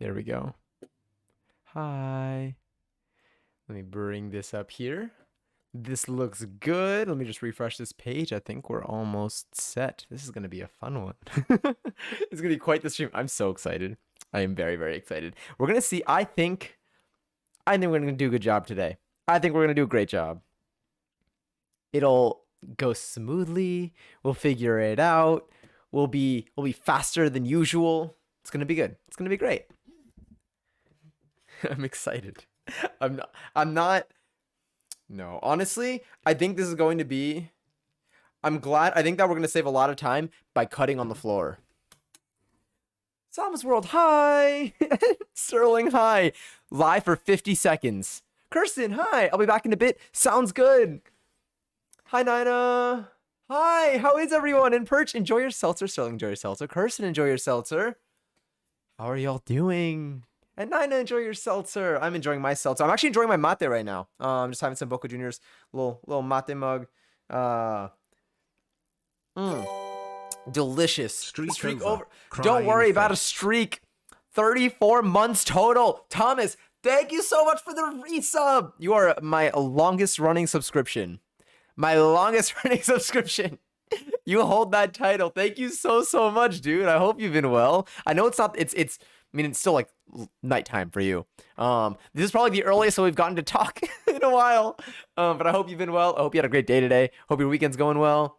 There we go. Hi. Let me bring this up here. This looks good. Let me just refresh this page. I think we're almost set. This is going to be a fun one. It's going to be quite the stream. I'm so excited. I am very, very excited. We're going to see. I think we're going to do a good job today. I think we're going to do a great job. It'll go smoothly. We'll figure it out. We'll be faster than usual. It's going to be good. It's going to be great. I'm excited. I'm not. No, honestly, I think this is going to be. I'm glad. I think that we're going to save a lot of time by cutting on the floor. Salma's World, hi. Sterling, hi. Live for 50 seconds. Kirsten, hi. I'll be back in a bit. Sounds good. Hi, Nina. Hi. How is everyone? And Perch, enjoy your seltzer. Sterling, enjoy your seltzer. Kirsten, enjoy your seltzer. How are y'all doing? And Nina, enjoy your seltzer. I'm enjoying my seltzer. I'm actually enjoying my mate right now. I'm just having some Boca Juniors little mate mug. Delicious. Streak over. Don't worry about a streak. 34 months total. Thomas, thank you so much for the resub. You are my longest running subscription. My longest running subscription. You hold that title. Thank you so much, dude. I hope you've been well. I know it's not. It's. I mean, it's still like nighttime for you. This is probably the earliest that we've gotten to talk in a while. But I hope you've been well. I hope you had a great day today. Hope your weekend's going well.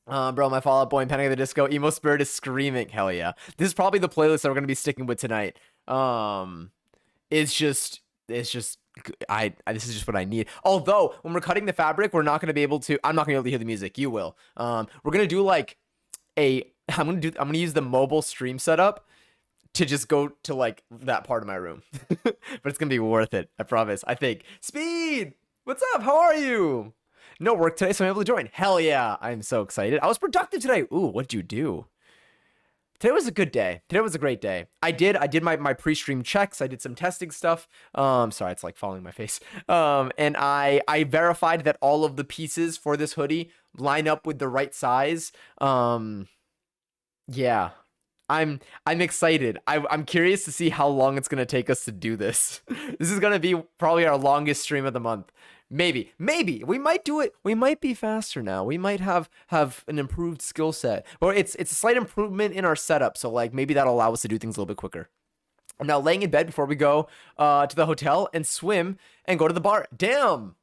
Bro, my Fall Out Boy and Panic at the Disco. Emo Spirit is screaming. Hell yeah. This is probably the playlist that we're gonna be sticking with tonight. It's just this is just what I need. Although when we're cutting the fabric, we're not gonna be able to. I'm not gonna be able to hear the music. You will. We're gonna do like I'm gonna use the mobile stream setup to just go to like that part of my room. But it's gonna be worth it. I promise. I think. Speed, what's up? How are you? No work today, so I'm able to join. Hell yeah. I'm so excited. I was productive today. Ooh, what'd you do? Today was a good day. Today was a great day. I did my pre-stream checks. I did some testing stuff. Sorry, it's like falling in my face. And I verified that all of the pieces for this hoodie line up with the right size. Yeah. I'm excited. I'm curious to see how long it's gonna take us to do this. This is gonna be probably our longest stream of the month. Maybe we might do it. We might be faster now. We might have an improved skill set, or it's a slight improvement in our setup. So like maybe that'll allow us to do things a little bit quicker. I'm now laying in bed before we go to the hotel and swim and go to the bar. Damn,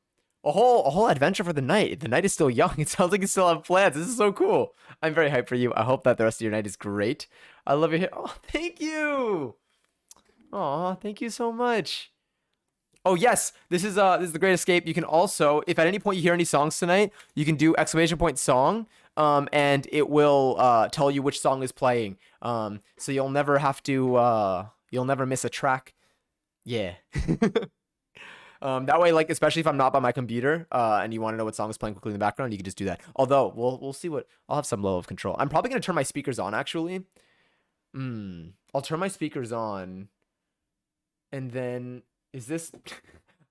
a whole adventure for the night. The night is still young. It sounds like you still have plans. This is so cool. I'm very hyped for you. I hope that the rest of your night is great. I love your hair. Oh, thank you. Oh, thank you so much. Oh yes, this is the Great Escape. You can also, if at any point you hear any songs tonight, you can do !song, and it will tell you which song is playing. So you'll never have to you'll never miss a track. Yeah. That way, like especially if I'm not by my computer, and you want to know what song is playing quickly in the background, you can just do that. Although we'll see what I'll have some level of control. I'm probably gonna turn my speakers on actually. I'll turn my speakers on, and then. Is this...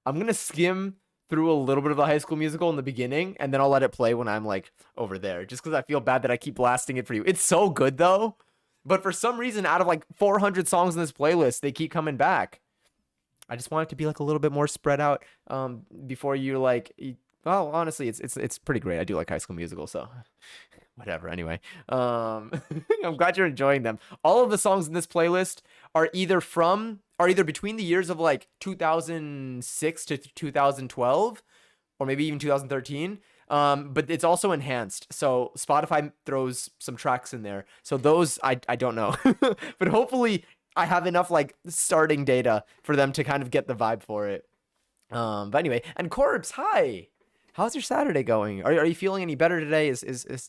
I'm going to skim through a little bit of the High School Musical in the beginning, and then I'll let it play when I'm, like, over there. Just because I feel bad that I keep blasting it for you. It's so good, though. But for some reason, out of, like, 400 songs in this playlist, they keep coming back. I just want it to be, like, a little bit more spread out before you, like... Well, honestly, it's pretty great. I do like High School Musical, so... Whatever, anyway. I'm glad you're enjoying them. All of the songs in this playlist are either between the years of like 2006 to 2012, or maybe even 2013. But it's also enhanced. So Spotify throws some tracks in there. So those, I don't know. But hopefully I have enough like starting data for them to kind of get the vibe for it. But anyway, and Corpse, hi. How's your Saturday going? Are you feeling any better today? Has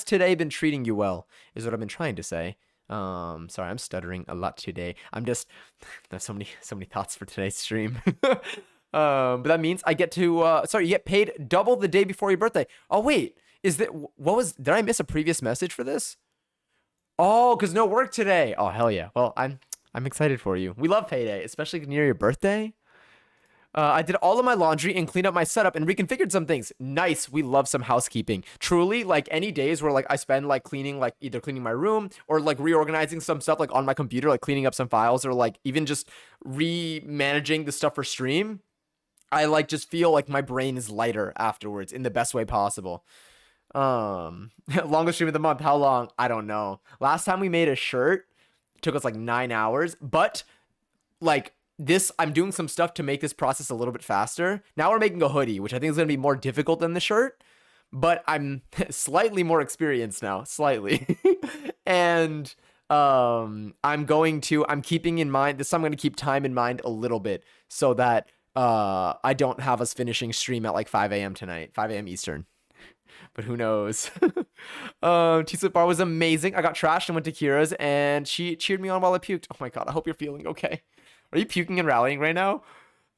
today been treating you well? Is what I've been trying to say. Sorry, I'm stuttering a lot today. There's so many thoughts for today's stream. But that means I get to you get paid double the day before your birthday. Oh wait, did I miss a previous message for this? Oh, because no work today. Oh hell yeah. Well, I'm excited for you. We love payday, especially near your birthday. I did all of my laundry and cleaned up my setup and reconfigured some things. Nice. We love some housekeeping. Truly, like any days where like I spend like cleaning, like either cleaning my room or like reorganizing some stuff like on my computer, like cleaning up some files or like even just re-managing the stuff for stream. I like just feel like my brain is lighter afterwards in the best way possible. Longest stream of the month. How long? I don't know. Last time we made a shirt, it took us like 9 hours, but like this, I'm doing some stuff to make this process a little bit faster. Now we're making a hoodie, which I think is going to be more difficult than the shirt, but I'm slightly more experienced now, slightly. And I'm keeping in mind this. I'm going to keep time in mind a little bit so that I don't have us finishing stream at like 5 a.m. tonight, 5 a.m. Eastern. But who knows? T-Slip Bar was amazing. I got trashed and went to Kira's, and she cheered me on while I puked. Oh my god, I hope you're feeling okay. Are you puking and rallying right now?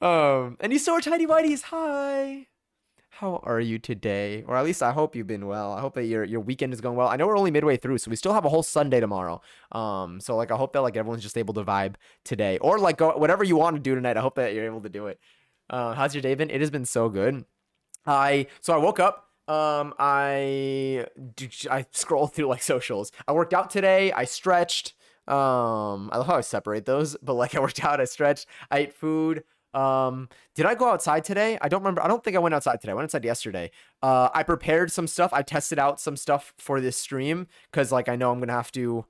And you saw Tidy Whities. Hi. How are you today? Or at least I hope you've been well. I hope that your weekend is going well. I know we're only midway through, so we still have a whole Sunday tomorrow. So like I hope that like everyone's just able to vibe today, or like go, whatever you want to do tonight. I hope that you're able to do it. How's your day been? It has been so good. I woke up. I scrolled through like socials. I worked out today. I stretched. I love how I separate those, but like I worked out, I stretched, I ate food. Did I go outside today? I don't remember. I don't think I went outside today. I went outside yesterday. I prepared some stuff. I tested out some stuff for this stream because like I know I'm gonna have to.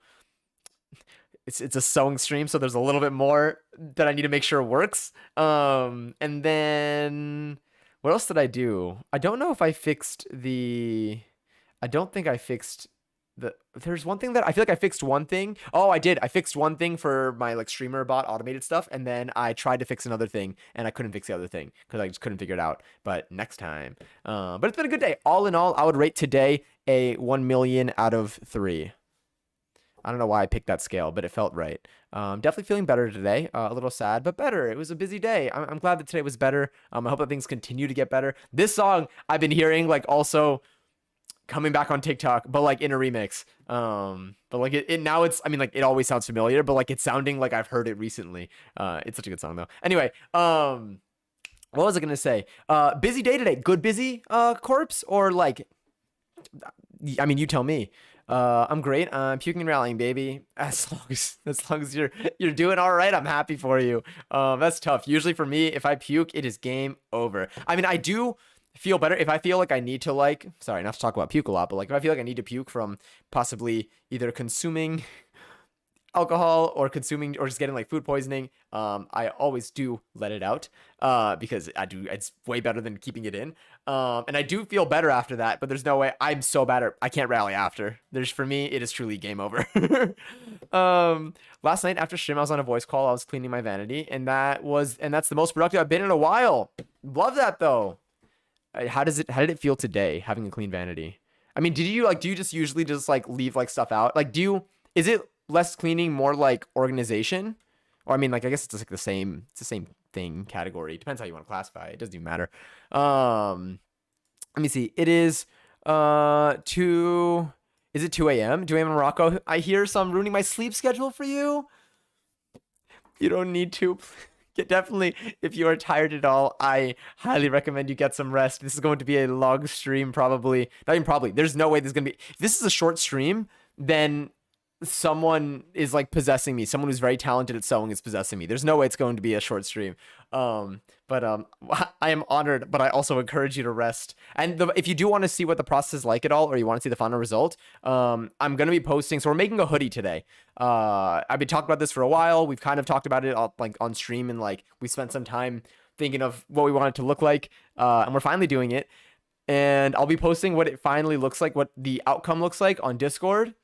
It's a sewing stream, so there's a little bit more that I need to make sure works. And then what else did I do? I don't know if I fixed the. I don't think I fixed there's one thing that I feel like I fixed one thing. Oh, I did. I fixed one thing for my like streamer bot automated stuff, and then I tried to fix another thing, and I couldn't fix the other thing because I just couldn't figure it out. But next time. But it's been a good day. All in all, I would rate today a 1 million out of 3. I don't know why I picked that scale, but it felt right. Definitely feeling better today. A little sad, but better. It was a busy day. I'm glad that today was better. I hope that things continue to get better. This song I've been hearing like also coming back on TikTok, but like in a remix. But like it now it's, I mean, like it always sounds familiar, but like it's sounding like I've heard it recently. It's such a good song though. Anyway, what was I gonna say? Busy day today. Good busy, corpse, or like, I mean, you tell me. I'm great. I'm puking and rallying, baby. As long as you're doing all right, I'm happy for you. That's tough. Usually for me, if I puke, it is game over. I mean, I do feel better if I feel like I need to like, sorry, not to talk about puke a lot, but like if I feel like I need to puke from possibly either consuming alcohol or consuming or just getting like food poisoning, I always do let it out because it's way better than keeping it in. And I do feel better after that, but there's no way. I'm so bad I can't rally after. For me, it is truly game over. Last night after stream, I was on a voice call. I was cleaning my vanity, and that's the most productive I've been in a while. Love that though. How did it feel today having a clean vanity? I mean, do you just usually just like leave like stuff out? Like, is it less cleaning, more like organization? Or I mean, like, I guess it's just like it's the same thing category. It depends how you want to classify it. It doesn't even matter. Let me see. It is is it 2 a.m.? 2 a.m. in Morocco? I hear, so I'm ruining my sleep schedule for you. You don't need to. Definitely, if you are tired at all, I highly recommend you get some rest. This is going to be a long stream, probably. Not even probably. There's no way this is going to be... If this is a short stream, then someone is like possessing me. Someone who's very talented at sewing is possessing me. There's no way it's going to be a short stream. But I am honored, but I also encourage you to rest. And if you do want to see what the process is like at all, or you want to see the final result, I'm going to be posting. So we're making a hoodie today. I've been talking about this for a while. We've kind of talked about it like on stream, and like we spent some time thinking of what we want it to look like. And we're finally doing it. And I'll be posting what it finally looks like, what the outcome looks like on Discord.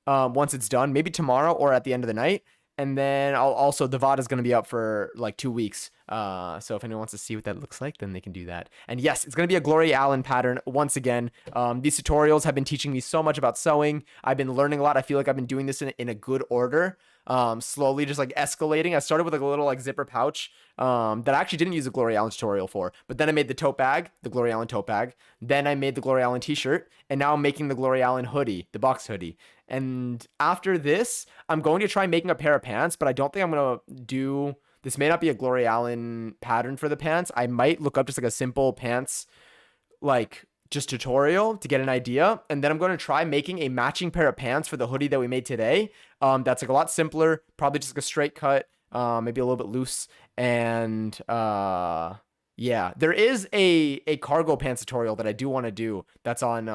Once it's done, maybe tomorrow or at the end of the night. And then the VOD is going to be up for like 2 weeks. So if anyone wants to see what that looks like, then they can do that. And yes, it's going to be a Gloria Allen pattern once again. These tutorials have been teaching me so much about sewing. I've been learning a lot. I feel like I've been doing this in a good order. Slowly just like escalating. I started with like a little like zipper pouch that I actually didn't use a Gloria Allen tutorial for, but then I made the tote bag, the Gloria Allen tote bag. Then I made the Gloria Allen t-shirt, and now I'm making the Gloria Allen hoodie, the box hoodie. And after this, I'm going to try making a pair of pants, but I don't think I'm going to do This may not be a Glory Allen pattern for the pants. I might look up just like a simple pants, like just tutorial to get an idea. And then I'm going to try making a matching pair of pants for the hoodie that we made today. That's like a lot simpler, probably just like a straight cut, maybe a little bit loose. And yeah, there is a cargo pants tutorial that I do want to do. That's on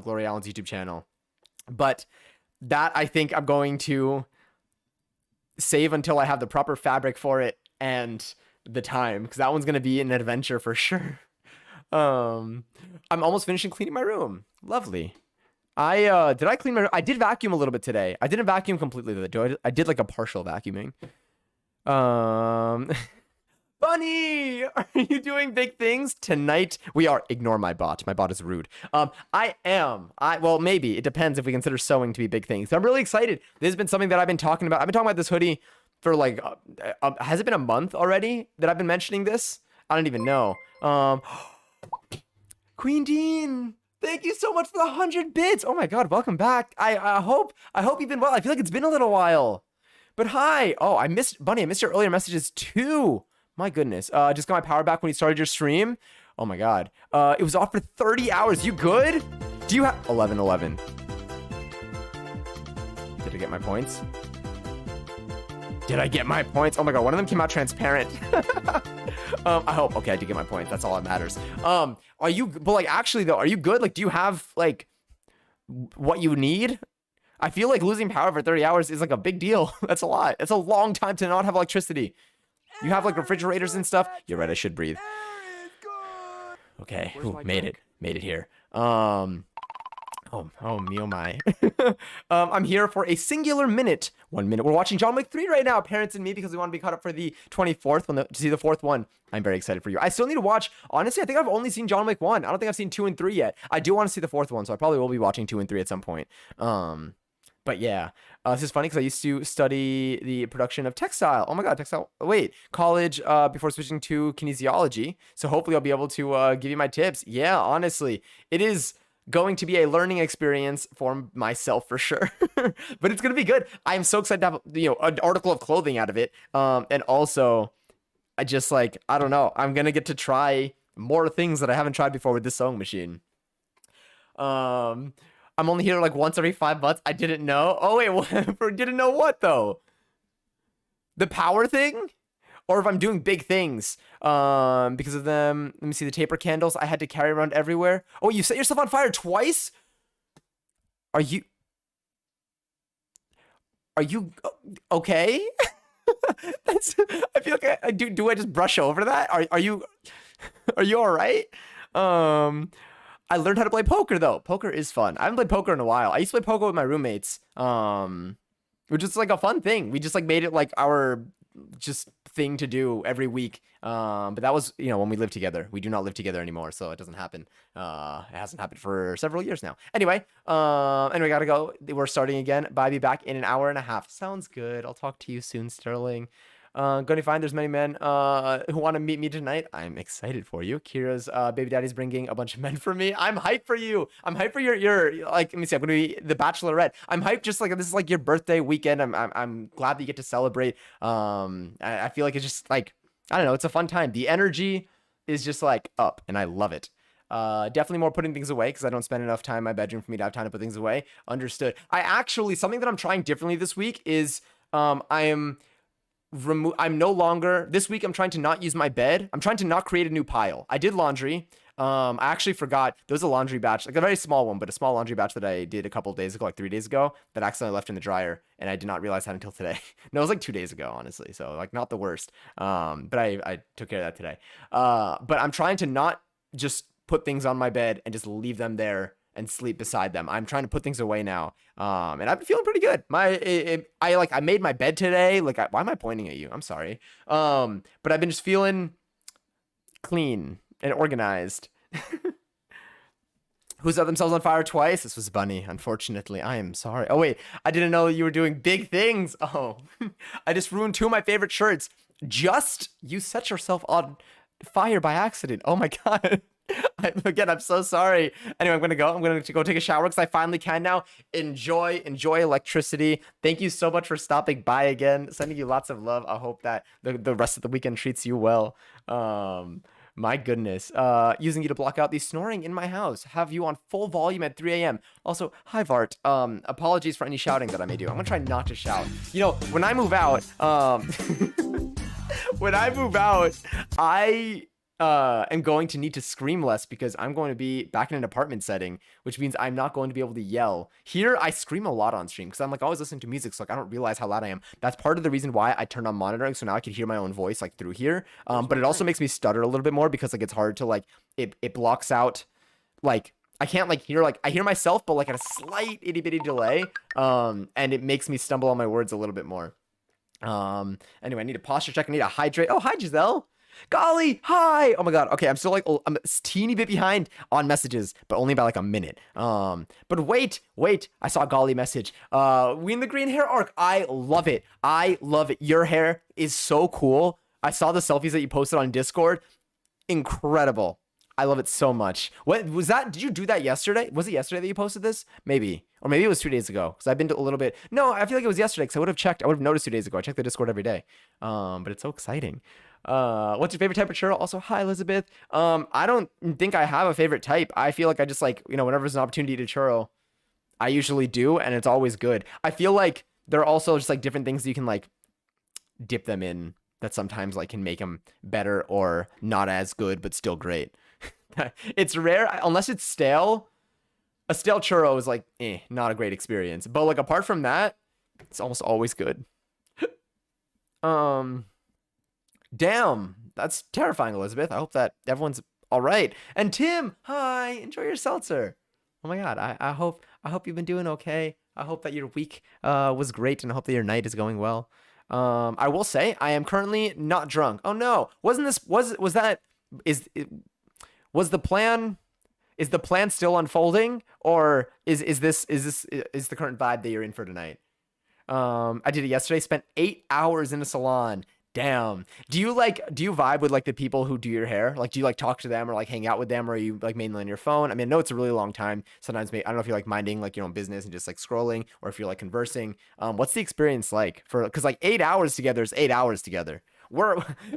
Glory Allen's YouTube channel. But that I think I'm going to save until I have the proper fabric for it and the time, because that one's going to be an adventure for sure. I'm almost finishing cleaning my room. Lovely. Did I clean my room? I did vacuum a little bit today. I didn't vacuum completely though. I did like a partial vacuuming. Bunny, are you doing big things tonight? We are. Ignore my bot. My bot is rude. I am. Well, maybe. It depends if we consider sewing to be big things. I'm really excited. This has been something that I've been talking about. I've been talking about this hoodie for like, has it been a month already that I've been mentioning this? I don't even know. Queen Dean, thank you so much for the 100 bits. Oh my God, welcome back. I hope you've been well. I feel like it's been a little while. But hi. Oh, I missed Bunny. I missed your earlier messages too. My goodness. Just got my power back when you started your stream. Oh my God. It was off for 30 hours. You good? Do you have 11? Did I get my points? Did I get my points? Oh my God. One of them came out transparent. I hope. Okay, I did get my points. That's all that matters. Are you, but like actually though, are you good? Like, do you have like what you need? I feel like losing power for 30 hours is like a big deal. That's a lot. That's a long time to not have electricity. You have like refrigerators and stuff. You're right. I should breathe. Okay. Ooh, made it here. Oh me, oh my. I'm here for a singular minute. 1 minute. We're watching John Wick 3 right now, parents and me, because we want to be caught up for the 24th to see the fourth one. I'm very excited for you. I still need to watch. Honestly, I think I've only seen John Wick 1. I don't think I've seen 2 and 3 yet. I do want to see the fourth one, so I probably will be watching 2 and 3 at some point. But yeah, this is funny because I used to study the production of textile. Oh my God, textile. Wait, college before switching to kinesiology. So hopefully I'll be able to give you my tips. Yeah, honestly, it is going to be a learning experience for myself for sure. But it's going to be good. I'm so excited to have, an article of clothing out of it. And also, I just like, I don't know, I'm going to get to try more things that I haven't tried before with this sewing machine. I'm only here like once every 5 months. I didn't know. Oh wait, what? Didn't know what though? The power thing? Or if I'm doing big things because of them. Let me see, the taper candles I had to carry around everywhere. Oh, you set yourself on fire twice? Are you okay? I feel like I do I just brush over that? Are you all right? I learned how to play poker though. Poker is fun. I haven't played poker in a while. I used to play poker with my roommates, which is like a fun thing. We just like made it like our just thing to do every week. But that was, when we lived together. We do not live together anymore, so it doesn't happen. It hasn't happened for several years now. Anyway, gotta go. We're starting again. Bye, be back in an hour and a half. Sounds good. I'll talk to you soon, Sterling. Going to find there's many men who want to meet me tonight. I'm excited for you. Kira's baby daddy's bringing a bunch of men for me. I'm hyped for you. I'm hyped for your like, let me see, I'm gonna be the Bachelorette. I'm hyped just like this is like your birthday weekend. I'm glad that you get to celebrate. I feel like it's just like, I don't know, it's a fun time. The energy is just like up and I love it. Definitely more putting things away because I don't spend enough time in my bedroom for me to have time to put things away. Understood. Something that I'm trying differently this week is I'm no longer, this week I'm trying to not use my bed. I'm trying to not create a new pile. I did laundry. I actually forgot there was a laundry batch, like a very small one, but a small laundry batch that I did a couple of days ago, like 3 days ago, that I accidentally left in the dryer, and I did not realize that until today. No, it was like 2 days ago, honestly, so like not the worst. But I took care of that today. But I'm trying to not just put things on my bed and just leave them there and sleep beside them. I'm trying to put things away now. And I've been feeling pretty good. I made my bed today. Like, why am I pointing at you? I'm sorry. But I've been just feeling clean and organized. Who set themselves on fire twice? This was Bunny, unfortunately. I am sorry. Oh, wait. I didn't know you were doing big things. Oh, I just ruined 2 of my favorite shirts. You set yourself on fire by accident. Oh my God. I'm so sorry. Anyway, I'm gonna go. I'm gonna go take a shower because I finally can now. Enjoy electricity. Thank you so much for stopping by again. Sending you lots of love. I hope that the rest of the weekend treats you well. My goodness. Using you to block out the snoring in my house. Have you on full volume at 3 a.m. Also, hi Vart. Apologies for any shouting that I may do. I'm gonna try not to shout. You know, when I move out, when I move out, I am going to need to scream less because I'm going to be back in an apartment setting, which means I'm not going to be able to yell. Here, I scream a lot on stream because I'm like always listening to music, so like I don't realize how loud I am. That's part of the reason why I turned on monitoring, so now I can hear my own voice like through here. But it also makes me stutter a little bit more because like it's hard to like it blocks out like I can't like hear like I hear myself, but like at a slight itty bitty delay. And it makes me stumble on my words a little bit more. Anyway, I need a posture check. I need to hydrate. Oh, hi, Giselle. Golly, hi. Oh my God. Okay, I'm still like I'm a teeny bit behind on messages, but only by like a minute. But wait. I saw a Golly message. We in the green hair arc. I love it. Your hair is so cool. I saw the selfies that you posted on Discord. Incredible. I love it so much. What was that? Did you do that yesterday? Was it yesterday that you posted this? Maybe. Or maybe it was 2 days ago. Because I've been to a little bit. No, I feel like it was yesterday because I would have checked. I would have noticed 2 days ago. I check the Discord every day. But it's so exciting. What's your favorite type of churro? Also, hi, Elizabeth. I don't think I have a favorite type. I feel like I just like, whenever there's an opportunity to eat a churro, I usually do. And it's always good. I feel like there are also just like different things you can like dip them in that sometimes like can make them better or not as good, but still great. It's rare unless it's stale. A stale churro is like not a great experience, but like apart from that, it's almost always good. Damn, that's terrifying, Elizabeth. I hope that everyone's all right. And Tim, hi, enjoy your seltzer. Oh my God, I hope you've been doing okay. I hope that your week was great, and I hope that your night is going well. I will say I am currently not drunk. Oh no, wasn't this was that is it, was the plan? Is the plan still unfolding, or is the current vibe that you're in for tonight? I did it yesterday. Spent 8 hours in a salon. Damn. Do you vibe with like the people who do your hair? Like, do you like talk to them or like hang out with them, or are you like mainly on your phone? I mean, I know it's a really long time. Sometimes I don't know if you're like minding like your own business and just like scrolling, or if you're like conversing. What's the experience like because like 8 hours together is 8 hours together.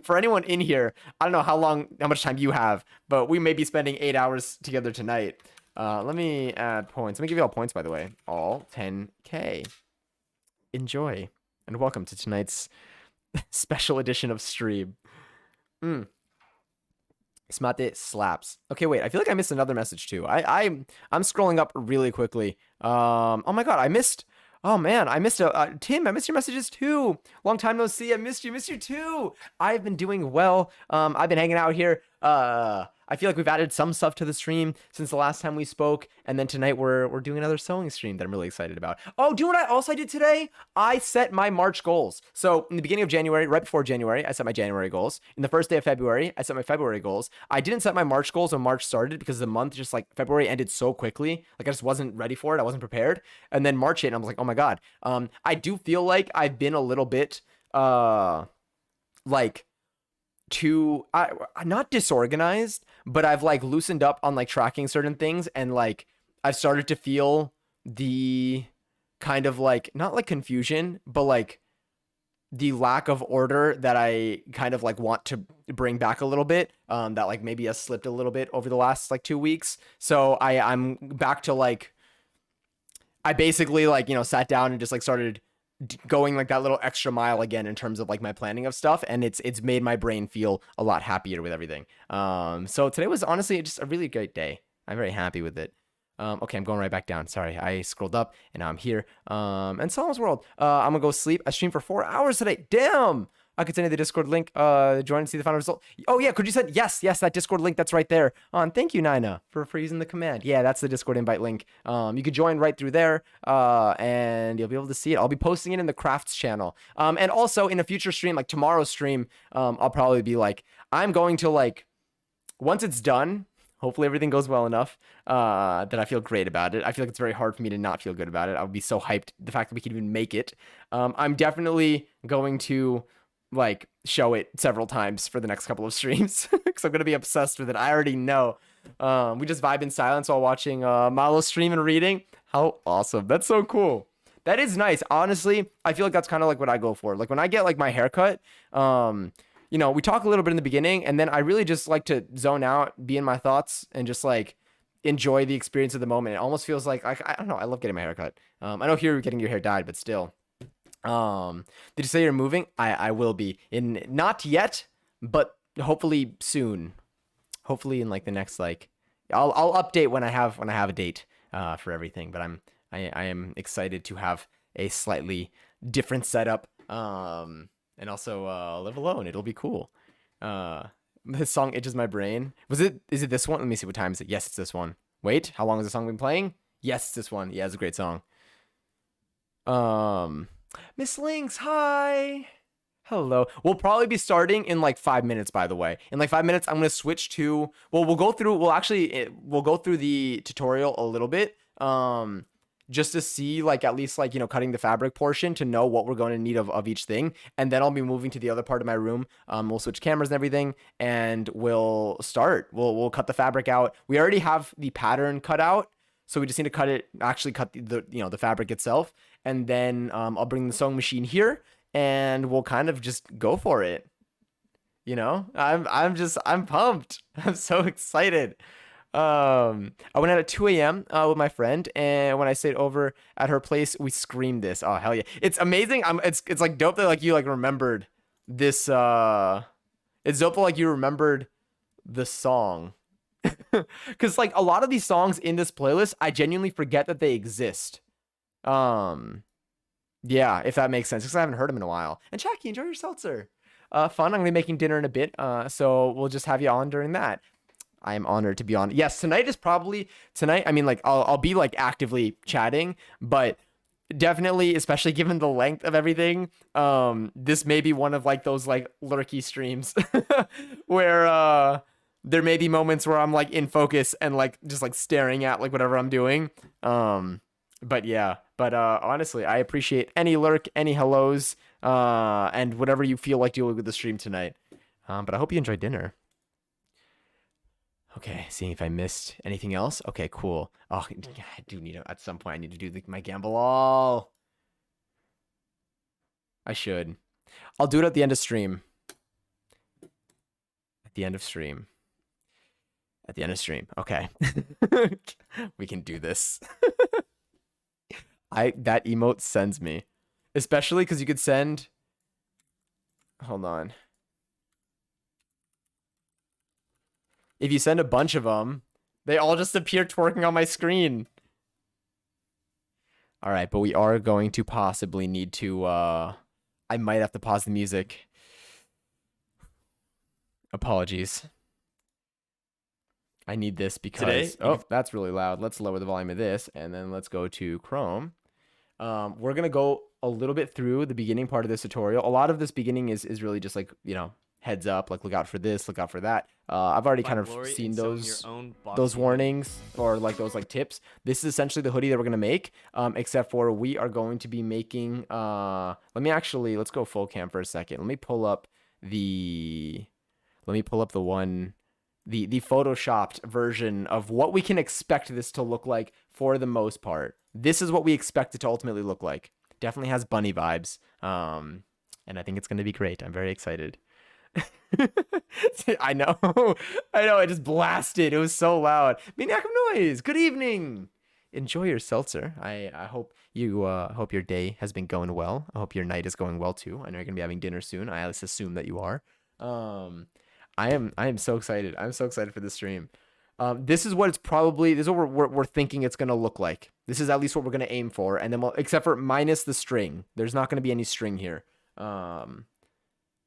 For anyone in here, I don't know how much time you have, but we may be spending 8 hours together tonight. Let me add points. Let me give you all points, by the way. All 10K. Enjoy and welcome to tonight's special edition of stream. Smate slaps. Okay, wait. I feel like I missed another message too. I'm scrolling up really quickly. Oh my God, I missed. Oh man, I missed Tim. I missed your messages too. Long time no see. I missed you. Missed you too. I've been doing well. I've been hanging out here. I feel like we've added some stuff to the stream since the last time we spoke, and then tonight we're doing another sewing stream that I'm really excited about. Oh, do you know what I also did today? I set my March goals. So in the beginning of January, right before January, I set my January goals. In the first day of February, I set my February goals. I didn't set my March goals when March started because the month just like February ended so quickly. Like I just wasn't ready for it. I wasn't prepared. And then March hit, and I was like, oh my God. I do feel like I've been a little bit like not disorganized, but I've like loosened up on like tracking certain things, and like I've started to feel the kind of like not like confusion, but like the lack of order that I kind of like want to bring back a little bit, that like maybe has slipped a little bit over the last like 2 weeks. So I'm back to like I basically like sat down and just like started going like that little extra mile again in terms of like my planning of stuff, and it's made my brain feel a lot happier with everything. So today was honestly just a really great day. I'm very happy with it. Okay, I'm going right back down. Sorry, I scrolled up and now I'm here. And Salam's World. I'm gonna go sleep. I streamed for 4 hours today. Damn. I could send you the Discord link. Join and see the final result. Oh yeah, could you send? Yes, that Discord link. That's right there. And thank you, Nina, for using the command. Yeah, that's the Discord invite link. You could join right through there. And you'll be able to see it. I'll be posting it in the crafts channel. And also in a future stream, like tomorrow's stream, I'll probably be like, I'm going to like, once it's done, hopefully everything goes well enough that I feel great about it. I feel like it's very hard for me to not feel good about it. I would be so hyped the fact that we could even make it. I'm definitely going to like show it several times for the next couple of streams because I'm going to be obsessed with it. I already know. We just vibe in silence while watching Malo stream and reading. How awesome. That's so cool. That is nice. Honestly, I feel like that's kind of like what I go for. Like when I get like my haircut, you know, we talk a little bit in the beginning, and then I really just like to zone out, be in my thoughts, and just like enjoy the experience of the moment. It almost feels like I don't know. I love getting my haircut. I know here you're getting your hair dyed, but still. Did you say you're moving? I will be in not yet, but hopefully soon. Hopefully in like the next like I'll update when I have a date for everything. But I am excited to have a slightly different setup. And also live alone. It'll be cool. This song itches my brain. Is it this one? Let me see, what time is it? Yes, it's this one. Wait, how long has the song been playing? Yes, it's this one. Yeah, it's a great song. Miss Lynx, hi. Hello. We'll probably be starting in like 5 minutes, by the way. In like 5 minutes, I'm going to switch to, well, we'll go through the tutorial a little bit. Just to see like at least like, you know, cutting the fabric portion to know what we're going to need of each thing. And then I'll be moving to the other part of my room. We'll switch cameras and everything, and we'll start. We'll cut the fabric out. We already have the pattern cut out, so we just need to cut the fabric itself. And then I'll bring the sewing machine here, and we'll kind of just go for it. You know, I'm pumped. I'm so excited. I went out at 2 a.m. With my friend, and when I stayed over at her place, we screamed this. Oh hell yeah! It's amazing. It's like dope that like you like remembered this. It's dope that like you remembered the song, because like a lot of these songs in this playlist, I genuinely forget that they exist. Yeah, if that makes sense, because I haven't heard them in a while. And Jackie, enjoy your seltzer. Fun. I'm gonna be making dinner in a bit. So we'll just have you on during that. I am honored to be on. Yes, tonight. I mean, like I'll be like actively chatting, but definitely, especially given the length of everything, this may be one of like those like lurky streams where there may be moments where I'm like in focus and like just like staring at like whatever I'm doing. But yeah, honestly, I appreciate any lurk, any hellos, and whatever you feel like doing with the stream tonight. But I hope you enjoyed dinner. Okay, seeing if I missed anything else. Okay, cool. Oh, I do need at some point I need to do my gamble all. I should. I'll do it at the end of stream. At the end of stream. At the end of stream. Okay. We can do this. That emote sends me. Especially because you could send. Hold on. If you send a bunch of them, they all just appear twerking on my screen. All right, but we are going to possibly need to, I might have to pause the music. Apologies. I need this because, that's really loud. Let's lower the volume of this, and then let's go to Chrome. We're going to go a little bit through the beginning part of this tutorial. A lot of this beginning is really just like, you know, heads up, like look out for this, look out for that. I've already kind of seen those warnings or like those like tips. This is essentially the hoodie that we're gonna make, except for we are going to be making. Let's go full cam for a second. Let me pull up the one, the photoshopped version of what we can expect this to look like for the most part. This is what we expect it to ultimately look like. Definitely has bunny vibes, and I think it's gonna be great. I'm very excited. I know. I just blasted. It was so loud. Maniac of Noise. Good evening. Enjoy your seltzer. I hope you hope your day has been going well. I hope your night is going well too. I know you're gonna be having dinner soon. I at least assume that you are. I am so excited. I'm so excited for this stream. This is what we're thinking it's gonna look like. This is at least what we're gonna aim for, and then except for minus the string. There's not gonna be any string here.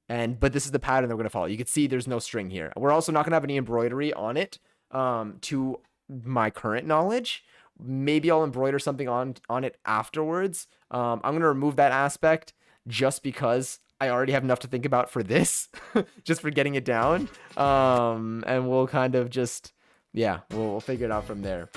But this is the pattern that we're going to follow. You can see there's no string here. We're also not going to have any embroidery on it, to my current knowledge. Maybe I'll embroider something on it afterwards. I'm going to remove that aspect just because I already have enough to think about for this, just for getting it down. And we'll kind of just, yeah, we'll figure it out from there.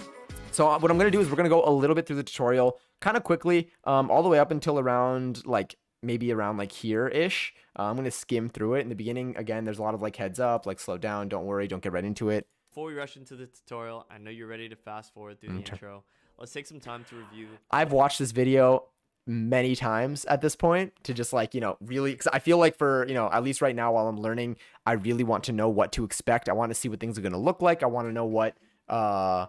So what I'm going to do is we're going to go a little bit through the tutorial kind of quickly, all the way up until around like, maybe around like here-ish. I'm going to skim through it. In the beginning, again, there's a lot of like heads up, like slow down, don't worry, don't get right into it. Before we rush into the tutorial, I know you're ready to fast forward through the intro. Let's take some time to review. I've watched this video many times at this point to just like, you know, really, because I feel like for, you know, at least right now while I'm learning, I really want to know what to expect. I want to see what things are going to look like. I want to know what, I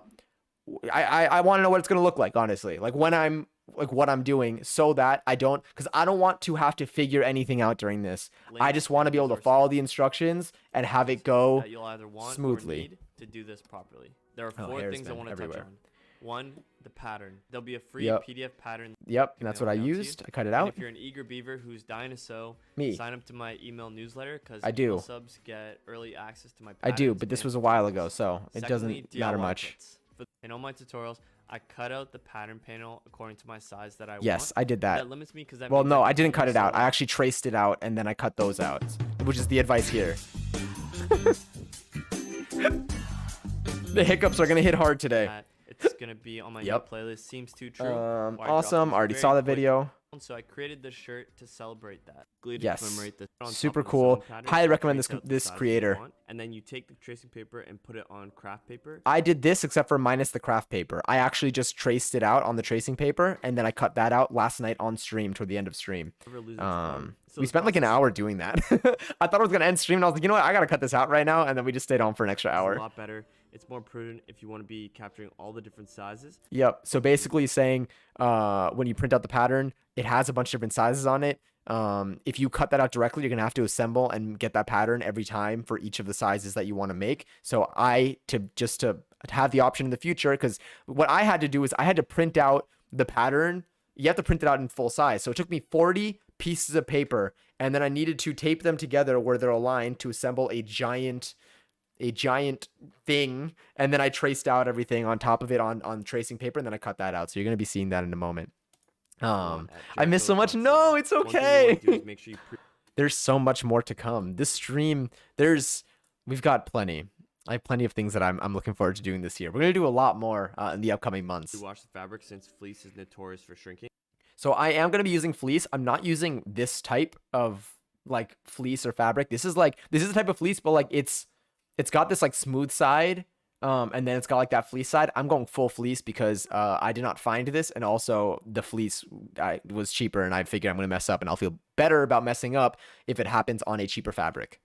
want to know what it's going to look like, honestly, like when I'm like what I'm doing, so that I don't, because I don't want to have to figure anything out during this. I just want to be able to follow the instructions and have it go you'll either want smoothly. Or need to do this properly. There are 4 things I want to touch on. 1, the pattern. There'll be a free PDF pattern. Yep, and that's what I used. I cut it out. And if you're an eager beaver who's dying to sew, sign up to my email newsletter because I do. Subs get early access to my patterns. I do, but this was a while ago, so it doesn't matter much. In all my tutorials, I cut out the pattern panel according to my size that I want. Yes, I did that. That limits me because well, no, I didn't cut it out. I actually traced it out and then I cut those out, which is the advice here. The hiccups are gonna hit hard today. It's gonna be on my new playlist. Seems too true. Awesome. Already saw the video. So I created this shirt to celebrate that. Yes. Super cool. Highly recommend this creator. And then you take the tracing paper and put it on craft paper. I did this except for minus the craft paper. I actually just traced it out on the tracing paper and then I cut that out last night on stream toward the end of stream. We spent like an hour doing that. I thought I was gonna end stream and I was like, you know what, I gotta cut this out right now, and then we just stayed on for an extra hour. It's a lot better. It's more prudent if you want to be capturing all the different sizes. Yep. So basically saying when you print out the pattern, it has a bunch of different sizes on it. If you cut that out directly, you're gonna have to assemble and get that pattern every time for each of the sizes that you want to make. So to have the option in the future, because what I had to do is I had to print out the pattern. You have to print it out in full size. So it took me 40 pieces of paper, and then I needed to tape them together where they're aligned to assemble a giant thing, and then I traced out everything on top of it on tracing paper, and then I cut that out. So you're gonna be seeing that in a moment. I missed so much. No, it's okay. There's so much more to come. This stream, we've got plenty. I have plenty of things that I'm looking forward to doing this year. We're gonna do a lot more in the upcoming months. You wash the fabric since fleece is notorious for shrinking. So I am gonna be using fleece. I'm not using this type of like fleece or fabric. This is the type of fleece, but like it's got this like smooth side, and then it's got like that fleece side. I'm going full fleece because I did not find this, and also the fleece was cheaper, and I figured I'm gonna mess up, and I'll feel better about messing up if it happens on a cheaper fabric.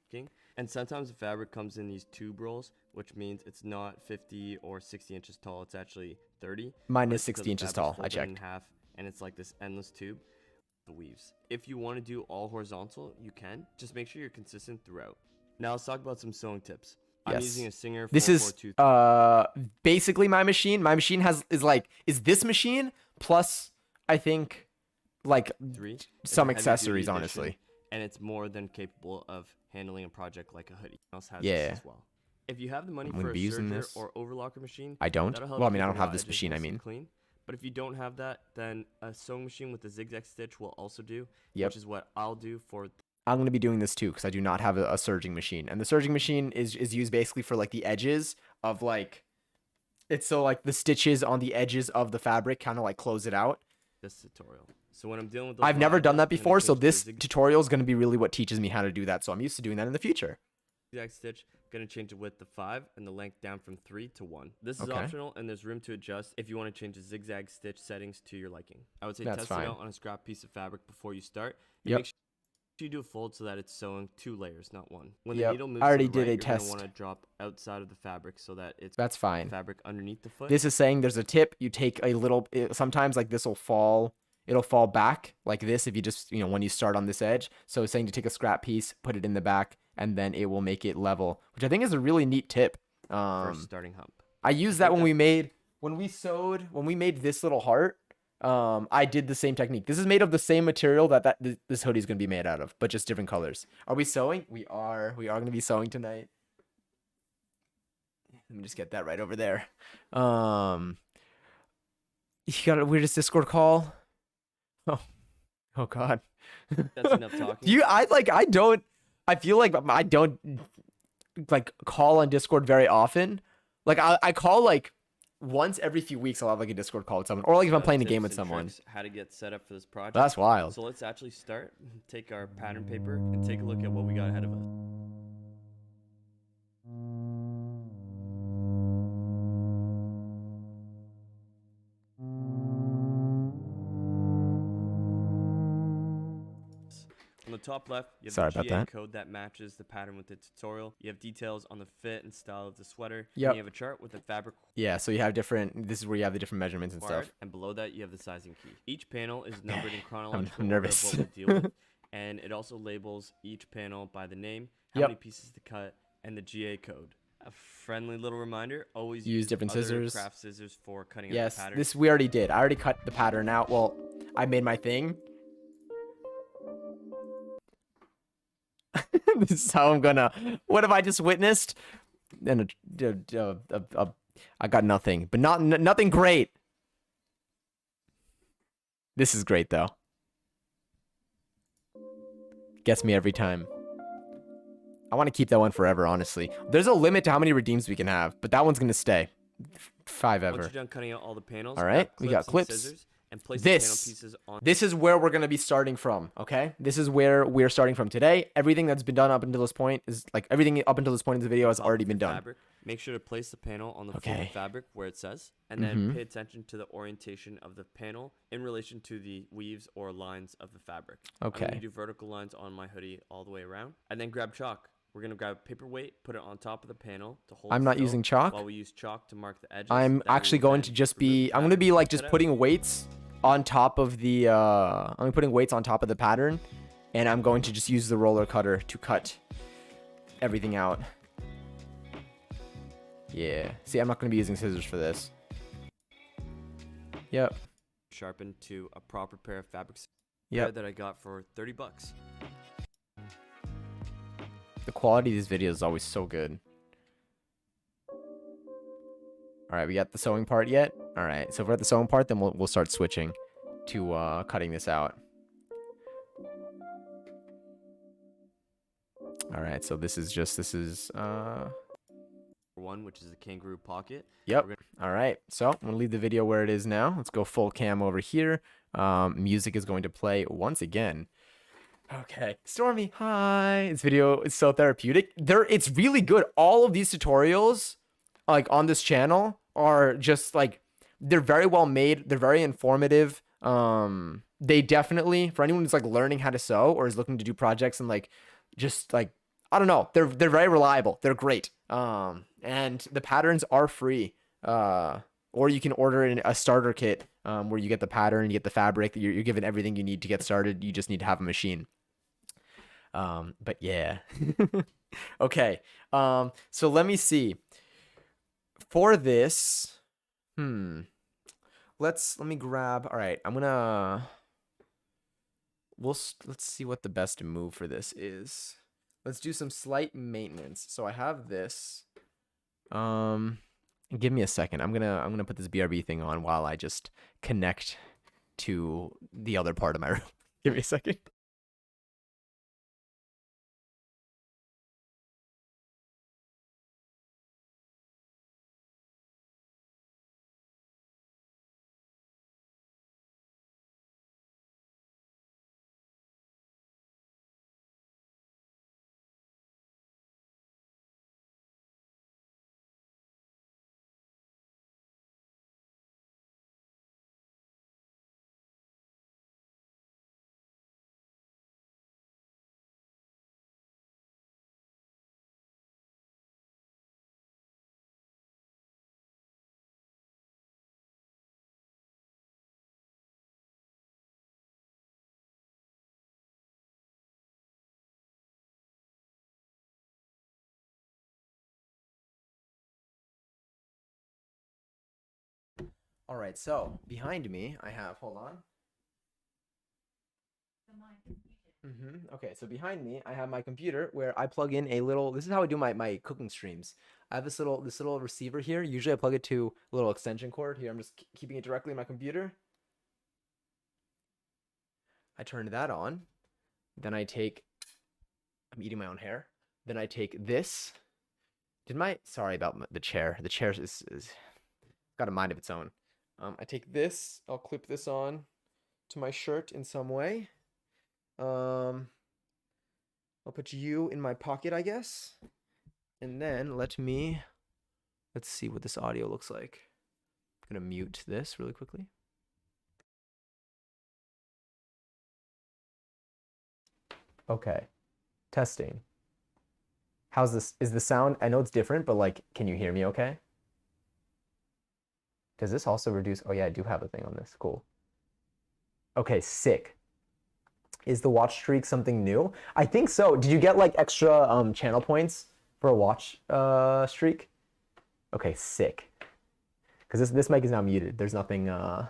And sometimes the fabric comes in these tube rolls, which means it's not 50 or 60 inches tall. It's actually 30. Mine is 60 inches tall. I checked. In half, and it's like this endless tube. The weaves. If you want to do all horizontal, you can. Just make sure you're consistent throughout. Now let's talk about some sewing tips. Yes. I'm using a Singer. This is basically my machine. My machine is this machine plus I think like some accessories, honestly. And it's more than capable of handling a project like a hoodie. Else has this as well. If you have the money for a serger or overlocker machine, I don't. Well, I mean, I don't have this machine. I mean, clean. But if you don't have that, then a sewing machine with a zigzag stitch will also do. Yep. Which is what I'll do for. I'm going to be doing this too because I do not have a serging machine. And the serging machine is used basically for like the edges of like, it's so like the stitches on the edges of the fabric kind of like close it out. This tutorial. So when I'm dealing with I've never done that before, so this tutorial is going to be really what teaches me how to do that. So I'm used to doing that in the future. Zigzag stitch, going to change the width to 5 and the length down from 3 to 1. This is optional, and there's room to adjust if you want to change the zigzag stitch settings to your liking. I would say test it out on a scrap piece of fabric before you start. Make sure you do a fold so that it's sewing 2 layers, not 1. When the needle moves I already to the right, did a you're test. going to want to drop outside of the fabric so that it's fabric underneath the foot. This is saying there's a tip. You take a little, sometimes like this will fall. It'll fall back like this if you just, when you start on this edge. So it's saying to take a scrap piece, put it in the back, and then it will make it level, which I think is a really neat tip. First starting hump. I used that when we made this little heart. I did the same technique. This is made of the same material that this hoodie is going to be made out of, but just different colors. Are we sewing? We are going to be sewing tonight. Let me just get that right over there. You got a weirdest Discord call? Oh God. That's enough talking. I feel like I don't like call on Discord very often. Like I call like once every few weeks. I'll have like a Discord call with someone, or like if I'm playing a game with someone. How to get set up for this project. That's wild. So let's actually start. Take our pattern paper and take a look at what we got ahead of us. I'm gonna be using this. This is optional, and there's room to adjust if you want to change the zigzag stitch settings to your liking. I would say test it out on a scrap piece of fabric before you start. That's wild. Make sure you do a fold so that it's sewing 2 layers, not 1. When the needle moves to the right, you're going to want to drop outside of the fabric so that it's fabric underneath the foot. On the top left, you have Sorry the about GA that. code that matches the pattern with the tutorial. You have details on the fit and style of the sweater. Yep. And you have a chart with the fabric. Yeah, so you have different, this is where you have the different measurements and stuff. And below that, you have the sizing key. Each panel is numbered in chronological I'm order nervous. of what we'll deal with. And it also labels each panel by the name, how many pieces to cut, and the GA code. A friendly little reminder, always use different scissors. craft scissors for cutting Yes, out the pattern. this we already did. I already cut the pattern out. Well, I made my thing. This is how I'm gonna. What have I just witnessed? And I got nothing, but nothing great. This is great though. Gets me every time. I want to keep that one forever, honestly. There's a limit to how many redeems we can have, but that one's gonna stay. 5 ever. Once you're done cutting out all the panels, all right, we got clips. And place the panel pieces on. This is where we're gonna be starting from. Okay, this is where we're starting from today. Everything that's been done up until this point is like everything up until this point in the video has already been done. Fabric. Make sure to place the panel on the folded fabric where it says, and then pay attention to the orientation of the panel in relation to the weaves or lines of the fabric. Okay. I'm gonna do vertical lines on my hoodie all the way around, and then grab chalk. We're gonna grab a paperweight, put it on top of the panel to hold. I'm not using chalk. While we use chalk to mark the edges. I'm actually going to just be. I'm gonna be like just putting weights on top of the. I'm putting weights on top of the pattern, and I'm going to just use the roller cutter to cut everything out. Yeah. See, I'm not gonna be using scissors for this. Yep. Sharpened to a proper pair of fabrics. Yep. That I got for $30. The quality of these videos is always so good. All right, we got the sewing part yet? All right, so if we're at the sewing part, then we'll start switching to cutting this out. All right, so this is one, which is a kangaroo pocket. Yep. All right, so I'm gonna leave the video where it is now. Let's go full cam over here. Music is going to play once again. Okay, Stormy, hi. This video is so therapeutic. It's really good. All of these tutorials, like on this channel, are just like they're very well made. They're very informative. They definitely, for anyone who's like learning how to sew or is looking to do projects and like just like I don't know, they're very reliable. They're great. And the patterns are free. Or you can order a starter kit where you get the pattern, you get the fabric. You're given everything you need to get started. You just need to have a machine. But yeah. Okay. So let me see. For this, let me grab. All right, let's see what the best move for this is. Let's do some slight maintenance. So I have this. Give me a second. I'm gonna put this BRB thing on while I just connect to the other part of my room. Give me a second. All right, so behind me, I have, hold on. Okay, so behind me, I have my computer where I plug in a little, this is how I do my cooking streams. I have this little receiver here. Usually I plug it to a little extension cord. Here, I'm just keeping it directly in my computer. I turn that on. Then I'm eating my own hair. Then I take this. Sorry about the chair. The chair is got a mind of its own. I take this, I'll clip this on to my shirt in some way. I'll put you in my pocket, I guess. And then let's see what this audio looks like. I'm gonna mute this really quickly. Okay. Testing. How's this? Is the sound? I know it's different, but like, can you hear me okay? Does this also reduce? Oh yeah, I do have a thing on this. Cool. Okay, sick. Is the watch streak something new? I think so. Did you get like extra channel points for a watch streak? Okay, sick. Because this mic is now muted. There's nothing, you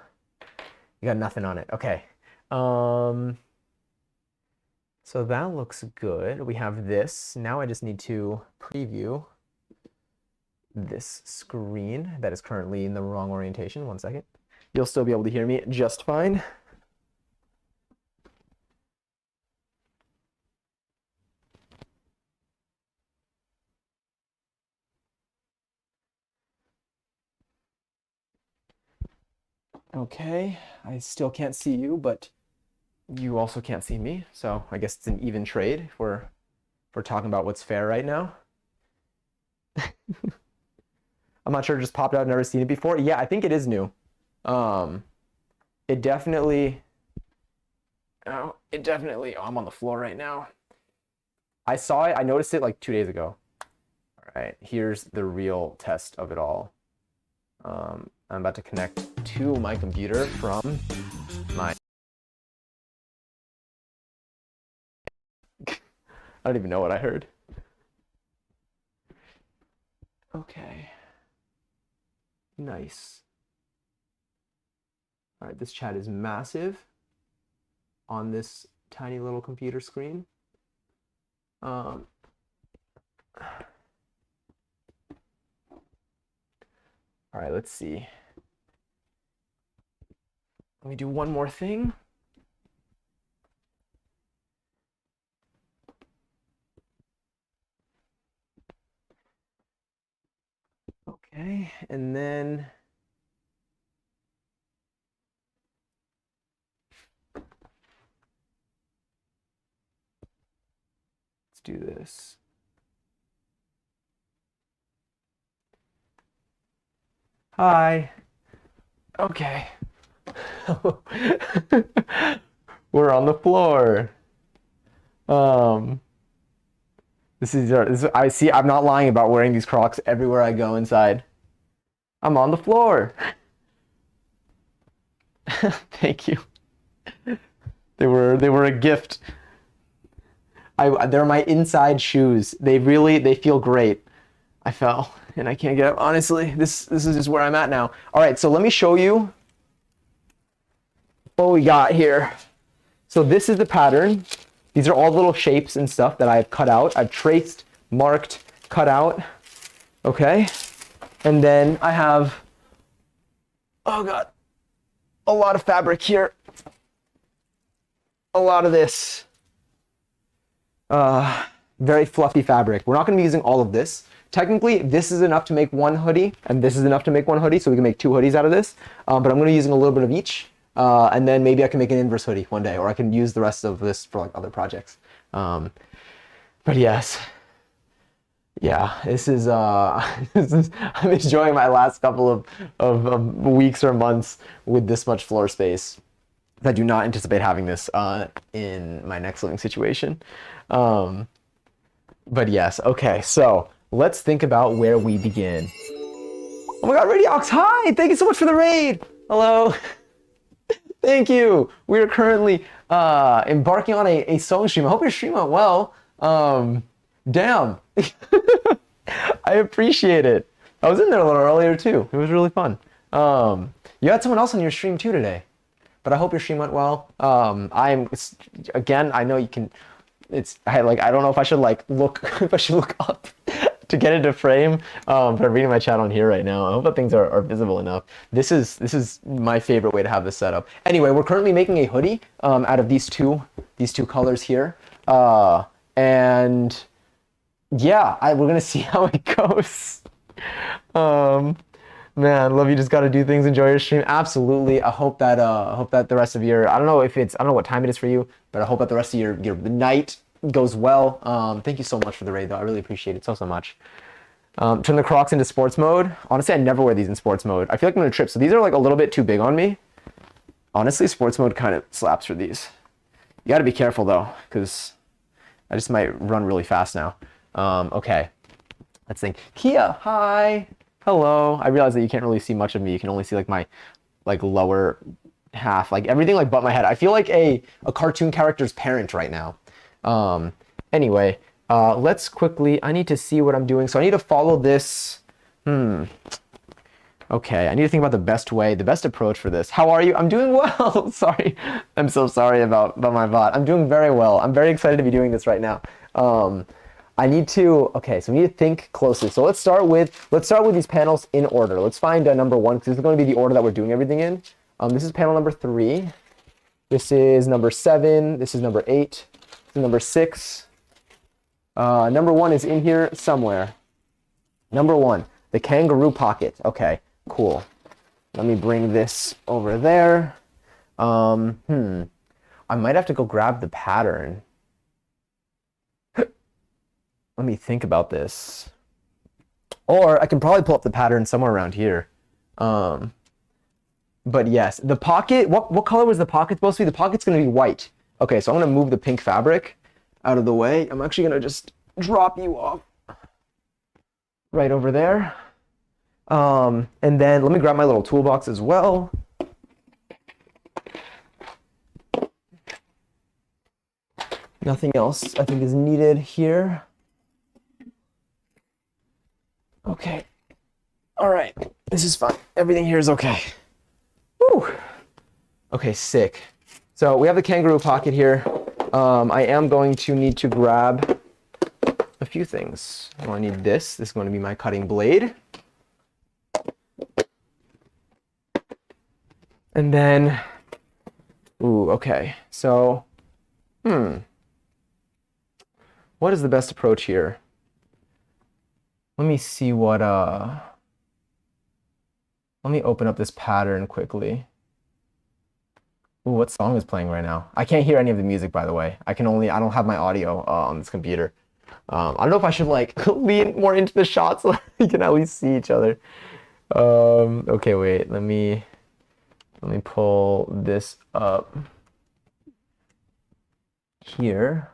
got nothing on it. Okay. So that looks good. We have this. Now I just need to preview this screen that is currently in the wrong orientation. 1 second. You'll still be able to hear me just fine. Okay, I still can't see you, but you also can't see me. So I guess it's an even trade if we're talking about what's fair right now. I'm not sure, it just popped out. I've never seen it before. Yeah, I think it is new. It definitely, oh, I'm on the floor right now. I saw it, I noticed it like 2 days ago. All right, here's the real test of it all. I'm about to connect to my computer from my, I don't even know what I heard. Okay. Nice. All right, this chat is massive on this tiny little computer screen. All right, let's see. Let me do one more thing. Okay, and then let's do this. Hi. Okay. We're on the floor. I see, I'm not lying about wearing these Crocs everywhere I go inside. I'm on the floor. Thank you. They were a gift. They're my inside shoes. They feel great. I fell and I can't get up. Honestly, this is just where I'm at now. All right, so let me show you what we got here. So this is the pattern. These are all little shapes and stuff that I've cut out. I've traced, marked, cut out. Okay. And then I have, oh God, a lot of fabric here. A lot of this. Very fluffy fabric. We're not going to be using all of this. Technically, this is enough to make one hoodie, and this is enough to make one hoodie, so we can make 2 hoodies out of this. But I'm going to be using a little bit of each. And then maybe I can make an inverse hoodie one day, or I can use the rest of this for like other projects. But yes, yeah, this is, I'm enjoying my last couple of weeks or months with this much floor space. I do not anticipate having this in my next living situation. But yes, okay, so let's think about where we begin. Oh my God, Radiox, hi! Thank you so much for the raid! Hello. Thank you. We are currently embarking on a sewing stream. I hope your stream went well. Damn. I appreciate it. I was in there a little earlier too. It was really fun. You had someone else on your stream too today, but I hope your stream went well. Again, I know you can. I don't know if I should look if I should look up to get into frame, but I'm reading my chat on here right now. I hope that things are visible enough. This is my favorite way to have this set up. Anyway, we're currently making a hoodie out of these two colors here, and yeah, we're gonna see how it goes. Man, love you. Just gotta do things. Enjoy your stream. Absolutely. I hope that the rest of your, I don't know what time it is for you, but I hope that the rest of your night goes well. Thank you so much for the raid though. I really appreciate it so much. Turn the Crocs into sports mode. Honestly, I never wear these in sports mode. I feel like I'm gonna trip. So these are like a little bit too big on me. Honestly, sports mode kind of slaps for these. You gotta be careful though, because I just might run really fast now. Okay. Let's think. Kia, hi. Hello. I realize that you can't really see much of me. You can only see like my like lower half, like everything like but my head. I feel like a cartoon character's parent right now. Anyway, let's quickly, I need to see what I'm doing. So I need to follow this. Okay, I need to think about the best way, the best approach for this. How are you? I'm doing well. Sorry. I'm so sorry about my bot. I'm doing very well. I'm very excited to be doing this right now. I need to, okay, so we need to think closely. So let's start with these panels in order. Let's find number 1, because this is going to be the order that we're doing everything in. This is panel number 3. This is number 7. This is number 8. This is number 6. Number 1 is in here somewhere. Number 1, the kangaroo pocket. Okay, cool. Let me bring this over there. I might have to go grab the pattern. Let me think about this. Or I can probably pull up the pattern somewhere around here. But yes, the pocket, what color was the pocket supposed to be? The pocket's going to be white. Okay, so I'm going to move the pink fabric out of the way. I'm actually going to just drop you off right over there. And then let me grab my little toolbox as well. Nothing else I think is needed here. Okay. All right. This is fine. Everything here is okay. Woo. Okay, sick. So we have the kangaroo pocket here. I am going to need to grab a few things. I need this. This is going to be my cutting blade. And then, ooh, okay. So, what is the best approach here? Let me see what, let me open up this pattern quickly. Ooh, what song is playing right now? I can't hear any of the music, by the way. I don't have my audio on this computer. I don't know if I should like lean more into the shot so we can at least see each other. Okay, wait, let me pull this up here.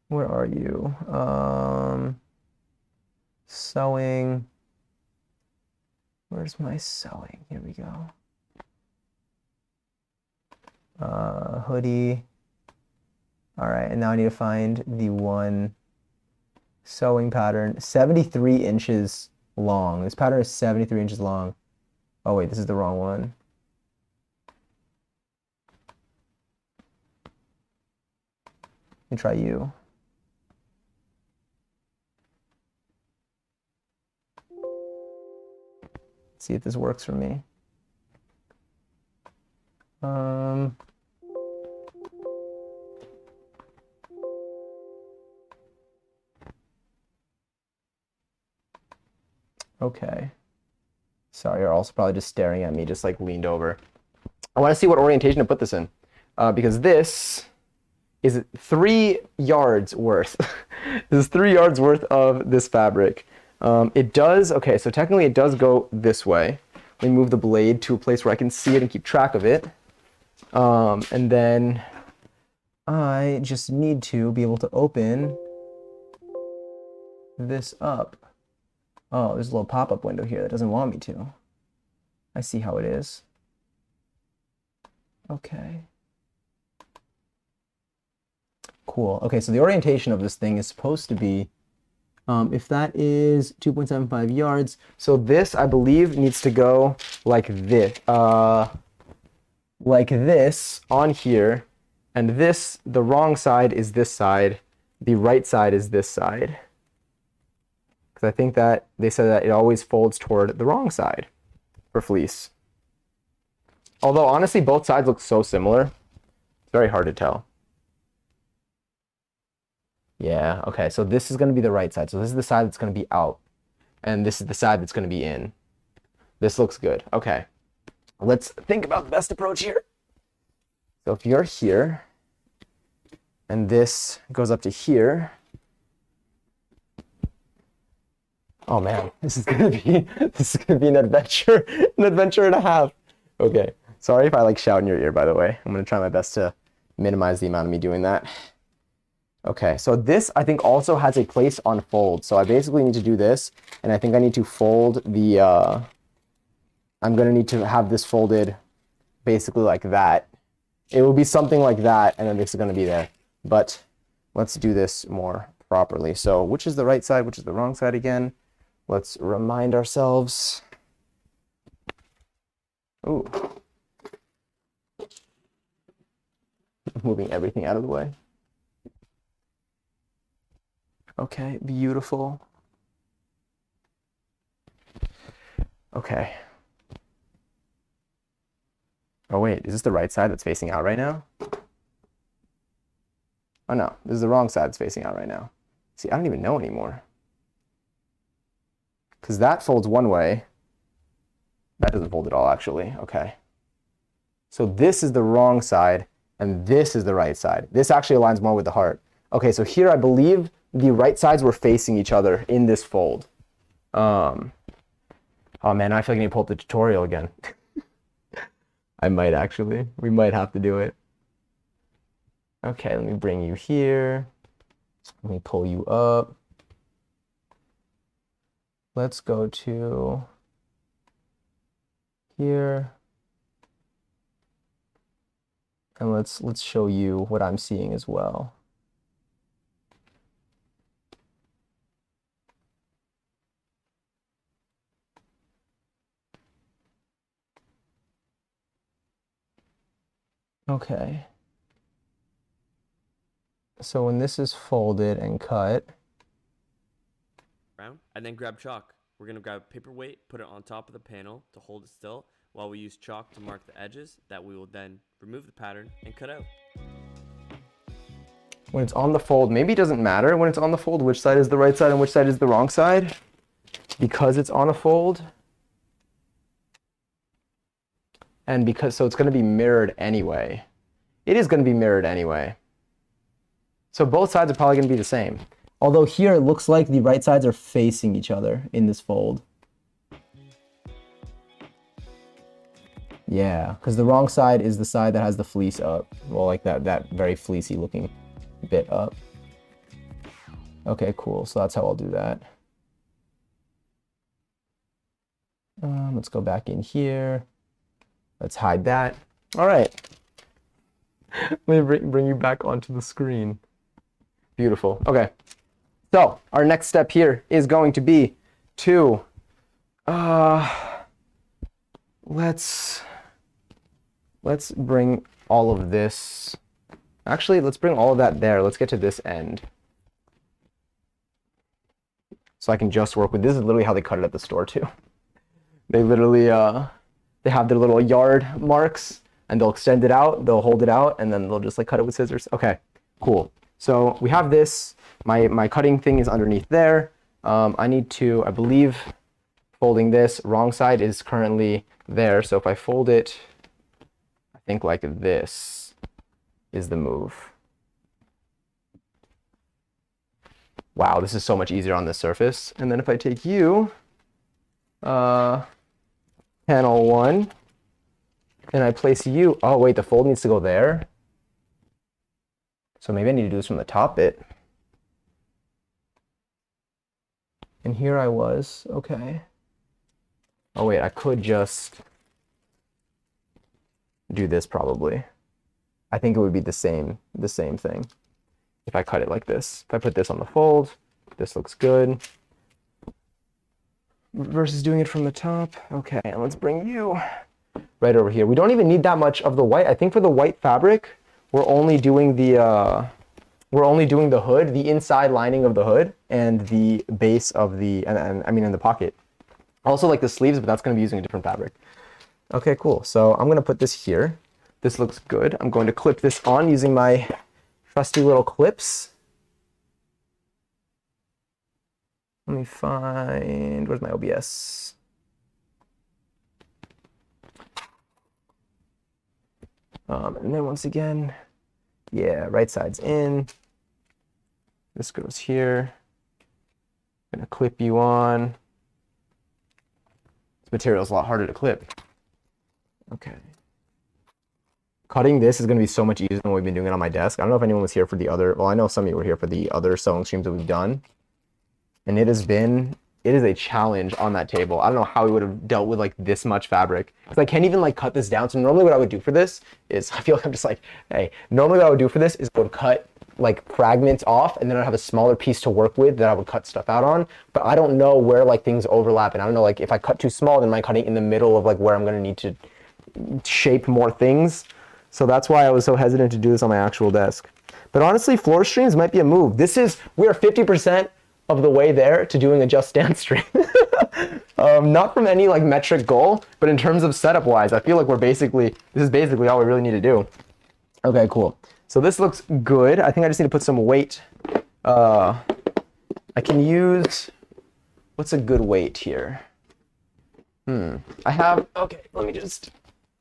Where are you? Sewing. Where's my sewing? Here we go. Hoodie. All right, and now I need to find the one sewing pattern. 73 inches long. This pattern is 73 inches long. Oh wait, this is the wrong one. Let me try you. See if this works for me. Okay. Sorry, you're also probably just staring at me, just like leaned over. I want to see what orientation to put this in, because this is 3 yards worth. This is 3 yards worth of this fabric. It does, okay, so technically it does go this way. Let me move the blade to a place where I can see it and keep track of it. And then I just need to be able to open this up. Oh, there's a little pop-up window here that doesn't want me to. I see how it is. Okay. Cool. Okay, so the orientation of this thing is supposed to be, if that is 2.75 yards, so this, I believe, needs to go like this on here, and this, the wrong side is this side, the right side is this side. Because I think that they said that it always folds toward the wrong side for fleece. Although, honestly, both sides look so similar. It's very hard to tell. Yeah, okay, so this is going to be the right side. So this is the side that's going to be out. And this is the side that's going to be in. This looks good. Okay. Let's think about the best approach here. So if you're here, and this goes up to here. Oh man, this is gonna be an adventure and a half. Okay, sorry if I like shout in your ear, by the way. I'm gonna try my best to minimize the amount of me doing that. Okay, so this I think also has a place on fold. So I basically need to do this, and I think I need to fold the, I'm gonna need to have this folded basically like that. It will be something like that, and then this is gonna be there. But let's do this more properly. So which is the right side, which is the wrong side again? Let's remind ourselves. Ooh. Moving everything out of the way. Okay, beautiful. Okay. Oh wait, is this the right side that's facing out right now? Oh no, this is the wrong side that's facing out right now. See, I don't even know anymore. Because that folds one way. That doesn't fold at all, actually. Okay. So this is the wrong side, and this is the right side. This actually aligns more with the heart. Okay, so here I believe the right sides were facing each other in this fold. Oh man, I feel like I need to pull up the tutorial again. I might actually. We might have to do it. Okay, let me bring you here. Let me pull you up. Let's go to here. And let's show you what I'm seeing as well. Okay. So when this is folded and cut, and then grab chalk. We're going to grab a paperweight, put it on top of the panel to hold it still while we use chalk to mark the edges that we will then remove the pattern and cut out. When it's on the fold, maybe it doesn't matter when it's on the fold which side is the right side and which side is the wrong side, because it's on a fold. And because, so it's going to be mirrored anyway. It is going to be mirrored anyway. So both sides are probably going to be the same. Although here it looks like the right sides are facing each other in this fold. Yeah, because the wrong side is the side that has the fleece up. Well, like that very fleecy looking bit up. Okay, cool. So that's how I'll do that. Let's go back in here. Let's hide that. All right. Let me bring you back onto the screen. Beautiful. Okay. So our next step here is going to be to, let's bring all of this. Actually, let's bring all of that there. Let's get to this end. So I can just work with, this is literally how they cut it at the store too. They literally, they have their little yard marks and they'll extend it out, they'll hold it out, and then they'll just like cut it with scissors. Okay, cool. So we have this, my cutting thing is underneath there. I need to, I believe, folding this, wrong side is currently there. So if I fold it, I think like this is the move. Wow, this is so much easier on this surface. And then if I take you, panel 1, and I place you, oh wait, the fold needs to go there. So maybe I need to do this from the top bit. And here I was, okay. Oh wait, I could just do this probably. I think it would be the same thing if I cut it like this. If I put this on the fold, this looks good. Versus doing it from the top. Okay, and let's bring you right over here. We don't even need that much of the white. I think for the white fabric, we're only doing the hood, the inside lining of the hood, and the base of the, and I mean in the pocket. Also like the sleeves, but that's going to be using a different fabric. Okay, cool. So I'm going to put this here. This looks good. I'm going to clip this on using my trusty little clips. Let me find, where's my OBS? And then once again, yeah, right side's in. This goes here. I'm gonna clip you on. This material is a lot harder to clip. Okay. Cutting this is going to be so much easier than what we've been doing it on my desk. I don't know if anyone was here for the other, well, I know some of you were here for the other sewing streams that we've done. And it is a challenge on that table. I don't know how we would have dealt with like this much fabric. Because I can't even like cut this down. So normally what I would do for this is, I feel like I'm just like, hey, normally what I would do for this is I would cut like fragments off and then I'd have a smaller piece to work with that I would cut stuff out on. But I don't know where like things overlap. And I don't know, like if I cut too small, then am I cutting in the middle of like where I'm going to need to shape more things? So that's why I was so hesitant to do this on my actual desk. But honestly, floor streams might be a move. We are 50% of the way there to doing a just dance stream. Not from any like metric goal, but in terms of setup wise, I feel like this is basically all we really need to do. Okay, cool. So this looks good. I think I just need to put some weight. I can use, what's a good weight here? Okay, let me just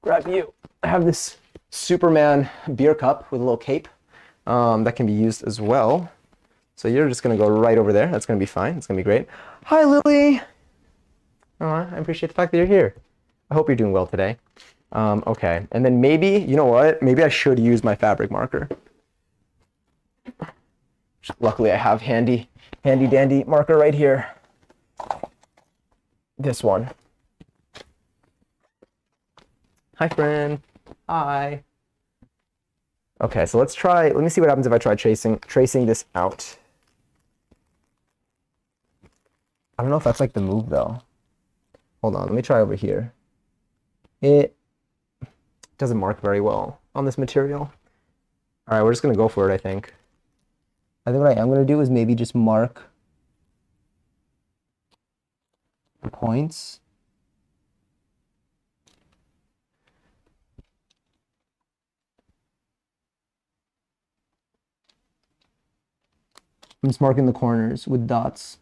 grab you. I have this Superman beer cup with a little cape that can be used as well. So you're just going to go right over there. That's going to be fine. It's going to be great. Hi, Lily. Oh, I appreciate the fact that you're here. I hope you're doing well today. Okay, and then maybe, you know what? Maybe I should use my fabric marker. Luckily, I have handy dandy marker right here. This one. Hi, friend. Hi. Okay, so let me see what happens if I try tracing this out. I don't know if that's like the move though. Hold on, let me try over here. It doesn't mark very well on this material. All right, we're just gonna go for it, I think. I think what I am gonna do is maybe just mark the points. I'm just marking the corners with dots.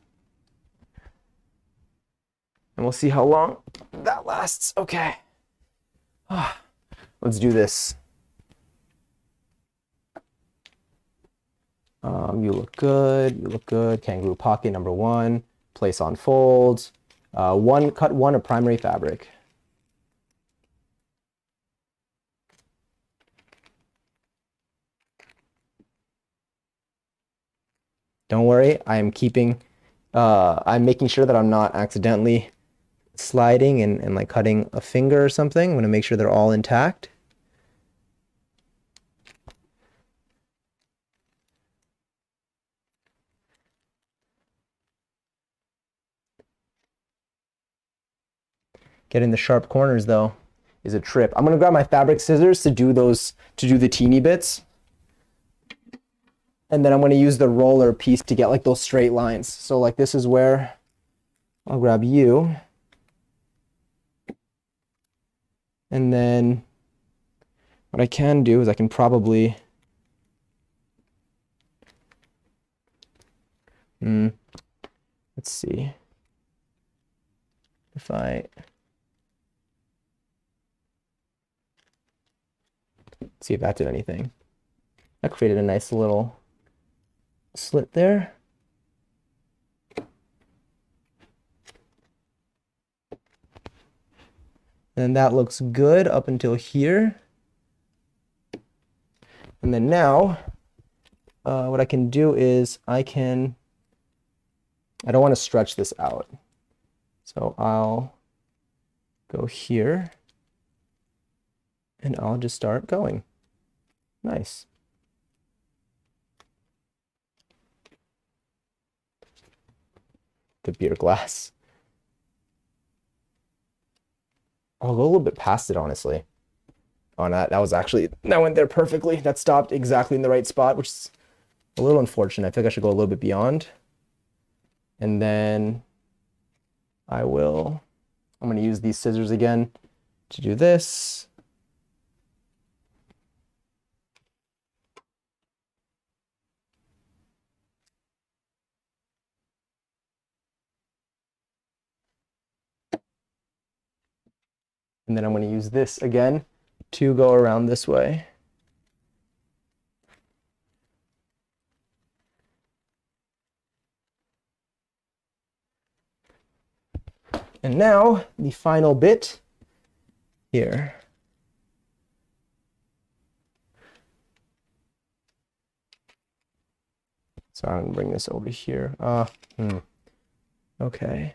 And we'll see how long that lasts. Okay. Let's do this. You look good. You look good. Kangaroo pocket number 1. Place on folds. Cut one of primary fabric. Don't worry, I'm making sure that I'm not accidentally sliding and like cutting a finger or something. I'm gonna make sure they're all intact. Getting the sharp corners though is a trip. I'm gonna grab my fabric scissors to do the teeny bits. And then I'm going to use the roller piece to get like those straight lines. So like this is where I'll grab you. And then what I can do is I can probably let's see if see if that did anything. That created a nice little slit there. And that looks good up until here. And then now, what I can do is I don't want to stretch this out. So I'll go here and I'll just start going. Nice. The beer glass. I'll go a little bit past it, honestly. Oh, that went there perfectly. That stopped exactly in the right spot, which is a little unfortunate. I think I should go a little bit beyond. And then I'm going to use these scissors again to do this. And then I'm going to use this again to go around this way. And now the final bit here. So I'm gonna bring this over here. Okay.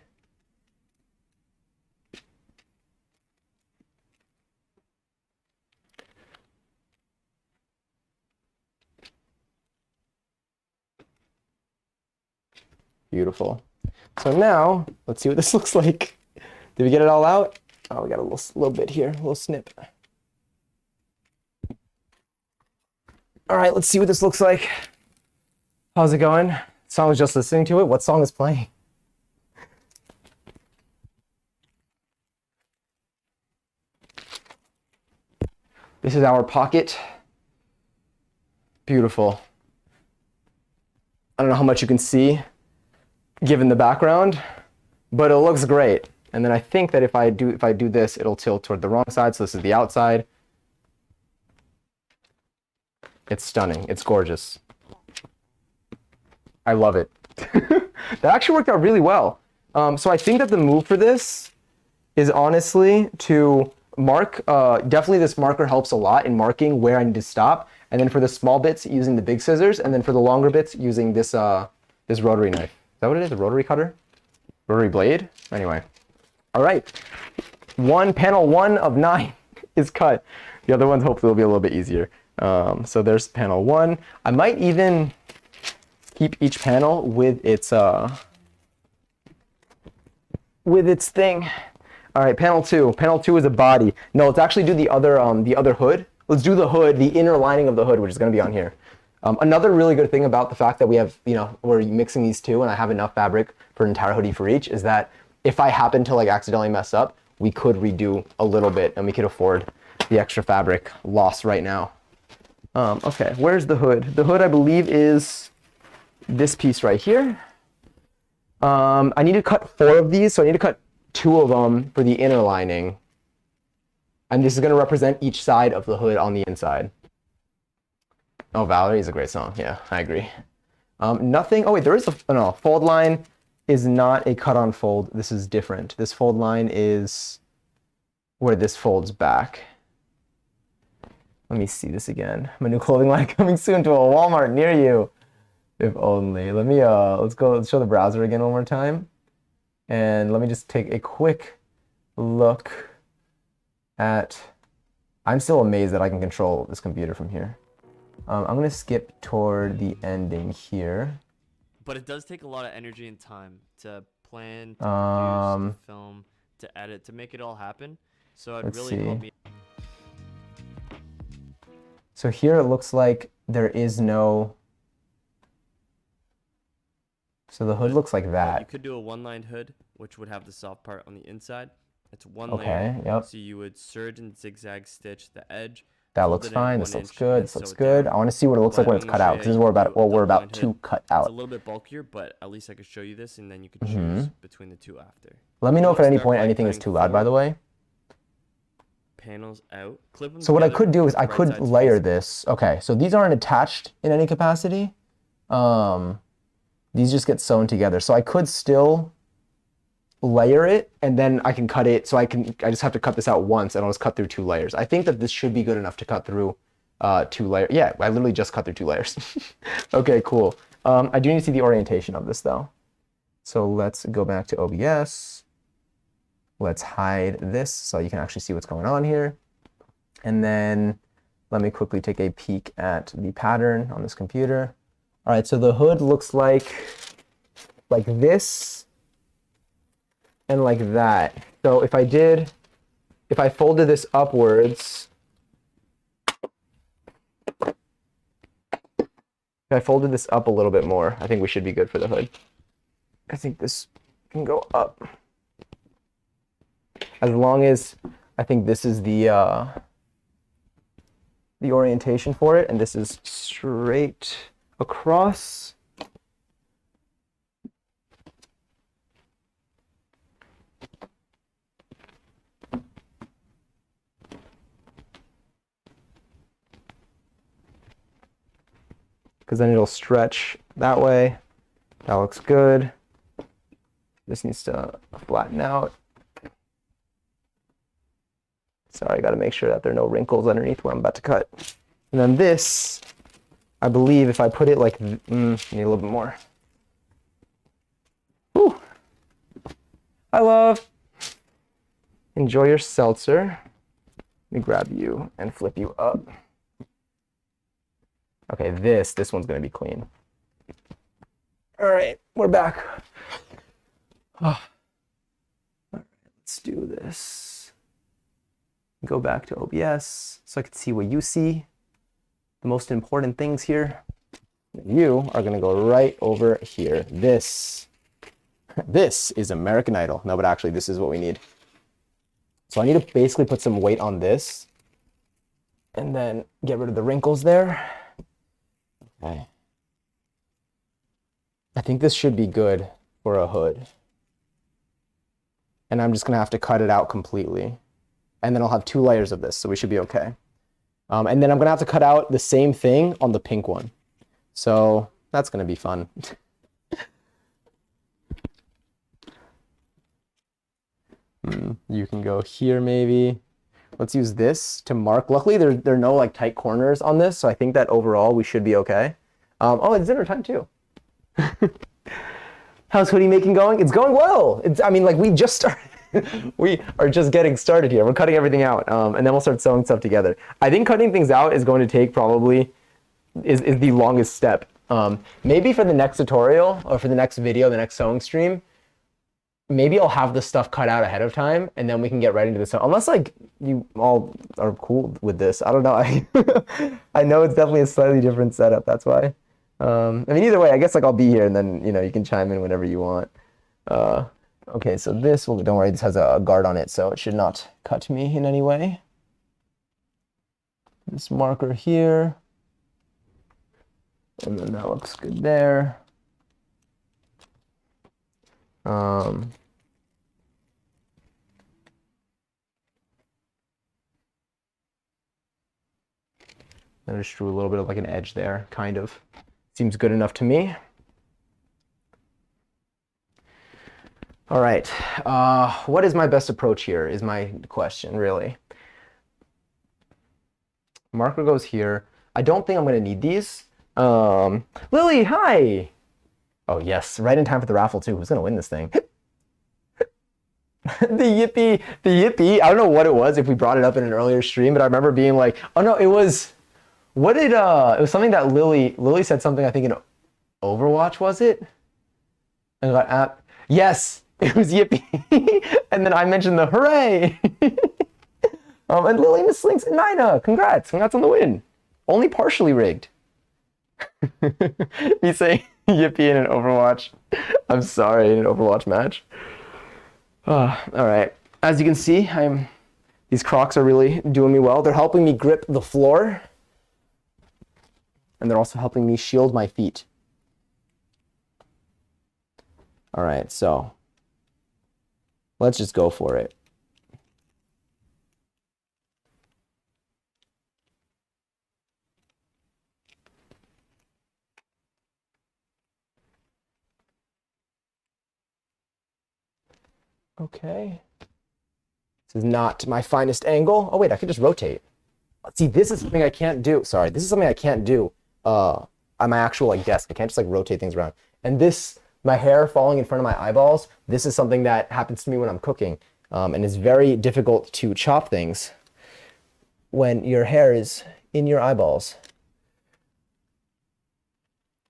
Beautiful. So now, let's see what this looks like. Did we get it all out? Oh, we got a little bit here, a little snip. All right, let's see what this looks like. How's it going? So I was just listening to it. What song is playing? This is our pocket. Beautiful. I don't know how much you can see given the background, but it looks great. And then I think that if I do this, it'll tilt toward the wrong side. So this is the outside. It's stunning. It's gorgeous. I love it. That actually worked out really well. So I think that the move for this is honestly to mark. Definitely this marker helps a lot in marking where I need to stop. And then for the small bits, using the big scissors. And then for the longer bits, using this this rotary knife. Is that what it is? A rotary cutter? Rotary blade? Anyway. All right. Panel 1 of 9 is cut. The other ones hopefully will be a little bit easier. So there's panel 1. I might even keep each panel with its thing. All right, panel 2. Panel 2 is a body. No, let's actually do the other hood. Let's do the hood, the inner lining of the hood, which is going to be on here. Another really good thing about the fact that we have, we're mixing these two and I have enough fabric for an entire hoodie for each is that if I happen to like accidentally mess up, we could redo a little bit and we could afford the extra fabric loss right now. Okay, where's the hood? The hood, I believe, is this piece right here. I need to cut 4 of these, so I need to cut 2 of them for the inner lining. And this is going to represent each side of the hood on the inside. Oh, Valerie is a great song. Yeah, I agree. Nothing. Oh, wait, there is no, fold line is not a cut on fold. This is different. This fold line is where this folds back. Let me see this again. My new clothing line coming soon to a Walmart near you. If only. Let me, let's show the browser again one more time. And let me just take a quick look at, I'm still amazed that I can control this computer from here. I'm going to skip toward the ending here. But it does take a lot of energy and time to plan, to produce, to film, to edit, to make it all happen. So it really helped me. So here it looks like there is no... So the hood looks like that. You could do a one-lined hood, which would have the soft part on the inside. It's one layer. Okay, yep. So you would serge and zigzag stitch the edge. That looks fine. This looks good. This looks good. I want to see what it looks like when it's cut out. This is what we're about to cut out. It's a little bit bulkier, but at least I could show you this, and then you could choose between the two after. Let me know if at any point anything is too loud, by the way. Panels out. Clip them so what I could do is I right could layer this. Okay, so these aren't attached in any capacity. These just get sewn together. So I could still layer it and then I can cut it. So I just have to cut this out once and I'll just cut through 2 layers. I think that this should be good enough to cut through 2 layers. Yeah, I literally just cut through 2 layers. Okay, cool. I do need to see the orientation of this though. So let's go back to OBS. Let's hide this so you can actually see what's going on here. And then let me quickly take a peek at the pattern on this computer. All right, so the hood looks like this and like that. So if I folded this upwards, if I folded this up a little bit more, I think we should be good for the hood. I think this can go up. As long as I think this is the orientation for it, and this is straight across. Because then it'll stretch that way. That looks good. This needs to flatten out. Sorry, I got to make sure that there are no wrinkles underneath where I'm about to cut. And then this I believe if I put it like, need a little bit more. Whew. Hi, love. Enjoy your seltzer. Let me grab you and flip you up. Okay, this one's gonna be clean. All right, we're back. Oh. All right, let's do this. Go back to OBS so I can see what you see. The most important things here. You are gonna go right over here. This is American Idol. No, but actually this is what we need. So I need to basically put some weight on this and then get rid of the wrinkles there. Okay. I think this should be good for a hood. And I'm just gonna have to cut it out completely. And then I'll have 2 layers of this, so we should be okay. And then I'm gonna have to cut out the same thing on the pink one. So that's gonna be fun. You can go here maybe. Let's use this to mark. Luckily, there are no like tight corners on this, so I think that overall we should be okay. Oh, it's dinner time too. How's hoodie making going? It's going well. I mean, like we just started. We are just getting started here. We're cutting everything out, and then we'll start sewing stuff together. I think cutting things out is going to take probably is the longest step. Maybe for the next tutorial or for the next video, the next sewing stream, maybe I'll have the stuff cut out ahead of time, and then we can get right into the sew. Unless like you all are cool with this, I don't know. I know it's definitely a slightly different setup. That's why. I mean, either way, I guess like I'll be here, and then you can chime in whenever you want. Okay, so this will, don't worry, this has a guard on it, so it should not cut me in any way. This marker here. And then that looks good there. I just drew a little bit of like an edge there, kind of. Seems good enough to me. All right, what is my best approach here is my question, really. Marker goes here. I don't think I'm gonna need these. Lily, hi! Oh yes, right in time for the raffle too. Who's gonna win this thing? the yippee. I don't know what it was, if we brought it up in an earlier stream, but I remember being like, oh no, it was, what did, it was something that Lily said something, I think in Overwatch, was it? And got yes! It was yippee. And then I mentioned the hooray. And Lily, Miss Slinks, and Nina, congrats on the win. Only partially rigged. Me saying yippee in an Overwatch. I'm sorry, in an Overwatch match. All right. As you can see, these Crocs are really doing me well. They're helping me grip the floor. And they're also helping me shield my feet. All right, so let's just go for it. Okay. This is not my finest angle. Oh wait, I could just rotate. See, this is something I can't do. Sorry, this is something I can't do on my actual like desk. I can't just like rotate things around. And this, my hair falling in front of my eyeballs, this is something that happens to me when I'm cooking. And it's very difficult to chop things when your hair is in your eyeballs.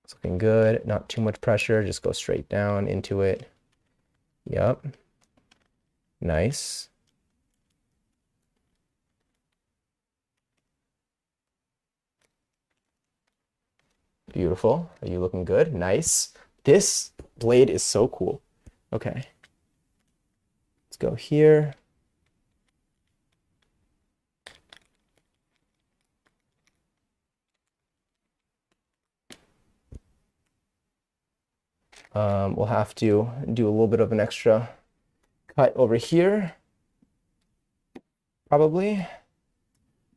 It's looking good. Not too much pressure. Just go straight down into it. Yep. Nice. Beautiful. Are you looking good? Nice. This blade is so cool. Okay. Let's go here. We'll have to do a little bit of an extra cut over here. Probably.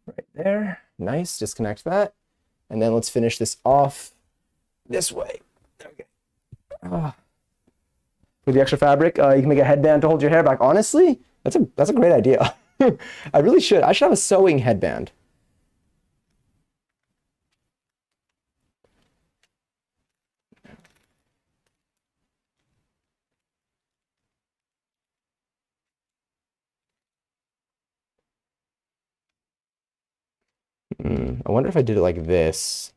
Right there. Nice. Disconnect that. And then let's finish this off this way. Okay. With the extra fabric, you can make a headband to hold your hair back. Honestly, that's a great idea. I really should. I should have a sewing headband. I wonder if I did it like this.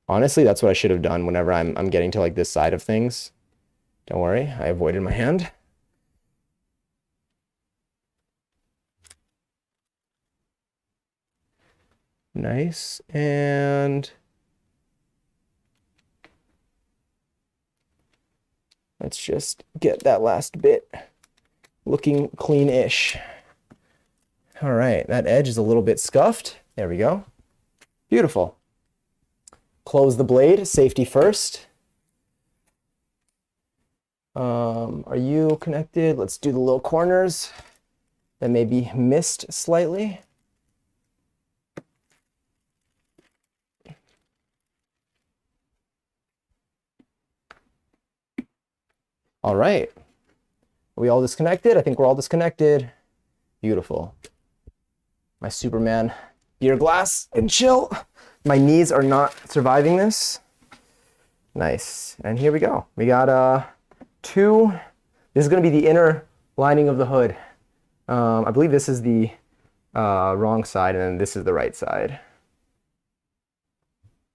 Honestly, that's what I should have done whenever I'm getting to like this side of things. Don't worry, I avoided my hand. Nice, and let's just get that last bit looking clean-ish. All right, that edge is a little bit scuffed. There we go. Beautiful. Close the blade, safety first. Are you connected? Let's do the little corners that may be missed slightly. All right. Are we all disconnected? I think we're all disconnected. Beautiful. My Superman beer glass and chill. My knees are not surviving this. Nice. And here we go. We got two. This is going to be the inner lining of the hood. I believe this is the wrong side, and then this is the right side.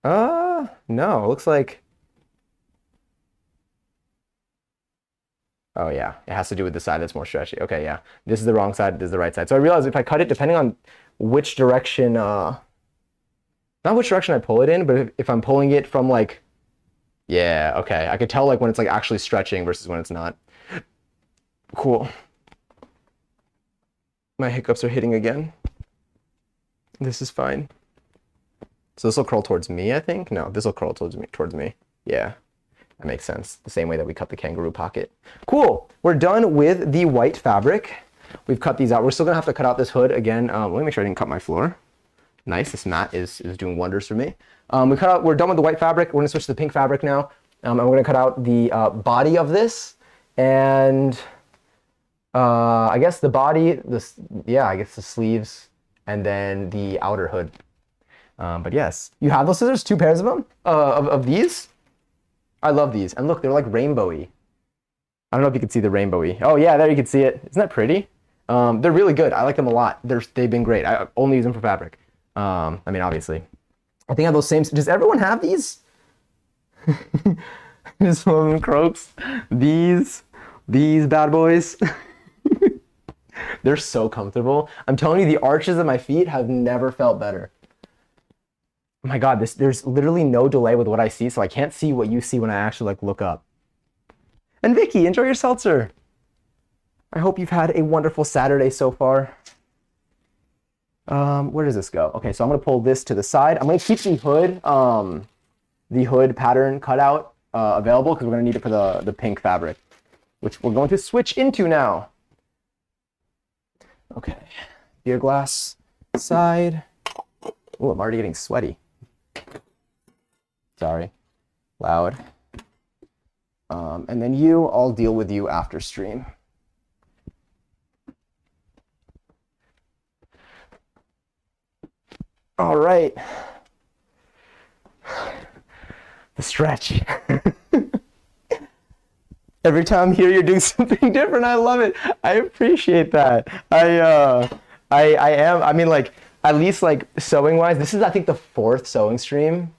No, it looks like. Oh yeah, it has to do with the side that's more stretchy. Okay, yeah. This is the wrong side, this is the right side. So I realized if I cut it, depending on which direction, not which direction I pull it in, but if I'm pulling it from like, yeah, okay. I could tell like when it's like actually stretching versus when it's not. Cool. My hiccups are hitting again. This is fine. So this will curl towards me, I think? No, this will curl towards me. Yeah. That makes sense. The same way that we cut the kangaroo pocket. Cool. We're done with the white fabric. We've cut these out. We're still gonna have to cut out this hood again. Let me make sure I didn't cut my floor. Nice. This mat is doing wonders for me. We're done with the white fabric. We're gonna switch to the pink fabric now. And we're gonna cut out the body of this, and I guess the body. I guess the sleeves, and then the outer hood. But yes, you have those scissors. 2 pairs of them. Of these. I love these. And look, they're like rainbowy. I don't know if you can see the rainbowy. Oh yeah, there you can see it. Isn't that pretty? They're really good. I like them a lot. They've been great. I only use them for fabric. I mean, obviously. I think I have those same. Does everyone have these? This one croaks. These bad boys. They're so comfortable. I'm telling you, the arches of my feet have never felt better. Oh my God, there's literally no delay with what I see, so I can't see what you see when I actually like look up. And Vicky, enjoy your seltzer. I hope you've had a wonderful Saturday so far. Where does this go? Okay, so I'm gonna pull this to the side. I'm gonna keep the hood pattern cutout available because we're gonna need it for the pink fabric, which we're going to switch into now. Okay, beer glass side. Oh, I'm already getting sweaty. Sorry, loud. And then I'll deal with you after stream. All right. The stretch. Every time I'm here, you're doing something different. I love it. I appreciate that. I mean, like, at least like sewing wise, this is, I think, the 4th sewing stream.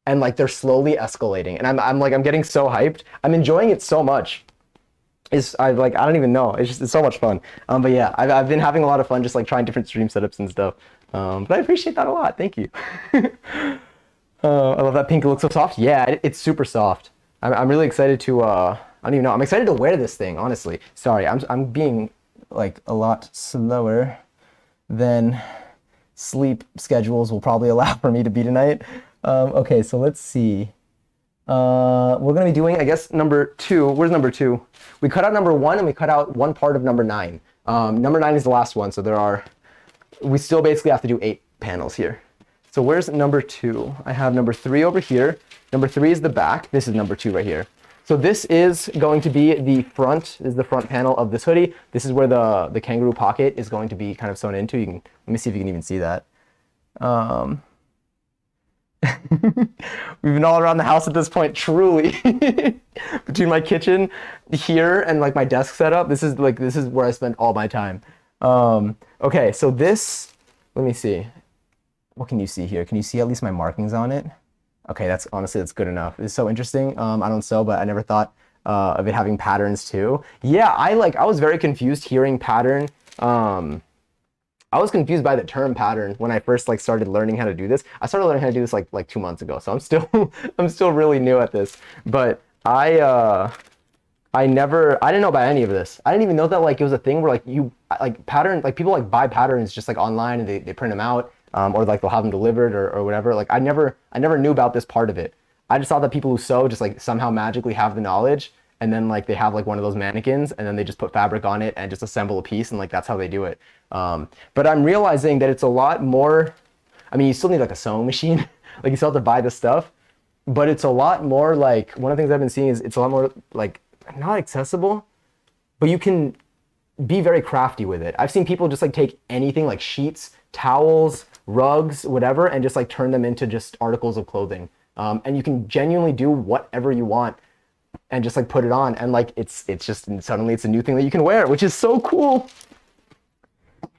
And like they're slowly escalating, and I'm getting so hyped. I'm enjoying it so much. I don't even know. It's so much fun. But yeah, I've been having a lot of fun just like trying different stream setups and stuff. But I appreciate that a lot. Thank you. I love that pink. It looks so soft. Yeah, it's super soft. I'm really excited to. I don't even know. I'm excited to wear this thing. Honestly, sorry. I'm being like a lot slower than sleep schedules will probably allow for me to be tonight. Okay, so let's see. We're gonna be doing, I guess, number 2. Where's number 2? We cut out number 1 and we cut out one part of number 9. Number 9 is the last one, so we still basically have to do 8 panels here. So where's number 2? I have number 3 over here. Number 3 is the back. This is number 2 right here. So this is going to be the front panel of this hoodie. This is where the kangaroo pocket is going to be kind of sewn into. Let me see if you can even see that. We've been all around the house at this point, truly. Between my kitchen here and like my desk setup, this is where I spend all my time. Okay, so this, let me see. What can you see here? Can you see at least my markings on it? Okay, that's good enough. It's so interesting. I don't sew, but I never thought of it having patterns too. Yeah, I was very confused hearing pattern. I was confused by the term pattern when I first like started learning how to do this. I started learning how to do this like 2 months ago, so I'm still I'm still really new at this. But I didn't know about any of this. I didn't even know that like it was a thing where like pattern, like people like buy patterns just like online and they print them out, or like they'll have them delivered or whatever. Like I never knew about this part of it. I just thought that people who sew just like somehow magically have the knowledge, and then like they have like one of those mannequins and then they just put fabric on it and just assemble a piece, and like that's how they do it. But I'm realizing that it's a lot more. I mean, you still need like a sewing machine, like you still have to buy the stuff, but it's a lot more like, one of the things I've been seeing is it's a lot more like, not accessible, but you can be very crafty with it. I've seen people just like take anything like sheets, towels, rugs, whatever, and just like turn them into just articles of clothing. And you can genuinely do whatever you want and just like put it on, and like it's just suddenly it's a new thing that you can wear, which is so cool.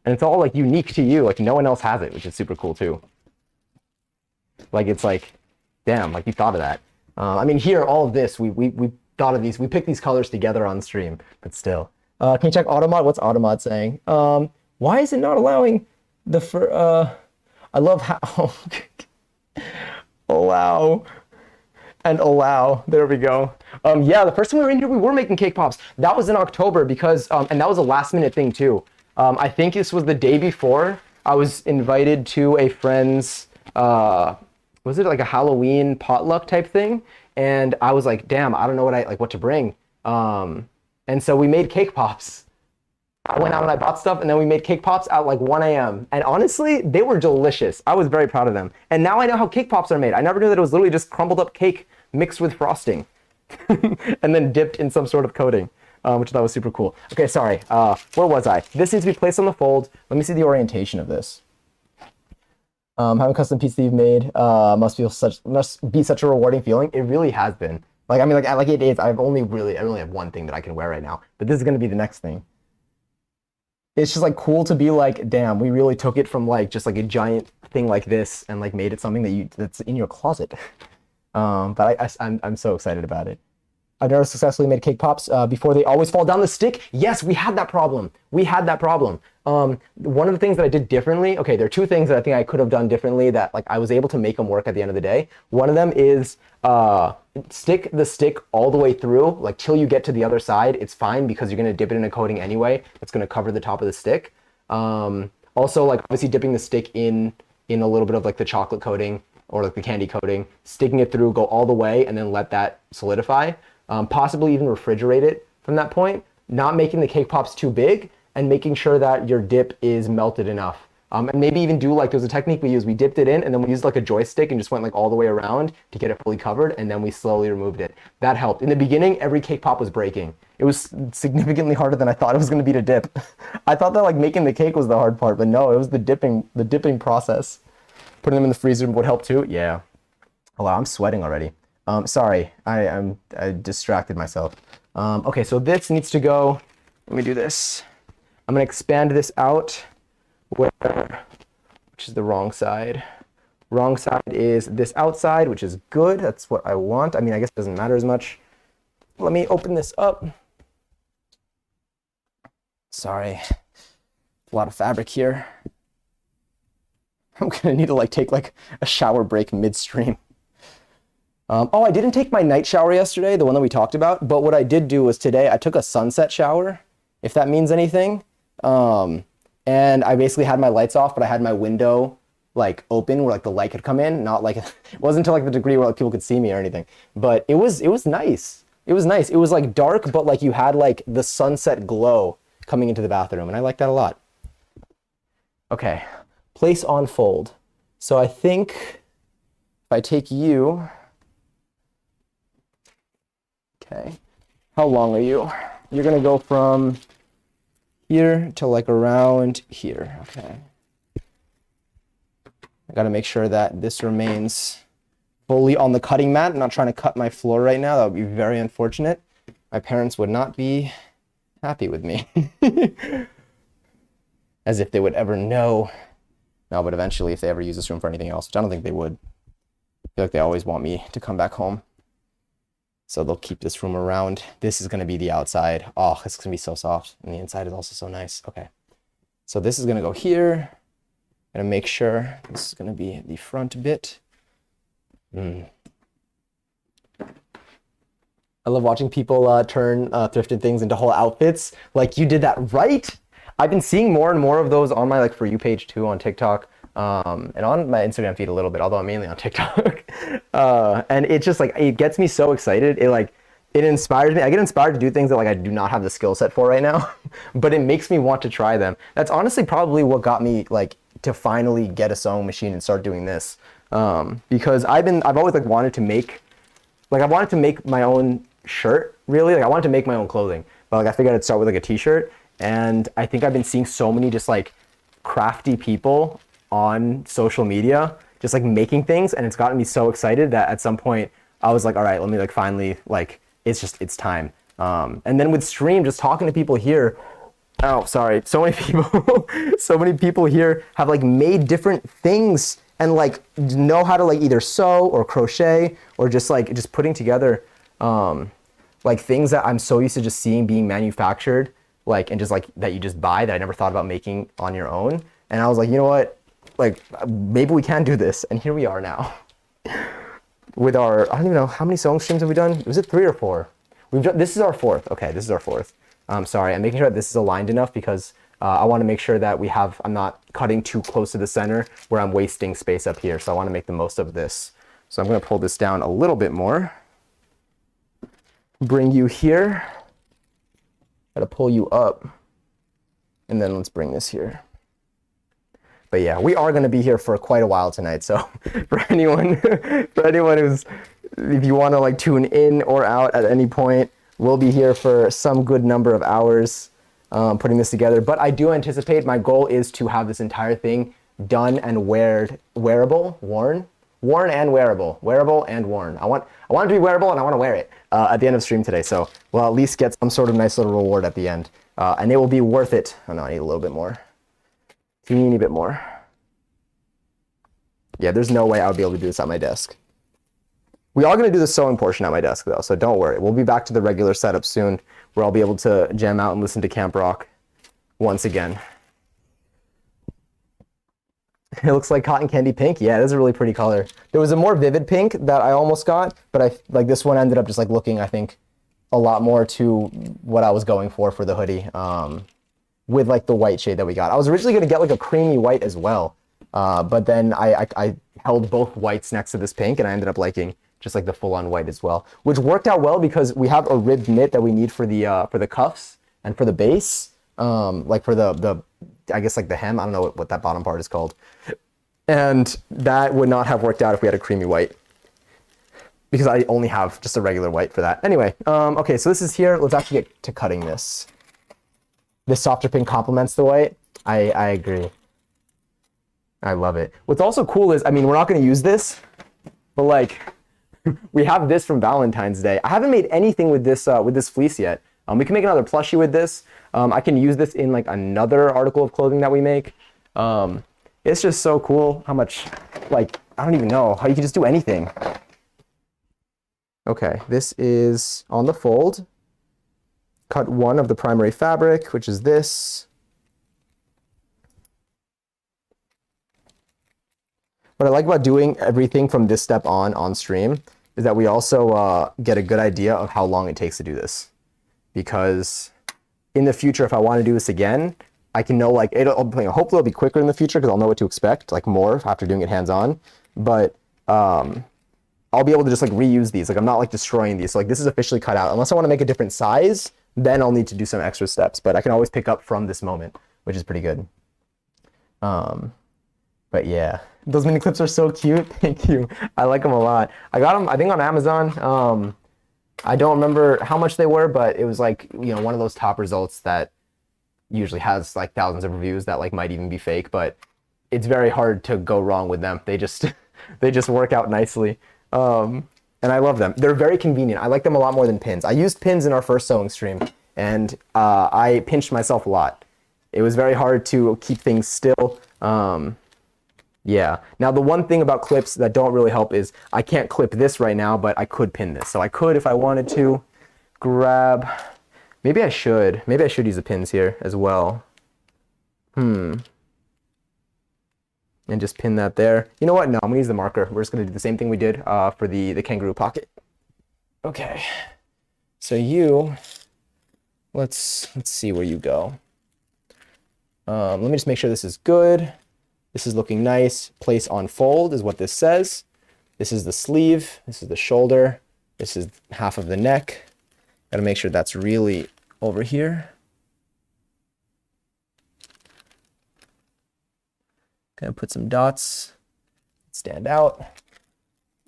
And it's all like unique to you, like no one else has it, which is super cool too. Like it's like, damn, like you thought of that. I mean, here, all of this, we thought of these, we picked these colors together on stream, but still. Can you check Automod? What's Automod saying? Why is it not allowing the I love how allow and allow. There we go. Yeah, the first time we were in here, we were making cake pops. That was in October because, and that was a last minute thing too. I think this was the day before I was invited to a friend's, was it like a Halloween potluck type thing? And I was like, damn, I don't know what to bring. And so we made cake pops. I went out and I bought stuff, and then we made cake pops at like 1 a.m. And honestly, they were delicious. I was very proud of them. And now I know how cake pops are made. I never knew that it was literally just crumbled up cake mixed with frosting and then dipped in some sort of coating, which I thought was super cool. Okay, sorry. Where was I? This needs to be placed on the fold. Let me see the orientation of this. Having a custom piece that you've made must be such a rewarding feeling. It really has been. Like, I mean, like it is. I only have one thing that I can wear right now, but this is gonna be the next thing. It's just like cool to be like, damn, we really took it from like just like a giant thing like this and like made it something that's in your closet. But I'm so excited about it. I've never successfully made cake pops before. They always fall down the stick. Yes, we had that problem. One of the things that I did differently, okay, there are two things that I think I could have done differently that like I was able to make them work at the end of the day. One of them is stick the stick all the way through, like till you get to the other side. It's fine because you're gonna dip it in a coating anyway. That's gonna cover the top of the stick. Also, like obviously dipping the stick in a little bit of like the chocolate coating or like the candy coating, sticking it through, go all the way, and then let that solidify. Possibly even refrigerate it from that point, not making the cake pops too big, and making sure that your dip is melted enough. And maybe even do like, there's a technique we used. We dipped it in and then we used like a joystick and just went like all the way around to get it fully covered, and then we slowly removed it. That helped. In the beginning, every cake pop was breaking. It was significantly harder than I thought it was gonna be to dip. I thought that like making the cake was the hard part, but no, it was the dipping process. Putting them in the freezer would help too. Yeah. Oh wow, I'm sweating already. Sorry, I distracted myself. Okay, so this needs to go, let me do this. I'm gonna expand this out, which is the wrong side. Wrong side is this outside, which is good. That's what I want. I mean, I guess it doesn't matter as much. Let me open this up. Sorry, a lot of fabric here. I'm gonna need to like take like a shower break midstream. Oh, I didn't take my night shower yesterday, the one that we talked about, but what I did do was today I took a sunset shower, if that means anything. And I basically had my lights off, but I had my window like open where like the light could come in, not like, it wasn't to like the degree where like people could see me or anything, but it was nice. It was nice. It was like dark, but like you had like the sunset glow coming into the bathroom, and I like that a lot. Okay, place on fold. So I think if I take you, okay, how long are you? You're gonna go from here to like around here, okay. I gotta make sure that this remains fully on the cutting mat. I'm not trying to cut my floor right now. That would be very unfortunate. My parents would not be happy with me. as if they would ever know. No, but eventually if they ever use this room for anything else, which I don't think they would, I feel like they always want me to come back home. So they'll keep this room around. This is going to be the outside. Oh, it's going to be so soft. And the inside is also so nice. Okay. So this is going to go here. I'm going to make sure this is going to be the front bit. I love watching people turn thrifted things into whole outfits. Like, you did that, right? I've been seeing more and more of those on my For You page too, on TikTok. And on my Instagram feed a little bit, although I'm mainly on TikTok. And it just like, it gets me so excited. It inspires me. I get inspired to do things that like I do not have the skill set for right now, but it makes me want to try them. That's honestly probably what got me like to finally get a sewing machine and start doing this. Because I've always like wanted to make, like I wanted to make my own shirt, really. Like I wanted to make my own clothing, but like I figured I'd start with like a t-shirt. And I think I've been seeing so many just like crafty people on social media just like making things, and it's gotten me so excited that at some point I was like, all right, let me like finally like it's time. And then with stream, just talking to people here, oh sorry, so many people so many people here have like made different things and like know how to like either sew or crochet or just putting together like things that I'm so used to just seeing being manufactured, like, and just like that you just buy, that I never thought about making on your own. And I was like, you know what, like maybe we can do this, and here we are now with our, I don't even know how many sewing streams have we done. Was it 3 or 4? We've done, this is our 4th. Okay, this is our 4th. Sorry, I'm making sure that this is aligned enough because I want to make sure that I'm not cutting too close to the center where I'm wasting space up here. So I want to make the most of this. So I'm going to pull this down a little bit more, bring you here, gotta pull you up, and then let's bring this here. But yeah, we are going to be here for quite a while tonight. So for anyone who's, if you want to like tune in or out at any point, we'll be here for some good number of hours putting this together. But I do anticipate, my goal is to have this entire thing done and worn and worn. I want it to be wearable, and I want to wear it at the end of stream today. So we'll at least get some sort of nice little reward at the end, and it will be worth it. Oh no, I need a little bit more. Teeny bit more. Yeah, there's no way I would be able to do this at my desk. We are going to do the sewing portion at my desk though, so don't worry. We'll be back to the regular setup soon, where I'll be able to jam out and listen to camp rock once again. It looks like cotton candy pink. Yeah, it is a really pretty color. There was a more vivid pink that I almost got, but like this one ended up just like looking, I think, a lot more to what I was going for the hoodie. With like the white shade that we got. I was originally going to get like a creamy white as well, but then I held both whites next to this pink, and I ended up liking just like the full-on white as well, which worked out well because we have a ribbed knit that we need for the cuffs and for the base, like for the I guess like the hem. I don't know what that bottom part is called, and that would not have worked out if we had a creamy white, because I only have just a regular white for that. Anyway, okay, so this is here. Let's actually get to cutting this. This softer pink complements the white. I agree. I love it. What's also cool is, I mean, we're not going to use this, but like, we have this from Valentine's Day. I haven't made anything with this fleece yet. We can make another plushie with this. I can use this in like another article of clothing that we make. It's just so cool how much, like, I don't even know how you can just do anything. Okay, this is on the fold. Cut one of the primary fabric, which is this. What I like about doing everything from this step on stream is that we also get a good idea of how long it takes to do this. Because in the future, if I want to do this again, I can know like, hopefully it'll be quicker in the future because I'll know what to expect, like more after doing it hands-on. But I'll be able to just like reuse these. Like I'm not like destroying these. So like this is officially cut out. Unless I want to make a different size, then I'll need to do some extra steps. But I can always pick up from this moment, which is pretty good. But yeah, those mini clips are so cute. Thank you. I like them a lot. I got them, I think, on Amazon. I don't remember how much they were, but it was like, you know, one of those top results that usually has like thousands of reviews that like might even be fake, but it's very hard to go wrong with them. They just work out nicely. And I love them. They're very convenient. I like them a lot more than pins. I used pins in our first sewing stream, and I pinched myself a lot. It was very hard to keep things still. Yeah. Now, the one thing about clips that don't really help is I can't clip this right now, but I could pin this. So I could, if I wanted to, grab, maybe I should use the pins here as well. And just pin that there. You know what? No, I'm gonna use the marker. We're just gonna do the same thing we did for the kangaroo pocket. Okay. So let's see where you go. Let me just make sure this is good. This is looking nice. Place on fold is what this says. This is the sleeve. This is the shoulder. This is half of the neck. Got to make sure that's really over here. Gonna put some dots that stand out.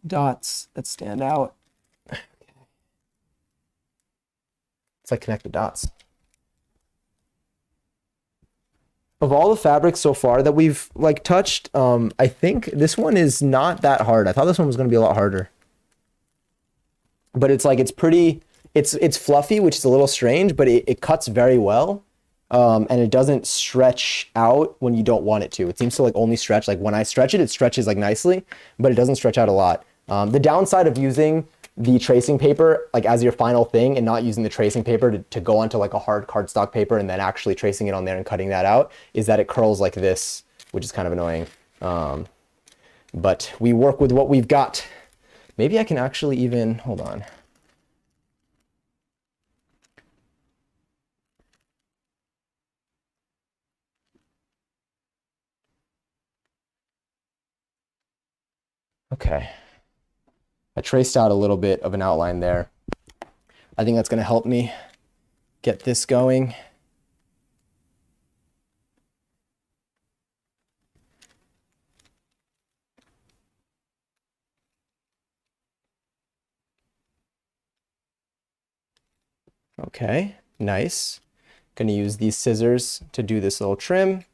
Dots that stand out. Okay. It's like connect the dots. Of all the fabrics so far that we've like touched, I think this one is not that hard. I thought this one was going to be a lot harder. But it's like, it's pretty, it's fluffy, which is a little strange, but it cuts very well. And it doesn't stretch out when you don't want it to. It seems to like only stretch, like when I stretch it, it stretches like nicely, but it doesn't stretch out a lot. The downside of using the tracing paper like as your final thing and not using the tracing paper to go onto like a hard cardstock paper and then actually tracing it on there and cutting that out is that it curls like this, which is kind of annoying. But we work with what we've got. Maybe I can actually even, hold on. Okay. I traced out a little bit of an outline there. I think that's going to help me get this going. Okay, nice. Going to use these scissors to do this little trim.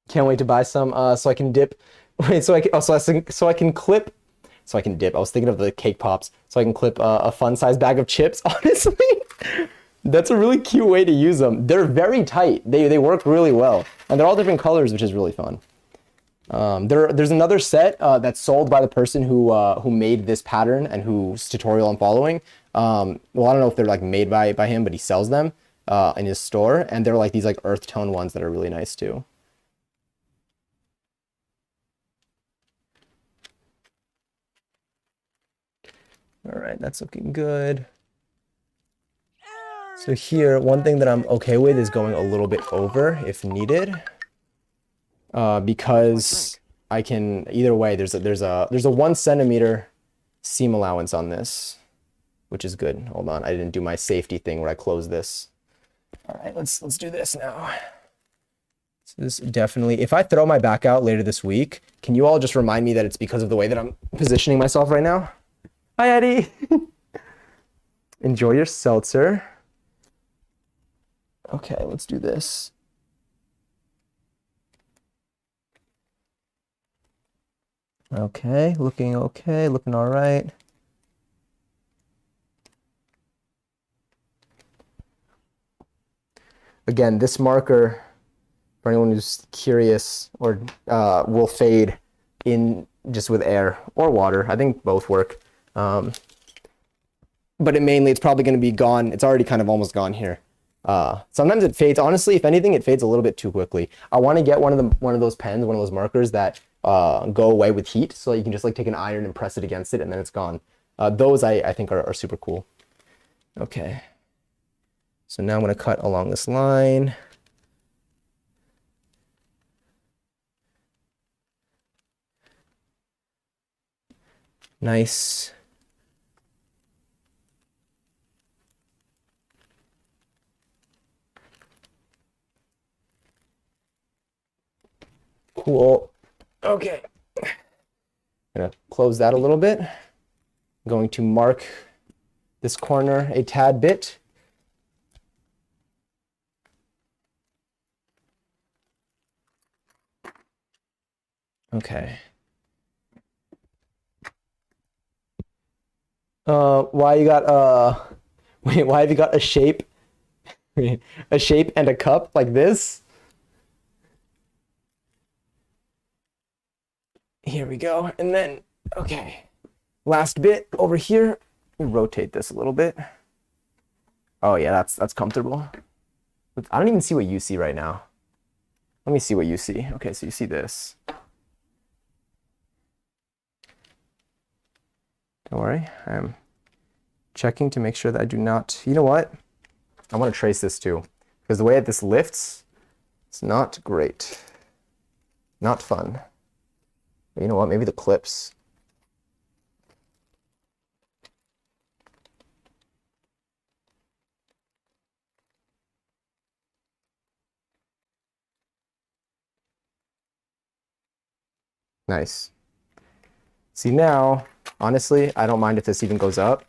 Can't wait to buy some so I can dip. Wait, so I can clip. So I can dip. I was thinking of the cake pops. So I can clip a fun-sized bag of chips. Honestly, that's a really cute way to use them. They're very tight. They work really well, and they're all different colors, which is really fun. There's another set that's sold by the person who made this pattern and whose tutorial I'm following. Well, I don't know if they're like made by him, but he sells them in his store, and they're like these like earth tone ones that are really nice too. All right, that's looking good. So here, one thing that I'm okay with is going a little bit over if needed, because I can either way. There's a 1 centimeter seam allowance on this, which is good. Hold on, I didn't do my safety thing where I close this. All right, let's do this now. So this definitely, if I throw my back out later this week, can you all just remind me that it's because of the way that I'm positioning myself right now? Hi, Eddie. Enjoy your seltzer. Okay, let's do this. Okay, looking all right. Again, this marker, for anyone who's curious, or will fade in just with air or water. I think both work. But it's probably going to be gone. It's already kind of almost gone here. Sometimes it fades. Honestly, if anything, it fades a little bit too quickly. I want to get one of those pens, one of those markers that go away with heat, so you can just like take an iron and press it against it, and then it's gone. Those I think are super cool. Okay. So now I'm going to cut along this line. Nice. Cool. Okay. I'm gonna close that a little bit. I'm going to mark this corner a tad bit. Okay. Why you got wait, why have you got a shape? A shape and a cup like this? Here we go. And then, okay. Last bit over here. Rotate this a little bit. Oh yeah, that's comfortable. I don't even see what you see right now. Let me see what you see. Okay, so you see this. Don't worry, I'm checking to make sure that I do not, you know what? I want to trace this too, because the way that this lifts, it's not great. Not fun. But you know what, maybe the clips. Nice. See now, honestly, I don't mind if this even goes up.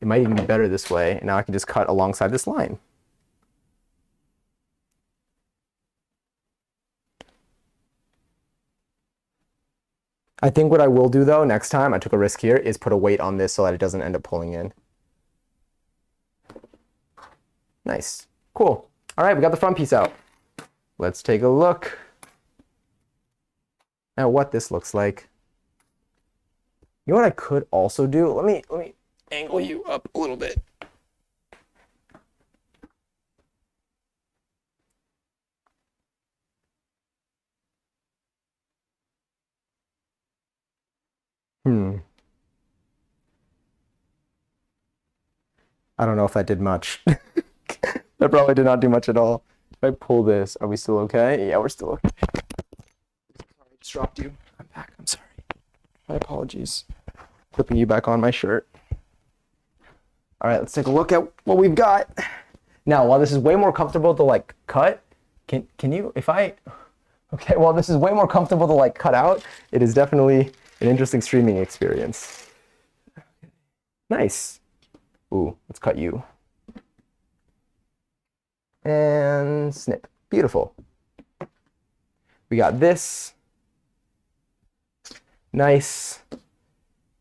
It might even be better this way. And now I can just cut alongside this line. I think what I will do though, next time, I took a risk here, is put a weight on this so that it doesn't end up pulling in. Nice. Cool. All right, we got the front piece out. Let's take a look at what this looks like. You know what I could also do? Let me angle you up a little bit. I don't know if that did much. That probably did not do much at all. If I pull this, are we still okay? Yeah, we're still okay. Sorry, I just dropped you. I'm back. I'm sorry. My apologies. Clipping you back on my shirt. All right, let's take a look at what we've got. Now, while this is way more comfortable to like cut, can you, okay, while this is way more comfortable to like cut out, it is definitely an interesting streaming experience. Nice. Ooh, let's cut you. And snip. Beautiful. We got this. Nice.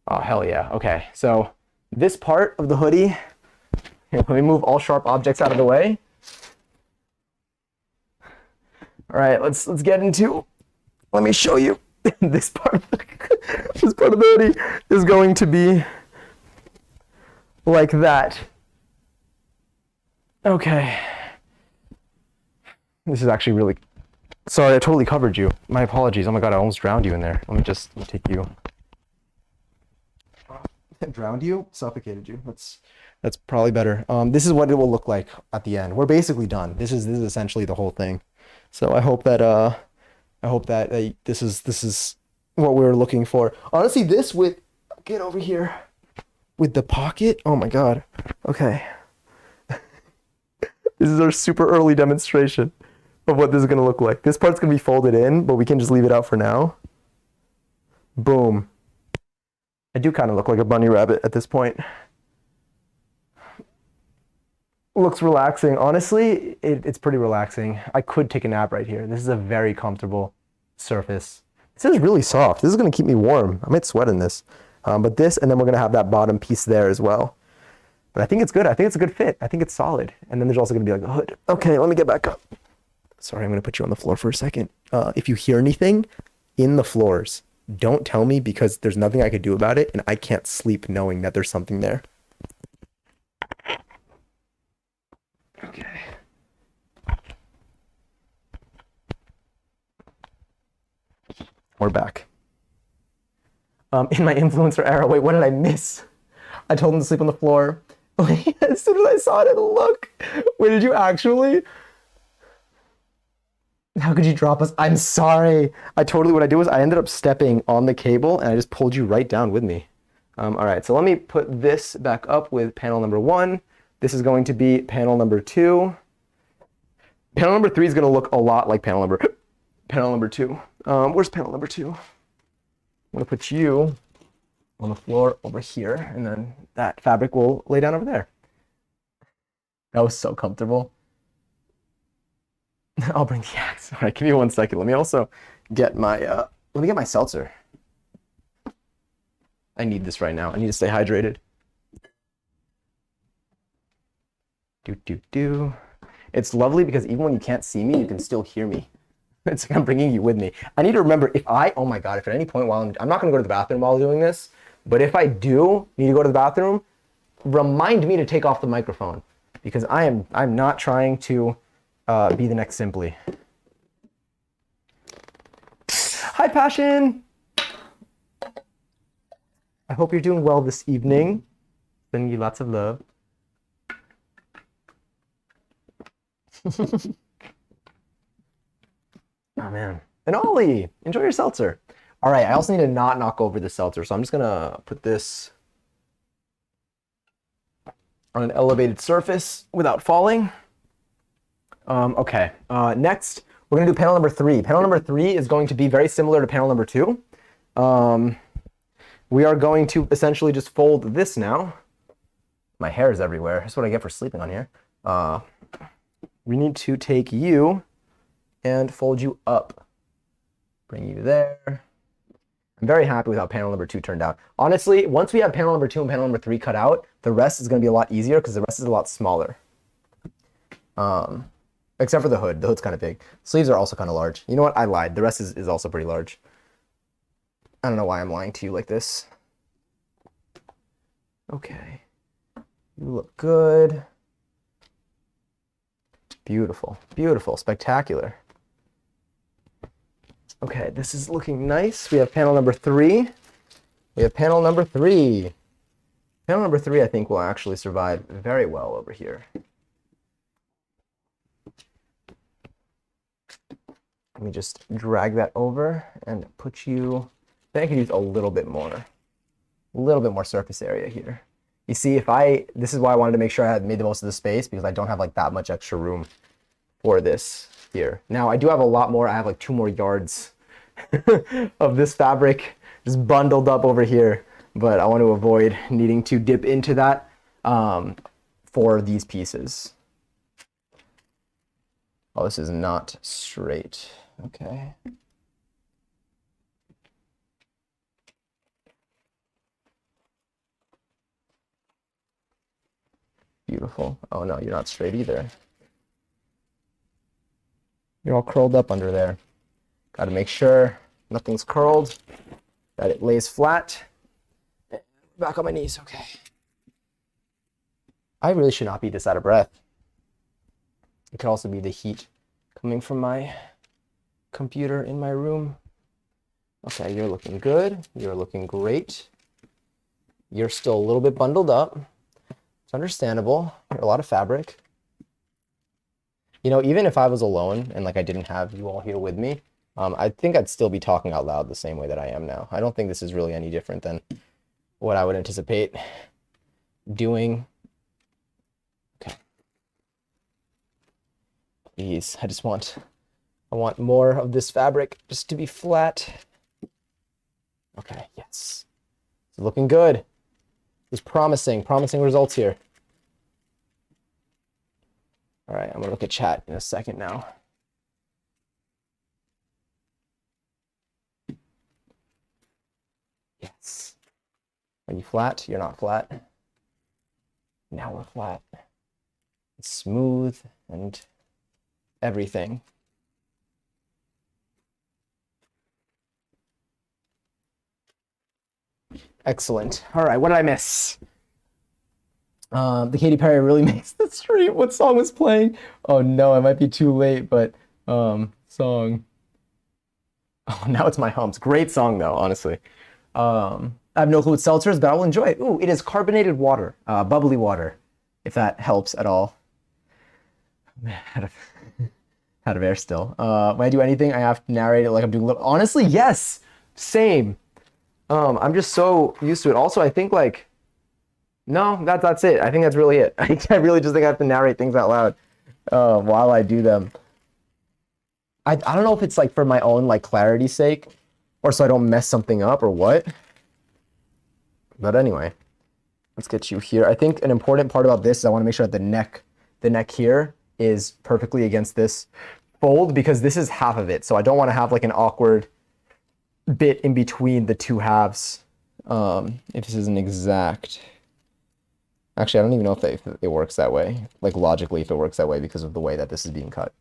Oh, hell yeah. Okay, so this part of the hoodie, here, let me move all sharp objects out of the way. All right, let's get into, let me show you this part. This part of the hoodie is going to be like that. Okay. This is actually really, sorry, I totally covered you. My apologies. Oh my God, I almost drowned you in there. Let me take you. Drowned you? Suffocated you. That's probably better. This is what it will look like at the end. We're basically done. This is essentially the whole thing. So I hope that this is what we were looking for. Honestly, this with, get over here with the pocket. Oh my God. Okay. This is our super early demonstration of what this is going to look like. This part's going to be folded in, but we can just leave it out for now. Boom. I do kind of look like a bunny rabbit at this point. Looks relaxing. Honestly, it's pretty relaxing. I could take a nap right here. This is a very comfortable surface. This is really soft. This is going to keep me warm. I might sweat in this. But this, and then we're going to have that bottom piece there as well. But I think it's good. I think it's a good fit. I think it's solid. And then there's also going to be like a hood. Okay, let me get back up. Sorry, I'm going to put you on the floor for a second. If you hear anything in the floors, don't tell me, because there's nothing I could do about it, and I can't sleep knowing that there's something there. Okay. We're back. In my influencer era, wait, what did I miss? I told him to sleep on the floor. As soon as I saw it, I look. Wait, did you actually? How could you drop us? I'm sorry. What I did was I ended up stepping on the cable and I just pulled you right down with me. All right, so let me put this back up with panel number 1. This is going to be panel number 2. Panel number 3 is going to look a lot like panel number 2. Where's panel number 2? I'm going to put you on the floor over here, and then that fabric will lay down over there. That was so comfortable. I'll bring the axe. All right, give me 1 second. Let me also get my seltzer. I need this right now. I need to stay hydrated. It's lovely because even when you can't see me, you can still hear me. It's like I'm bringing you with me. I need to remember oh my God, if at any point while I'm not going to go to the bathroom while doing this, but if I do need to go to the bathroom, remind me to take off the microphone because I'm not trying to be the next Simply. Hi, Passion. I hope you're doing well this evening. Sending you lots of love. Oh man. And Ollie, enjoy your seltzer. All right, I also need to not knock over the seltzer, so I'm just gonna put this on an elevated surface without falling. Okay, next we're gonna do panel number 3. Panel number 3 is going to be very similar to panel number 2. We are going to essentially just fold this now. My hair is everywhere. That's what I get for sleeping on here. We need to take you and fold you up. Bring you there. I'm very happy with how panel number 2 turned out. Honestly, once we have panel number 2 and panel number 3 cut out, the rest is going to be a lot easier because the rest is a lot smaller. Except for the hood. The hood's kind of big. Sleeves are also kind of large. You know what? I lied. The rest is also pretty large. I don't know why I'm lying to you like this. Okay. You look good. Beautiful. Beautiful. Spectacular. Okay, this is looking nice. We have panel number 3. We have panel number 3. Panel number 3, I think, will actually survive very well over here. Let me just drag that over and put you... I think I could use a little bit more surface area here. You see, this is why I wanted to make sure I had made the most of the space because I don't have like that much extra room for this here. Now I do have a lot more. I have like 2 more yards of this fabric just bundled up over here, but I want to avoid needing to dip into that for these pieces. Oh, this is not straight. Okay. Beautiful. Oh no, you're not straight either. You're all curled up under there. Got to make sure nothing's curled, that it lays flat. Back on my knees, okay. I really should not be this out of breath. It could also be the heat coming from my computer in my room. Okay, you're looking good. You're looking great. You're still a little bit bundled up. It's understandable. A lot of fabric. You know, even if I was alone and like I didn't have you all here with me, I think I'd still be talking out loud the same way that I am now. I don't think this is really any different than what I would anticipate doing. Okay. Please, I want more of this fabric just to be flat. Okay, yes. It's looking good. It's promising results here. All right, I'm gonna look at chat in a second now. Yes. Are you flat? You're not flat. Now we're flat. It's smooth and everything. Excellent. All right, what did I miss? The Katy Perry really makes the stream. What song was playing? Oh no, it might be too late, but song. Oh, now it's My Humps. Great song though, honestly. I have no clue what seltzers, but I will enjoy it. Ooh, it is carbonated water, bubbly water, if that helps at all. Out of air still. When I do anything, I have to narrate it like I'm doing. Honestly, yes, same. I'm just so used to it. Also, I think like, no, that's it. I think that's really it. I really just think I have to narrate things out loud while I do them. I don't know if it's like for my own like clarity's sake, or so I don't mess something up or what. But anyway, let's get you here. I think an important part about this is I want to make sure that the neck here is perfectly against this fold because this is half of it. So I don't want to have like an awkward bit in between the two halves. If this isn't exact. Actually, I don't even know if it works that way. Like logically, if it works that way because of the way that this is being cut.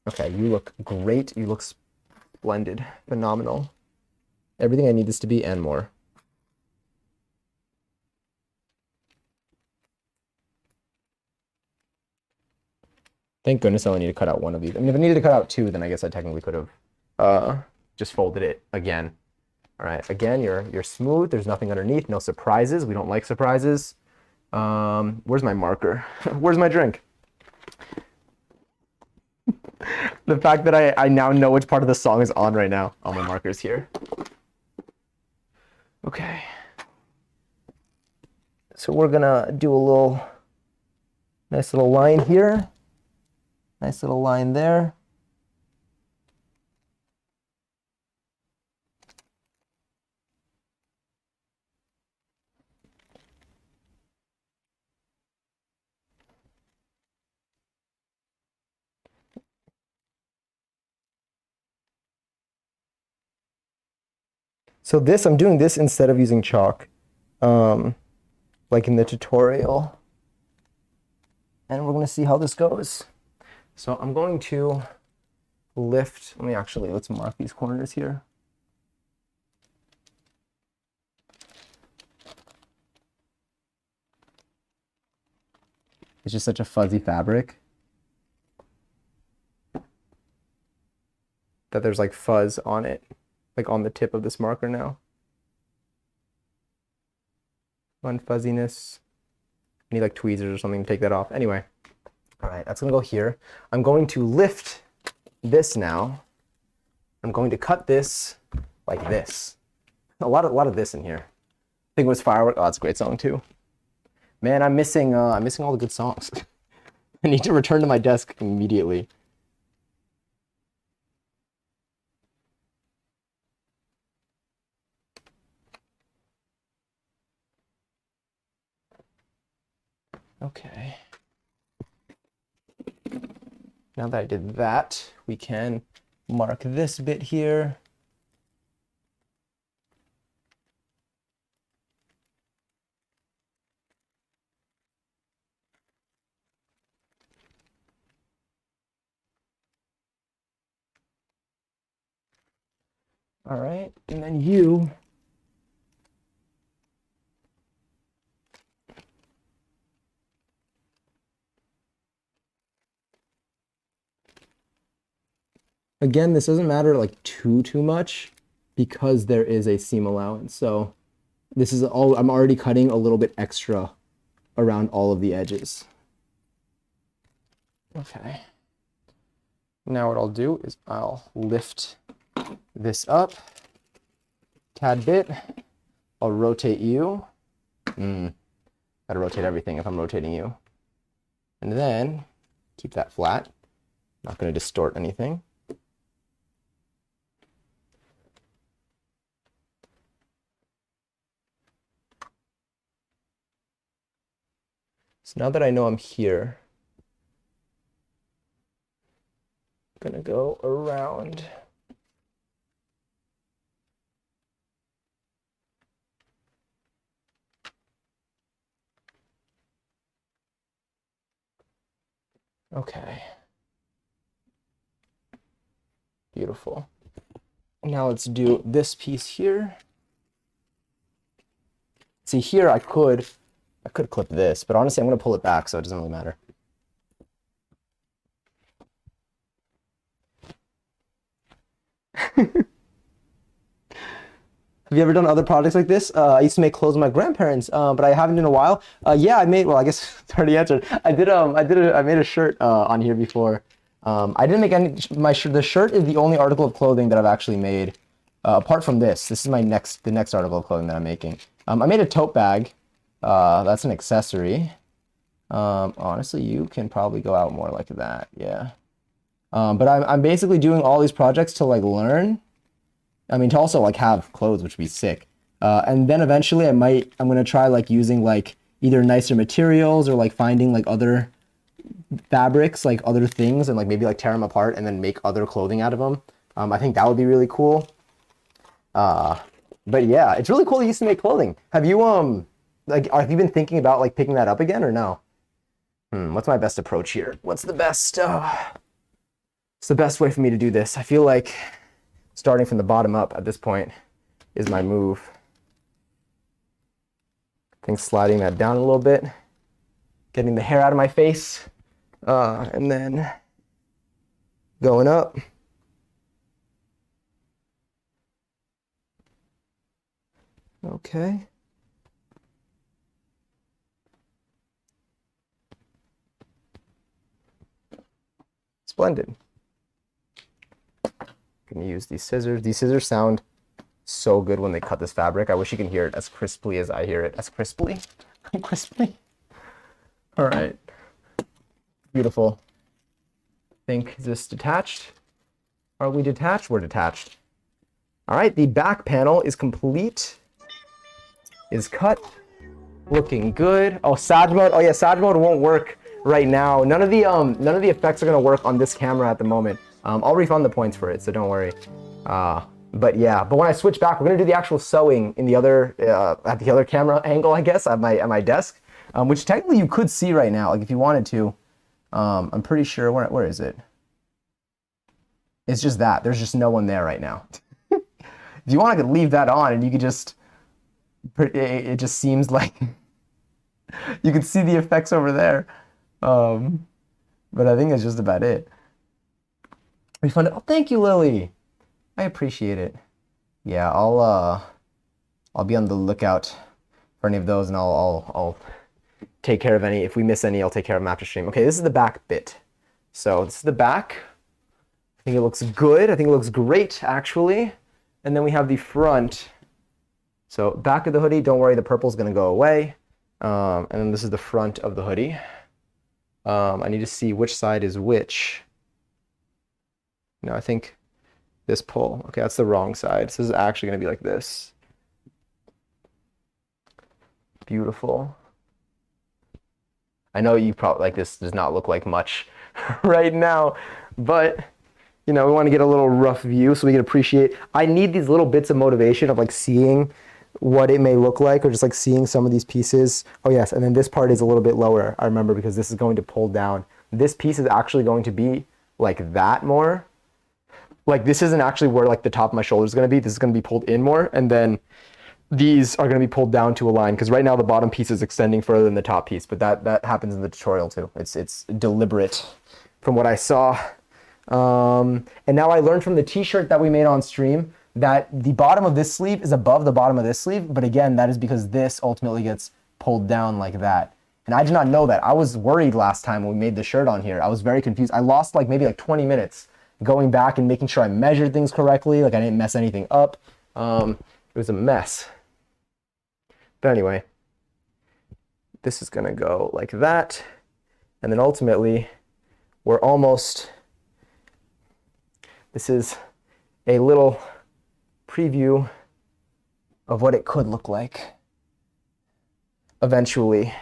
Okay, you look great. You look splendid. Phenomenal. Everything I need this to be and more. Thank goodness I only need to cut out one of these. I mean, if I needed to cut out two, then I guess I technically could have just folded it again. All right, again, you're smooth. There's nothing underneath, no surprises. We don't like surprises. Where's my marker? Where's my drink? The fact that I now know which part of the song is on right now. All my markers here. Okay. So we're gonna do a nice little line here. Nice little line there. So this, I'm doing this instead of using chalk, like in the tutorial. And we're gonna see how this goes. So I'm going to lift, let's mark these corners here. It's just such a fuzzy fabric that there's like fuzz on it, like on the tip of this marker now. Fun fuzziness. I need like tweezers or something to take that off. Anyway. All right, that's gonna go here. I'm going to lift this now. I'm going to cut this like this. A lot of this in here. I think it was Firework. Oh, that's a great song too. Man, I'm missing all the good songs. I need to return to my desk immediately. Okay. Now that I did that, we can mark this bit here. All right, and then you again, this doesn't matter like too much because there is a seam allowance. So this is all, I'm already cutting a little bit extra around all of the edges. Okay. Now what I'll do is I'll lift this up tad bit. I'll rotate you. Gotta rotate everything if I'm rotating you. And then keep that flat. Not gonna distort anything. So now that I know I'm here, I'm gonna go around. Okay. Beautiful. Now let's do this piece here. See here, I could clip this, but honestly, I'm gonna pull it back, so it doesn't really matter. Have you ever done other projects like this? I used to make clothes with my grandparents, but I haven't in a while. Yeah, I made, well, I guess it's already answered. I made a shirt on here before. I didn't make any, the shirt is the only article of clothing that I've actually made. Apart from this is the next article of clothing that I'm making. I made a tote bag. That's an accessory. Honestly, you can probably go out more like that. Yeah. But I'm basically doing all these projects to like learn. I mean, to also like have clothes, which would be sick. And then eventually I'm going to try like using like either nicer materials or like finding like other fabrics, like other things, and like maybe like tear them apart and then make other clothing out of them. I think that would be really cool. But yeah, it's really cool you used to make clothing. Have you Like, have you been thinking about like picking that up again or no? What's my best approach here? What's the best? It's the best way for me to do this. I feel like starting from the bottom up at this point is my move. I think sliding that down a little bit, getting the hair out of my face, and then going up. Okay. Splendid. Gonna use these scissors. These scissors sound so good when they cut this fabric. I wish you can hear it as crisply as I hear it. As crisply? Crisply? All right. Beautiful. Think, is this detached? Are we detached? We're detached. All right, the back panel is complete. Is cut. Looking good. Oh, Sag mode. Oh yeah, Sag mode won't work right now. None of the effects are gonna work on this camera at the moment. I'll refund the points for it, so don't worry. But yeah, but when I switch back, we're gonna do the actual sewing in the other at the other camera angle, I guess, at my desk, which technically you could see right now, like if you wanted to. I'm pretty sure. Where is it? It's just that there's just no one there right now. If you want, I could leave that on, and you could just. It just seems like you can see the effects over there, but I think that's just about it. Refunded. Oh, thank you, Lily. I appreciate it. Yeah, I'll be on the lookout for any of those, and I'll take care of any. If we miss any, I'll take care of them after stream. Okay, this is the back bit. So this is the back. I think it looks good. I think it looks great, actually. And then we have the front. So back of the hoodie, don't worry, the purple's gonna go away. And then this is the front of the hoodie. I need to see which side is which. No, I think this pull. Okay, that's the wrong side. So this is actually gonna be like this. Beautiful. I know you probably like this does not look like much right now, but you know, we want to get a little rough view so we can appreciate. I need these little bits of motivation of like seeing what it may look like, or just like seeing some of these pieces. Oh yes, and then this part is a little bit lower, I remember, because this is going to pull down. This piece is actually going to be like that more. Like this isn't actually where like the top of my shoulder is going to be. This is going to be pulled in more, and then these are going to be pulled down to a line, because right now the bottom piece is extending further than the top piece, but that happens in the tutorial too. It's deliberate from what I saw. And now I learned from the t-shirt that we made on stream that the bottom of this sleeve is above the bottom of this sleeve, but again, that is because this ultimately gets pulled down like that. And I did not know that. I was worried last time when we made the shirt on here. I was very confused. I lost like maybe like 20 minutes going back and making sure I measured things correctly, like I didn't mess anything up. It was a mess. But anyway, this is gonna go like that. And then ultimately, we're almost, this is a little preview of what it could look like eventually.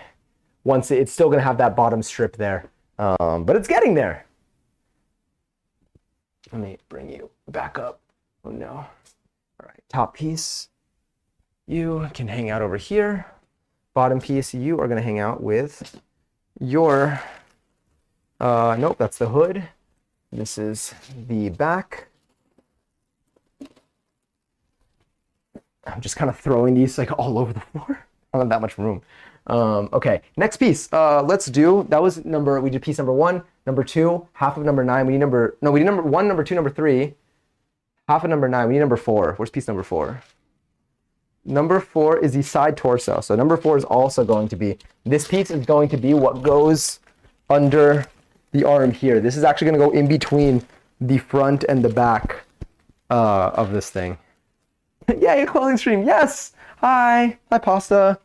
Once it's still gonna have that bottom strip there, but it's getting there. Let me bring you back up. Oh no. All right, top piece, you can hang out over here. Bottom piece, you are gonna hang out with your, nope, that's the hood. This is the back. I'm just kind of throwing these like all over the floor. I don't have that much room. Okay, next piece. Let's do, that was we did piece number 1, number 2, half of number 9. We need number 1, number 2, number 3, half of number 9. We need number 4. Where's piece number 4? Number 4 is the side torso. So number 4 is also going to be, this piece is going to be what goes under the arm here. This is actually going to go in between the front and the back of this thing. Yeah, your clothing stream. Yes. Hi, Pasta.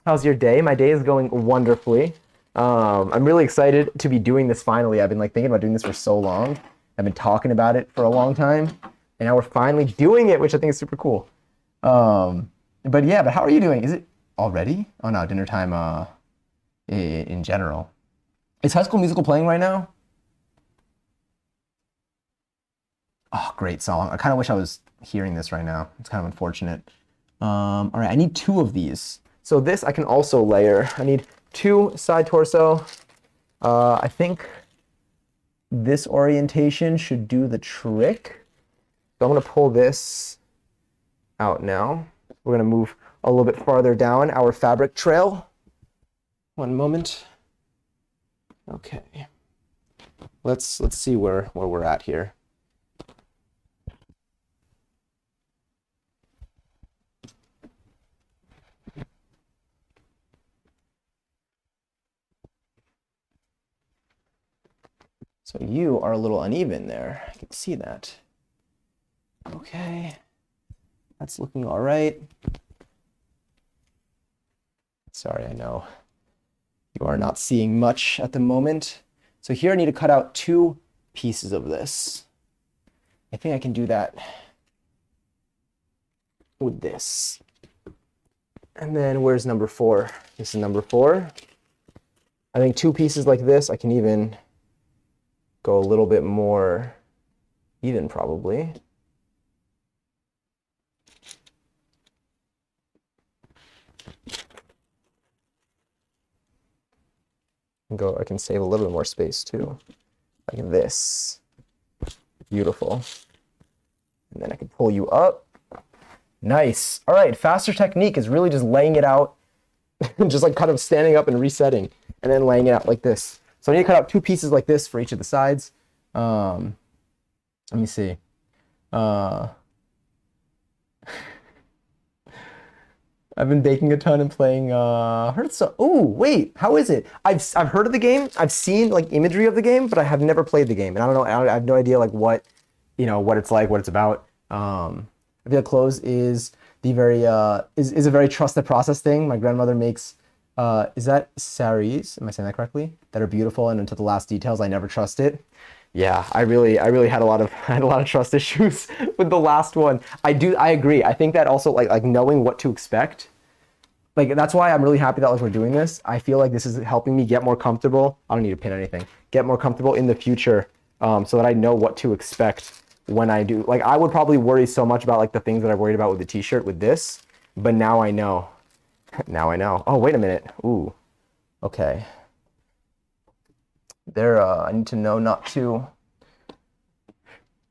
How's your day? My day is going wonderfully. I'm really excited to be doing this finally. I've been like thinking about doing this for so long. I've been talking about it for a long time, and now we're finally doing it, which I think is super cool. But yeah, but how are you doing? Is it already? Oh no, dinner time in general. Is High School Musical playing right now? Oh, great song. I kind of wish I was hearing this right now. It's kind of unfortunate. All right, I need 2 of these. So this I can also layer. I need 2 side torso. I think this orientation should do the trick. So I'm going to pull this out now. We're going to move a little bit farther down our fabric trail. One moment. Okay. Let's see where we're at here. So you are a little uneven there. I can see that. Okay. That's looking all right. Sorry, I know you are not seeing much at the moment. So here I need to cut out 2 pieces of this. I think I can do that with this. And then where's number 4? This is number 4. I think 2 pieces like this. I can even go a little bit more even probably. I can save a little bit more space too, like this. Beautiful. And then I can pull you up. Nice. All right, faster technique is really just laying it out, just like kind of standing up and resetting, and then laying it out like this. So I need to cut out 2 pieces like this for each of the sides. Let me see. I've been baking a ton and playing Hearthstone. Oh, wait, how is it? I've heard of the game. I've seen like imagery of the game, but I have never played the game. And I don't know, I have no idea like what it's like, what it's about. I feel like clothes is the very is a very trust the process thing. My grandmother makes is that saris? Am I saying that correctly? That are beautiful, and until the last details, I never trust it. Yeah, I really had a lot of trust issues with the last one. I agree. I think that also like knowing what to expect. Like that's why I'm really happy that like we're doing this. I feel like this is helping me get more comfortable. I don't need to pin anything. Get more comfortable in the future, so that I know what to expect when I do. Like I would probably worry so much about like the things that I worried about with the t-shirt with this, but now I know. Now I know. Oh, wait a minute. Ooh. Okay. I need to know not to.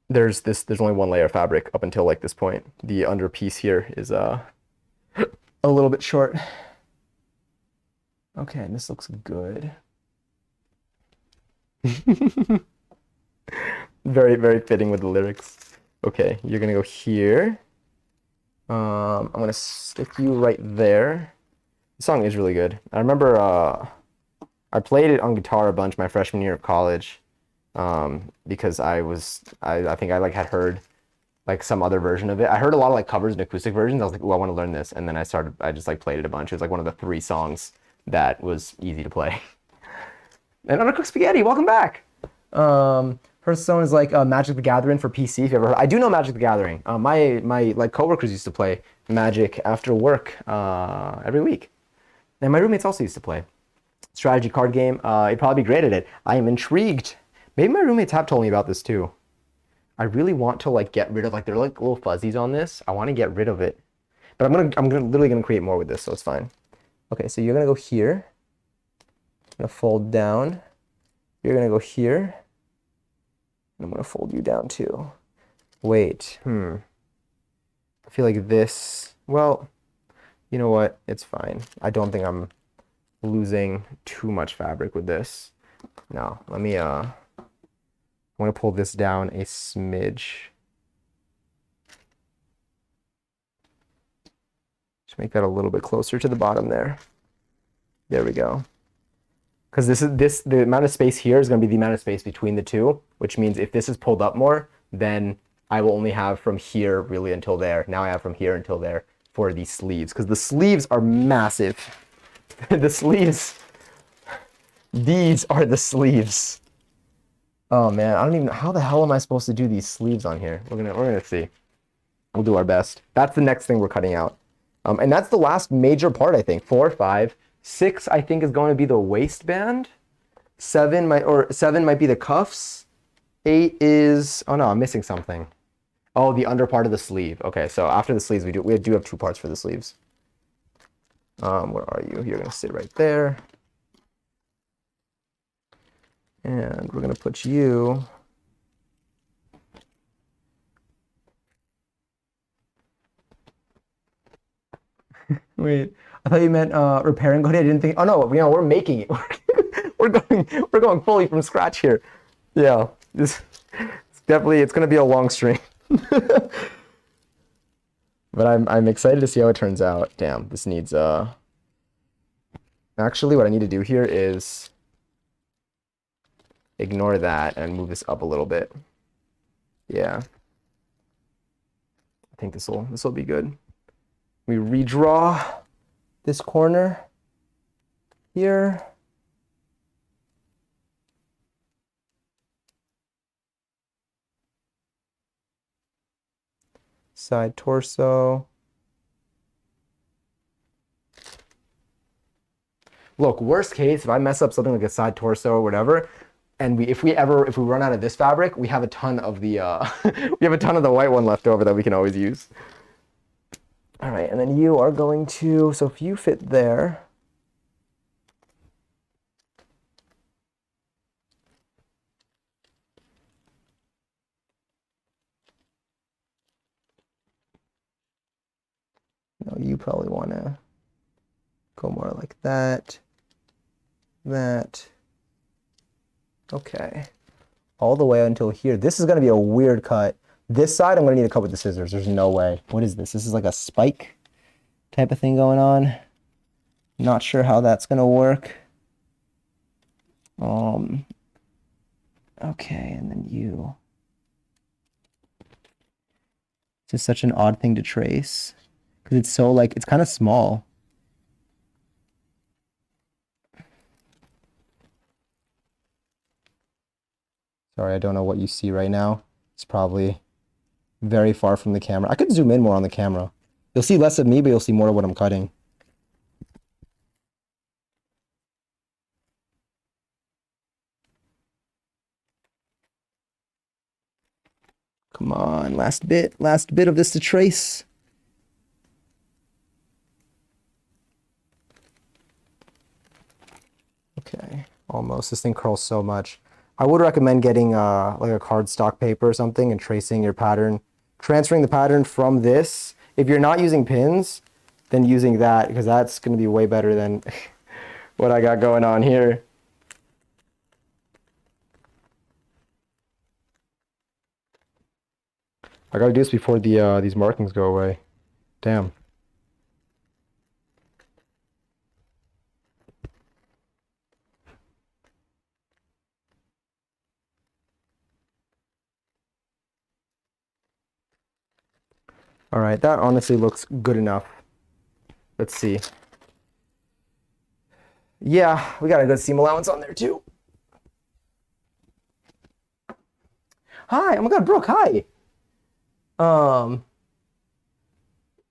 There's only 1 layer of fabric up until like this point. The under piece here is a little bit short. Okay, and this looks good. Very, very fitting with the lyrics. Okay, you're gonna go here. I'm gonna stick you right there. The song is really good. I remember I played it on guitar a bunch my freshman year of college, because I think I like had heard like some other version of it. I heard a lot of like covers and acoustic versions. I was like, oh, I want to learn this, and then I just like played it a bunch. It was like one of the 3 songs that was easy to play. And Undercooked Spaghetti, welcome back. Hearthstone is like Magic the Gathering for PC. If you ever heard, I do know Magic the Gathering. My like coworkers used to play Magic after work every week, and my roommates also used to play. Strategy card game. You'd probably be great at it. I am intrigued. Maybe my roommates have told me about this too. I really want to like get rid of like they're like little fuzzies on this. I want to get rid of it, but I'm literally gonna create more with this, so it's fine. Okay, so you're gonna go here. I'm gonna fold down. You're gonna go here. And I'm gonna fold you down too. Wait. I feel like this. Well, you know what? It's fine. I don't think I'm losing too much fabric with this. No, let me I want to pull this down a smidge. Just make that a little bit closer to the bottom there. There we go. Because the amount of space here is going to be the amount of space between the two, which means if this is pulled up more, then I will only have from here really until there. Now I have from here until there for these sleeves, because the sleeves are massive. The sleeves. These are the sleeves. Oh man, I don't even know how the hell am I supposed to do these sleeves on here. We're gonna see. We'll do our best. That's the next thing we're cutting out. And that's the last major part, I think. 4, 5, 6, I think is going to be the waistband. 7 might be the cuffs. 8 is, oh no, I'm missing something. Oh, the under part of the sleeve. Okay, so after the sleeves, we do have 2 parts for the sleeves. Where are you? You're gonna sit right there. And we're gonna put you. Wait, I thought you meant repairing Hoodie. I didn't think. Oh no, we're making it. we're going fully from scratch here. Yeah, it's gonna be a long stream. But I'm excited to see how it turns out. Damn, this needs actually what I need to do here is ignore that and move this up a little bit. Yeah. I think this will be good. We redraw this corner here. Side torso. Look, worst case, if I mess up something like a side torso or whatever, and if we run out of this fabric, we have a ton of the we have a ton of the white one left over that we can always use. All right, and then you are going to, so if you fit there, no, you probably want to go more like that. Okay. All the way until here. This is going to be a weird cut. This side, I'm going to need to cut with the scissors. There's no way. What is this? This is like a spike type of thing going on. Not sure how that's going to work. Okay, and then you. It's just such an odd thing to trace. Because it's so, like, it's kind of small. Sorry, I don't know what you see right now. It's probably very far from the camera. I could zoom in more on the camera. You'll see less of me, but you'll see more of what I'm cutting. Come on, last bit of this to trace. Okay, almost. This thing curls so much. I would recommend getting like a cardstock paper or something and tracing your pattern, transferring the pattern from this. If you're not using pins, then using that, because that's going to be way better than what I got going on here. I gotta do this before these markings go away. Damn. All right, that honestly looks good enough. Let's see. Yeah, we got a good seam allowance on there too. Hi, oh my God, Brooke, hi.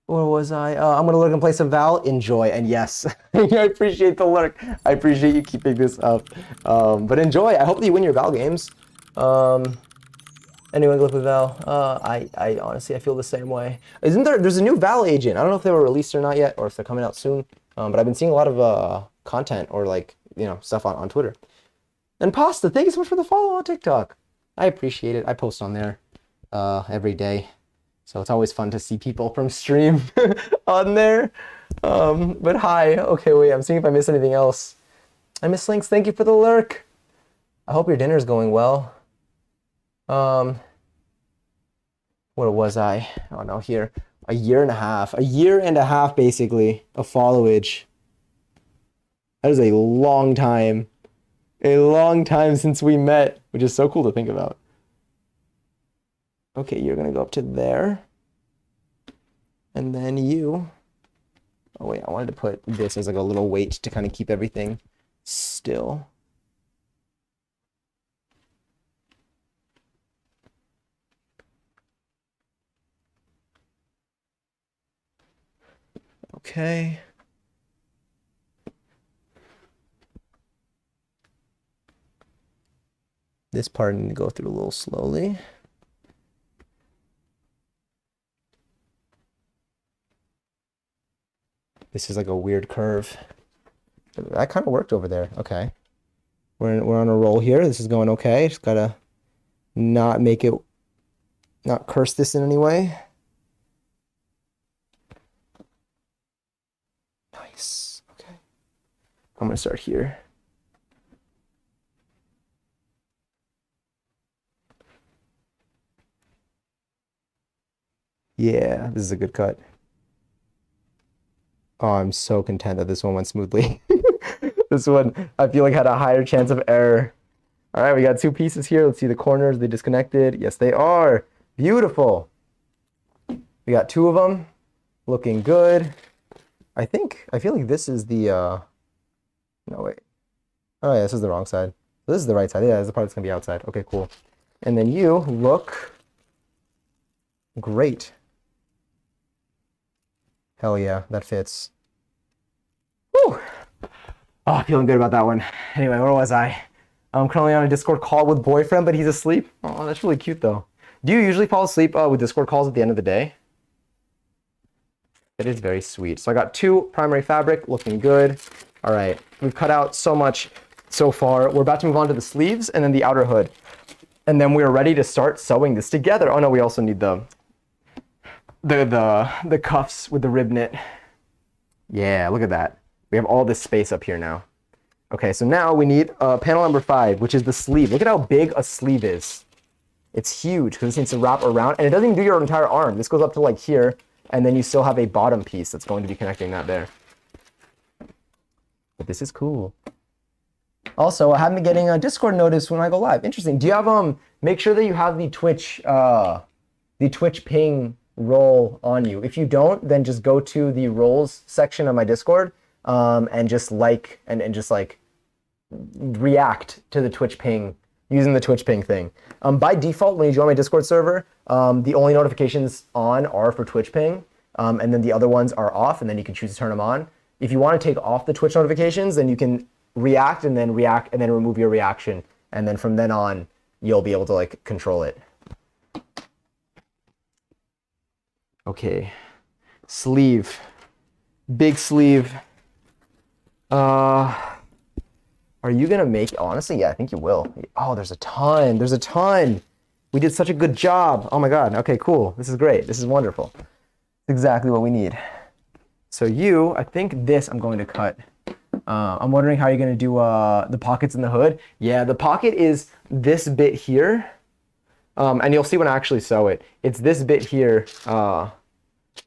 Where was I? I'm gonna look and play some Val. Enjoy, and yes, I appreciate the lurk. I appreciate you keeping this up. But enjoy. I hope that you win your Val games. Anyone go with Val? I honestly, I feel the same way. Isn't there? There's a new Val agent. I don't know if they were released or not yet, or if they're coming out soon. But I've been seeing a lot of content or like stuff on Twitter. And Pasta, thank you so much for the follow on TikTok. I appreciate it. I post on there every day. So it's always fun to see people from stream on there. But hi. Okay, wait, I'm seeing if I miss anything else. I miss Links. Thank you for the lurk. I hope your dinner's going well. Where was I? Oh no, here. A year and a half. A year and a half, basically, of followage. That is a long time. A long time since we met, which is so cool to think about. Okay, you're gonna go up to there. And then you. Oh wait, I wanted to put this as like a little weight to kind of keep everything still. Okay. This part I need to go through a little slowly. This is like a weird curve. That kind of worked over there. Okay. We're on a roll here. This is going okay. Just gotta not curse this in any way. Nice. Okay. I'm gonna start here. Yeah, this is a good cut. Oh, I'm so content that this one went smoothly. This one, I feel like had a higher chance of error. All right, we got 2 pieces here. Let's see the corners. They disconnected. Yes, they are. Beautiful. We got 2 of them. Looking good. I feel like this is the, no, wait. Oh, yeah, this is the wrong side. This is the right side. Yeah, this is the part that's going to be outside. Okay, cool. And then you look great. Hell yeah, that fits. Whew. Oh, feeling good about that one. Anyway, where was I? I'm currently on a Discord call with boyfriend, but he's asleep. Oh, that's really cute though. Do you usually fall asleep with Discord calls at the end of the day? It is very sweet. So I got 2 primary fabric, looking good. All right, we've cut out so much so far. We're about to move on to the sleeves and then the outer hood. And then we're ready to start sewing this together. Oh no, we also need the cuffs with the rib knit. Yeah, look at that. We have all this space up here now. Okay, so now we need panel number 5, which is the sleeve. Look at how big a sleeve is. It's huge because this needs to wrap around, and it doesn't even do your entire arm. This goes up to like here, and then you still have a bottom piece that's going to be connecting that there. But this is cool. Also, I haven't been getting a Discord notice when I go live. Interesting. Do you have make sure that you have the Twitch ping role on you. If you don't, then just go to the roles section of my Discord and just react to the Twitch ping using the Twitch ping thing. By default, when you join my Discord server, the only notifications on are for Twitch ping, and then the other ones are off, and then you can choose to turn them on. If you want to take off the Twitch notifications, then you can react and then remove your reaction, and then from then on, you'll be able to like control it. Okay, sleeve, big sleeve. Are you gonna make, honestly, yeah, I think you will. Oh, there's a ton. We did such a good job. Oh my God, okay, cool. This is great, this is wonderful. Exactly what we need. So I think this I'm going to cut. I'm wondering how you're gonna do the pockets in the hood. Yeah, the pocket is this bit here. And you'll see when I actually sew it. It's this bit here.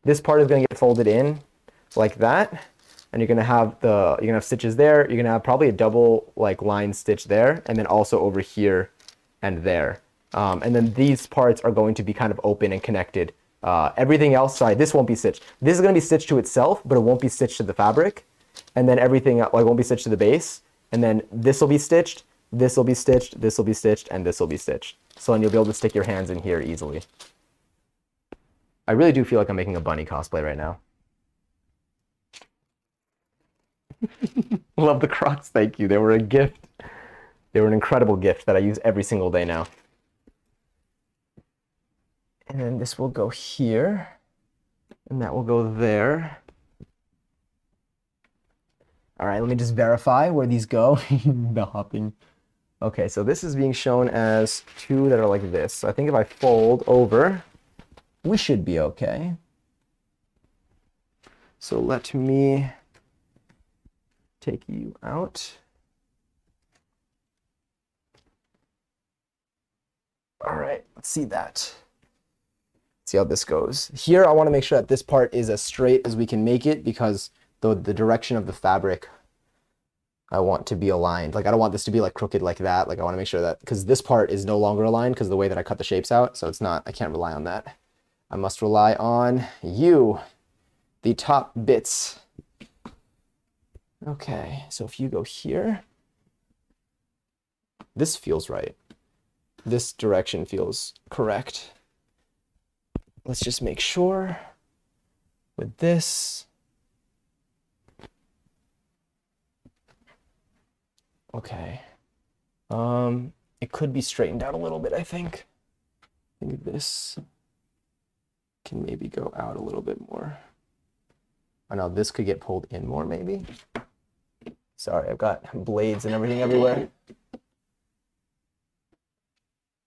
This part is gonna get folded in like that. And you're gonna have stitches there. You're gonna have probably a double like line stitch there, and then also over here and there. And then these parts are going to be kind of open and connected. Everything else, sorry, this won't be stitched. This is gonna be stitched to itself, but it won't be stitched to the fabric. And then everything like won't be stitched to the base. And then this will be stitched, this will be stitched, this will be stitched, and this will be stitched. So then you'll be able to stick your hands in here easily. I really do feel like I'm making a bunny cosplay right now. Love the Crocs, thank you. They were a gift. They were an incredible gift that I use every single day now. And then this will go here, and that will go there. All right, let me just verify where these go. The hopping. Okay, so this is being shown as 2 that are like this. So I think if I fold over, we should be okay. So let me take you out. All right, let's see that. See how this goes. Here, I want to make sure that this part is as straight as we can make it because the direction of the fabric, I want to be aligned. Like, I don't want this to be like crooked like that. Like, I want to make sure that, because this part is no longer aligned because of the way that I cut the shapes out. So it's not, I can't rely on that. I must rely on you, the top bits. Okay, so if you go here, this feels right. This direction feels correct. Let's just make sure with this. Okay. It could be straightened out a little bit, I think. I think this can maybe go out a little bit more. Oh no, this could get pulled in more maybe. Sorry, I've got blades and everything everywhere.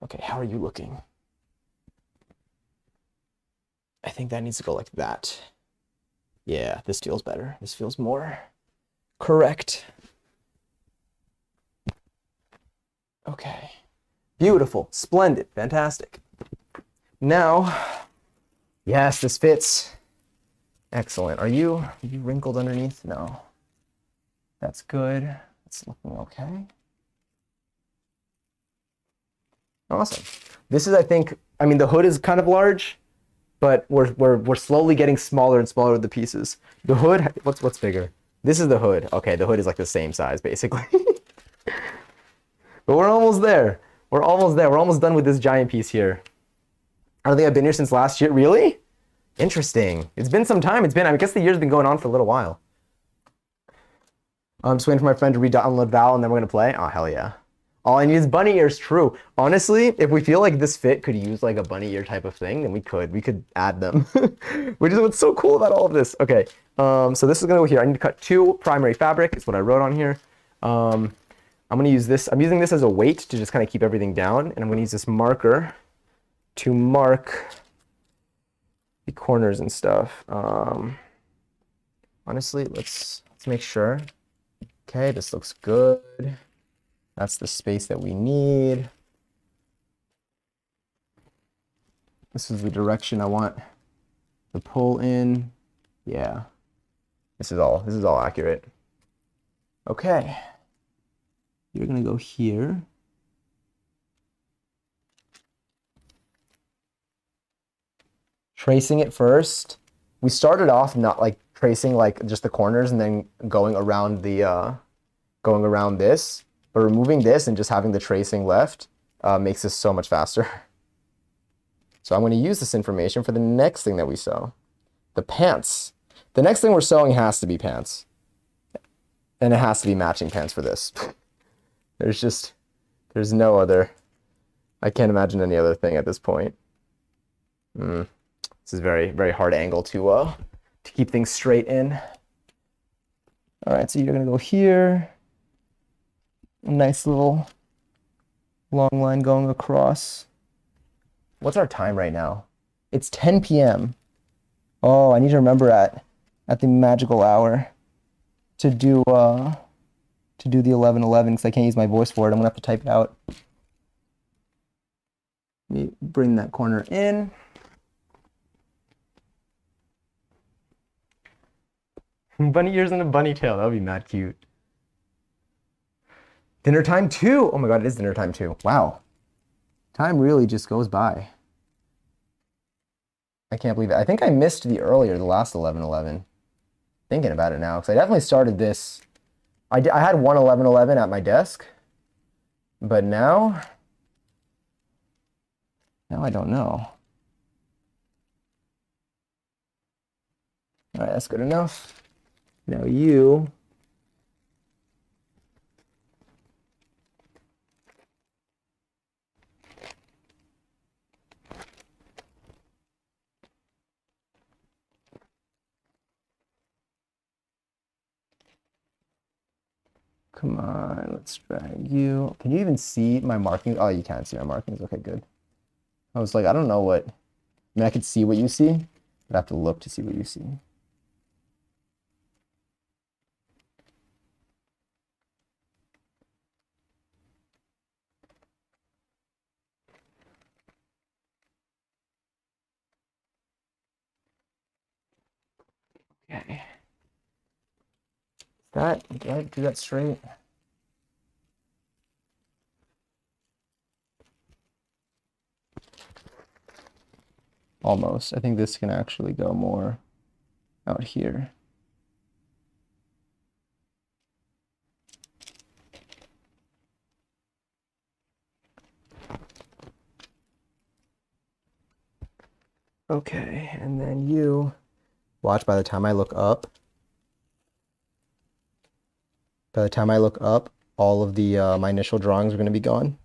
Okay, how are you looking? I think that needs to go like that. Yeah, this feels better. This feels more correct. Okay. Beautiful, splendid, fantastic. Now, yes, this fits. Excellent. Are you wrinkled underneath? No. That's good. It's looking okay. Awesome. This is, I think, I mean, the hood is kind of large, but we're slowly getting smaller and smaller with the pieces. The hood, what's bigger? This is the hood. Okay, the hood is like the same size, basically. But we're almost there. We're almost there. We're almost done with this giant piece here. I don't think I've been here since last year. Really? Interesting. It's been some time. I guess the year's been going on for a little while. I'm just waiting for my friend to re-download Val and then we're going to play. Oh, hell yeah. All I need is bunny ears. True. Honestly, if we feel like this fit could use like a bunny ear type of thing, then we could add them. Which is what's so cool about all of this. Okay. So this is going to go here. I need to cut 2 primary fabric. Is what I wrote on here. I'm going to use this. I'm using this as a weight to just kind of keep everything down. And I'm going to use this marker to mark the corners and stuff. Honestly, let's make sure. Okay, this looks good. That's the space that we need. This is the direction I want to pull in. Yeah. This is all accurate. Okay. You're gonna go here. Tracing it first. We started off not like tracing like just the corners and then going around this, but removing this and just having the tracing left makes this so much faster. So I'm going to use this information for the next thing that we sew, the pants. The next thing we're sewing has to be pants, and it has to be matching pants for this. There's no other. I can't imagine any other thing at this point. This is very, very hard angle to keep things straight in. All right, so you're gonna go here. A nice little long line going across. What's our time right now? It's 10 p.m. Oh, I need to remember at the magical hour to do the 11:11 because I can't use my voice for it. I'm gonna have to type it out. Let me bring that corner in. Bunny ears and a bunny tail. That would be mad cute. Dinner time 2. Oh my god, it is dinner time 2. Wow. Time really just goes by. I can't believe it. I think I missed the last 11:11. Thinking about it now, because I definitely started this. I had one 11:11 at my desk, but now I don't know. All right, that's good enough. Now you. Come on, let's drag you. Can you even see my markings? Oh, you can't see my markings. Okay, good. I was like, I don't know what. I mean, I could see what you see, but I have to look to see what you see. Okay. Did I do that straight? Almost. I think this can actually go more out here. Okay, and then you watch by the time I look up. By the time I look up, all of the my initial drawings are going to be gone.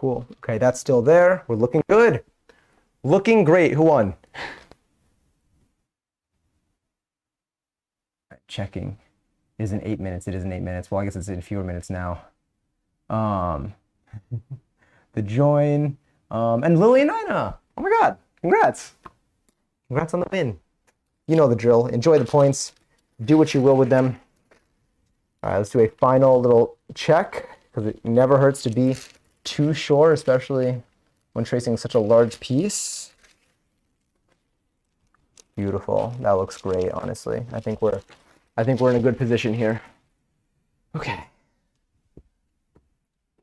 cool. Okay, that's still there. We're looking good. Looking great. Who won? Checking. It isn't 8 minutes. It isn't 8 minutes. Well, I guess it's in fewer minutes now. The join. And Lily and Ina. Oh my God. Congrats. Congrats on the win. You know the drill. Enjoy the points. Do what you will with them. All right, let's do a final little check because it never hurts to be too sure, especially when tracing such a large piece. Beautiful. That looks great, honestly. I think we're in a good position here. Okay.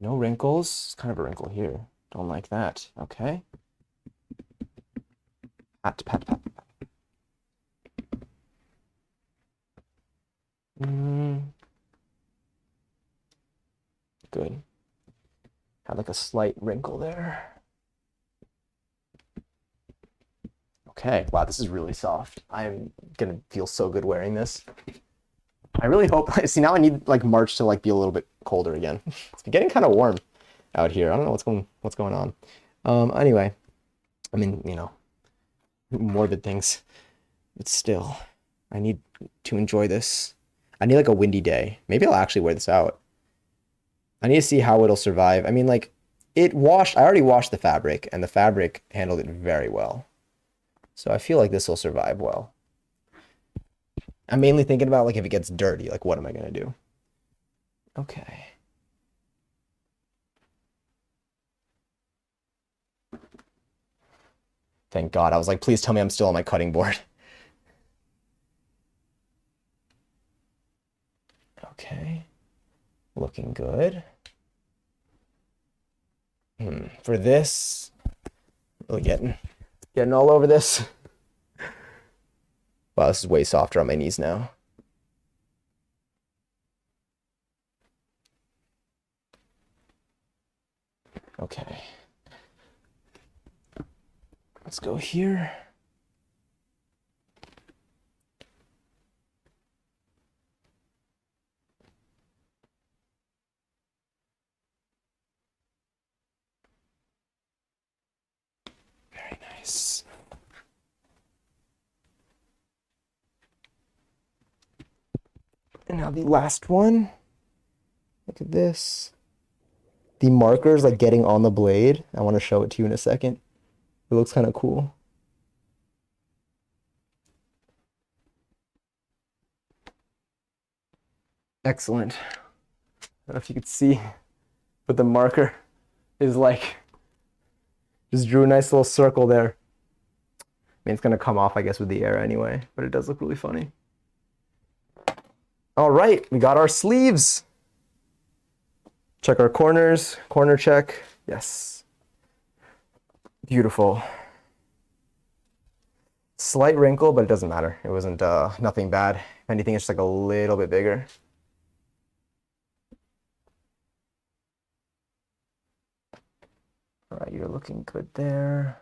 No wrinkles. It's kind of a wrinkle here. Don't like that. Okay. Pat, pat, pat, pat. Good. Had like a slight wrinkle there. Okay. Wow, this is really soft. I'm gonna feel so good wearing this. I really hope. See, now I need like March to like be a little bit colder again. It's getting kind of warm out here. I don't know what's going on. Anyway, I mean, you know, morbid things, but still, I need to enjoy this. I need like a windy day. Maybe I'll actually wear this out. I need to see how it'll survive. I mean, like it washed. I already washed the fabric, and the fabric handled it very well. So I feel like this will survive well. I'm mainly thinking about like if it gets dirty, like what am I gonna do? Okay. Thank God. I was like, please tell me I'm still on my cutting board. Okay. Looking good. For this, really getting all over this. Wow, this is way softer on my knees now. Okay. Let's go here. Very nice. And now the last one. Look at this. The marker's like getting on the blade. I want to show it to you in a second. It looks kind of cool. Excellent. I don't know if you could see, but the marker is like, just drew a nice little circle there. I mean, it's going to come off, I guess, with the air anyway, but it does look really funny. All right, we got our sleeves. Check our corners, corner check. Yes. Beautiful. Slight wrinkle, but it doesn't matter. It wasn't nothing bad. If anything, it's just like a little bit bigger. All right, you're looking good there.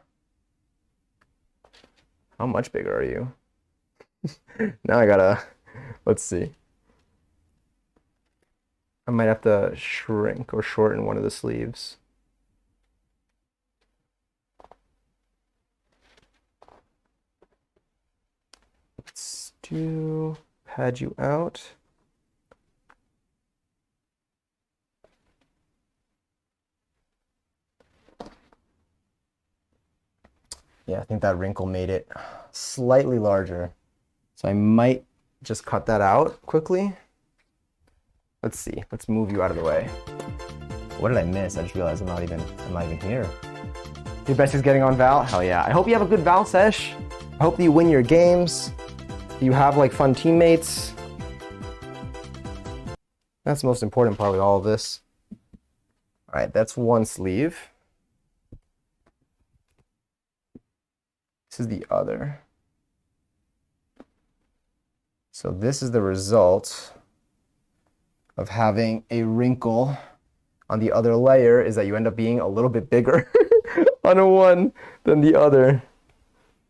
How much bigger are you? Now I gotta, let's see. I might have to shrink or shorten one of the sleeves. Let's do pad you out. Yeah, I think that wrinkle made it slightly larger. So I might just cut that out quickly. Let's see. Let's move you out of the way. What did I miss? I just realized I'm not even here. Your best is getting on Val? Hell yeah. I hope you have a good Val sesh. I hope that you win your games. You have like fun teammates. That's the most important part with all of this. All right, that's one sleeve. This is the other. So this is the result of having a wrinkle on the other layer, is that you end up being a little bit bigger on a one than the other.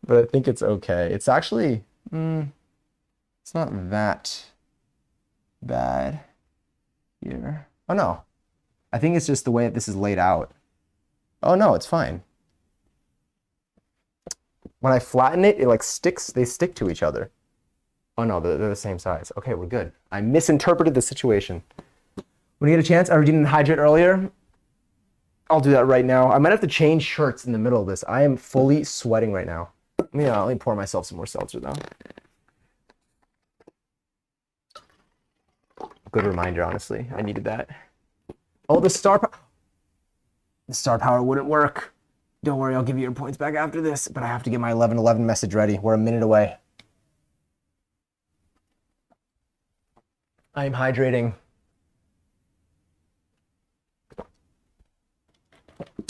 But I think it's okay. It's actually, it's not that bad here. Oh no, I think it's just the way that this is laid out. Oh no, it's fine. When I flatten it, it like sticks, they stick to each other. Oh no, they're the same size. Okay, we're good. I misinterpreted the situation. When you get a chance, I didn't hydrate earlier. I'll do that right now. I might have to change shirts in the middle of this. I am fully sweating right now. Let me pour myself some more seltzer though. Good reminder, honestly. I needed that. Oh, the star power wouldn't work. Don't worry, I'll give you your points back after this, but I have to get my 11:11 message ready. We're a minute away. I am hydrating.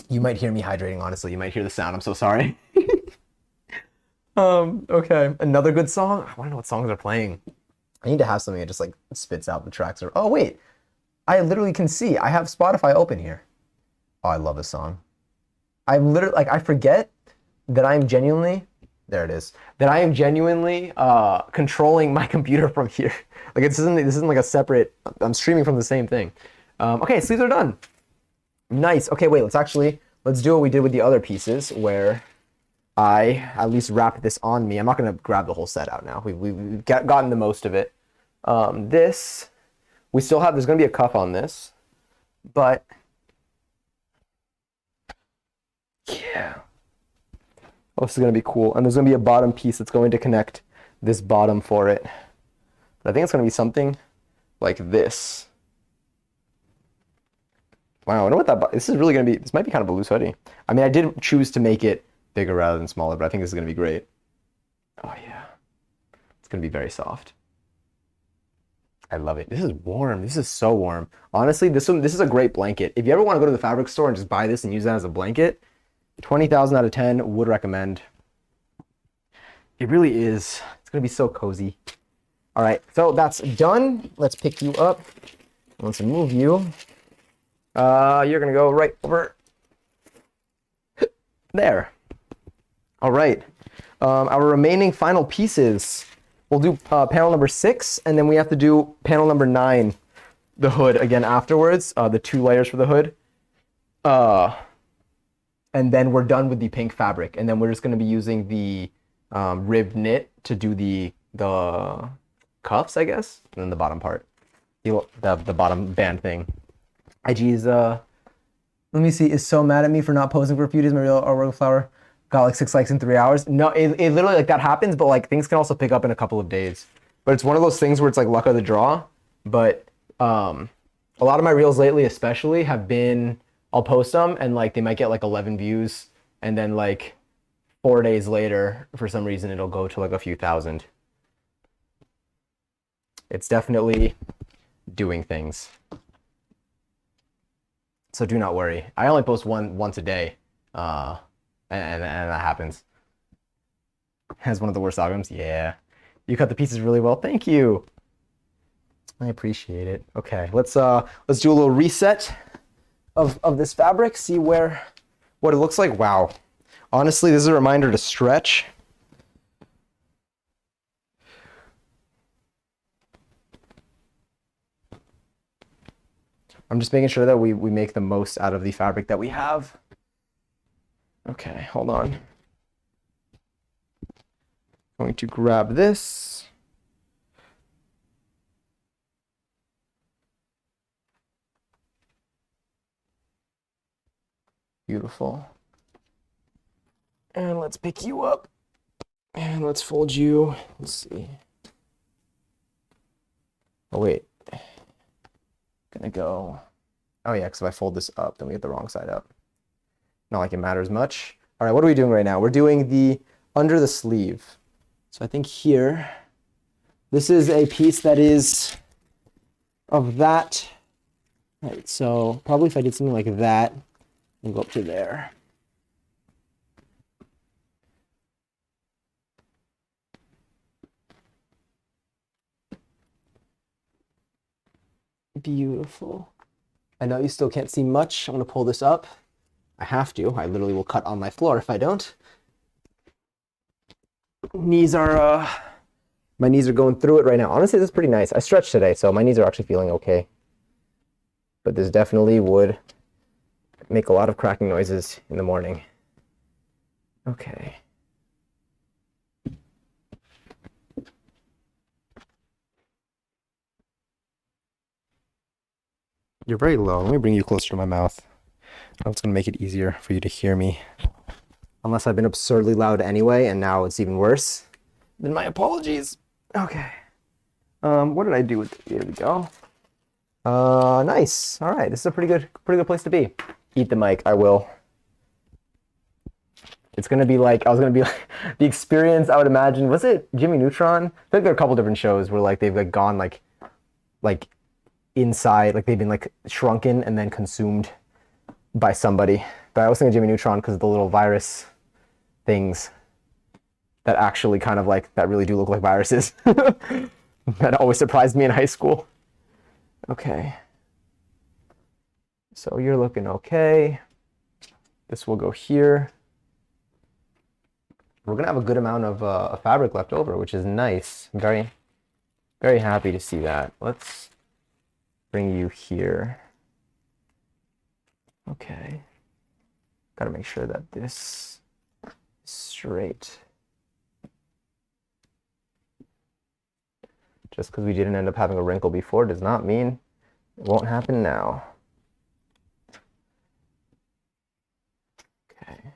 You might hear me hydrating, honestly. You might hear the sound. I'm so sorry. Okay. Another good song. I want to know what songs are playing. I need to have something that just like spits out the tracks. Oh, wait. I literally can see. I have Spotify open here. Oh, I love this song. I'm literally like, I forget that I'm genuinely, there it is, that I am genuinely controlling my computer from here. Like this isn't like a separate, I'm streaming from the same thing. Okay, sleeves are done. Nice. Okay, wait, let's do what we did with the other pieces where I at least wrap this on me. I'm not going to grab the whole set out now. We've gotten the most of it. This, we still have, there's going to be a cuff on this, but yeah. Oh, this is going to be cool. And there's going to be a bottom piece that's going to connect this bottom for it. But I think it's going to be something like this. Wow, I wonder what that, this is really going to be, this might be kind of a loose hoodie. I mean, I did choose to make it bigger rather than smaller, but I think this is going to be great. Oh yeah, it's going to be very soft. I love it. This is warm. This is so warm. Honestly, this is a great blanket. If you ever want to go to the fabric store and just buy this and use that as a blanket, 20,000 out of 10 would recommend. It really is. It's going to be so cozy. All right, so that's done. Let's pick you up. Let's move you. You're going to go right over there. All right. Our remaining final pieces. We'll do panel number 6, and then we have to do panel number 9, the hood, again afterwards, the 2 layers for the hood. And then we're done with the pink fabric, and then we're just going to be using the ribbed knit to do the cuffs, I guess, and then the bottom part, the bottom band thing. IG's, let me see, is so mad at me for not posting for a few days. My real artwork flower got like 6 likes in 3 hours. No, it literally, like, that happens, but like things can also pick up in a couple of days. But it's one of those things where it's like luck of the draw. But a lot of my reels lately especially have been, I'll post them and like they might get like 11 views, and then like 4 days later, for some reason, it'll go to like a few thousand. It's definitely doing things. So do not worry. I only post once a day, and that happens. Has one of the worst algorithms. Yeah, you cut the pieces really well. Thank you. I appreciate it. Okay, let's do a little reset of this fabric. See what it looks like. Wow. Honestly, this is a reminder to stretch. I'm just making sure that we make the most out of the fabric that we have. Okay, hold on. Going to grab this. Beautiful. And let's pick you up. And let's fold you. Let's see. Oh, wait. Gonna go. Oh, yeah, because if I fold this up, then we get the wrong side up. Not like it matters much. All right, what are we doing right now? We're doing the under the sleeve. So I think here, this is a piece that is of that. All right, so probably if I did something like that and go up to there. Beautiful. I know you still can't see much. I'm going to pull this up. I have to. I literally will cut on my floor if I don't. Knees are, my knees are going through it right now. Honestly, this is pretty nice. I stretched today, so my knees are actually feeling okay. But this definitely would make a lot of cracking noises in the morning. Okay. You're very low. Let me bring you closer to my mouth. I know it's going to make it easier for you to hear me. Unless I've been absurdly loud anyway, and now it's even worse. Then my apologies. Okay. What did I do with it? Here we go. Nice. All right. This is a pretty good place to be. Eat the mic. I will. It's going to be like, the experience I would imagine, was it Jimmy Neutron? I think there are a couple different shows where like they've like gone like inside, like they've been like shrunken and then consumed by somebody. But I was thinking Jimmy Neutron because of the little virus things that actually kind of like, that really do look like viruses. That always surprised me in high school. Okay. So you're looking okay. This will go here. We're gonna have a good amount of fabric left over, which is nice. I'm very, very happy to see that. Let's bring you here. Okay. Gotta make sure that this is straight. Just because we didn't end up having a wrinkle before does not mean it won't happen now. Okay.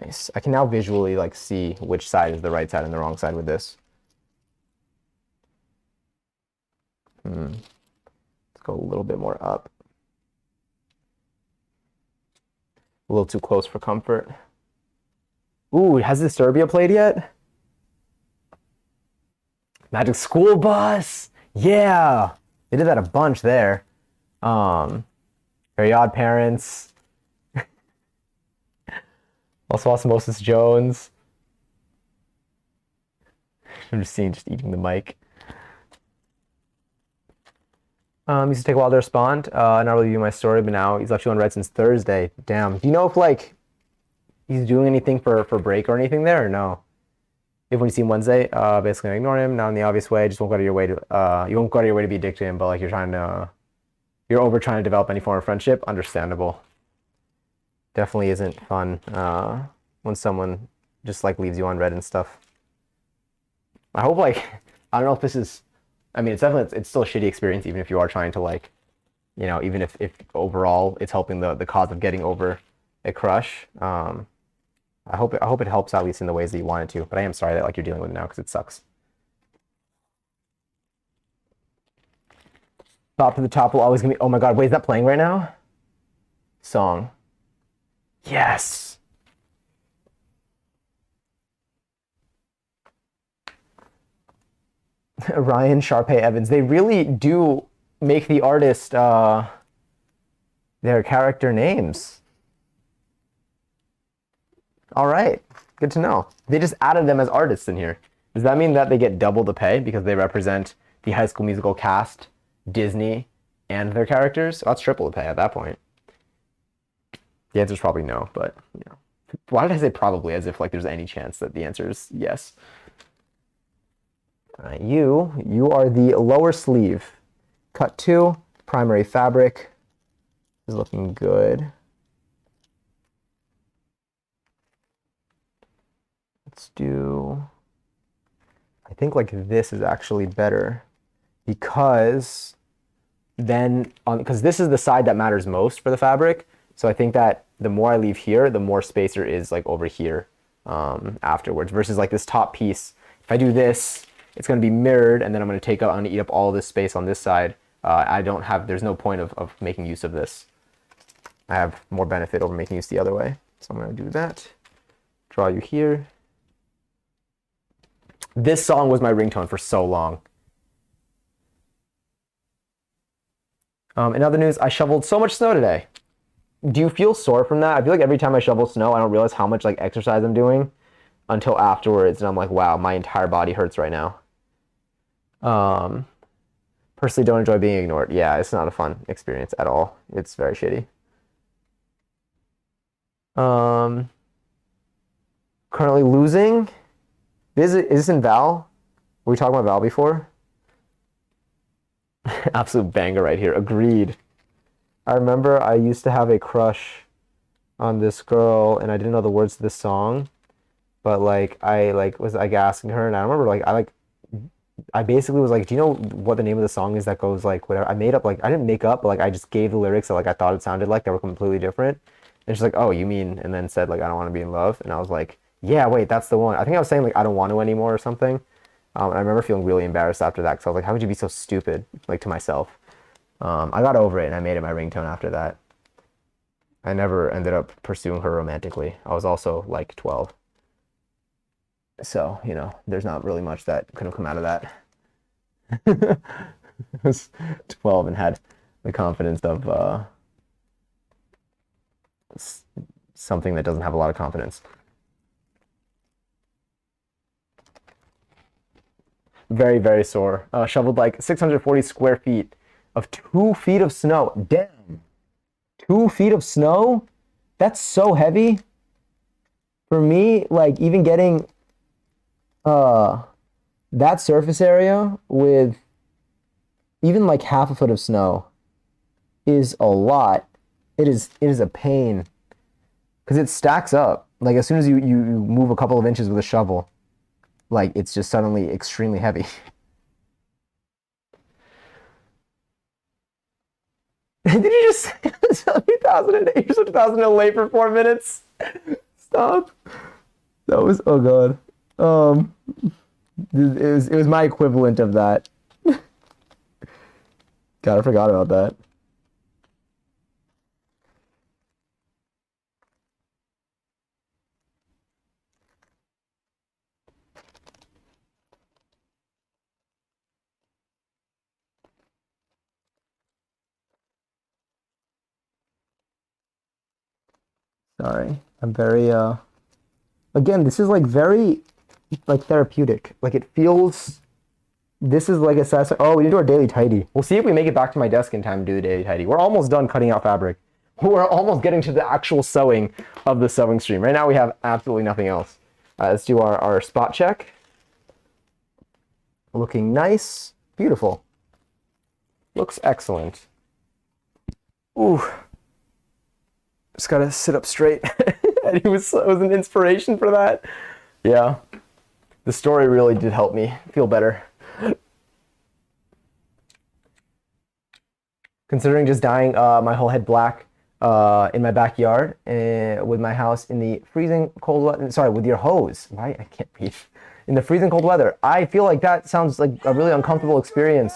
Nice. I can now visually like see which side is the right side and the wrong side with this. Let's go a little bit more up. A little too close for comfort. Ooh, has the Serbia played yet? Magic School Bus! Yeah! They did that a bunch there. Very Odd Parents. Also Osmosis Jones. I'm just seeing, just eating the mic. Used to take a while to respond. Not really view my story, but now he's actually on red since Thursday. Damn. Do you know if like he's doing anything for break or anything there or no? If when you see him Wednesday, basically ignore him, not in the obvious way. Just won't go out of your way to you won't go out of your way to be a dick to him, but like you're over trying to develop any form of friendship. Understandable. Definitely isn't fun when someone just like leaves you on red and stuff. I hope like I don't know if this is. I mean, it's still a shitty experience, even if you are trying to like, you know, even if overall it's helping the cause of getting over a crush. I hope it helps at least in the ways that you want it to. But I am sorry that like you're dealing with it now because it sucks. Top to the top will always gonna be. Oh my god, wait, is that playing right now? Song. Yes. Ryan Sharpay Evans. They really do make the artist their character names. All right, good to know. They just added them as artists in here. Does that mean that they get double the pay because they represent the High School Musical cast, Disney, and their characters? Well, that's triple the pay at that point. The answer is probably no, but you know, why did I say probably as if like there's any chance that the answer is yes? You are the lower sleeve. Cut 2, primary fabric is looking good. Let's do, I think like this is actually better because then, because this is the side that matters most for the fabric. So I think that the more I leave here, the more space there is like over here afterwards versus like this top piece. If I do this, it's going to be mirrored and then I'm going to eat up all this space on this side. There's no point of making use of this. I have more benefit over making use the other way. So I'm going to do that. Draw you here. This song was my ringtone for so long. In other news, I shoveled so much snow today. Do you feel sore from that? I feel like every time I shovel snow, I don't realize how much like exercise I'm doing until afterwards. And I'm like, wow, my entire body hurts right now. Personally don't enjoy being ignored. Yeah, it's not a fun experience at all. It's very shitty. Currently losing. Is this in Val? Were we talking about Val before? Absolute banger right here. Agreed. I remember I used to have a crush on this girl, and I didn't know the words to this song, but like I like was like asking her, and I remember I basically was like, do you know what the name of the song is that goes like whatever? I made up like I didn't make up, but like I just gave the lyrics that like I thought it sounded like they were completely different. And she's like, oh, you mean? And then said like I don't want to be in love, and I was like, yeah, wait, that's the one. I think I was saying like I don't want to anymore or something. And I remember feeling really embarrassed after that because I was like, how could you be so stupid? Like to myself. I got over it and I made it my ringtone after that. I never ended up pursuing her romantically. I was also like 12. So, you know, there's not really much that could have come out of that. I was 12 and had the confidence of something that doesn't have a lot of confidence. Very, very sore. Shoveled like 640 square feet of 2 feet of snow. Damn. 2 feet of snow? That's so heavy. For me, like even getting that surface area with even like half a foot of snow is a lot. It is a pain because it stacks up. Like as soon as you move a couple of inches with a shovel, like it's just suddenly extremely heavy. Did you just say 2008 or 2008 for 4 minutes? Stop. That was, oh god. It was my equivalent of that. God, I forgot about that. Sorry. I'm very again, this is like very like therapeutic. Like it feels this is like a oh, we need to do our daily tidy. We'll see if we make it back to my desk in time to do the daily tidy. We're almost done cutting out fabric. We're almost getting to the actual sewing of the sewing stream. Right now we have absolutely nothing else. Let's do our spot check. Looking nice. Beautiful. Looks excellent. Ooh. Just gotta sit up straight. And it was an inspiration for that. Yeah. The story really did help me feel better. Considering just dyeing my whole head black in my backyard with my house in the freezing cold weather. Sorry, with your hose. Why? I can't read. In the freezing cold weather. I feel like that sounds like a really uncomfortable experience.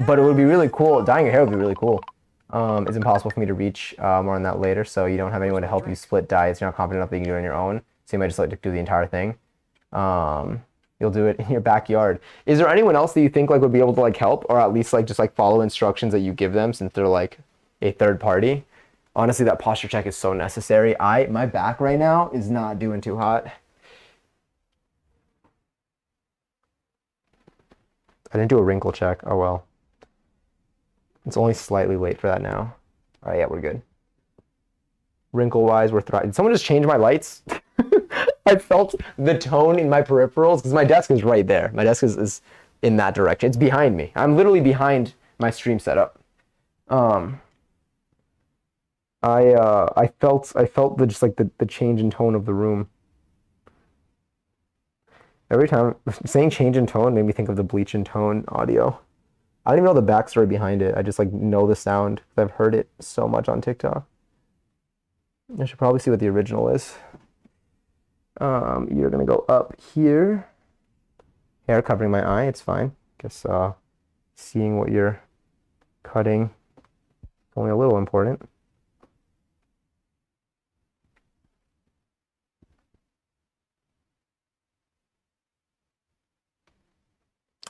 But it would be really cool. Dyeing your hair would be really cool. It's impossible for me to reach more on that later, so you don't have anyone to help you split dyes. You're not confident enough that you can do it on your own, so you might just like to do the entire thing. You'll do it in your backyard. Is there anyone else that you think like would be able to like help, or at least like just like follow instructions that you give them, since they're like a third party? Honestly, that posture check is so necessary. My back right now is not doing too hot. I didn't do a wrinkle check. Oh well. It's only slightly late for that now. All right, yeah, we're good. Wrinkle-wise, we're thriving. Did someone just change my lights? I felt the tone in my peripherals because my desk is right there. My desk is in that direction. It's behind me. I'm literally behind my stream setup. I felt the just like the change in tone of the room. Every time saying change in tone made me think of the Bleach in Tone audio. I don't even know the backstory behind it. I just like know the sound. I've heard it so much on TikTok. I should probably see what the original is. You're gonna go up here. Hair covering my eye, it's fine. Guess seeing what you're cutting is only a little important.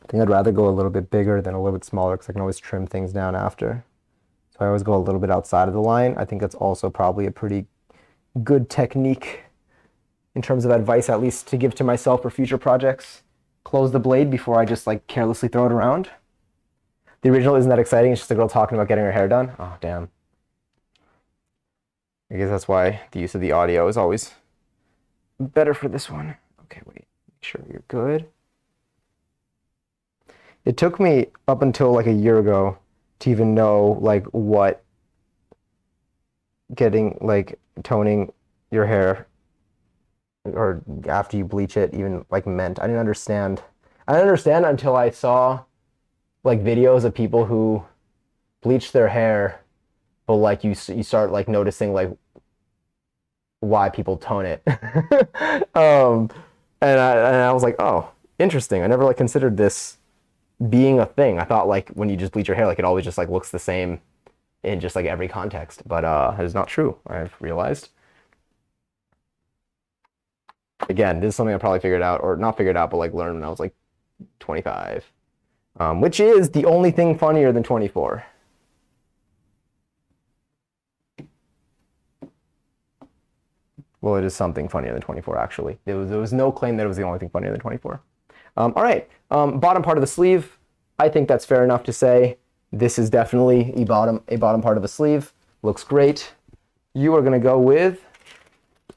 I think I'd rather go a little bit bigger than a little bit smaller because I can always trim things down after. So I always go a little bit outside of the line. I think that's also probably a pretty good technique in terms of advice, at least to give to myself for future projects. Close the blade before I just like carelessly throw it around. The original isn't that exciting. It's just a girl talking about getting her hair done. Oh, damn. I guess that's why the use of the audio is always better for this one. Okay, wait. Make sure you're good. It took me up until like a year ago to even know like what getting like toning your hair or after you bleach it even like meant. I didn't understand. I didn't understand until I saw like videos of people who bleach their hair, but like you start like noticing like why people tone it. um, and I was like, oh, interesting. I never like considered this being a thing. I thought like when you just bleach your hair, like it always just like looks the same in just like every context, but that is not true. I've realized. Again, this is something I probably figured out, or not figured out, but like learned when I was like 25, which is the only thing funnier than 24. Well, it is something funnier than 24, actually. There was no claim that it was the only thing funnier than 24. All right, bottom part of the sleeve. I think that's fair enough to say. This is definitely a bottom part of the sleeve. Looks great. You are gonna go with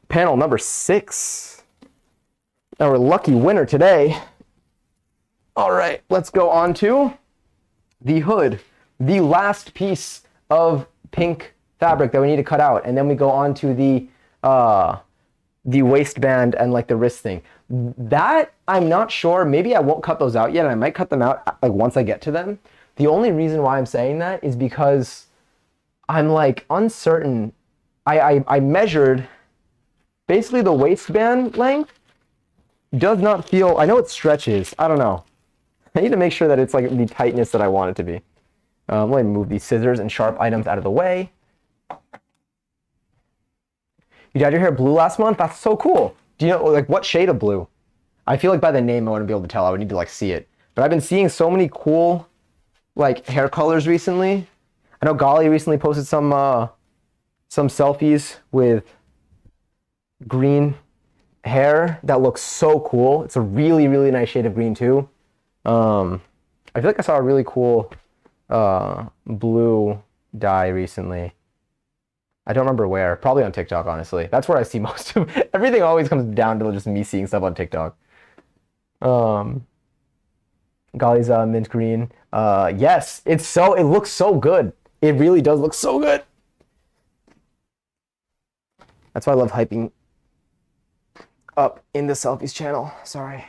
panel number 6. Our lucky winner today. All right, let's go on to the hood, the last piece of pink fabric that we need to cut out, and then we go on to the waistband and like the wrist thing. That I'm not sure. Maybe I won't cut those out yet, and I might cut them out like once I get to them. The only reason why I'm saying that is because I'm like uncertain. I measured basically the waistband length does not feel, I know it stretches. I don't know. I need to make sure that it's like the tightness that I want it to be. Let me move these scissors and sharp items out of the way. You dyed your hair blue last month? That's so cool. Do you know like what shade of blue? I feel like by the name I wouldn't be able to tell. I would need to like see it. But I've been seeing so many cool like hair colors recently. I know Golly recently posted some selfies with green hair that looks so cool. It's a really, really nice shade of green too. I feel like I saw a really cool blue dye recently. I don't remember where. Probably on TikTok, honestly. That's where I see most of everything. Always comes down to just me seeing stuff on TikTok. Golly's mint green. Yes, it looks so good. It really does look so good. That's why I love hyping up in the selfies channel. Sorry.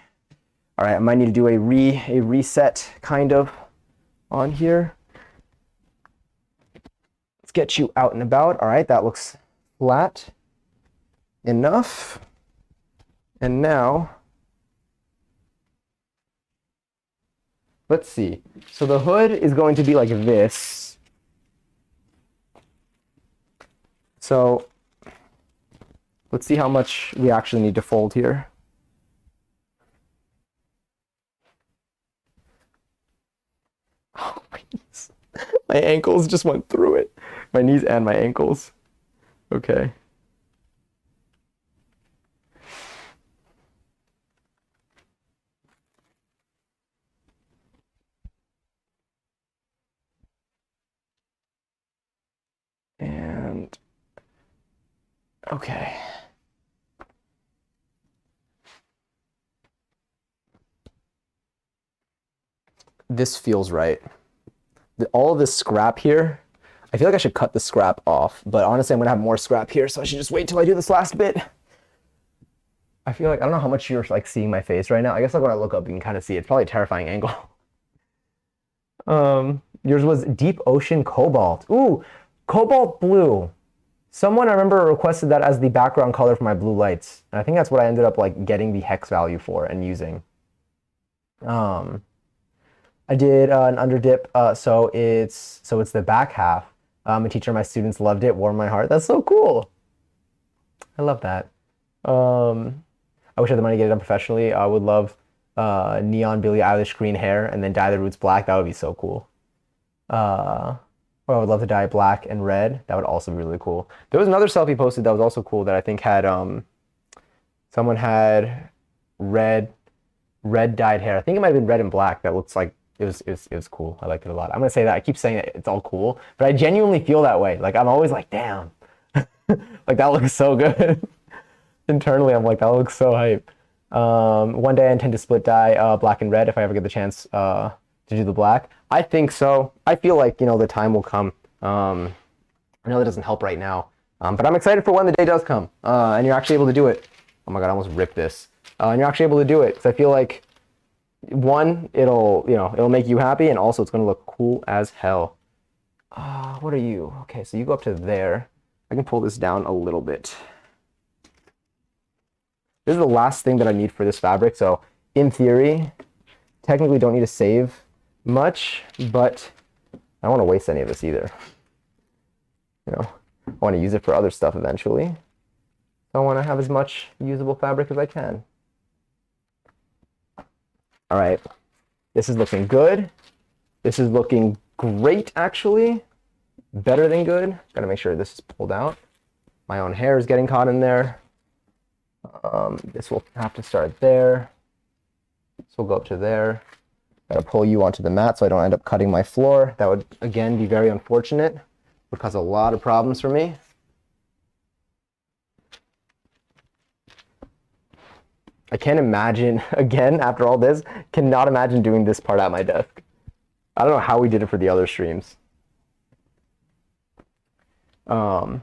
All right, I might need to do a reset kind of on here. Let's get you out and about. All right, that looks flat enough. And now, let's see. So the hood is going to be like this. So let's see how much we actually need to fold here. Oh, my knees. My ankles just went through it. My knees and my ankles. Okay. And okay. This feels right. All of this scrap here, I feel like I should cut the scrap off, but honestly, I'm gonna have more scrap here, so I should just wait till I do this last bit. I feel like, I don't know how much you're like seeing my face right now. I guess like when I look up, you can kind of see it's probably a terrifying angle. Yours was Deep Ocean Cobalt. Ooh, Cobalt Blue. Someone I remember requested that as the background color for my blue lights. And I think that's what I ended up like getting the hex value for and using. I did an underdip, so it's the back half. A teacher, my students loved it, warmed my heart. That's so cool. I love that. I wish I had the money to get it done professionally. I would love neon Billie Eilish green hair and then dye the roots black. That would be so cool. Or I would love to dye black and red. That would also be really cool. There was another selfie posted that was also cool that I think had someone had red dyed hair. I think it might have been red and black. That looks like it was cool. I liked it a lot. I'm gonna say that. I keep saying that it's all cool, but I genuinely feel that way. Like I'm always like, damn, like that looks so good. Internally, I'm like, that looks so hype. One day I intend to split dye black and red if I ever get the chance to do the black. I think so. I feel like, you know, the time will come. I know that doesn't help right now. But I'm excited for when the day does come, and you're actually able to do it. Oh my God, I almost ripped this. And you're actually able to do it, because I feel like, one, it'll make you happy, and also it's gonna look cool as hell. What are you? Okay, so you go up to there. I can pull this down a little bit. This is the last thing that I need for this fabric, so in theory, technically don't need to save much, but I don't want to waste any of this either. I want to use it for other stuff eventually. I want to have as much usable fabric as I can. All right, this is looking good. This is looking great, actually. Better than good. Gotta make sure this is pulled out. My own hair is getting caught in there. This will have to start there. This will go up to there. Gotta pull you onto the mat so I don't end up cutting my floor. That would, again, be very unfortunate. Would cause a lot of problems for me. I can't imagine, again, after all this, cannot imagine doing this part at my desk. I don't know how we did it for the other streams. Oh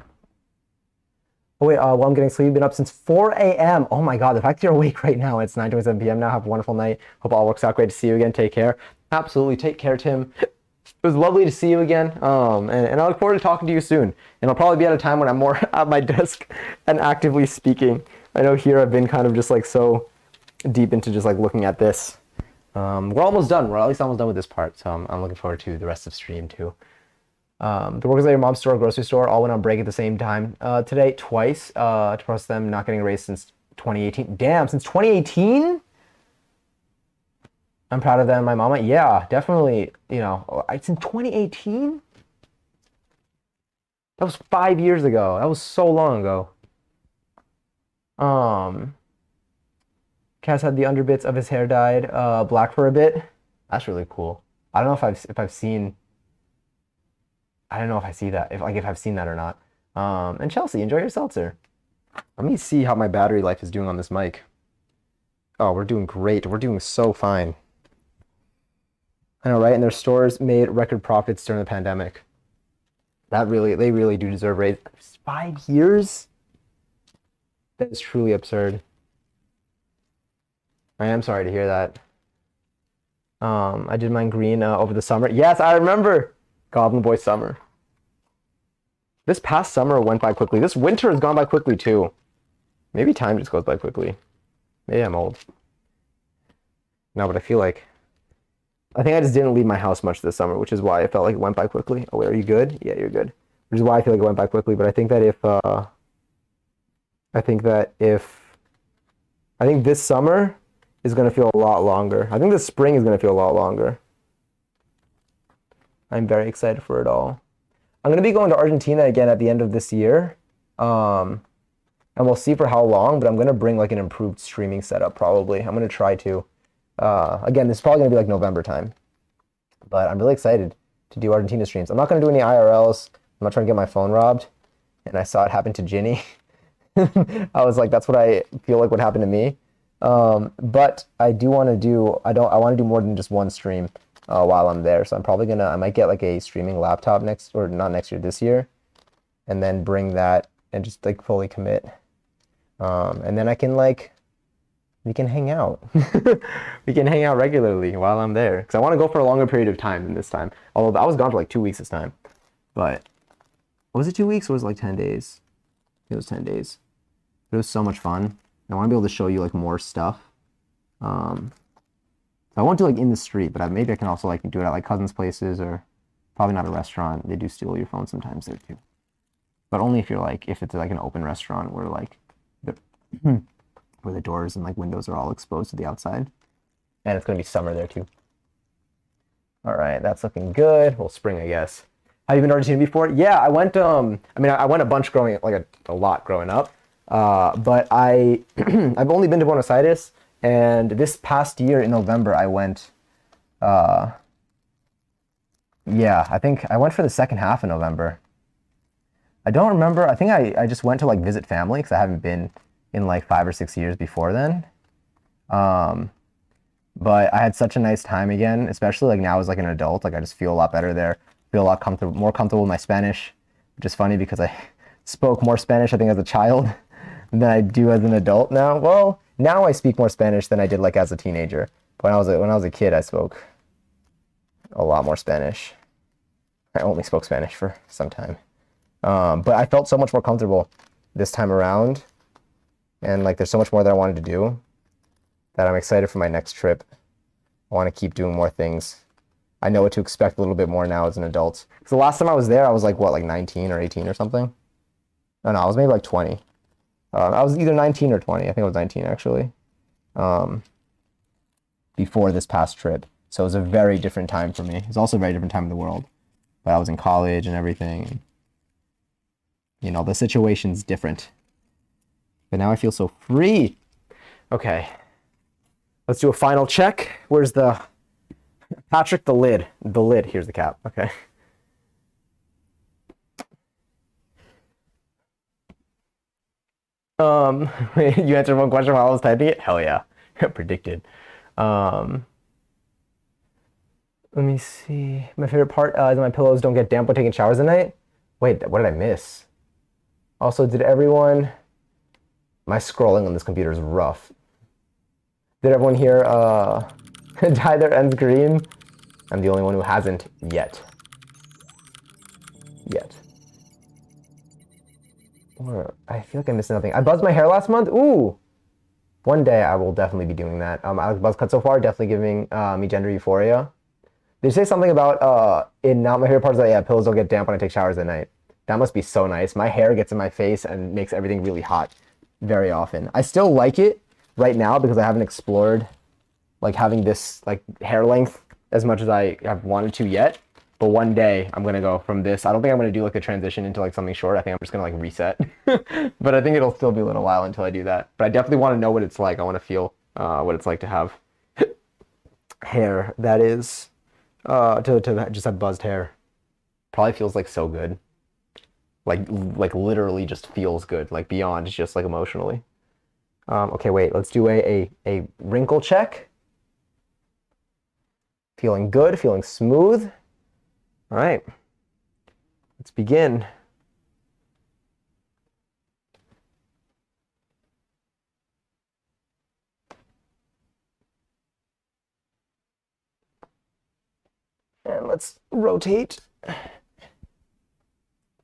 wait, well, I'm getting sleepy. Been up since 4 a.m. Oh my God, the fact you're awake right now, it's 9:27 p.m. now. Have a wonderful night. Hope all works out great to see you again. Take care. Absolutely, take care, Tim. It was lovely to see you again. And I look forward to talking to you soon. And I'll probably be at a time when I'm more at my desk and actively speaking. I know here I've been kind of just like so deep into just like looking at this. We're almost done. We're at least almost done with this part. So I'm looking forward to the rest of stream too. The workers at your mom's store, grocery store, all went on break at the same time today, twice, to process them not getting a raise since 2018. Damn, since 2018? I'm proud of them. My mama, yeah, definitely, since 2018? That was 5 years ago. That was so long ago. Cass had the underbits of his hair dyed black for a bit. That's really cool. I don't know if I've seen... I don't know if I see that, if I've seen that or not. And Chelsea, enjoy your seltzer. Let me see how my battery life is doing on this mic. Oh, we're doing great. We're doing so fine. I know, right? And their stores made record profits during the pandemic. They really do deserve raise. 5 years? That is truly absurd. I am sorry to hear that. I did mine green over the summer. Yes, I remember. Goblin Boy summer. This past summer went by quickly. This winter has gone by quickly too. Maybe time just goes by quickly. Maybe I'm old. No, but I think I just didn't leave my house much this summer, which is why I felt like it went by quickly. Oh, wait, are you good? Yeah, you're good. Which is why I feel like it went by quickly. But I think that I think this summer is going to feel a lot longer. I think this spring is going to feel a lot longer. I'm very excited for it all. I'm going to be going to Argentina again at the end of this year. And we'll see for how long, but I'm going to bring like an improved streaming setup probably. I'm going to try to. Again, this is probably going to be like November time. But I'm really excited to do Argentina streams. I'm not going to do any IRLs. I'm not trying to get my phone robbed. And I saw it happen to Ginny. I was like, that's what I feel like would happen to me. But I want to do more than just one stream. While I'm there, so I'm probably I might get like a streaming laptop this year, and then bring that and just like fully commit, and then we can hang out. We can hang out regularly while I'm there, because I want to go for a longer period of time than this time. Although I was gone for like 2 weeks this time, but was it 2 weeks or was it like 10 days? It was 10 days. It was so much fun. I want to be able to show you like more stuff. I won't do like in the street, but maybe I can also like do it at like cousins' places, or probably not a restaurant. They do steal your phone sometimes there too, but only if it's like an open restaurant where like where the doors and like windows are all exposed to the outside, and it's gonna be summer there too. All right, that's looking good. Well, spring, I guess. Have you been to Argentina before? Yeah, I went. I went a bunch a lot growing up, but I've only been to Buenos Aires. And this past year in November, I went, I think I went for the second half of November. I don't remember. I think I just went to like visit family, because I haven't been in like 5 or 6 years before then. But I had such a nice time again, especially like now as like an adult. Like I just feel a lot better there. Feel a lot more comfortable with my Spanish, which is funny because spoke more Spanish, I think, as a child than I do as an adult now. Well, now I speak more Spanish than I did like as a teenager. When I was a kid, I spoke a lot more Spanish. I only spoke Spanish for some time. But I felt so much more comfortable this time around. And like there's so much more that I wanted to do that I'm excited for my next trip. I want to keep doing more things. I know what to expect a little bit more now as an adult. Because the last time I was there, I was like, what, like 19 or 18 or something? No, I was maybe like 20. I was either 19 or 20. I think I was 19 actually. Before this past trip. So it was a very different time for me. It was also a very different time in the world. But I was in college and everything. You know, the situation's different. But now I feel so free. Okay. Let's do a final check. Where's the... Patrick, the lid. The lid. Here's the cap. Okay. You answered one question while I was typing it? Hell yeah. Predicted. Let me see. My favorite part is my pillows don't get damp when taking showers at night. Wait, what did I miss? Also, did everyone... My scrolling on this computer is rough. Did everyone here dye their ends green? I'm the only one who hasn't yet. Or I feel like I missed nothing. I buzzed my hair last month. Ooh! One day I will definitely be doing that. I like buzz cut so far, definitely giving me gender euphoria. They say something about in not my favorite part is that, yeah, pillows don't get damp when I take showers at night. That must be so nice. My hair gets in my face and makes everything really hot very often. I still like it right now because I haven't explored like having this like hair length as much as I have wanted to yet. But one day I'm gonna go from this. I don't think I'm gonna do like a transition into like something short. I think I'm just gonna like reset. But I think it'll still be a little while until I do that. But I definitely want to know what it's like. I want to feel what it's like to have hair that is to just have buzzed hair. Probably feels like so good. Like literally just feels good. Like beyond just like emotionally. Okay, wait. Let's do a wrinkle check. Feeling good. Feeling smooth. All right, let's begin. And let's rotate.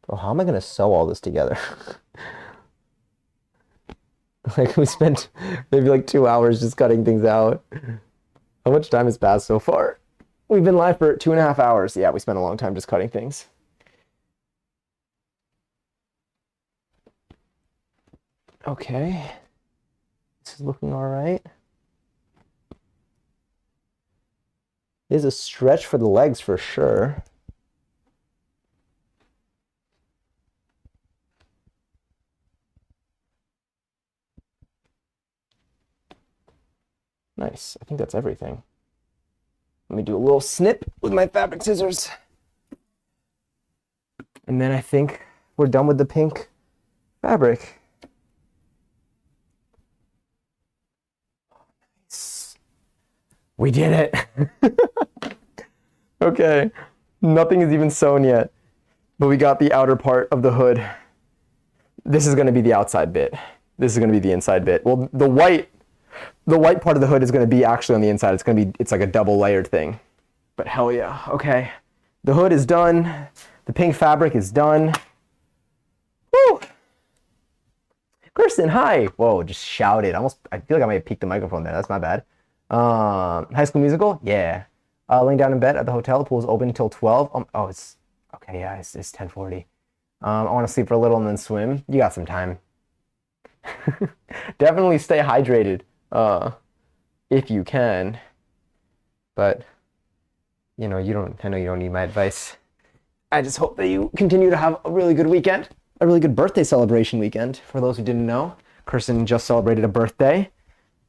Oh, how am I going to sew all this together? Like we spent maybe like 2 hours just cutting things out. How much time has passed so far? We've been live for 2.5 hours. Yeah, we spent a long time just cutting things. Okay. This is looking all right. There's a stretch for the legs for sure. Nice. I think that's everything. Let me do a little snip with my fabric scissors. And then I think we're done with the pink fabric. Nice. We did it. Okay. Nothing is even sewn yet. But we got the outer part of the hood. This is going to be the outside bit. This is going to be the inside bit. Well, the white part of the hood is going to be actually on the inside. It's like a double layered thing. But hell yeah. Okay. The hood is done. The pink fabric is done. Woo! Kirsten, hi. Whoa, just shouted. I feel like I might have peeked the microphone there. That's my bad. High School Musical? Yeah. Laying down in bed at the hotel. The pool is open until 12. Oh, it's okay. Yeah, it's 10:40. I want to sleep for a little and then swim. You got some time. Definitely stay hydrated. If you can, but I know you don't need my advice. I just hope that you continue to have a really good weekend, a really good birthday celebration weekend. For those who didn't know, Kirsten just celebrated a birthday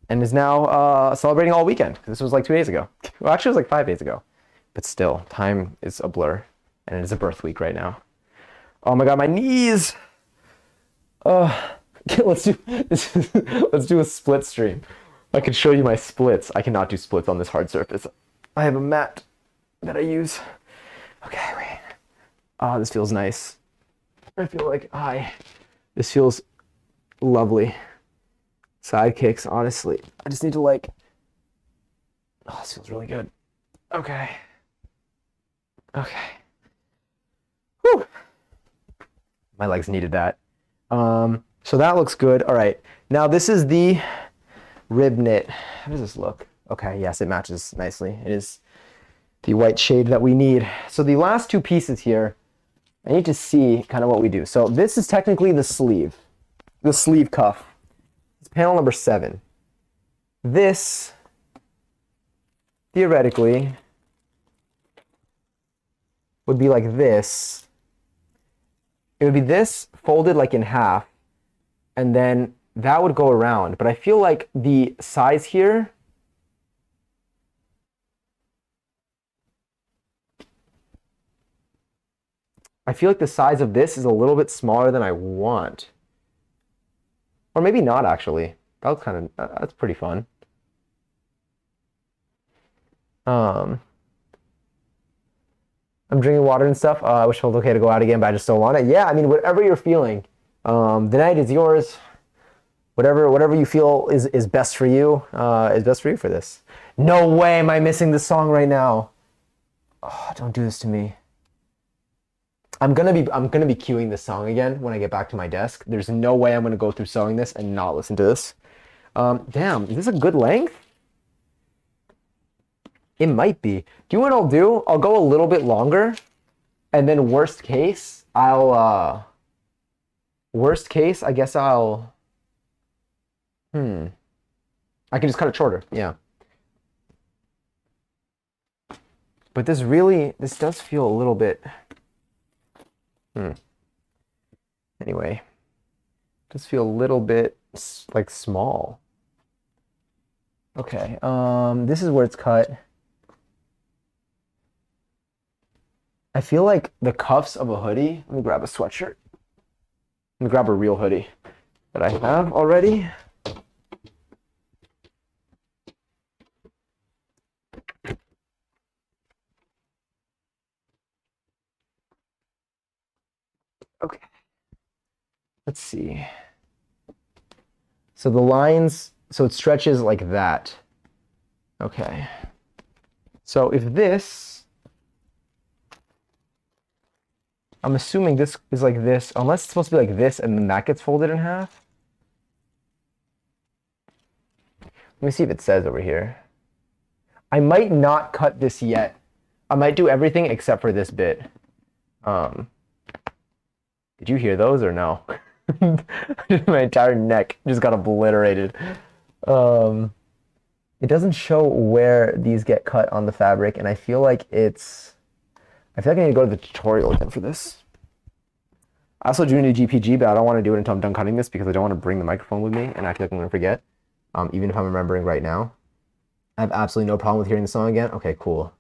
and is now celebrating all weekend. This was like 2 days ago. Well, actually it was like 5 days ago, but still time is a blur and it is a birth week right now. Oh my God, my knees. Let's do a split stream. I can show you my splits. I cannot do splits on this hard surface. I have a mat that I use. Okay, wait. Oh, this feels nice. I feel like this feels lovely. Side kicks, honestly. I just need to like, oh, this feels really good. Okay. Okay. Whew. My legs needed that. So that looks good. All right. Now this is the rib knit. How does this look? Okay, yes, it matches nicely. It is the white shade that we need. So the last two pieces here, I need to see kind of what we do. So this is technically the sleeve cuff. It's panel number 7. This, theoretically, would be like this. It would be this folded like in half, and then that would go around. But I feel like the size here, I feel like the size of this is a little bit smaller than I want. Or maybe not, actually. That was kind of, that's pretty fun. I'm drinking water and stuff. I wish it was okay to go out again, but I just don't want it. Yeah, I mean, whatever you're feeling. The night is yours. Whatever you feel is best for you, for this. No way am I missing this song right now. Oh, don't do this to me. I'm gonna be queuing this song again when I get back to my desk. There's no way I'm gonna go through sewing this and not listen to this. Damn, is this a good length? It might be. Do you know what I'll do? I'll go a little bit longer, and then worst case, I guess I'll. I can just cut it shorter. Yeah. But this does feel a little bit. Anyway, does feel a little bit like small. Okay, this is where it's cut. I feel like the cuffs of a hoodie. Let me grab a sweatshirt. Let me grab a real hoodie that I have already. Okay. Let's see. So the lines, so it stretches like that. Okay. So if this, I'm assuming this is like this, unless it's supposed to be like this and then that gets folded in half. Let me see if it says over here. I might not cut this yet. I might do everything except for this bit. Did you hear those or no? My entire neck just got obliterated. It doesn't show where these get cut on the fabric, and I feel like I need to go to the tutorial again for this. I also do need a GPG, but I don't want to do it until I'm done cutting this because I don't want to bring the microphone with me and act like I'm going to forget, even if I'm remembering right now. I have absolutely no problem with hearing the song again. Okay, cool.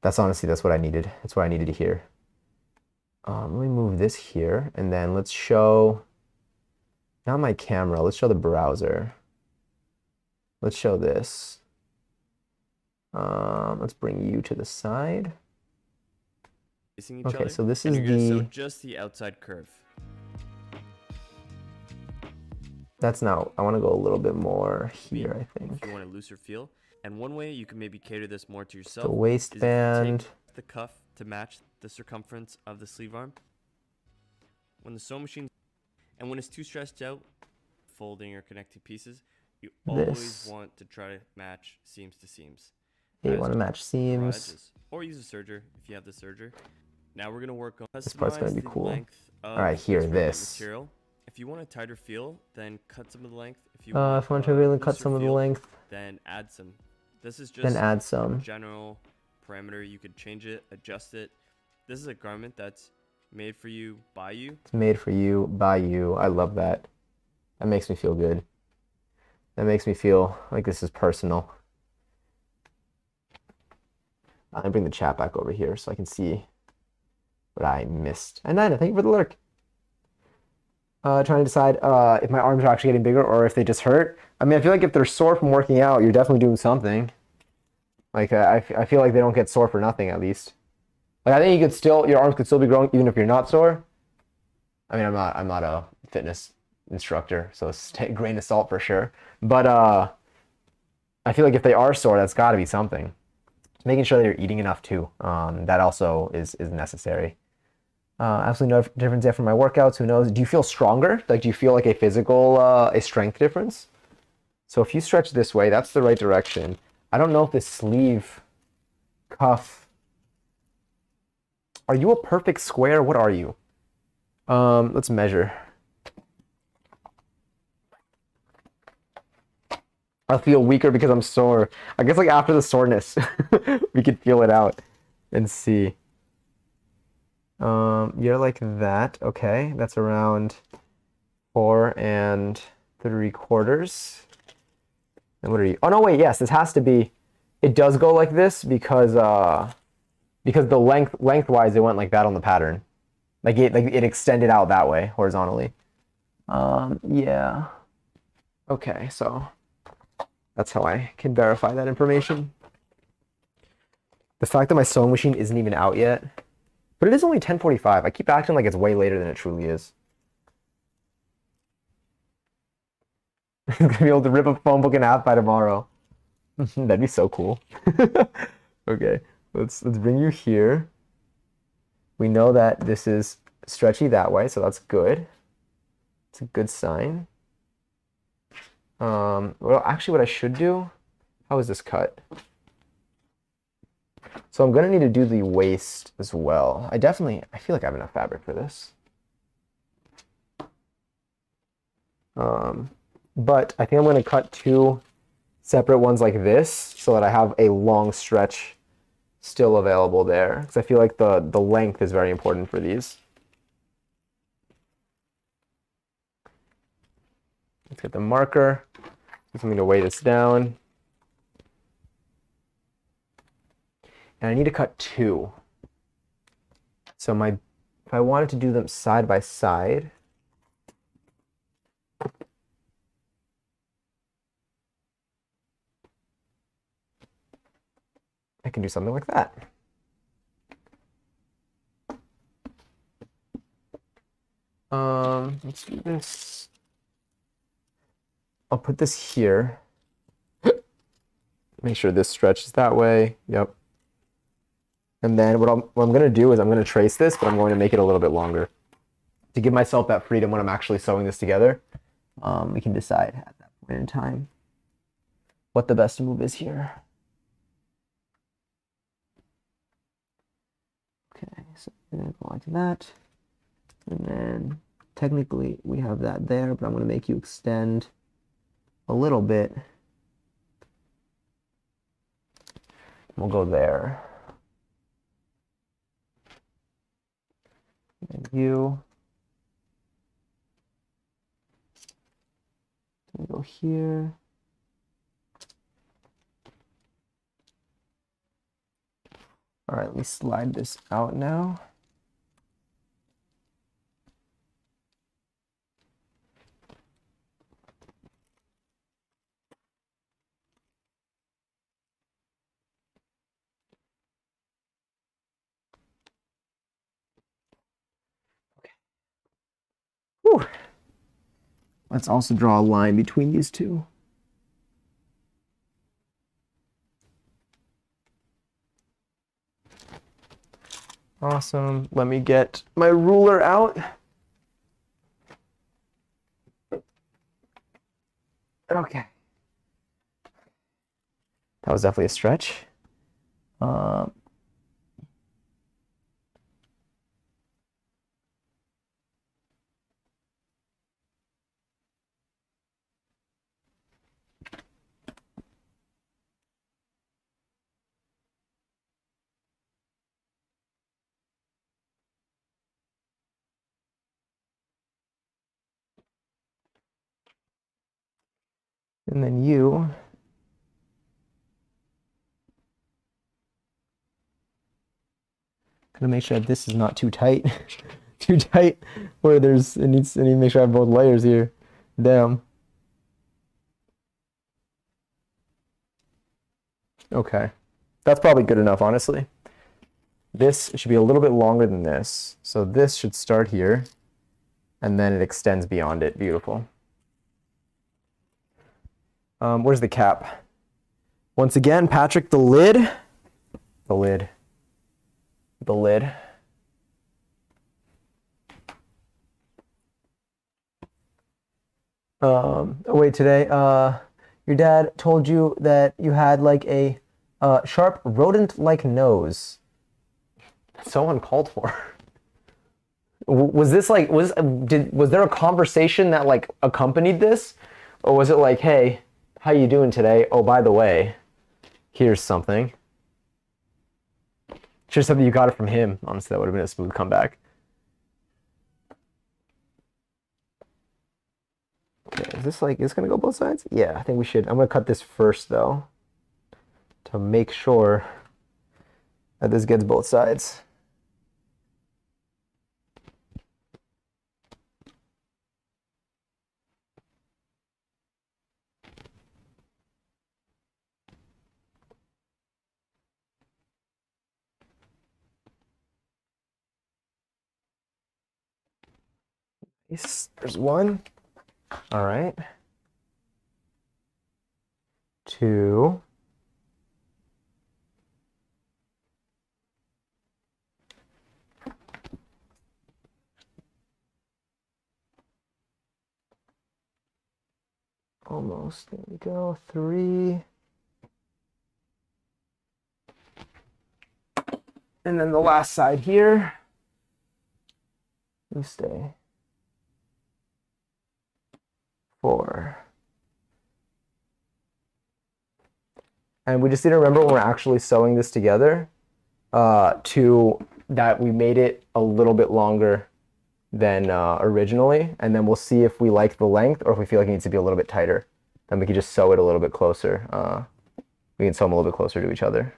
That's what I needed. That's what I needed to hear. Let me move this here, and then let's show, not my camera, let's show the browser. Let's show this. Let's bring you to the side. Okay, so this is just the outside curve. That's now, I want to go a little bit more here, I think. If you want a looser feel. And one way you can maybe cater this more to yourself. The waistband. Is take the cuff to match the circumference of the sleeve arm. When the sewing machine, and when it's too stretched out, folding or connecting pieces, you always want to try to match seams to seams. Yeah, you want to match seams. Or use a serger if you have the serger. Now we're going to work on this part's going to be cool. All right, here, this. Material. If you want a tighter feel, then cut some of the length. If you want to really cut some of the length, then add some. This is just then add some general parameter. You could change it, adjust it. This is a garment that's made for you, by you. It's made for you, by you. I love that. That makes me feel good. That makes me feel like this is personal. I'm gonna bring the chat back over here so I can see what I missed. And Nina, thank you for the lurk. Trying to decide if my arms are actually getting bigger or if they just hurt. I mean, I feel like if they're sore from working out, you're definitely doing something. Like, I feel like they don't get sore for nothing, at least. Like, I think your arms could still be growing even if you're not sore. I mean, I'm not a fitness instructor, so it's a grain of salt for sure. But I feel like if they are sore, that's got to be something. Making sure that you're eating enough too. That also is necessary. Absolutely no difference after my workouts. Who knows? Do you feel stronger? Like, do you feel like a physical, a strength difference? So if you stretch this way, that's the right direction. I don't know if this sleeve cuff. Are you a perfect square? What are you? Let's measure. I feel weaker because I'm sore. I guess like after the soreness, we could feel it out and see. You're like that. Okay, that's around 4 3/4. And what are you? Oh no, wait. Yes, this has to be. It does go like this because the lengthwise it went like that on the pattern. Like it extended out that way horizontally. Yeah. Okay, so that's how I can verify that information. The fact that my sewing machine isn't even out yet, but it is only 10:45. I keep acting like it's way later than it truly is. I'm gonna be able to rip a phone book in half by tomorrow. That'd be so cool. Okay, let's bring you here. We know that this is stretchy that way, so that's good. It's a good sign. Well, actually, what I should do, how is this cut? So I'm gonna need to do the waist as well. I feel like I have enough fabric for this. But I think I'm gonna cut 2 separate ones like this so that I have a long stretch still available there. Because I feel like the length is very important for these. Let's get the marker. Just want me to weigh this down. And I need to cut 2. So if I wanted to do them side by side, I can do something like that. Let's do this. I'll put this here. Make sure this stretches that way. Yep. And then what I'm going to do is I'm going to trace this, but I'm going to make it a little bit longer to give myself that freedom when I'm actually sewing this together. We can decide at that point in time what the best move is here. Okay, so we're going to go like that. And then technically we have that there, but I'm going to make you extend a little bit. We'll go there. And you. We'll go here. All right, let me slide this out now. Whew. Let's also draw a line between these two. Awesome. Let me get my ruler out. Okay. That was definitely a stretch. And then you gonna make sure that this is not too tight. Too tight where I need to make sure I have both layers here. Damn. Okay. That's probably good enough, honestly. This should be a little bit longer than this. So this should start here. and then it extends beyond it. Beautiful. Where's the cap? Once again, Patrick, the lid. The lid. The lid. Wait, today, your dad told you that you had like a sharp rodent-like nose. That's so uncalled for. Was this like, was there a conversation that like accompanied this? Or was it like, hey, how you doing today? Oh, by the way, here's something. Just something you got it from him. Honestly, that would have been a smooth comeback. Okay, is this like, is this gonna go both sides? Yeah, I think we should. I'm gonna cut this first though, to make sure that this gets both sides. There's one. All right. 2. Almost. There we go. 3. And then the last side here. You stay. 4. And we just need to remember when we're actually sewing this together that we made it a little bit longer than originally, and then we'll see if we like the length or if we feel like it needs to be a little bit tighter. Then we can just sew it a little bit closer. We can sew them a little bit closer to each other.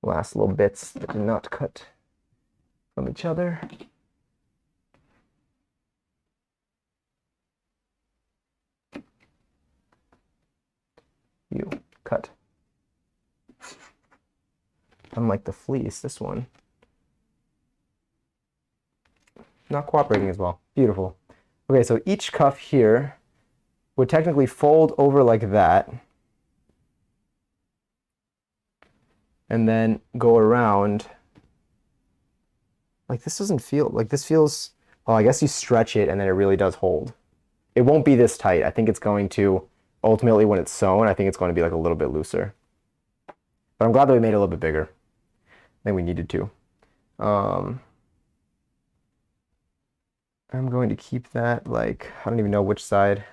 Last little bits that do not cut from each other. You cut. Unlike the fleece, this one not cooperating as well. Beautiful. Okay, so each cuff here would technically fold over like that and then go around. Like this doesn't feel, like this feels, oh, I guess you stretch it and then it really does hold. It won't be this tight. I think it's going to, ultimately when it's sewn, I think it's going to be like a little bit looser. But I'm glad that we made it a little bit bigger. I think we needed to. I'm going to keep that like, I don't even know which side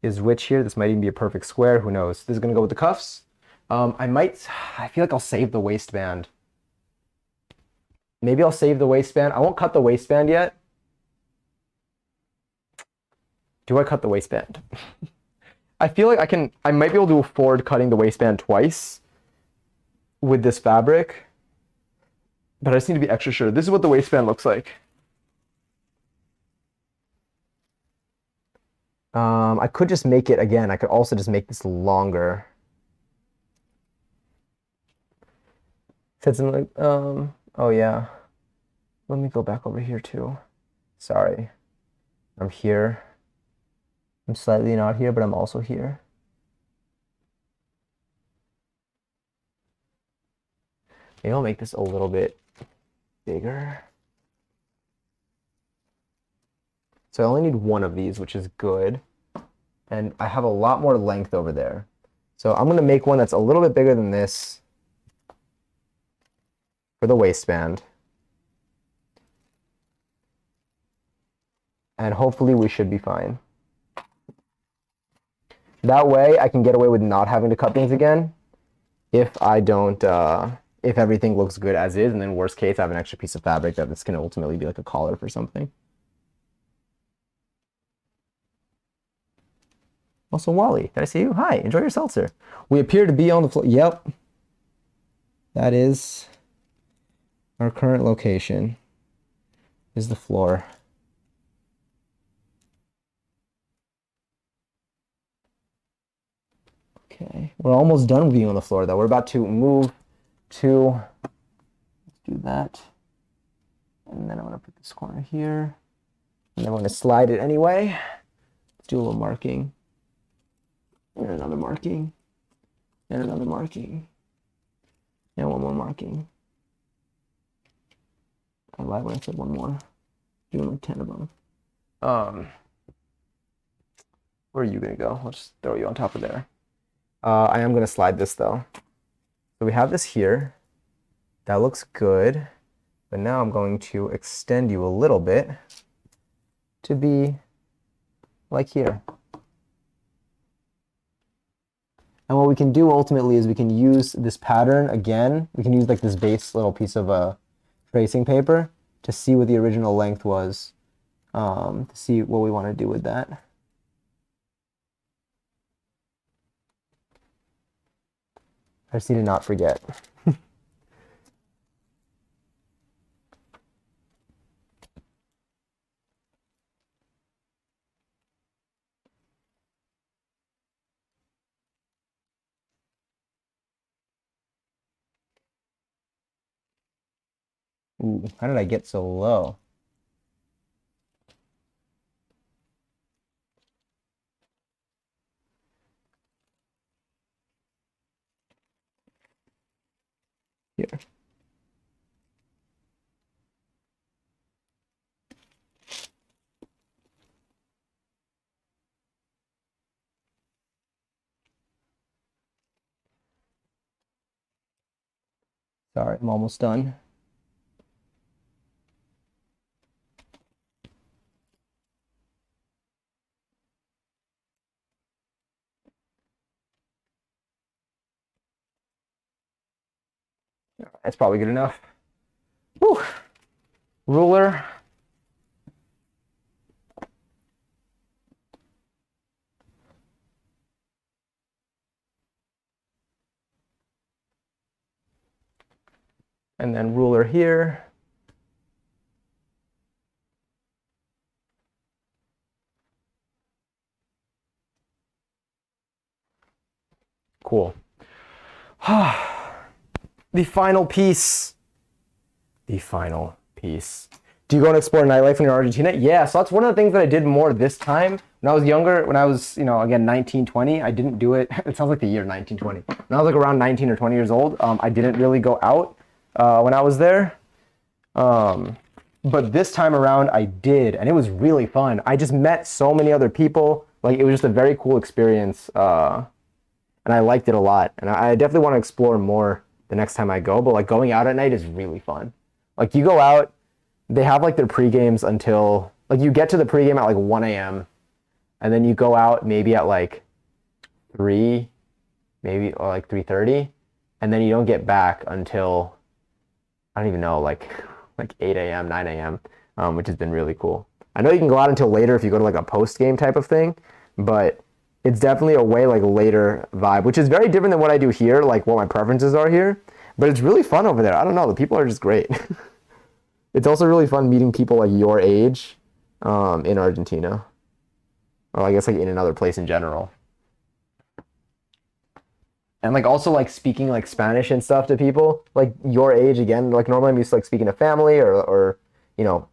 is which here. This might even be a perfect square. Who knows? This is going to go with the cuffs. I feel like I'll save the waistband. Maybe I'll save the waistband. I won't cut the waistband yet. Do I cut the waistband? I feel like I might be able to afford cutting the waistband twice with this fabric, but I just need to be extra sure. This is what the waistband looks like. I could just make it, again, I could also just make this longer. Fits in like, oh yeah. Let me go back over here too. Sorry. I'm here. I'm slightly not here, but I'm also here. Maybe I'll make this a little bit bigger. So I only need one of these, which is good. And I have a lot more length over there. So I'm going to make one that's a little bit bigger than this for the waistband. And hopefully we should be fine. That way I can get away with not having to cut things again if I don't, if everything looks good as is, and then worst case I have an extra piece of fabric that this can ultimately be like a collar for something. Also, Wally, did I see you? Hi, enjoy your seltzer. We appear to be on the floor. Yep. That is our current location, is the floor. Okay, we're almost done with being on the floor though. We're about to move to, let's do that. And then I'm gonna put this corner here. And then we're gonna slide it anyway. Let's do a little marking. And another marking. And another marking. And one more marking. I lied when I said one more. Doing like 10 of them. Where are you gonna go? I'll just throw you on top of there. I am gonna slide this though. So we have this here. That looks good. But now I'm going to extend you a little bit to be like here. And what we can do ultimately is we can use this pattern again. We can use like this base little piece of tracing paper to see what the original length was, to see what we want to do with that. I just need to not forget. Ooh, how did I get so low? Here. Sorry, I'm almost done. That's probably good enough. Whew. Ruler. And then ruler here. Cool. The final piece. The final piece. Do you go and explore nightlife when you're in Argentina? Yeah, so that's one of the things that I did more this time. When I was younger, when I was, again, 19, 20, I didn't do it. It sounds like the year 1920. When I was like around 19 or 20 years old, I didn't really go out when I was there. But this time around I did, and it was really fun. I just met so many other people. Like, it was just a very cool experience. And I liked it a lot. And I definitely want to explore more the next time I go, but like going out at night is really fun. Like, you go out, they have like their pre-games until, like, you get to the pre-game at like 1 a.m. and then you go out maybe at like 3, maybe, or like 3:30, and then you don't get back until, I don't even know, like 8 a.m., 9 a.m., which has been really cool. I know you can go out until later if you go to like a post-game type of thing, but it's definitely a way like later vibe, which is very different than what I do here, like what my preferences are here. But it's really fun over there. I don't know, the people are just great. It's also really fun meeting people like your age in Argentina. Or I guess like in another place in general. And like also like speaking like Spanish and stuff to people like your age again. Like normally I'm used to like speaking to family or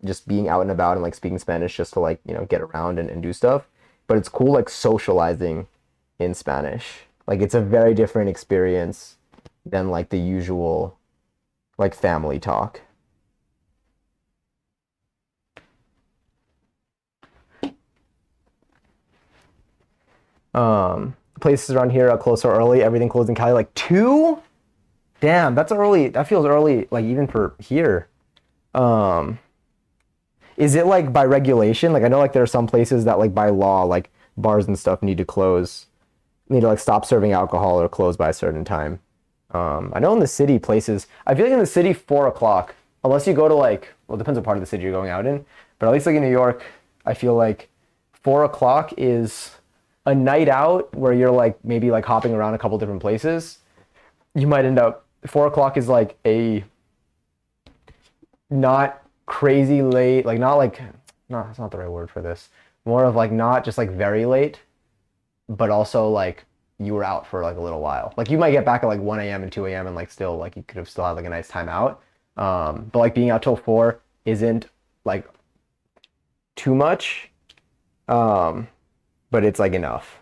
just being out and about and like speaking Spanish just to like, get around and do stuff. But it's cool like socializing in Spanish. Like, it's a very different experience than like the usual like family talk. Places around here are close or early. Everything closed in Cali like 2. Damn, that's early. That feels early, like even for here. Is it like by regulation? Like, I know like there are some places that like by law, like bars and stuff need to like stop serving alcohol or close by a certain time. I know in the city places, I feel like in the city 4 o'clock, unless you go to like, well, it depends what part of the city you're going out in, but at least like in New York, I feel like 4 o'clock is a night out where you're like maybe like hopping around a couple different places. You might end up, 4 o'clock is like a not crazy late, like not like, no, that's not the right word for this. More of like not just like very late, but also like you were out for like a little while. Like, you might get back at like 1 a.m. and 2 a.m. and like still like you could have still had like a nice time out. But like being out till 4 isn't like too much, but it's like enough.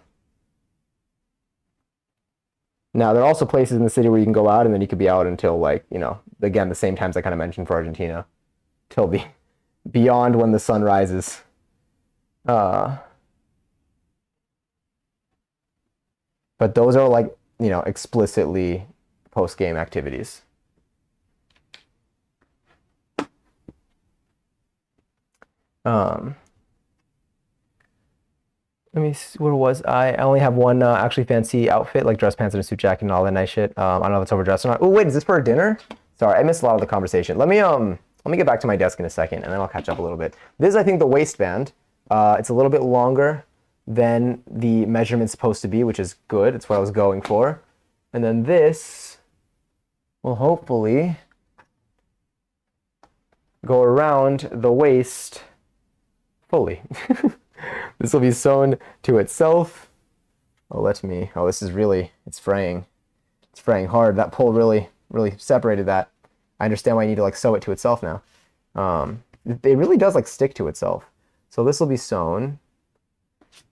Now, there are also places in the city where you can go out and then you could be out until like, you know, again, the same times I kind of mentioned for Argentina, till the beyond when the sun rises. But those are like, you know, explicitly post-game activities. Let me see, where was I? I only have one actually fancy outfit, like dress pants and a suit jacket and all that nice shit. I don't know if it's overdressed or not. Oh wait, is this for dinner? Sorry, I missed a lot of the conversation. Let me get back to my desk in a second, and then I'll catch up a little bit. This is, I think, the waistband. It's a little bit longer than the measurement's supposed to be, which is good. It's what I was going for. And then this will hopefully go around the waist fully. This will be sewn to itself. Oh, this is really, it's fraying. It's fraying hard. That pull really separated that. I understand why I need to like sew it to itself now. It really does like stick to itself. So this will be sewn.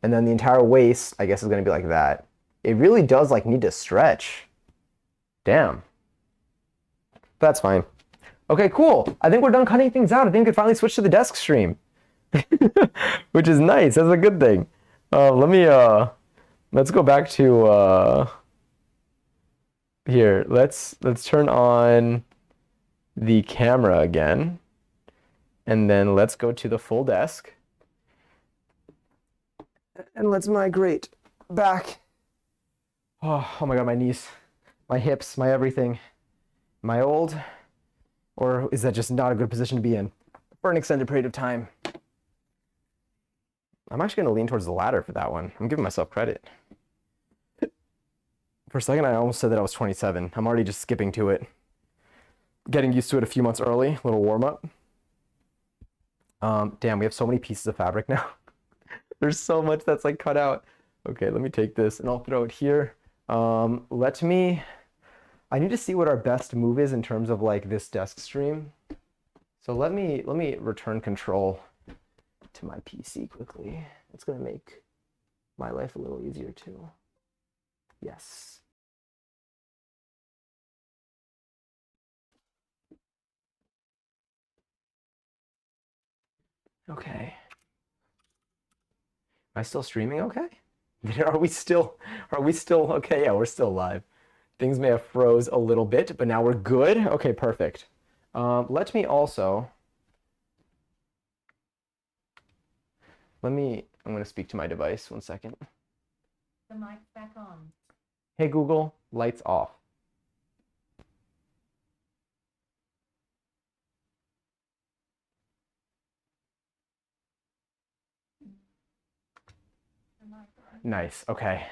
And then the entire waist, I guess, is going to be like that. It really does like need to stretch. Damn. That's fine. Okay, cool. I think we're done cutting things out. I think we can finally switch to the desk stream. Which is nice. That's a good thing. Let's go back to here. Let's turn on the camera again. And then let's go to the full desk. And let's migrate back. Oh my God, my knees, my hips, my everything. Am I old? Or is that just not a good position to be in for an extended period of time? I'm actually going to lean towards the ladder for that one. I'm giving myself credit. For a second, I almost said that I was 27. I'm already just skipping to it. Getting used to it a few months early, little warm up. Damn, we have so many pieces of fabric now. There's so much that's like cut out. Okay, let me take this and I'll throw it here. I need to see what our best move is in terms of like this desk stream. So let me return control to my PC quickly. It's gonna make my life a little easier too. Yes. Okay. Am I still streaming okay? Are we still okay? Yeah, we're still live. Things may have froze a little bit, but now we're good. Okay, perfect. Let me also I'm going to speak to my device. 1 second. The mic's back on. Hey, Google, lights off. Nice. Okay.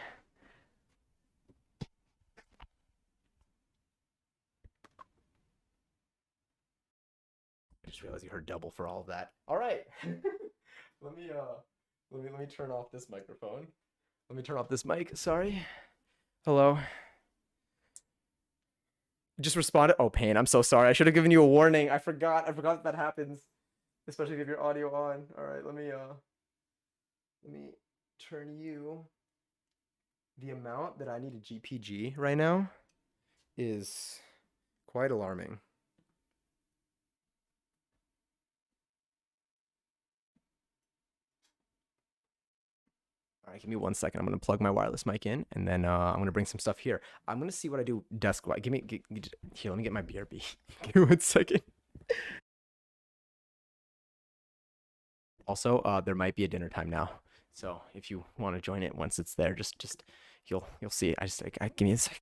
I just realized you heard double for all of that. All right. Let me turn off this microphone. Let me turn off this mic. Sorry. Hello. Just responded. Oh, pain. I'm so sorry. I should have given you a warning. I forgot that happens, especially if you have your audio on. All right. Let me turn you. The amount that I need a GPG right now is quite alarming. All right, give me 1 second. I'm going to plug my wireless mic in, and then I'm going to bring some stuff here. I'm going to see what I do desk-wise. Here, let me get my BRB. Give me 1 second. Also, there might be a dinner time now. So if you want to join it once it's there, just you'll see it. Give me a second.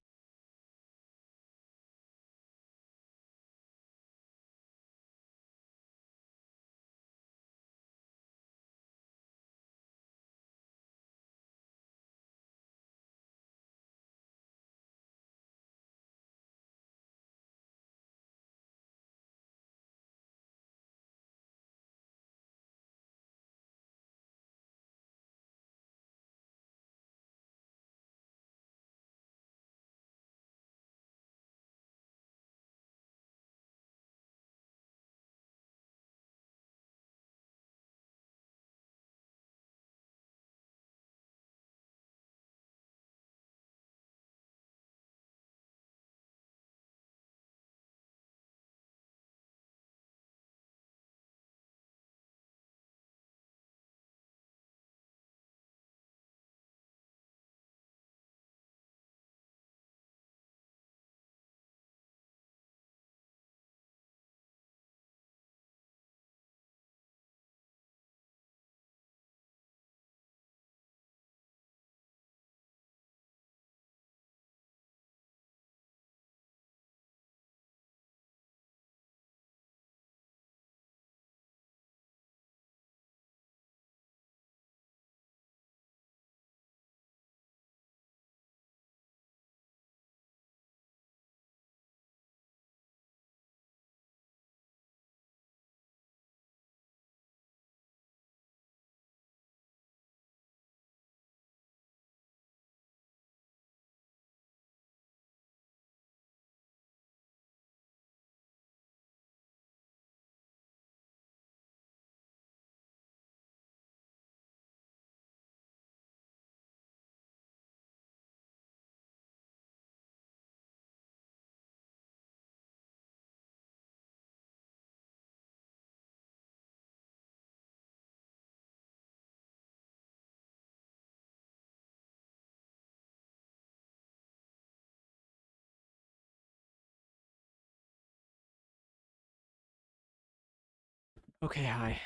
Okay, hi.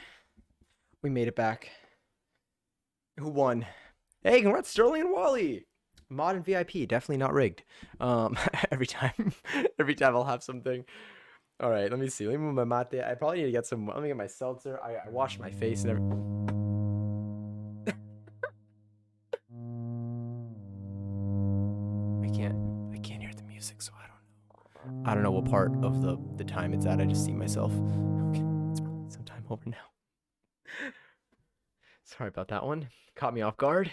We made it back. Who won? Hey, congrats, Sterling and Wally. Mod and VIP, definitely not rigged. Every time, every time I'll have something. All right, let me see. Let me move my mate. I probably need to get some. Let me get my seltzer. I washed my face and everything. I can't hear the music, so I don't know. I don't know what part of the time it's at. I just see myself. Okay, it's probably some time over now. Sorry about that one. Caught me off guard.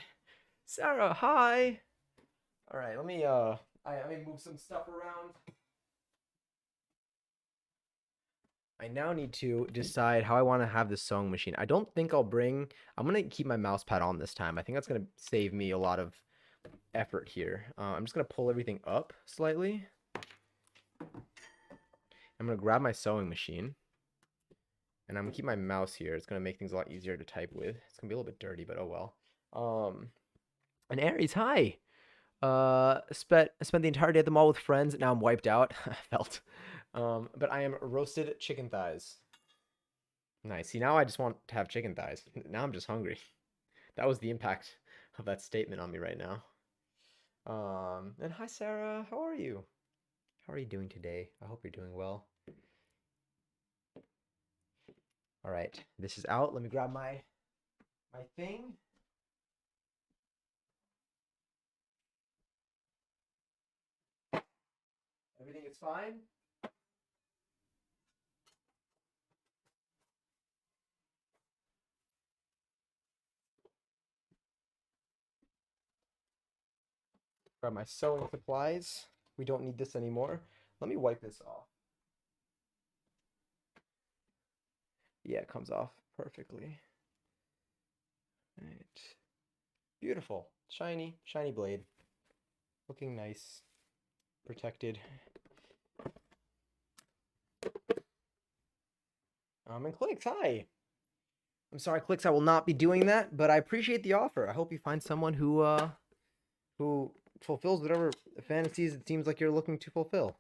Sarah, hi. All right, let me let me move some stuff around. I now need to decide how I want to have this sewing machine. I don't think I'm going to keep my mouse pad on this time. I think that's going to save me a lot of effort here. I'm just going to pull everything up slightly. I'm going to grab my sewing machine. And I'm going to keep my mouse here. It's going to make things a lot easier to type with. It's going to be a little bit dirty, but oh well. And Aries, hi. Spent the entire day at the mall with friends. Now I'm wiped out. I felt. But I am roasted chicken thighs. Nice. See, now I just want to have chicken thighs. Now I'm just hungry. That was the impact of that statement on me right now. And hi, Sarah. How are you? How are you doing today? I hope you're doing well. All right, this is out. Let me grab my thing. Everything is fine. Grab my sewing supplies. We don't need this anymore. Let me wipe this off. Yeah, it comes off perfectly. All right. Beautiful. Shiny, shiny blade. Looking nice. Protected. And Clicks, hi. I'm sorry, Clicks, I will not be doing that, but I appreciate the offer. I hope you find someone who fulfills whatever fantasies it seems like you're looking to fulfill.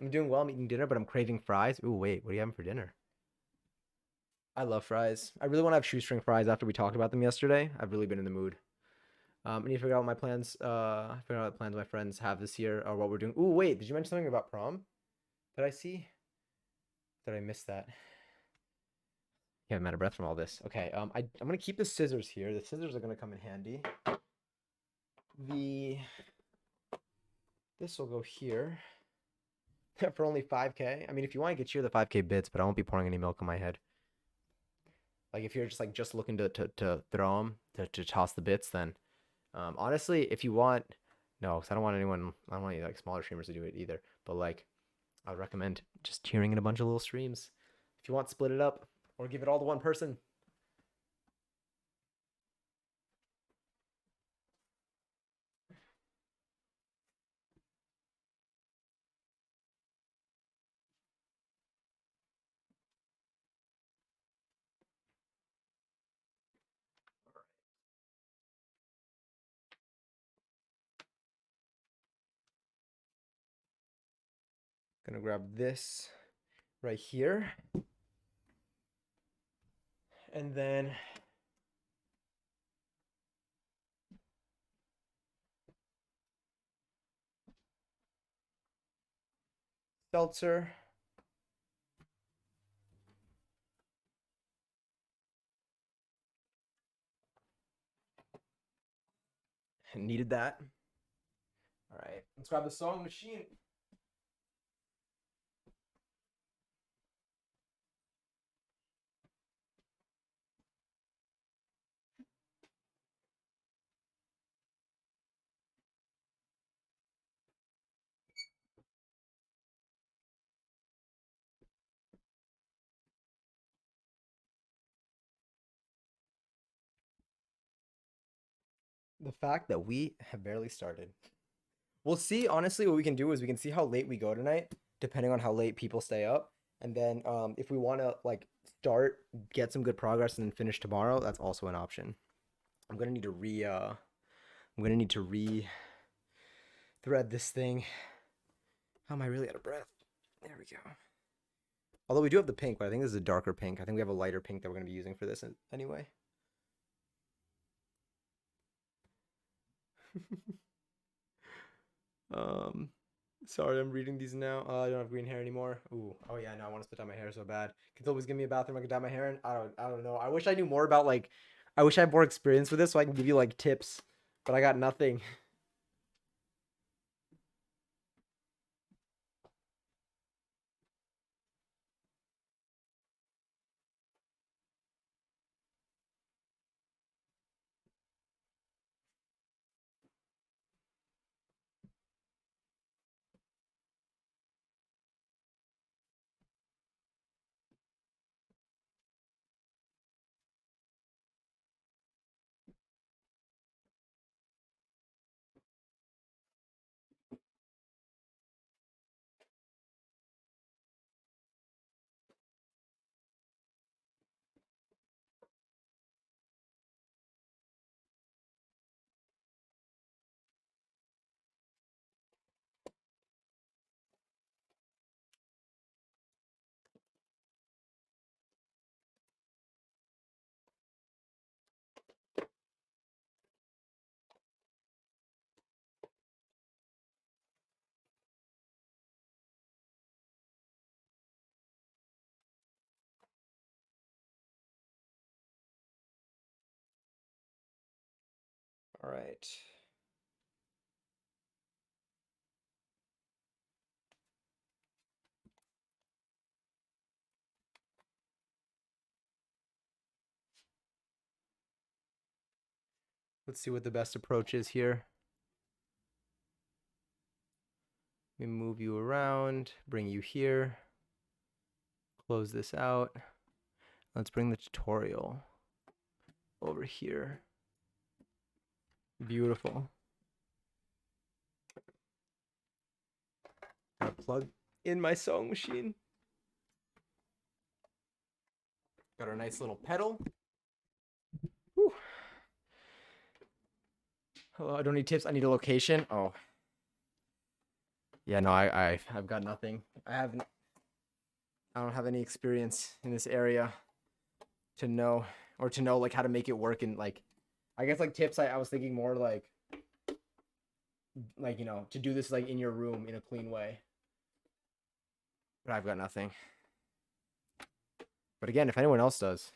I'm doing well. I'm eating dinner, but I'm craving fries. Ooh, wait, what are you having for dinner? I love fries. I really want to have shoestring fries after we talked about them yesterday. I've really been in the mood. I need to figure out my plans. Figure out what plans my friends have this year or what we're doing. Ooh, wait, did you mention something about prom? Did I see? Did I miss that? Yeah, I'm out of breath from all this. Okay, I'm gonna keep the scissors here. The scissors are gonna come in handy. This will go here for only 5K. I mean, if you want to get you the 5K bits, but I won't be pouring any milk on my head. Like if you're just looking to throw them, to toss the bits, then honestly, if you want, no, because I don't want any like smaller streamers to do it either. But like, I would recommend just cheering in a bunch of little streams. If you want, split it up or give it all to one person. Gonna grab this right here. And then seltzer. Needed that. All right, let's grab the sewing machine. The fact that we have barely started. We'll see. Honestly, what we can do is we can see how late we go tonight, depending on how late people stay up. And then if we want to like start, get some good progress, and then finish tomorrow, that's also an option. I'm gonna need to re thread this thing. How am I really out of breath? There we go. Although we do have the pink, but I think this is a darker pink. I think we have a lighter pink that we're going to be using for this anyway. Sorry, I'm reading these now. I don't have green hair anymore. Ooh, oh yeah, no, I want to split dye my hair so bad. Can you always give me a bathroom I can dye my hair in? I don't know. I wish I knew more about like, I wish I had more experience with this so I can give you like tips, but I got nothing. All right. Let's see what the best approach is here. Let me move you around, bring you here, close this out. Let's bring the tutorial over here. Beautiful. Gotta plug in my sewing machine. Got our nice little pedal. Whew. Oh, I don't need tips. I need a location. Oh. Yeah, no, I've got nothing. I don't have any experience in this area to know like how to make it work, and like I guess like tips I was thinking more like you know, to do this like in your room in a clean way. But I've got nothing. But again, if anyone else does.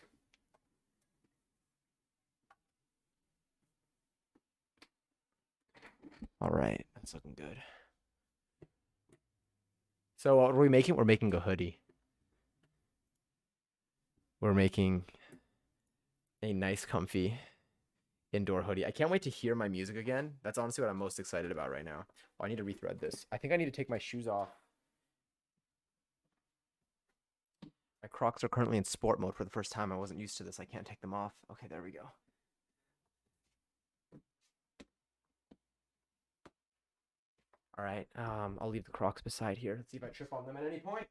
All right, that's looking good. So what are we making? We're making a hoodie. We're making a nice, comfy indoor hoodie. I can't wait to hear my music again. That's honestly what I'm most excited about right now. Oh, I need to rethread this. I think I need to take my shoes off. My Crocs are currently in sport mode for the first time. I wasn't used to this. I can't take them off. Okay, there we go. All right, I'll leave the Crocs beside here. Let's see if I trip on them at any point.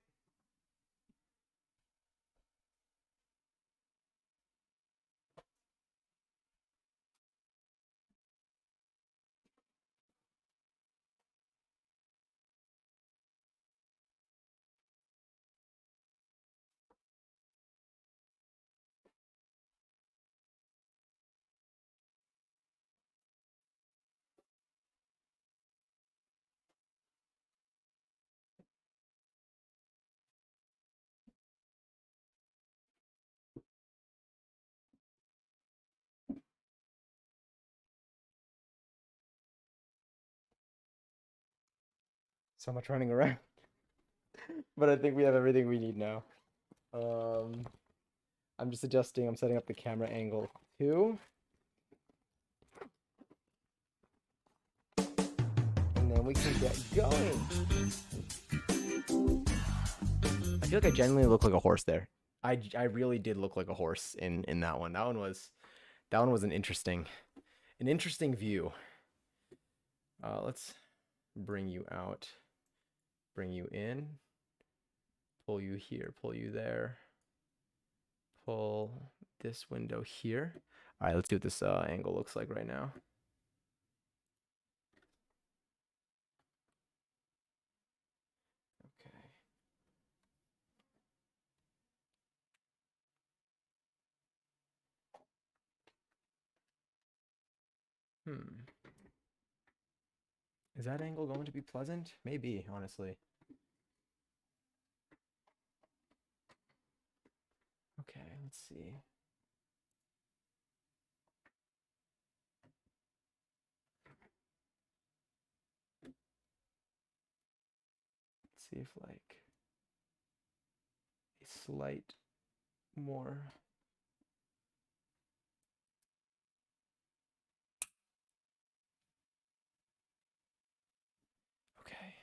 So much running around. But I think we have everything we need now. I'm just adjusting. I'm setting up the camera angle too. And then we can get going. I feel like I genuinely look like a horse there. I really did look like a horse in that one. That one was an interesting view. Let's bring you out, bring you in, pull you here, pull you there, pull this window here. All right, let's see what this angle looks like right now. Is that angle going to be pleasant? Maybe, honestly. Okay, let's see. Let's see if like a slight more. Okay.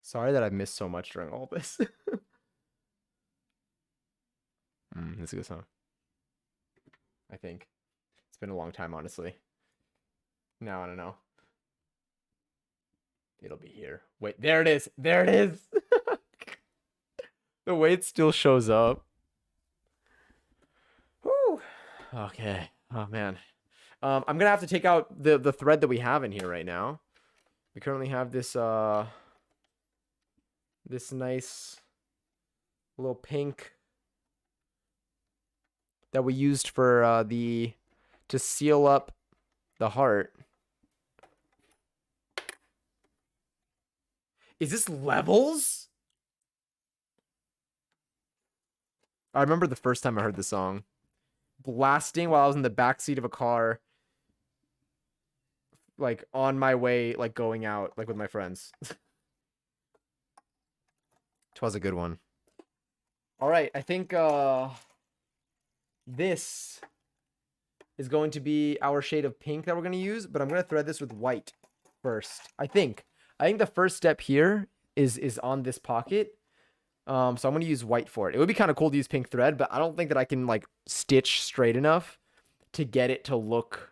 Sorry that I missed so much during all this. That's a good song. I think. It's been a long time, honestly. Now I don't know. It'll be here. Wait, there it is. There it is. The way it still shows up. Whew. Okay. Oh man. I'm gonna have to take out the thread that we have in here right now. We currently have this this nice little pink that we used for to seal up the heart. Is this levels? I remember the first time I heard the song. Blasting while I was in the backseat of a car. Like, on my way, like, going out, like, with my friends. Twas a good one. Alright, I think, this is going to be our shade of pink that we're going to use, but I'm going to thread this with white first. I think the first step here is on this pocket. So I'm going to use white for it. It would be kind of cool to use pink thread, but I don't think that I can like stitch straight enough to get it to look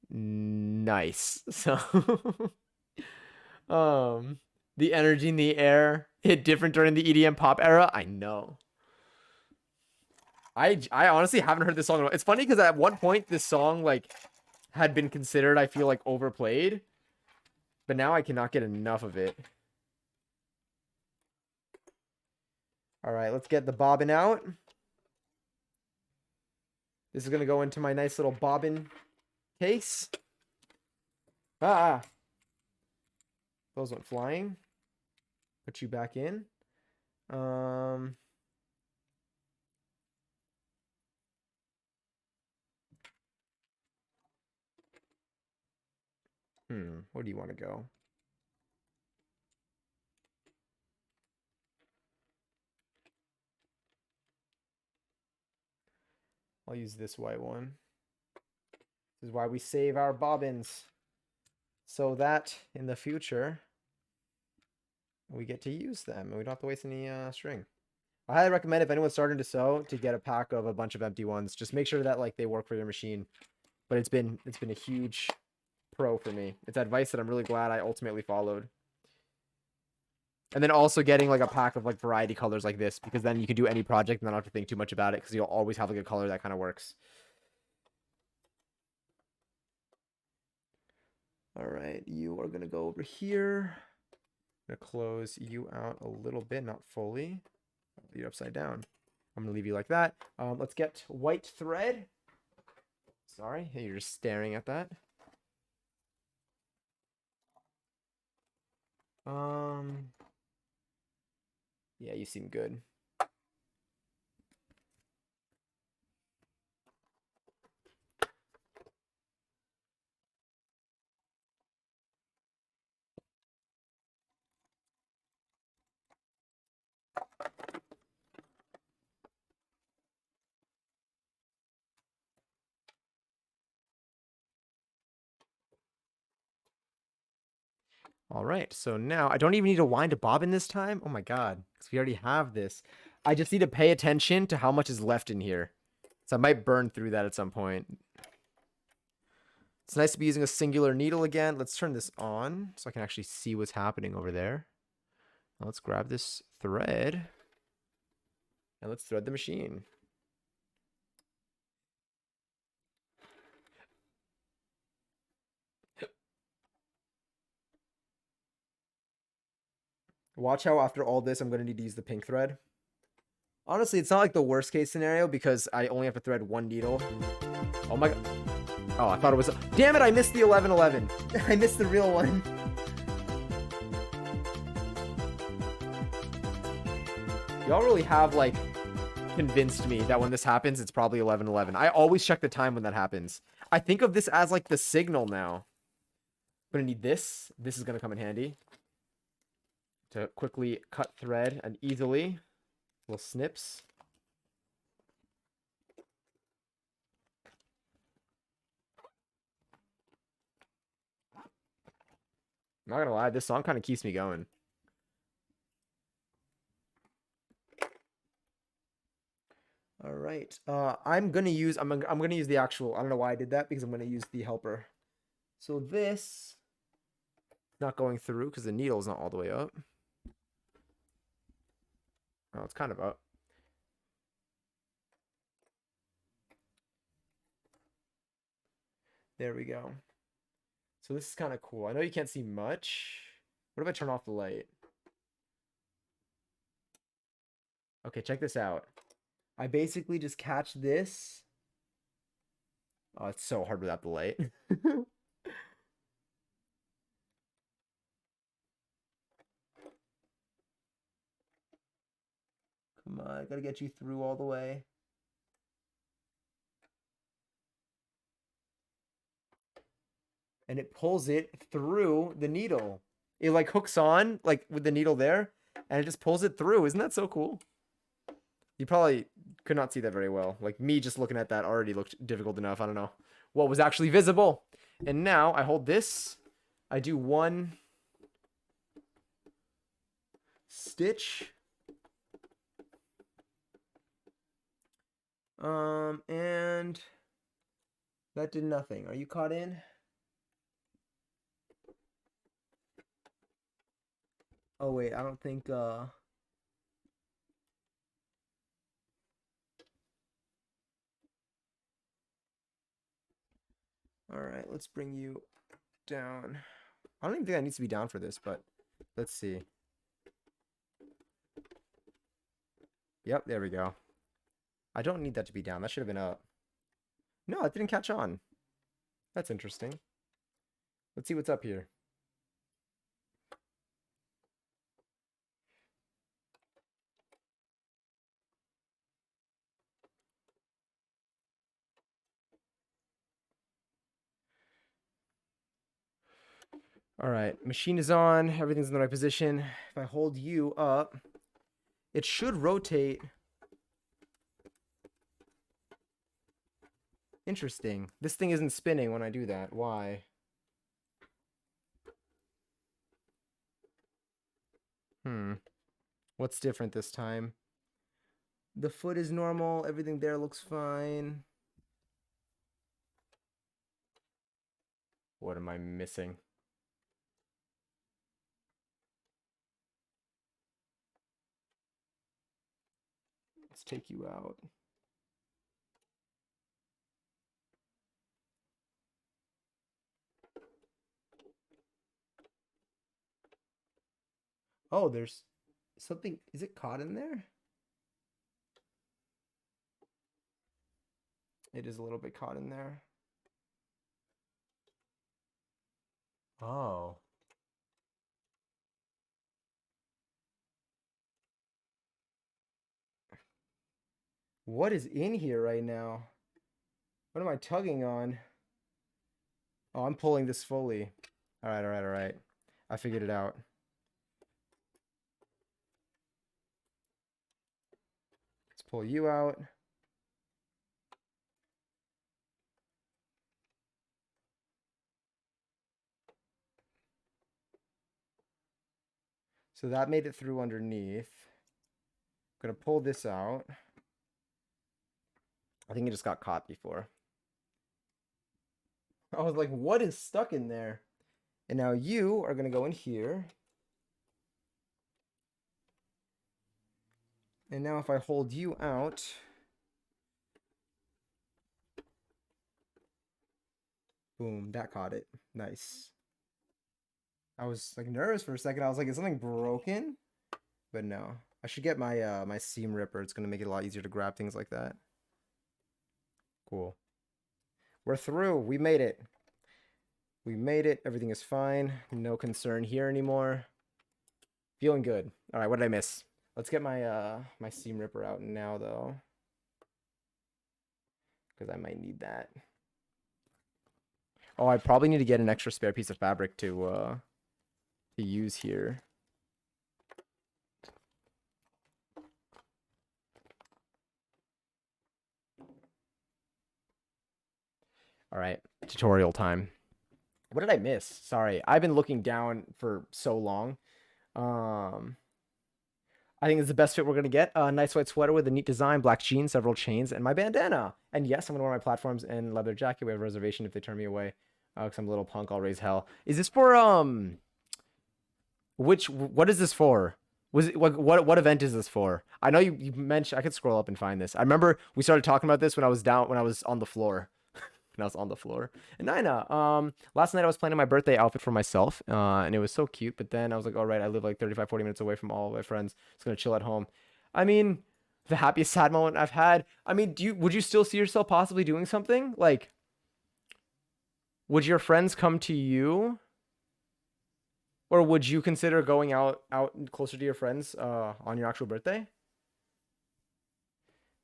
nice. So the energy in the air hit different during the EDM pop era. I know. I honestly haven't heard this song. It's funny because at one point this song like had been considered, I feel like, overplayed, but now I cannot get enough of it. All right, let's get the bobbin out. This is gonna go into my nice little bobbin case. Those went flying. Put you back in. Where do you want to go? I'll use this white one. This is why we save our bobbins. So that in the future, we get to use them and we don't have to waste any string. I highly recommend if anyone's starting to sew to get a pack of a bunch of empty ones. Just make sure that like they work for your machine. But it's been a huge pro for me. It's advice that I'm really glad I ultimately followed. And then also getting like a pack of like variety colors like this, because then you can do any project and not have to think too much about it because you'll always have like a color that kind of works. All right, you are gonna go over here. I'm gonna close you out a little bit, not fully. You're upside down. I'm gonna leave you like that. Let's get white thread. Sorry, hey, you're just staring at that. Yeah, you seem good. All right, so now I don't even need to wind a bobbin this time. Oh my god, because we already have this. I just need to pay attention to how much is left in here. So I might burn through that at some point. It's nice to be using a singular needle again. Let's turn this on so I can actually see what's happening over there. Now let's grab this thread and let's thread the machine. Watch how after all this, I'm going to need to use the pink thread. Honestly, it's not like the worst case scenario because I only have to thread one needle. Oh my god. Oh, I thought it was... Damn it, I missed the 1111. I missed the real one. Y'all really have, like, convinced me that when this happens, it's probably 1111. I always check the time when that happens. I think of this as, like, the signal now. I'm going to need this. This is going to come in handy. To quickly cut thread and easily. Little snips. I'm not gonna lie, this song kind of keeps me going. All right, I'm gonna use the actual. I don't know why I did that because I'm gonna use the helper. So this not going through because the needle is not all the way up. Oh, it's kind of up. There we go. So this is kind of cool. I know you can't see much. What if I turn off the light? Okay, check this out. I basically just catch this. Oh, it's so hard without the light. Come on, I gotta get you through all the way. And it pulls it through the needle. It like hooks on like with the needle there and it just pulls it through. Isn't that so cool? You probably could not see that very well. Like me just looking at that already looked difficult enough. I don't know what was actually visible. And now I hold this. I do one stitch. And that did nothing. Are you caught in? Oh wait, I don't think all right, let's bring you down. I don't even think that needs to be down for this, but let's see. Yep, there we go. I don't need that to be down. That should have been up. No, it didn't catch on. That's interesting. Let's see what's up here. All right, machine is on. Everything's in the right position. If I hold you up, it should rotate. Interesting. This thing isn't spinning when I do that. Why? What's different this time? The foot is normal. Everything there looks fine. What am I missing? Let's take you out. Oh, there's something. Is it caught in there? It is a little bit caught in there. Oh. What is in here right now? What am I tugging on? Oh, I'm pulling this fully. All right, all right, all right. I figured it out. Let's pull you out. So that made it through underneath. I'm gonna pull this out. I think it just got caught before. I was like, what is stuck in there? And now you are gonna go in here. And now if I hold you out, boom, that caught it. Nice. I was like nervous for a second. I was like, is something broken? but no. I should get my my seam ripper. It's gonna make it a lot easier to grab things like that. Cool. We're through. We made it. We made it. Everything is fine. No concern here anymore. Feeling good. All right, what did I miss? Let's get my my seam ripper out now though, because I might need that. Oh, I probably need to get an extra spare piece of fabric to use here. All right, tutorial time. What did I miss? Sorry, I've been looking down for so long. I think it's the best fit we're gonna get. A nice white sweater with a neat design, black jeans, several chains, and my bandana. And yes, I'm gonna wear my platforms and leather jacket. We have a reservation if they turn me away. Because I'm a little punk, I'll raise hell. Is this for what is this for? Was it what event is this for? I know you mentioned, I could scroll up and find this. I remember we started talking about this when I was on the floor. When I was on the floor. And Nina, last night I was planning my birthday outfit for myself, and it was so cute, but then I was like, all right, I live like 35-40 minutes away from all of my friends. Just gonna chill at home. I mean, the happiest sad moment I've had. I mean, would you still see yourself possibly doing something? Like, would your friends come to you? Or would you consider going out closer to your friends on your actual birthday?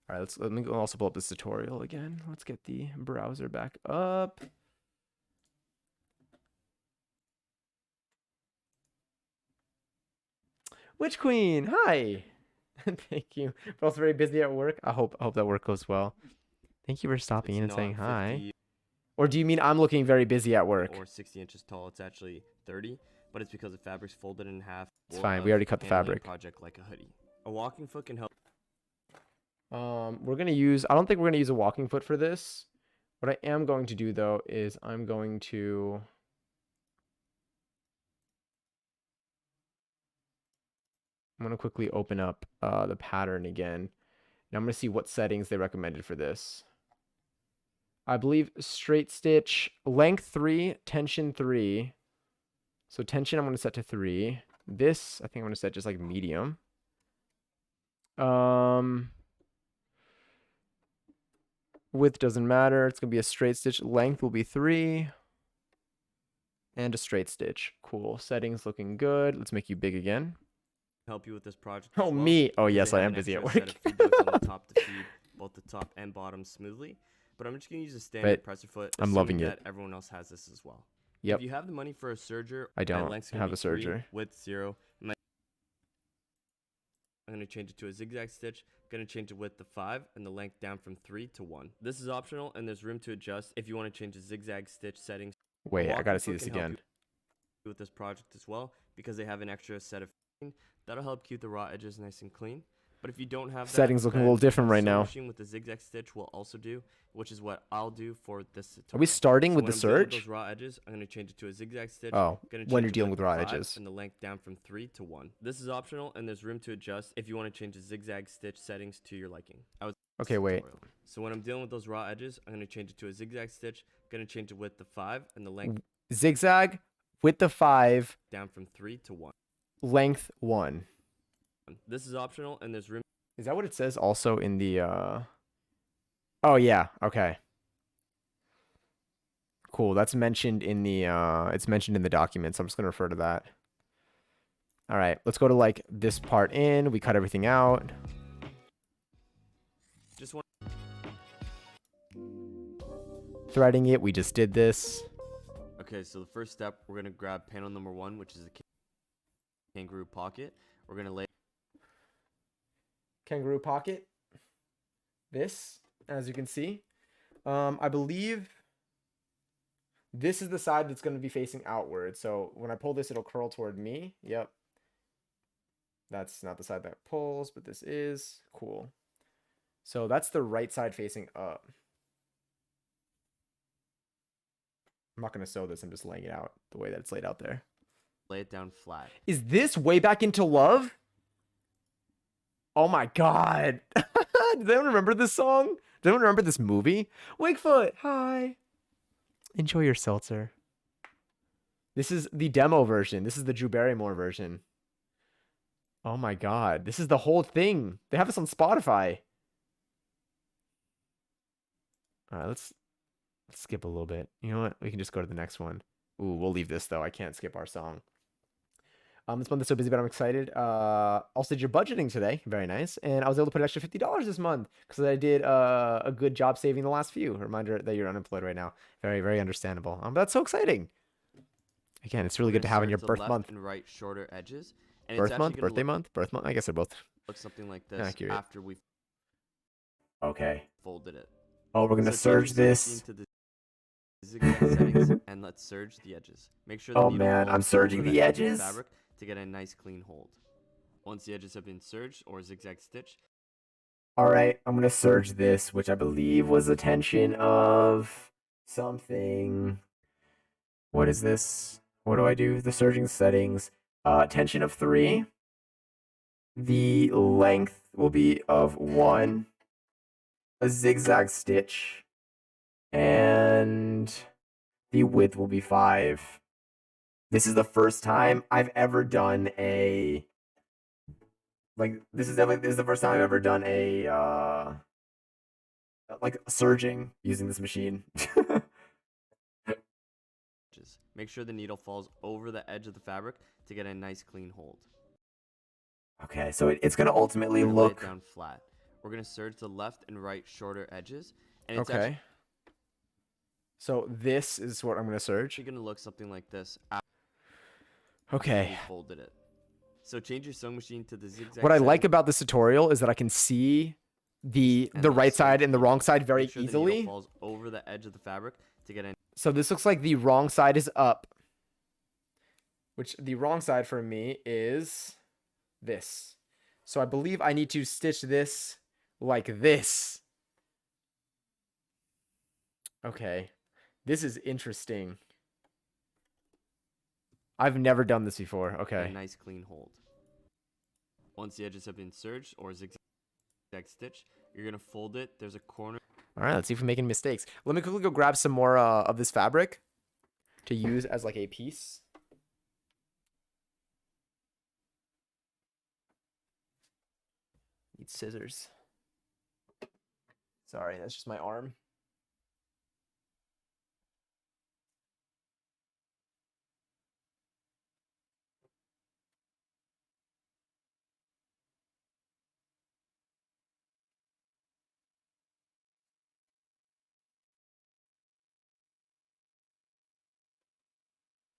All right, let me also pull up this tutorial again. Let's get the browser back up. Witch Queen, hi. Thank you. We're also very busy at work. I hope that work goes well. Thank you for stopping in and saying hi. Or do you mean I'm looking very busy at work? Or 60 inches tall. It's actually 30, but it's because the fabric's folded in half. It's fine. We already cut the fabric. Project like a hoodie. A walking foot can help. We're gonna use. I don't think we're gonna use a walking foot for this. What I am going to do though is I'm going to. I'm gonna quickly open up the pattern again. Now I'm gonna see what settings they recommended for this. I believe straight stitch, length 3, tension 3. So tension I'm going to set to 3. This, I think I'm going to set just like medium. Width doesn't matter. It's going to be a straight stitch. Length will be 3. And a straight stitch. Cool. Settings looking good. Let's make you big again. Help you with this project. Oh, me. Oh, yes, I am busy at work. On the top to feed both the top and bottom smoothly. But I'm just going to use a standard presser foot. I'm loving it. Everyone else has this as well. Yep. If you have the money for a serger, I don't have a serger. Width 0. I'm going to change it to a zigzag stitch. I'm going to change the width to 5 and the length down from 3 to 1. This is optional and there's room to adjust if you want to change the zigzag stitch settings. Wait, I got to see this again. With this project as well, because they have an extra set of that'll help keep the raw edges nice and clean. But if you don't have that, settings looking a little different right now. With the zigzag stitch will also do, which is what I'll do for this tutorial. Are we starting with the serge? Those raw edges, I'm going to change it to a zigzag stitch. Oh, when you're dealing with raw edges. And the length down from 3 to 1. This is optional and there's room to adjust if you want to change the zigzag stitch settings to your liking. Okay, wait. So when I'm dealing with those raw edges, I'm going to change it to a zigzag stitch. I'm going to change the width to 5 and the length. Zigzag, width to 5. Down from 3 to 1. Length 1. This is optional and there's room. Is that what it says also in the Oh yeah, okay. Cool, that's mentioned in the it's mentioned in the documents. I'm just going to refer to that. All right, let's go to like this part in. We cut everything out. Just one. Threading it, we just did this. Okay, so the first step, we're going to grab panel number 1, which is a kangaroo pocket. We're going to lay kangaroo pocket. This, as you can see, I believe this is the side that's going to be facing outward. So when I pull this, it'll curl toward me. Yep. That's not the side that pulls, but this is cool. So that's the right side facing up. I'm not going to sew this. I'm just laying it out the way that it's laid out there. Lay it down flat. Is this Way Back Into Love? Oh my god. Does anyone remember this song? Does anyone remember this movie? Wakefoot, hi. Enjoy your seltzer. This is the demo version. This is the Drew Barrymore version. Oh my God. This is the whole thing. They have this on Spotify. All right, let's skip a little bit. You know what? We can just go to the next one. Ooh, we'll leave this though. I can't skip our song. This month is so busy, but I'm excited. Also did your budgeting today. Very nice. And I was able to put an extra $50 this month because I did a good job saving the last few. Reminder that you're unemployed right now. Very, very understandable. But that's so exciting. Again, it's really good to have in your birth month. And right shorter edges. And birth month, birthday month, birth month. I guess they're both. Looks something like this accurate. after we've folded it. Oh, we're gonna surge this. To the zigzag settings and let's surge the edges. Make sure. Oh man, I'm surging the edges. Fabric to get a nice clean hold. Once the edges have been surged or zigzag stitched. All right, I'm gonna surge this, which I believe was a tension of something. What is this? What do I do? The surging settings. Tension of 3. The length will be of 1. A zigzag stitch. And the width will be 5. This is the first time I've ever done a... this is the first time I've ever done a surging using this machine. Make sure the needle falls over the edge of the fabric to get a nice clean hold. Okay, so it's gonna ultimately look lay it down flat. We're gonna surge the left and right shorter edges, and it's okay. So this is what I'm gonna surge. It's gonna look something like this. Okay. We folded it. So change your sewing machine to the zigzag. What I like about this tutorial is that I can see the right side and the wrong side very easily. The falls over the edge of the fabric to get in. So this looks like the wrong side is up, which the wrong side for me is this. So I believe I need to stitch this like this. Okay. This is interesting. I've never done this before. Okay. A nice clean hold. Once the edges have been serged or zigzag stitch, you're going to fold it. There's a corner. All right, let's see if we're making mistakes. Let me quickly go grab some more of this fabric to use as like a piece. Need scissors. Sorry, that's just my arm.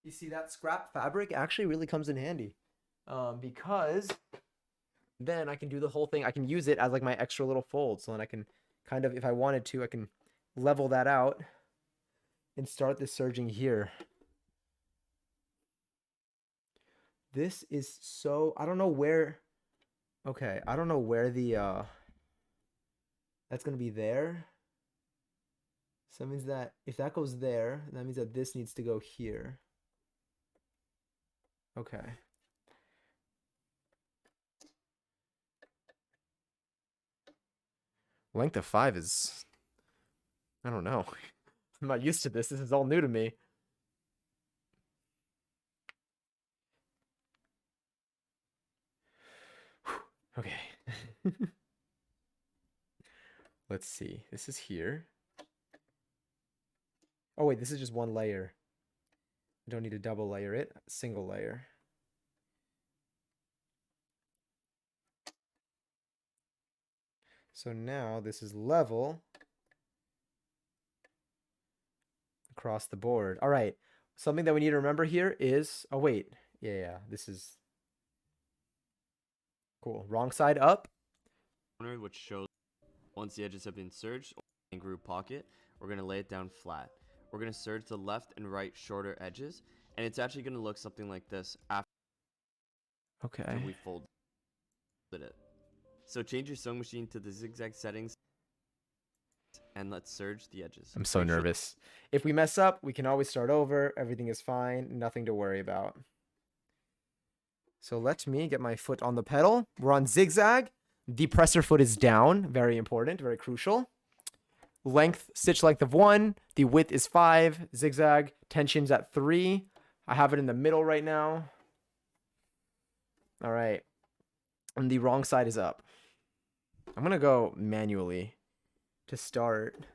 You see, that scrap fabric actually really comes in handy because then I can do the whole thing. I can use it as like my extra little fold. So then I can kind of, if I wanted to, I can level that out and start this serging here. This is so, I don't know where, okay, I don't know where the, that's going to be there. So that means that if that goes there, that means that this needs to go here. Okay. Length of 5 is, I don't know. I'm not used to this. This is all new to me. Okay. Let's see. This is here. Oh, wait, this is just one layer. I don't need to double layer it. Single layer. So now this is level across the board. All right. Something that we need to remember here is, oh, wait. Yeah, this is cool. Wrong side up. Which shows once the edges have been serged and groove pocket, we're going to lay it down flat. We're going to serge the left and right shorter edges, and it's actually going to look something like this after we folded it. So change your sewing machine to the zigzag settings and let's serge the edges. I'm so nervous. If we mess up, we can always start over. Everything is fine. Nothing to worry about. So let me get my foot on the pedal. We're on zigzag. The presser foot is down. Very important. Very crucial. Length, stitch length of 1. The width is 5. Zigzag, tension's at 3. I have it in the middle right now. All right. and the wrong side is up. I'm gonna go manually to start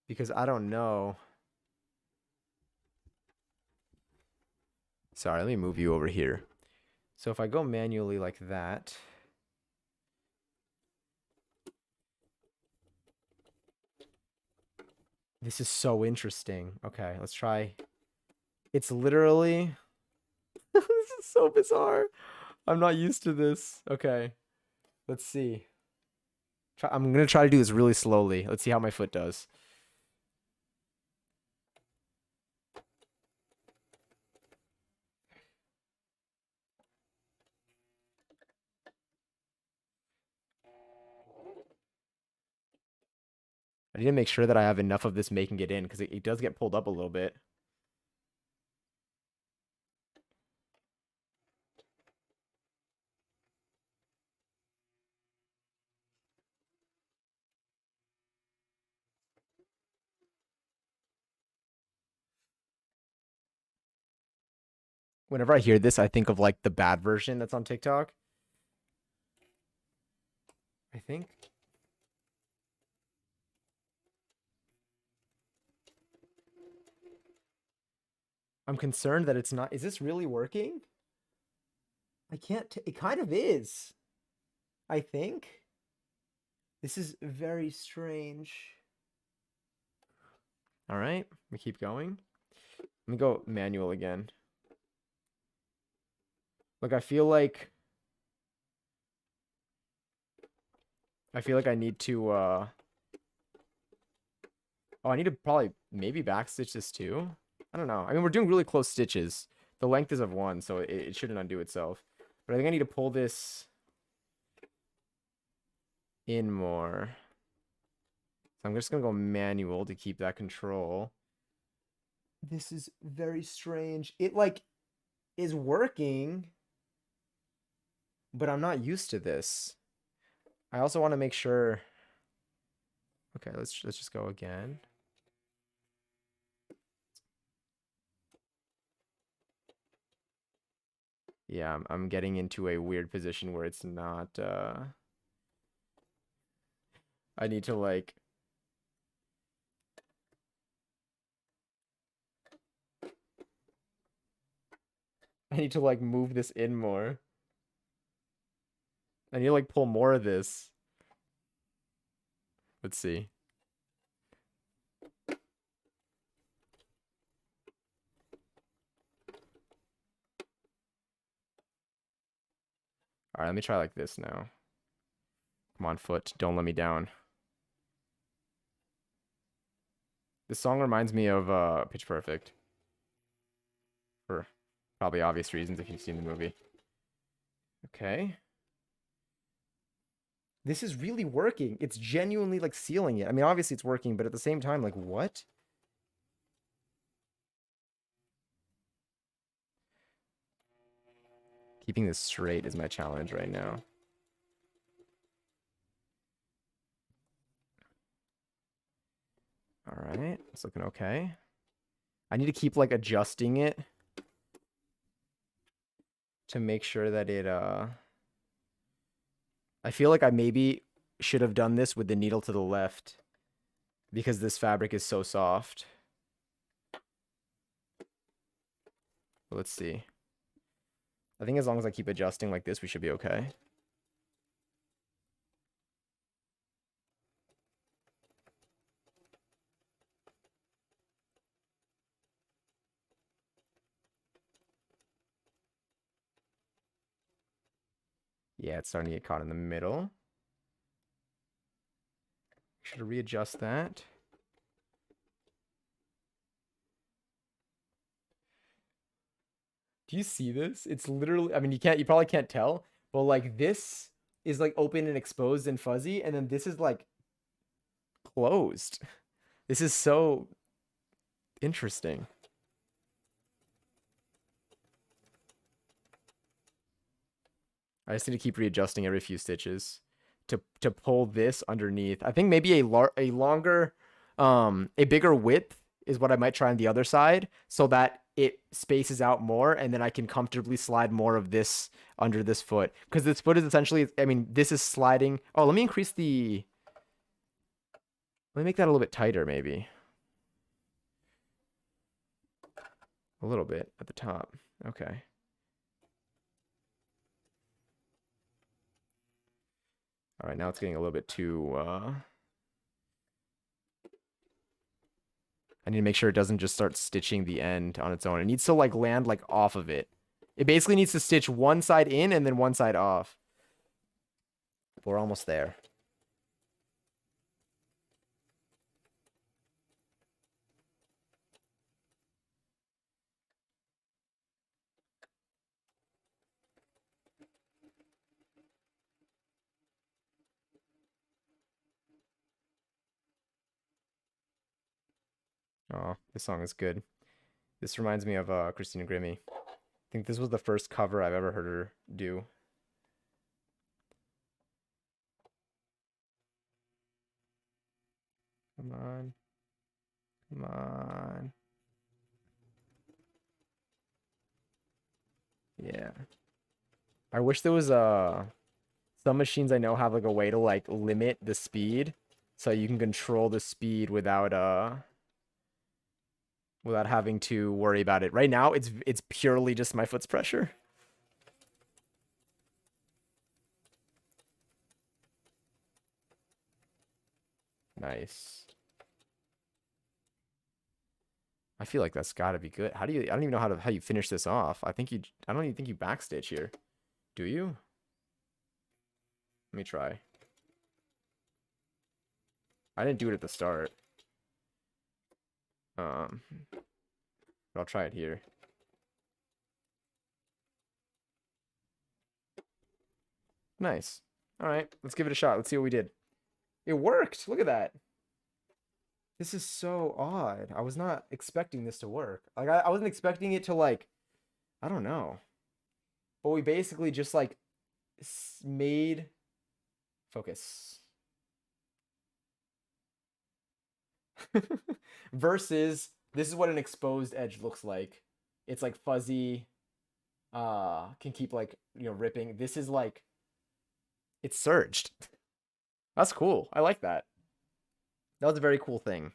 because I don't know. Sorry, let me move you over here. So if I go manually like that, this is so interesting. Okay, let's try. It's literally, this is so bizarre. I'm not used to this. Okay, let's see. I'm gonna try to do this really slowly. Let's see how my foot does. I need to make sure that I have enough of this making it in because it does get pulled up a little bit. Whenever I hear this, I think of like the bad version that's on TikTok. I think. I'm concerned that it's not. Is this really working? I can't. It kind of is. I think. This is very strange. All right, we keep going. Let me go manual again. Look, I feel like I need to oh, I need to probably maybe backstitch this too. I don't know. I mean, we're doing really close stitches. The length is of 1, so it shouldn't undo itself. But I think I need to pull this in more. So I'm just gonna go manual to keep that control. This is very strange. It like is working, but I'm not used to this. I also want to make sure. Okay, let's just go again. Yeah, I'm getting into a weird position where it's not I need to like move this in more. I need to like pull more of this. Let's see. All right, let me try like this now. Come on, foot. Don't let me down. This song reminds me of Pitch Perfect. For probably obvious reasons if you've seen the movie. Okay. This is really working. It's genuinely like sealing it. I mean, obviously it's working, but at the same time, like what? Keeping this straight is my challenge right now. All right, it's looking okay. I need to keep like adjusting it to make sure that it I feel like I maybe should have done this with the needle to the left because this fabric is so soft. Let's see. I think as long as I keep adjusting like this, we should be okay. Yeah, it's starting to get caught in the middle. Should readjust that. Do you see this? It's literally, I mean, you probably can't tell, but like this is like open and exposed and fuzzy, and then this is like closed. This is so interesting. I just need to keep readjusting every few stitches to pull this underneath. I think maybe a longer, a bigger width is what I might try on the other side so that it spaces out more, and then I can comfortably slide more of this under this foot. Because this foot is essentially, I mean, this is sliding. Oh, let me increase the, let me make that a little bit tighter, maybe. A little bit at the top. Okay. All right, now it's getting a little bit too, I need to make sure it doesn't just start stitching the end on its own. It needs to like land like off of it. It basically needs to stitch one side in and then one side off. We're almost there. Oh, this song is good. This reminds me of Christina Grimmie. I think this was the first cover I've ever heard her do. Come on. Come on. Yeah. I wish there was some machines I know have like a way to like limit the speed so you can control the speed without without having to worry about it. Right now it's purely just my foot's pressure. Nice. I feel like that's got to be good. How do you, I don't even know how you finish this off. I don't even think you backstitch here. Do you? Let me try. I didn't do it at the start. But I'll try it here. Nice. All right, let's give it a shot. Let's see what we did. It worked. Look at that. This is so odd. I was not expecting this to work. Like I wasn't expecting it to like, I don't know. But we basically just like made focus. Versus this is what an exposed edge looks like. It's like fuzzy, can keep like, you know, ripping. This is like, it's surged. That's cool. I like that. That was a very cool thing.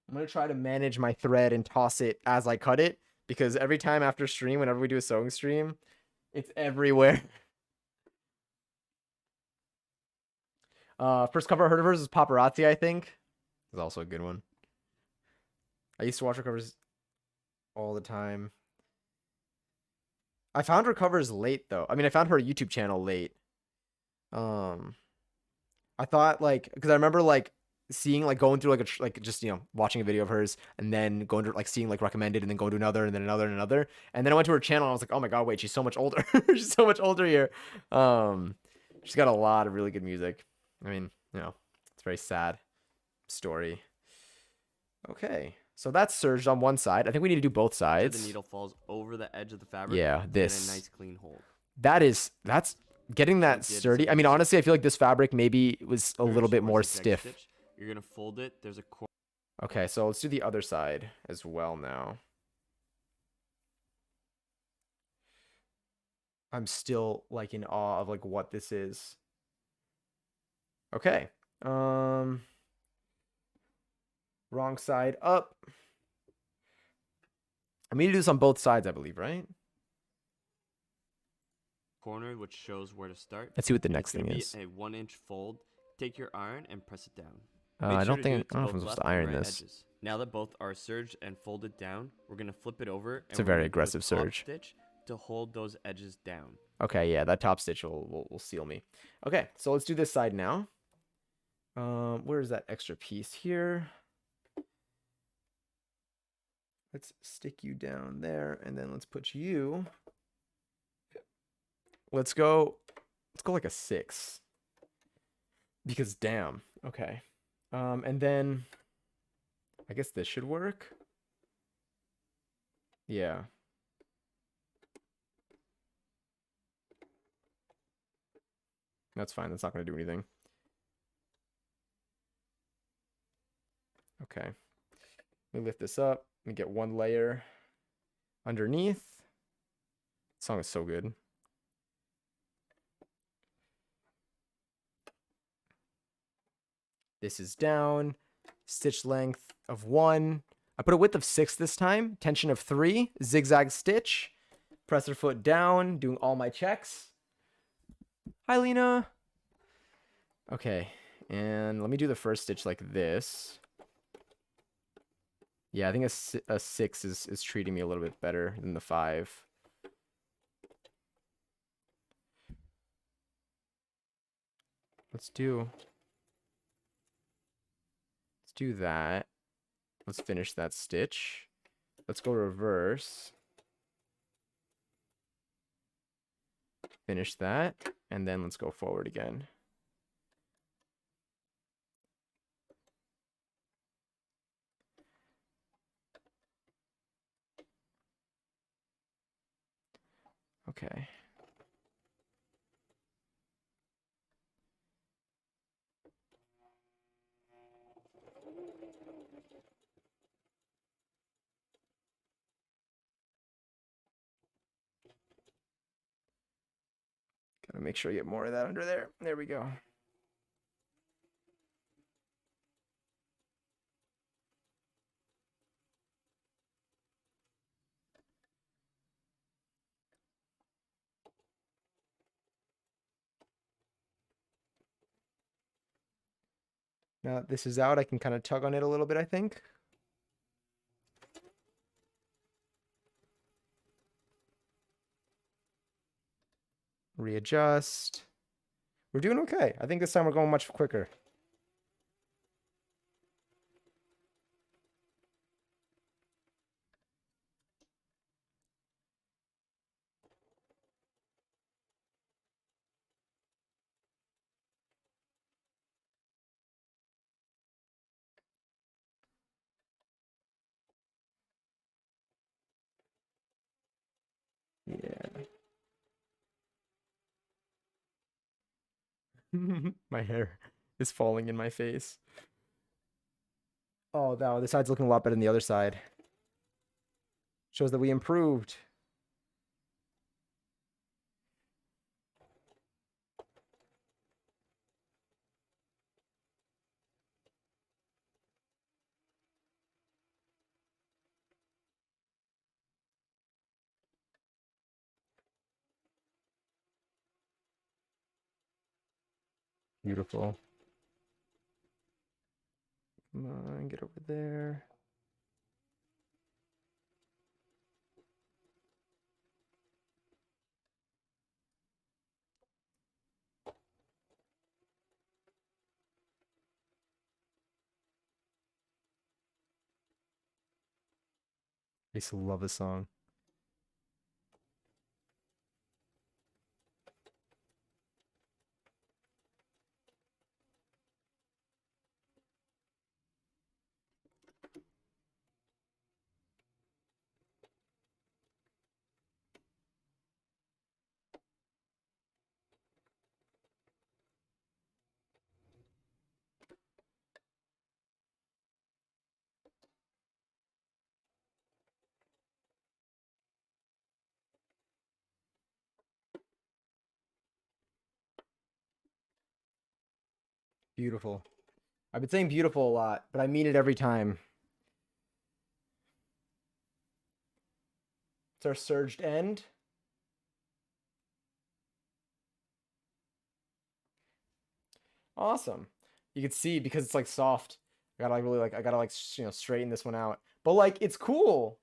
I'm going to try to manage my thread and toss it as I cut it, because every time after stream, whenever we do a sewing stream, it's everywhere. First cover I heard of hers was Paparazzi, I think. It's also a good one. I used to watch her covers all the time. I found her covers late though. I mean, I found her YouTube channel late. I thought like, because I remember like seeing like going through like just, you know, watching a video of hers and then going to like seeing like recommended and then going to another and then another and another. And then I went to her channel and I was like, oh my God, wait, she's so much older. She's so much older here. She's got a lot of really good music. I mean, you know, it's a very sad story. Okay. So that's surged on one side. I think we need to do both sides. The needle falls over the edge of the fabric. Yeah, this. And a nice clean hold. That's getting that sturdy. I mean, honestly, I feel like this fabric maybe was a little bit more stiff. Stitch. You're going to fold it. There's a corner. Okay, so let's do the other side as well now. I'm still like in awe of like what this is. Okay. Wrong side up. I mean to do this on both sides, I believe, right? Corner, which shows where to start. Let's see what the next thing is. A 1-inch fold. Take your iron and press it down. I don't know if I'm supposed to iron this. Edges. Now that both are serged and folded down, we're gonna flip it over. It's a very aggressive serge. Stitch to hold those edges down. Okay, yeah, that top stitch will seal me. Okay, so let's do this side now. Where is that extra piece here? Let's stick you down there, and then let's put you. Let's go like a 6. Because damn. Okay. And then I guess this should work. Yeah. That's fine. That's not going to do anything. Okay. Let me lift this up. Let me get one layer underneath. This song is so good. This is down. Stitch length of 1. I put a width of 6 this time. Tension of 3. Zigzag stitch. Presser foot down. Doing all my checks. Hi, Lena. Okay. And let me do the first stitch like this. Yeah, I think a 6 is treating me a little bit better than the 5. Let's do that. Let's finish that stitch. Let's go reverse. Finish that. And then let's go forward again. Okay. Gotta make sure you get more of that under there. There we go. Now that this is out, I can kind of tug on it a little bit, I think. Readjust. We're doing okay. I think this time we're going much quicker. Yeah. My hair is falling in my face. Oh, no, this side's looking a lot better than the other side. Shows that we improved. Beautiful. Come on, get over there. I used to love this song. Beautiful. I've been saying beautiful a lot, but I mean it every time. It's our surged end. Awesome. You can see because it's like soft. I gotta like really like I gotta like straighten this one out. But like it's cool.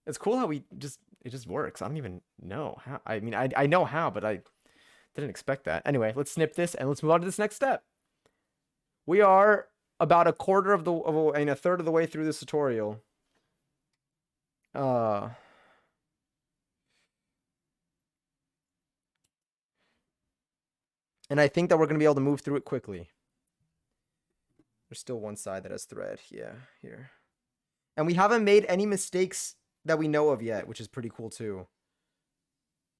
It's cool how it just works. I don't even know how. I mean I know how, but I didn't expect that. Anyway, let's snip this and let's move on to this next step. We are about a third of the way through this tutorial. And I think that we're going to be able to move through it quickly. There's still one side that has thread. Yeah, here. And we haven't made any mistakes that we know of yet, which is pretty cool too.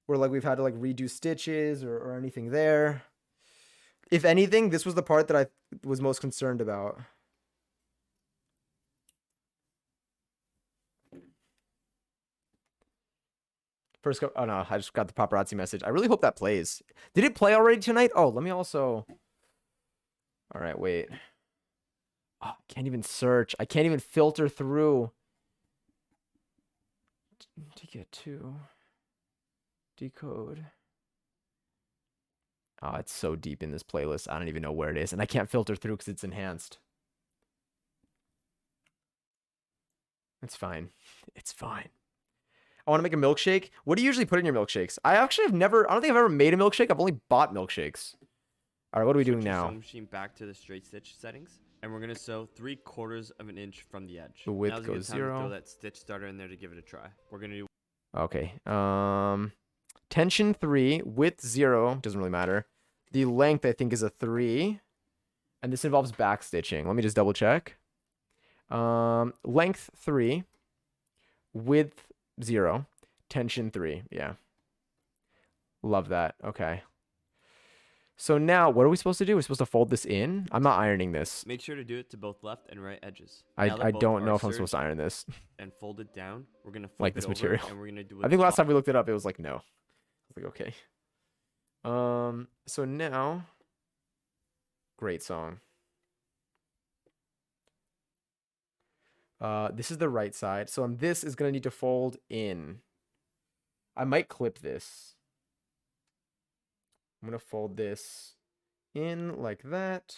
Where like we've had to like redo stitches or anything there. If anything, this was the part that I was most concerned about. First go. Oh no, I just got the paparazzi message. I really hope that plays. Did it play already tonight? Oh, let me also. All right, wait. Oh, I can't even search. I can't even filter through. To get to decode. Oh, it's so deep in this playlist. I don't even know where it is. And I can't filter through because it's enhanced. It's fine. It's fine. I want to make a milkshake. What do you usually put in your milkshakes? I actually have never, I don't think I've ever made a milkshake. I've only bought milkshakes. All right, what are we doing now? Sewing machine back to the straight stitch settings. And we're going to sew 3/4 of an inch from the edge. The width goes 0. Throw that stitch starter in there to give it a try. We're going to do... Okay. Tension 3, width 0. Doesn't really matter. The length, I think, is a 3. And this involves back stitching. Let me just double check. Length 3. Width 0. Tension 3. Yeah. Love that. Okay. So now, what are we supposed to do? We're supposed to fold this in? I'm not ironing this. Make sure to do it to both left and right edges. I don't know if I'm supposed to iron this. And fold it down. We're going to flip like this material. and we're going to do I think last time we looked it up, it was like, no. I was like, okay. So now, great song. This is the right side. So this is going to need to fold in. I might clip this. I'm going to fold this in like that.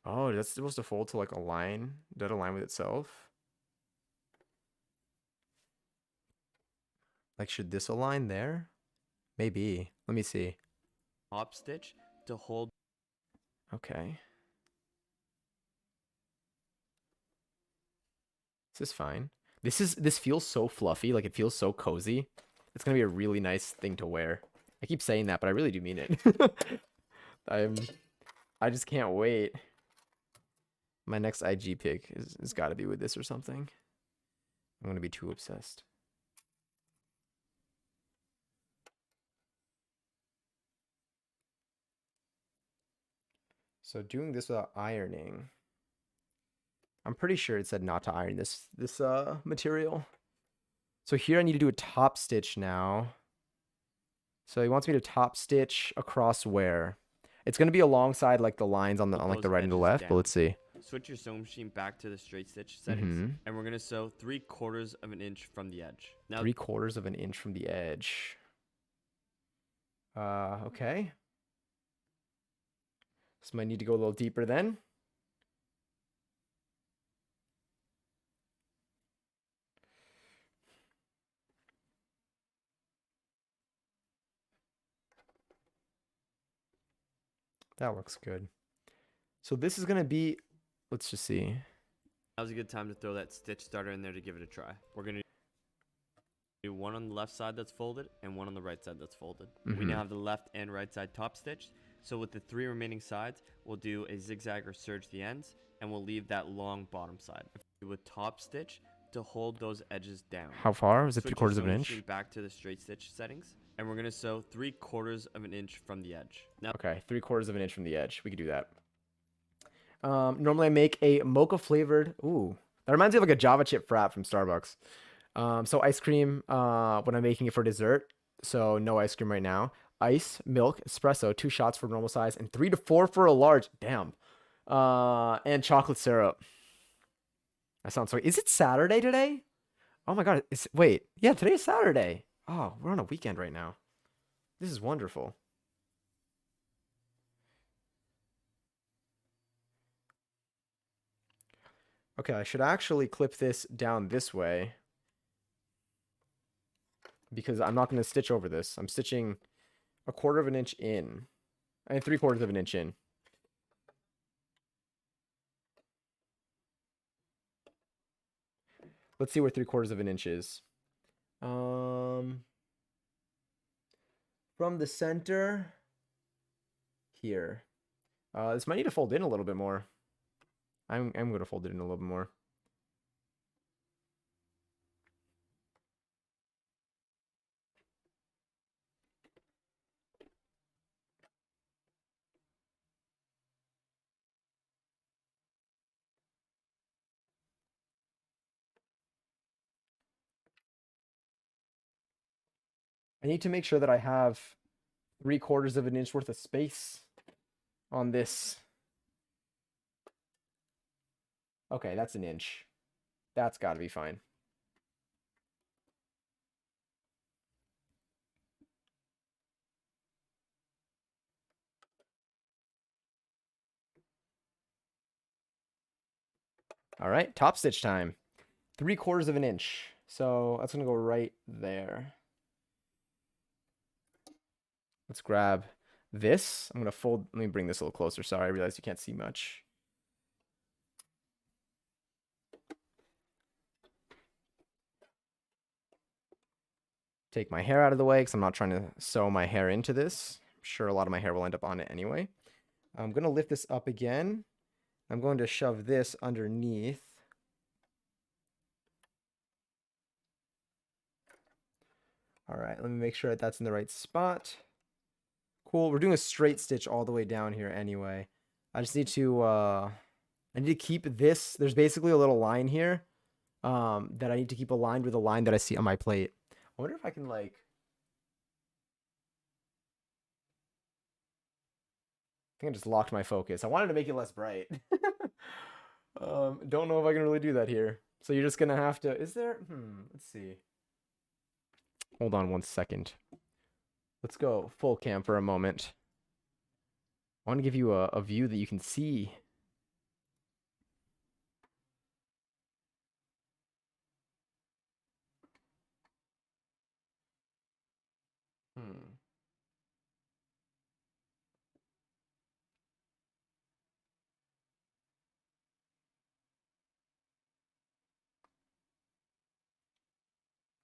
Oh, that's supposed to fold to like a line. Does it align with itself? Like, should this align there? Maybe. Let me see. Top stitch to hold. Okay. This is fine. This feels so fluffy. Like, it feels so cozy. It's gonna be a really nice thing to wear. I keep saying that, but I really do mean it. I just can't wait. My next IG pic has got to be with this or something. I'm gonna be too obsessed. So doing this without ironing. I'm pretty sure it said not to iron this material. So here I need to do a top stitch now. So he wants me to top stitch across where? It's going to be alongside like the lines on like the right and the left, but let's see. Switch your sewing machine back to the straight stitch settings, and we're going to sew 3/4 of an inch from the edge. Now 3/4 of an inch from the edge. Okay. This might need to go a little deeper then. That looks good. So this is going to be, let's just see. Now's a good time to throw that stitch starter in there to give it a try. We're going to do one on the left side that's folded and one on the right side that's folded. We now have the left and right side top stitched. So with the 3 remaining sides, we'll do a zigzag or serge the ends, and we'll leave that long bottom side. With top stitch to hold those edges down. How far? Was it 3/4 of an inch? Back to the straight stitch settings, and we're going to sew 3/4 of an inch from the edge. Now, okay, 3/4 of an inch from the edge. We could do that. Normally I make a mocha flavored. Ooh, that reminds me of like a Java chip frap from Starbucks. So ice cream when I'm making it for dessert. So no ice cream right now. Ice, milk, espresso, 2 shots for normal size, and 3 to 4 for a large. Damn. And chocolate syrup. That sounds so. Is it Saturday today? Oh my god. Wait. Yeah, today's Saturday. Oh, we're on a weekend right now. This is wonderful. Okay, I should actually clip this down this way. Because I'm not going to stitch over this. I'm stitching 1/4 of an inch in. I mean 3/4 of an inch in. Let's see where 3/4 of an inch is. From the center here. This might need to fold in a little bit more. I'm going to fold it in a little bit more. I need to make sure that I have 3/4 of an inch worth of space on this. Okay, that's an inch. That's got to be fine. All right, top stitch time. 3/4 of an inch. So that's going to go right there. Let's grab this. I'm going to fold. Let me bring this a little closer. Sorry, I realized you can't see much. Take my hair out of the way because I'm not trying to sew my hair into this. I'm sure a lot of my hair will end up on it anyway. I'm going to lift this up again. I'm going to shove this underneath. All right, let me make sure that that's in the right spot. Cool, we're doing a straight stitch all the way down here anyway. I just need to, keep this. There's basically a little line here that I need to keep aligned with a line that I see on my plate. I wonder if I can like... I think I just locked my focus. I wanted to make it less bright. Don't know if I can really do that here. So you're just gonna have to, is there, let's see. Hold on 1 second. Let's go full cam for a moment. I want to give you a view that you can see.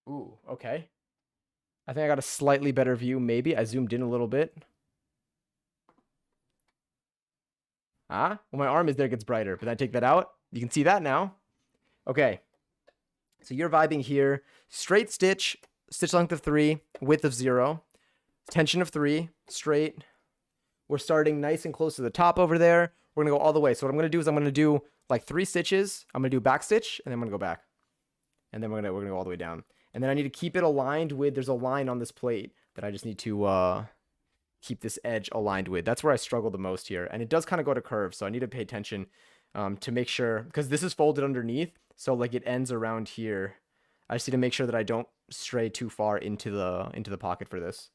Ooh, okay. I think I got a slightly better view, maybe. I zoomed in a little bit. Ah, well, my arm is there, it gets brighter, but then I take that out. You can see that now. Okay. So you're vibing here. Straight stitch, stitch length of 3, width of 0, tension of 3, straight. We're starting nice and close to the top over there. We're going to go all the way. So what I'm going to do is I'm going to do like 3 stitches. I'm going to do a back stitch, and then I'm going to go back. And then we're going to go all the way down. And then I need to keep it aligned with, there's a line on this plate that I just need to keep this edge aligned with. That's where I struggle the most here. And it does kind of go to curve, so I need to pay attention to make sure, because this is folded underneath, so like it ends around here. I just need to make sure that I don't stray too far into the pocket for this.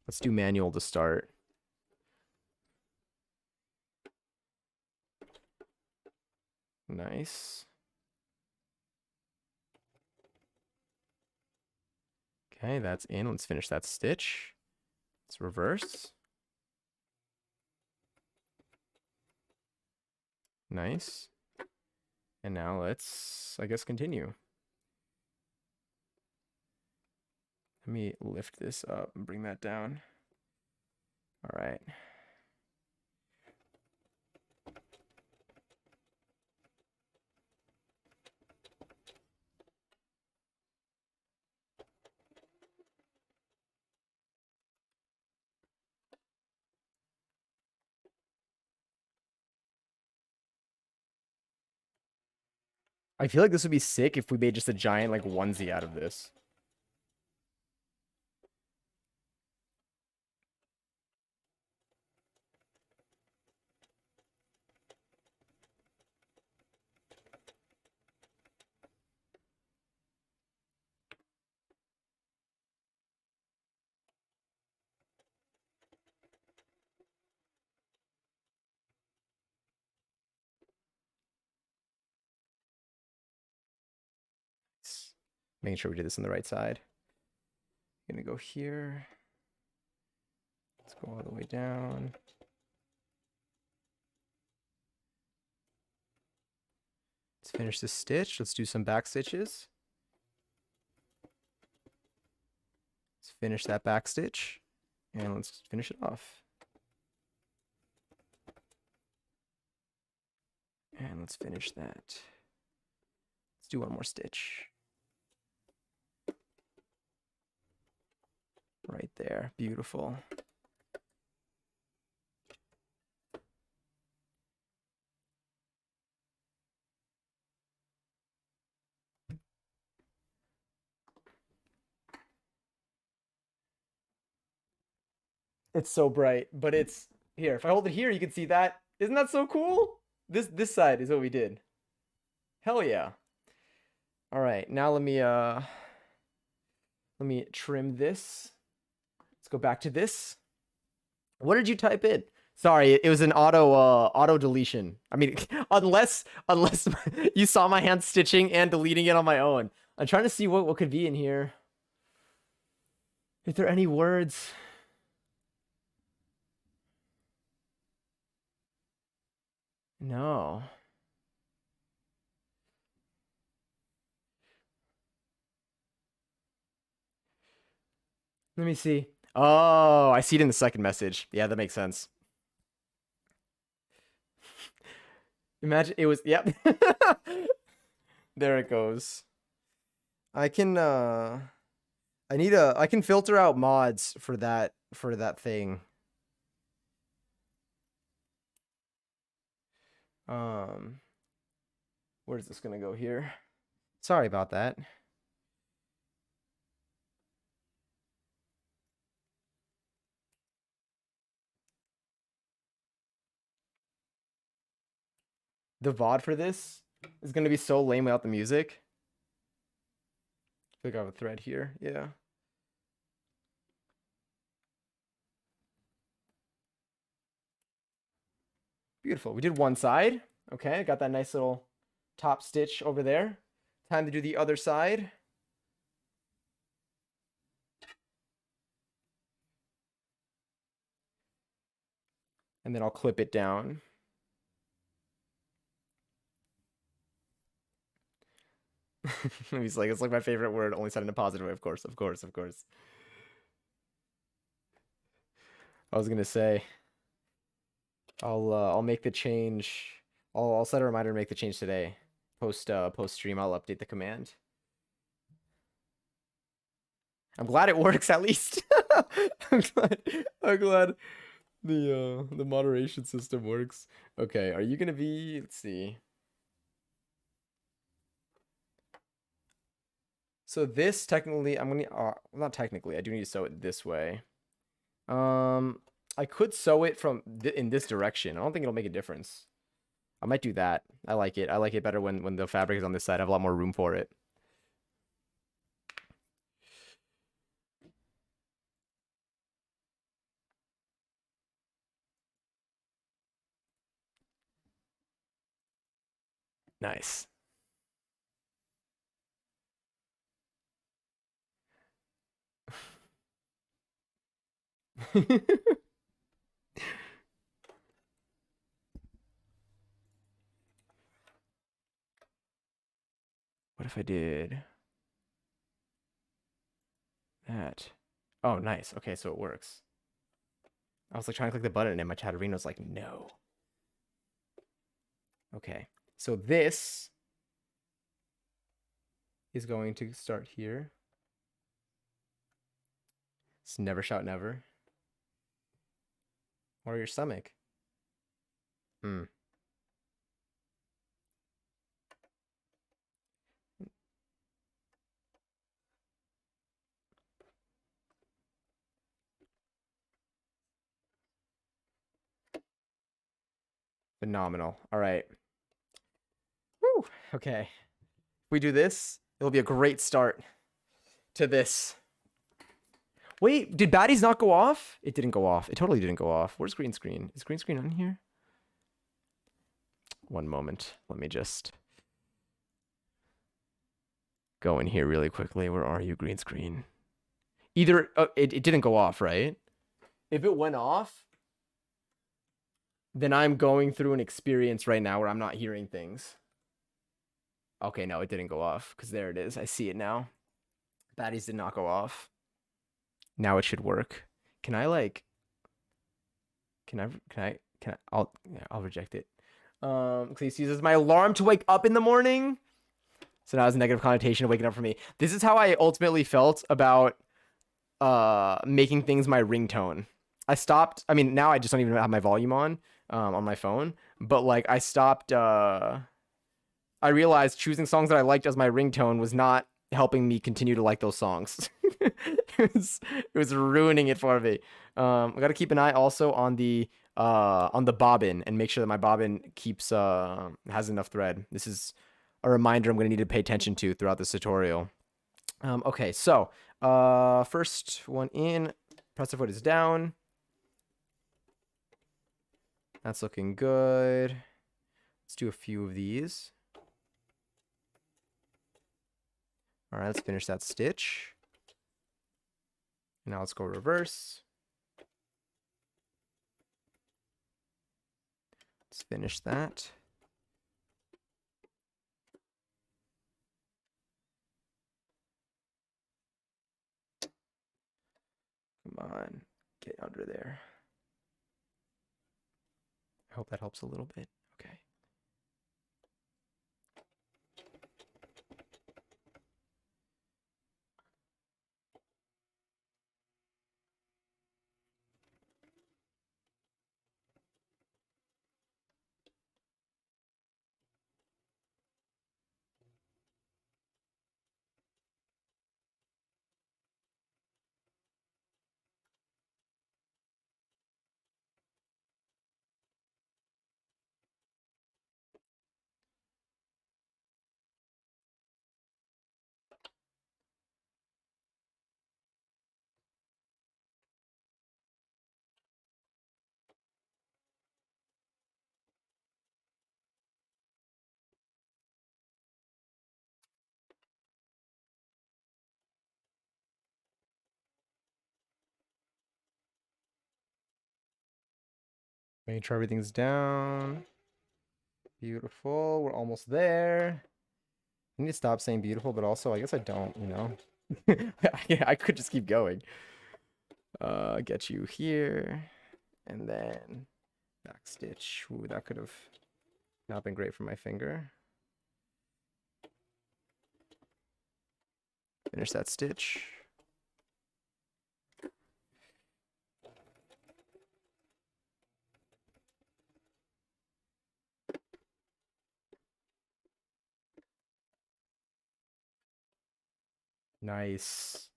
Let's do manual to start. Nice. Okay, that's in. Let's finish that stitch. Let's reverse. Nice. And now let's, I guess, continue. Let me lift this up and bring that down. All right. I feel like this would be sick if we made just a giant like onesie out of this. Making sure we did this on the right side. Gonna go here. Let's go all the way down. Let's finish this stitch. Let's do some back stitches. Let's finish that back stitch. And let's finish it off. And let's finish that. Let's do one more stitch. Right there. Beautiful. It's so bright, but it's here. If I hold it here, you can see that. Isn't that so cool? This side is what we did. Hell yeah. All right, now let me trim this. Let's go back to this. What did you type in? Sorry, it was an auto deletion. I mean, unless you saw my hand stitching and deleting it on my own. I'm trying to see what could be in here. If there are any words. No. Let me see. Oh, I see it in the second message. Yeah, that makes sense. Imagine it was, yep. There it goes. I can I can filter out mods for that thing. Where's this gonna go here? Sorry about that. The VOD for this is gonna be so lame without the music. I think I have a thread here. Yeah. Beautiful. We did one side. Okay, got that nice little top stitch over there. Time to do the other side. And then I'll clip it down. He's like, it's like my favorite word, only said in a positive way. Of course, of course, of course. I was gonna say, I'll make the change. I'll set a reminder to make the change today. Post stream, I'll update the command. I'm glad it works at least. I'm glad the moderation system works. Okay, are you gonna be? Let's see. So this technically, I'm gonna not technically. I do need to sew it this way. I could sew it from in this direction. I don't think it'll make a difference. I might do that. I like it. I like it better when the fabric is on this side. I have a lot more room for it. Nice. What if I did that? Oh, nice. Okay, so it works. I was like trying to click the button and my Chatterino's like, no. Okay, so this is going to start here. It's never shout never. Or your stomach. Phenomenal. All right. Woo. Okay. If we do this, it'll be a great start to this. Wait, did baddies not go off? It didn't go off. It totally didn't go off. Where's green screen? Is green screen on here? One moment. Let me just go in here really quickly. Where are you, green screen? Either it didn't go off, right? If it went off, then I'm going through an experience right now where I'm not hearing things. Okay, no, it didn't go off because there it is. I see it now. Baddies did not go off. Now it should work. Can I like? I'll reject it. Please use as my alarm to wake up in the morning. So now it's a negative connotation of waking up for me. This is how I ultimately felt about making things my ringtone. I stopped. I mean, now I just don't even have my volume on my phone. But like, I stopped. I realized choosing songs that I liked as my ringtone was not helping me continue to like those songs. It was ruining it for me. I got to keep an eye also on the bobbin and make sure that my bobbin keeps has enough thread. This is a reminder I'm going to need to pay attention to throughout this tutorial. Okay, so first one in, presser foot is down. That's looking good. Let's do a few of these. All right, let's finish that stitch. Now let's go reverse. Let's finish that. Come on, get under there. I hope that helps a little bit. Okay. Make sure everything's down. Beautiful. We're almost there. I need to stop saying beautiful, but also I guess I don't, you know. I could just keep going. Get you here. And then back stitch. Ooh, that could have not been great for my finger. Finish that stitch. Nice.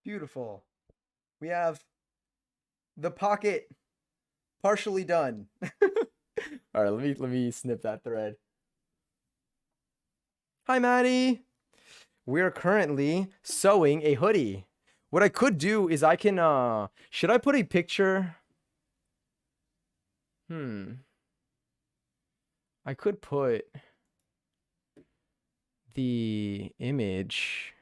Beautiful. We have the pocket partially done. All right, let me snip that thread. Hi, Maddie. We are currently sewing a hoodie. What I could do is I can should I put a picture? I could put the image.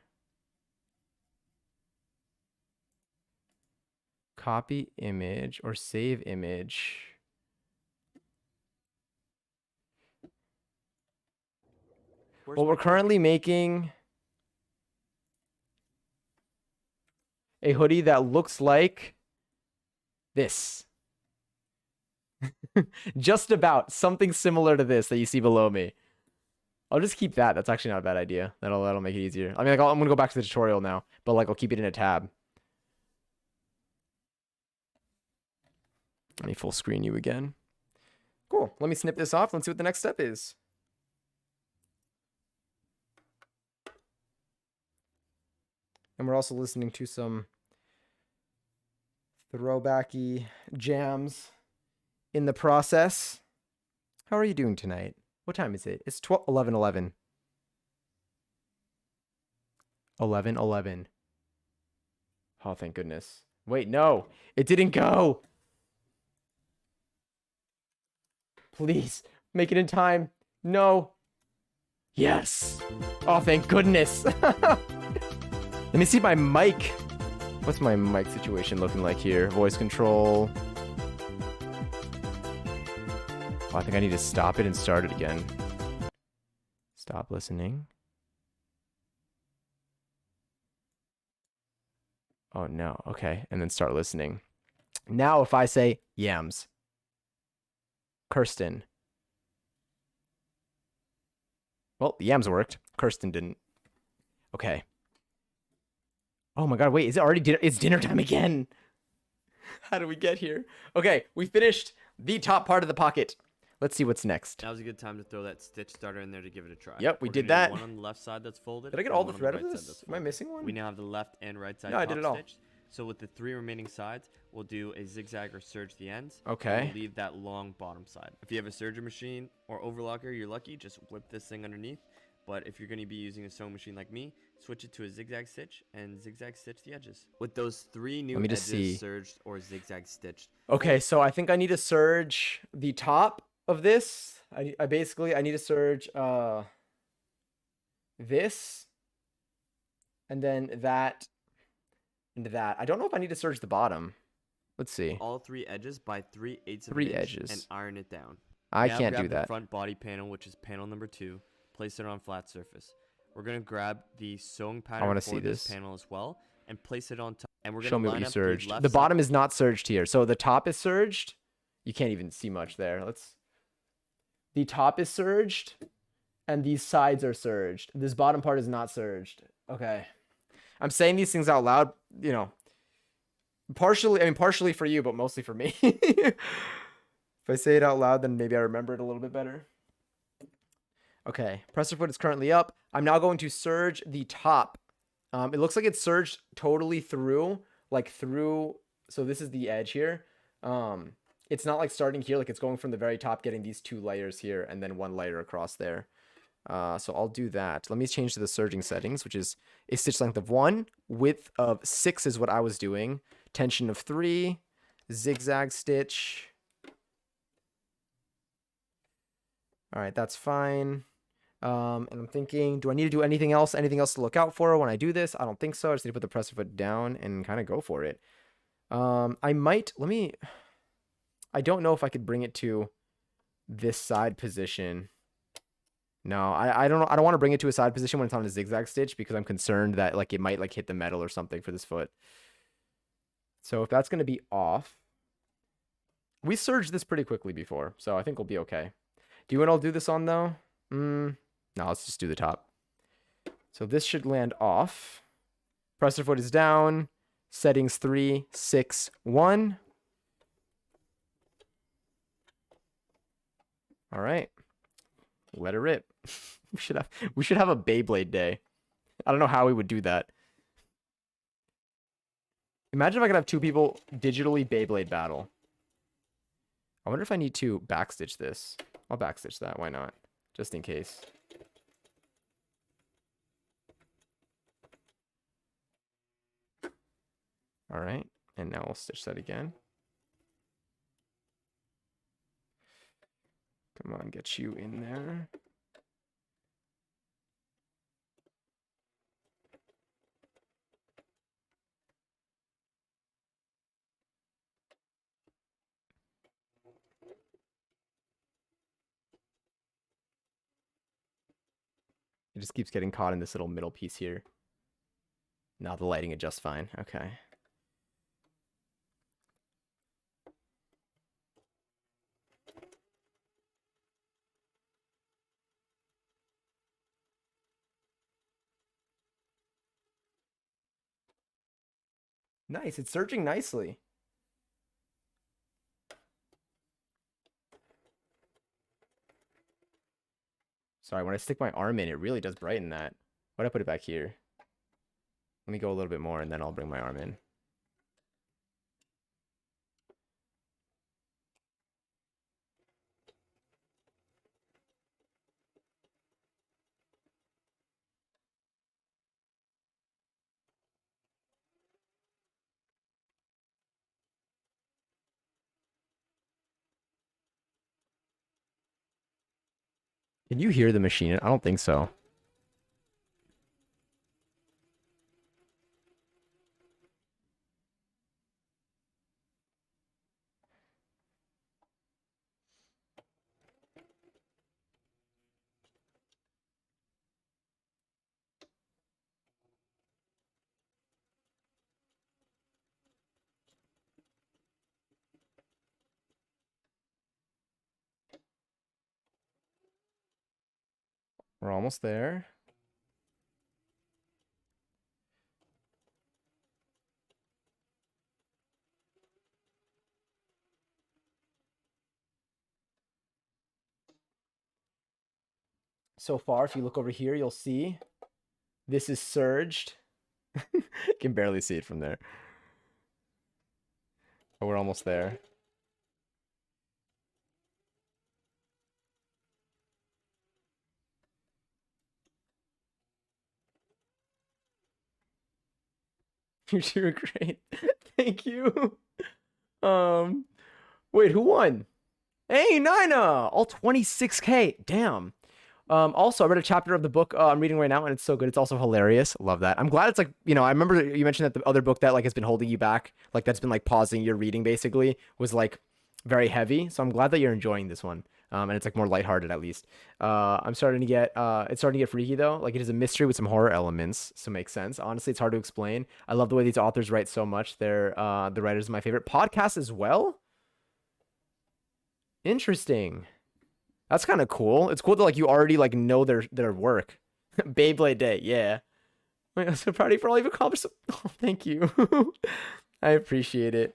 Copy image or save image. Well, we're currently making a hoodie that looks like this. Just about something similar to this that you see below me. I'll just keep that. That's actually not a bad idea. That'll make it easier. I mean, like, I'm gonna go back to the tutorial now, but like I'll keep it in a tab. Let me full screen you again. Cool. Let me snip this off. Let's see what the next step is. And we're also listening to some throwbacky jams in the process. How are you doing tonight? What time is it? It's 11:11. 11:11. Oh, thank goodness. Wait, no. It didn't go. Please, make it in time. No. Yes. Oh, thank goodness. Let me see my mic. What's my mic situation looking like here? Voice control. Oh, I think I need to stop it and start it again. Stop listening. Oh, no. Okay. And then start listening. Now, if I say yams, Kirsten, Well, the yams worked. Kirsten didn't. Okay. Oh my god, wait, is it already dinner? It's dinner time again. How did we get here? Okay, we finished the top part of the pocket. Let's see what's next. That was a good time to throw that stitch starter in there to give it a try. Yep, we did that. One on the left side that's folded. Did I get all the thread of this? Am I missing one? We now have the left and right side No, I did it all. stitched. So with the 3 remaining sides, we'll do a zigzag or serge the ends. Okay. We'll leave that long bottom side. If you have a serger machine or overlocker, you're lucky. Just whip this thing underneath. But if you're going to be using a sewing machine like me, switch it to a zigzag stitch and zigzag stitch the edges. With those 3 new edges serged or zigzag stitched. Okay, so I think I need to serge the top of this. I need to serge this and then that and that. I don't know if I need to serge the bottom. Let's see. All 3 edges by 3/8 of 3 an inch edges. and iron it down. I now can't grab do the that. Front body panel, which is panel number 2. Place it on flat surface. We're gonna grab the sewing pattern for this panel as well and place it on top. And we're gonna show me what line you up serged. The bottom is not serged here, so the top is serged. You can't even see much there. The top is serged, and these sides are serged. This bottom part is not serged. Okay, I'm saying these things out loud. You know, partially for you, but mostly for me. If I say it out loud, then maybe I remember it a little bit better. Okay, presser foot is currently up. I'm now going to serge the top. It looks like it's serged totally through, so this is the edge here. It's not like starting here, like it's going from the very top, getting these 2 layers here, and then 1 layer across there. So I'll do that. Let me change to the serging settings, which is a stitch length of 1, width of 6 is what I was doing, tension of 3, zigzag stitch. All right, that's fine. And I'm thinking, do I need to do anything else to look out for when I do this? I don't think so. I just need to put the presser foot down and kind of go for it. I don't know if I could bring it to this side position. No, I don't know. I don't want to bring it to a side position when it's on a zigzag stitch because I'm concerned that like it might like hit the metal or something for this foot. So if that's going to be off, we serged this pretty quickly before, so I think we'll be okay. Do you want to do this on though? No, let's just do the top. So this should land off. Presser foot is down. Settings 3, 6, 1. All right. Let it rip. we should have a Beyblade day. I don't know how we would do that. Imagine if I could have 2 people digitally Beyblade battle. I wonder if I need to backstitch this. I'll backstitch that. Why not? Just in case. All right, and now we'll stitch that again. Come on, get you in there. It just keeps getting caught in this little middle piece here. Now the lighting adjusts fine. Okay. Nice. It's serging nicely. Sorry, when I stick my arm in, it really does brighten that. Why'd I put it back here? Let me go a little bit more, and then I'll bring my arm in. Can you hear the machine? I don't think so. We're almost there. So far, if you look over here, you'll see this is surged. Can barely see it from there. But we're almost there. You're doing great. Thank you. Wait, who won? Hey, Nina! All 26K. Damn. Also, I read a chapter of the book I'm reading right now, and it's so good. It's also hilarious. Love that. I'm glad it's like, you know, I remember you mentioned that the other book that like has been holding you back, like that's been like pausing your reading basically, was like very heavy. So I'm glad that you're enjoying this one. And it's like more lighthearted at least. I'm starting to get it's starting to get freaky though. Like it is a mystery with some horror elements, so it makes sense. Honestly, it's hard to explain. I love the way these authors write so much. They're the writers of my favorite podcast as well. Interesting. That's kind of cool. It's cool that like you already like know their work. Beyblade Day, yeah. I'm so proud of you for all you've accomplished. Oh, thank you. I appreciate it.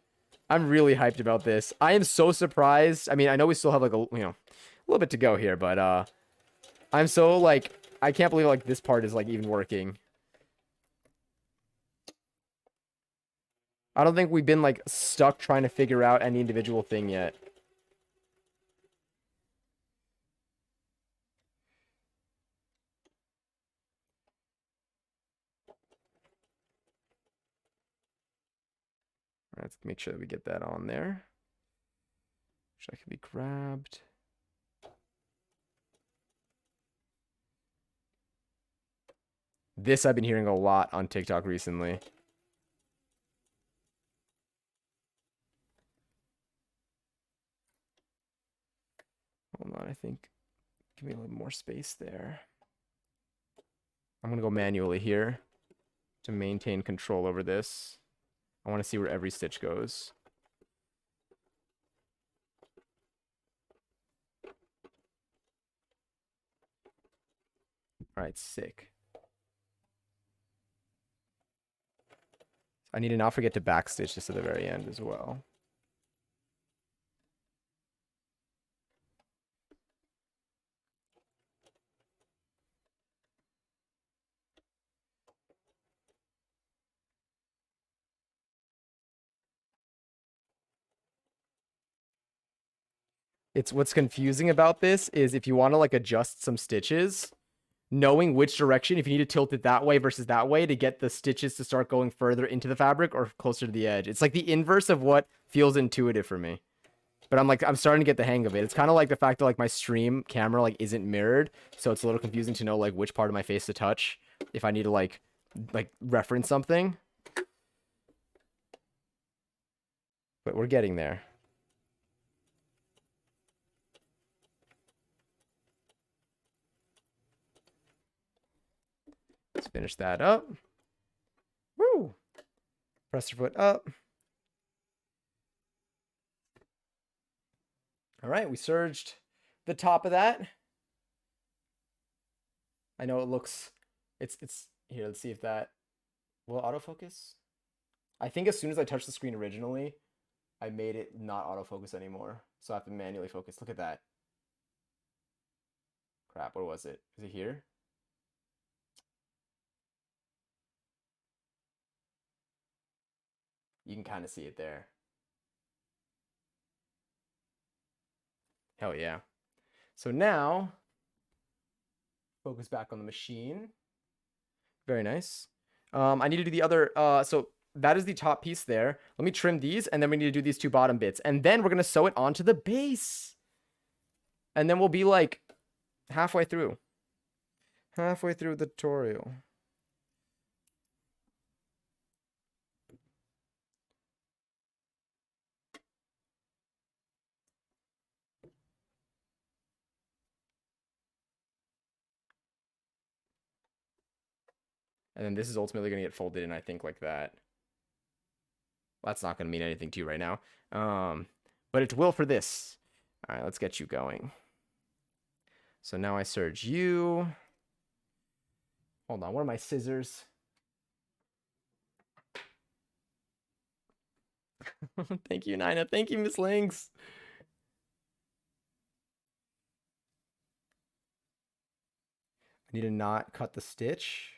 I'm really hyped about this. I am so surprised. I mean, I know we still have like a little bit to go here, but I'm so like I can't believe like this part is like even working. I don't think we've been like stuck trying to figure out any individual thing yet. Let's make sure that we get that on there. Which I can be grabbed. This I've been hearing a lot on TikTok recently. Hold on, I think. Give me a little more space there. I'm going to go manually here to maintain control over this. I want to see where every stitch goes. All right, sick. I need to not forget to backstitch this at the very end as well. It's what's confusing about this is if you want to like adjust some stitches, knowing which direction, if you need to tilt it that way versus that way to get the stitches to start going further into the fabric or closer to the edge. It's like the inverse of what feels intuitive for me. But I'm starting to get the hang of it. It's kind of like the fact that like my stream camera like isn't mirrored, so it's a little confusing to know like which part of my face to touch if I need to like reference something. But we're getting there. Let's finish that up. Woo! Press your foot up. All right, we serged the top of that. I know it looks, it's here. Let's see if that will autofocus. I think as soon as I touched the screen originally, I made it not autofocus anymore. So I have to manually focus. Look at that. Crap, what was it? Is it here? You can kind of see it there. Hell yeah. So now, focus back on the machine. Very nice. I need to do the other, so that is the top piece there. Let me trim these, and then we need to do these two bottom bits. And then we're going to sew it onto the base. And then we'll be like halfway through. Halfway through the tutorial. And then this is ultimately going to get folded in, I think, like that. Well, that's not going to mean anything to you right now. But it will for this. All right, let's get you going. So now I serge you. Hold on, where are my scissors? Thank you, Nina. Thank you, Miss Lynx. I need to not cut the stitch.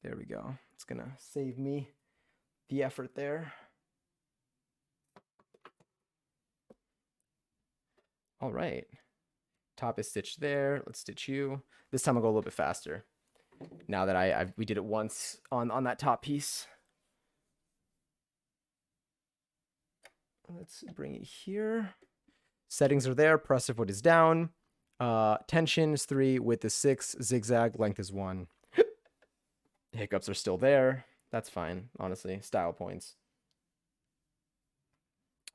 There we go. It's gonna save me the effort there. All right. Top is stitched there. Let's stitch you. This time I'll go a little bit faster. Now that we did it once on that top piece. Let's bring it here. Settings are there. Press foot is down. Tension is 3. Width is 6. Zigzag. Length is 1. Hiccups are still there. That's fine, honestly. Style points.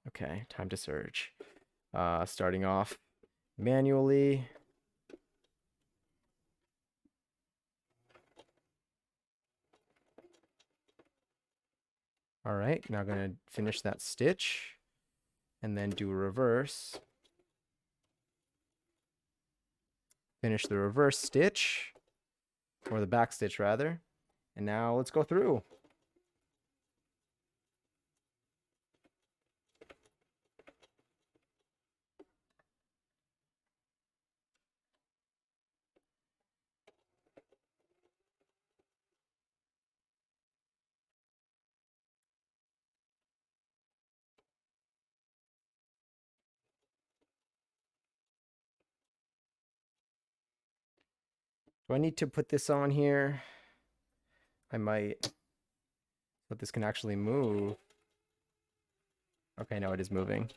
Okay, time to surge. Starting off manually. All right, now I'm going to finish that stitch and then do a reverse. Finish the reverse stitch, or the back stitch rather. And now let's go through. Do I need to put this on here? I might, but this can actually move. Okay, no, it is moving.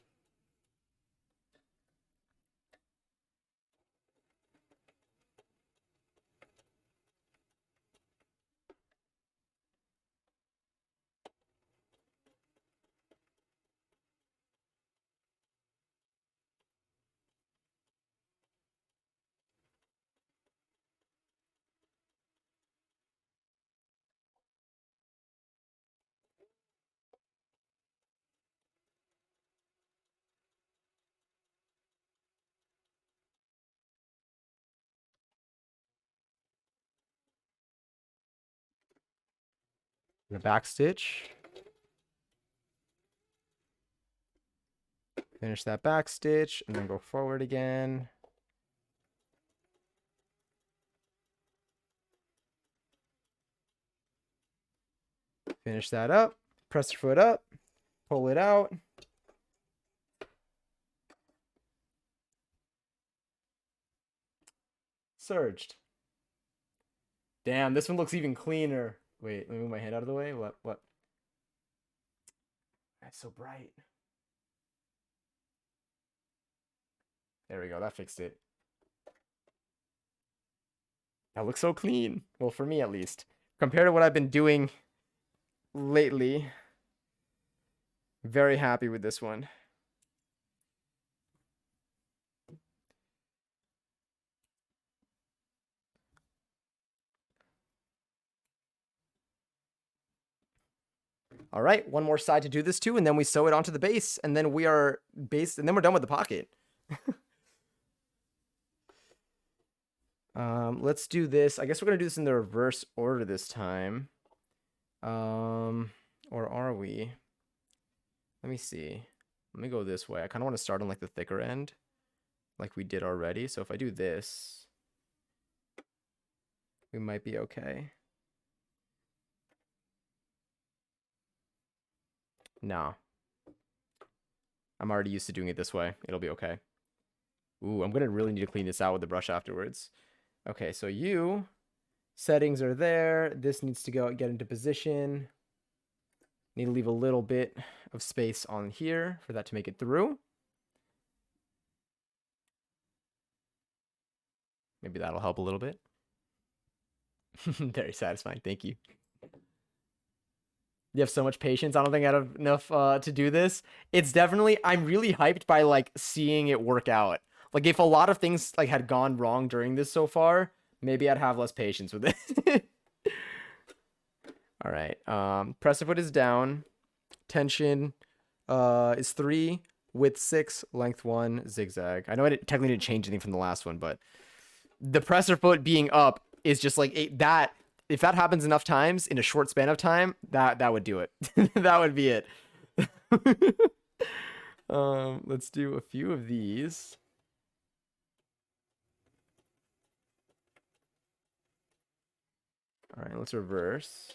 The back stitch. Finish that back stitch and then go forward again. Finish that up. Press your foot up. Pull it out. Surged. Damn, this one looks even cleaner. Wait, let me move my hand out of the way. What? That's so bright. There we go. That fixed it. That looks so clean. Well, for me at least. Compared to what I've been doing lately. Very happy with this one. All right, one more side to do this to, and then we sew it onto the base, and then we're done with the pocket. Let's do this. I guess we're gonna do this in the reverse order this time. Or are we? Let me see. Let me go this way. I kind of want to start on like the thicker end, like we did already. So if I do this, we might be okay. No. I'm already used to doing it this way. It'll be okay. Ooh, I'm gonna really need to clean this out with the brush afterwards. Okay, so settings are there. This needs to get into position. Need to leave a little bit of space on here for that to make it through. Maybe that'll help a little bit. Very satisfying. Thank you. You have so much patience. I don't think I have enough to do this. It's definitely, I'm really hyped by like seeing it work out. Like if a lot of things like had gone wrong during this so far, maybe I'd have less patience with it. All right. Press foot is down. Tension is 3. Width 6. Length 1. Zigzag. I know I technically didn't change anything from the last one, but the presser foot being up is just like that. If that happens enough times in a short span of time, that would do it. That would be it. Let's do a few of these. All right, let's reverse.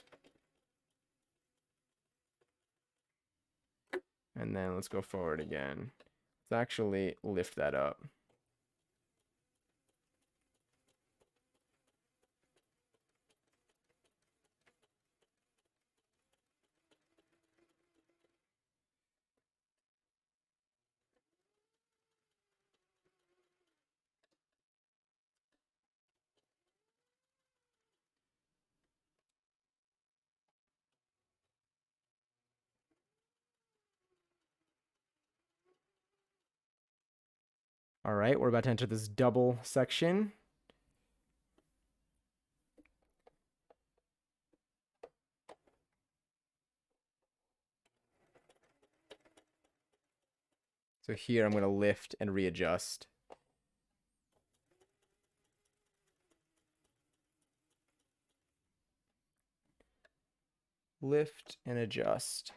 And then let's go forward again. Let's actually lift that up. All right, we're about to enter this double section. So here I'm going to lift and readjust. Lift and adjust.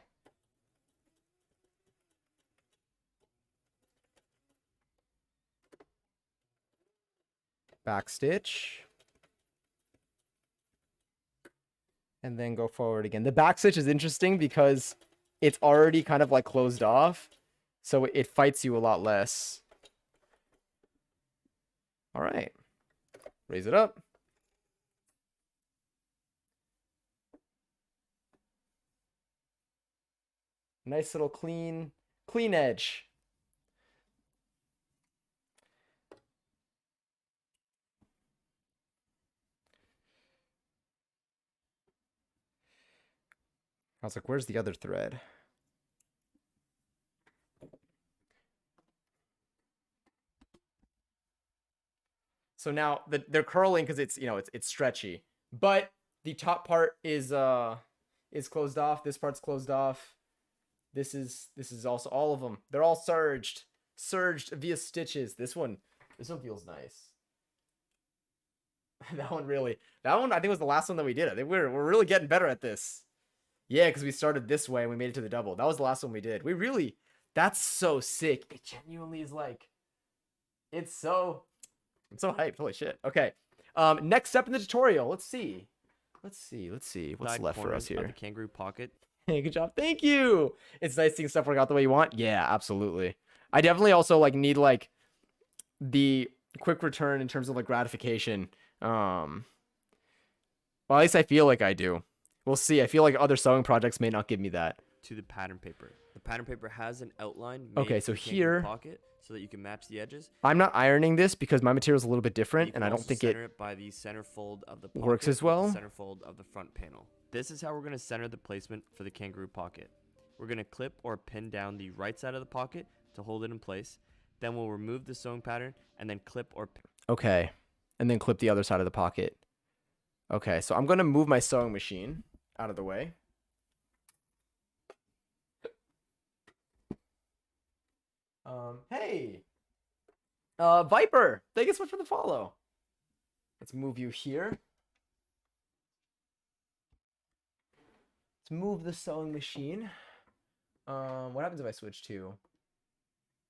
Back stitch. And then go forward again. The back stitch is interesting because it's already kind of like closed off. So it fights you a lot less. All right. Raise it up. Nice little clean edge. I was like, where's the other thread? So now they're curling because it's, you know, it's stretchy, but the top part is closed off. This part's closed off. This is also all of them. They're all surged via stitches. This one feels nice. That one I think was the last one that we did. I think we're really getting better at this. Yeah, because we started this way and we made it to the double. That was the last one we did. That's so sick. It genuinely is like, I'm so hyped. Holy shit. Okay. Next step in the tutorial. Let's see. What's left for us here? The kangaroo pocket. Hey, good job. Thank you. It's nice seeing stuff work out the way you want. Yeah, absolutely. I definitely also like need like the quick return in terms of like gratification. Well, at least I feel like I do. We'll see. I feel like other sewing projects may not give me that. To the pattern paper. The pattern paper has an outline made okay, so here pocket so that you can match the edges. I'm not ironing this because my material is a little bit different, and I don't think it by the center fold of the pocket works as well. The center fold of the front panel. This is how we're going to center the placement for the kangaroo pocket. We're going to clip or pin down the right side of the pocket to hold it in place. Then we'll remove the sewing pattern and then clip or pin. Okay, and then clip the other side of the pocket. Okay, so I'm going to move my sewing machine out of the way. Hey, Viper, thank you so much for the follow. Let's move you here. Let's move the sewing machine. What happens if I switch to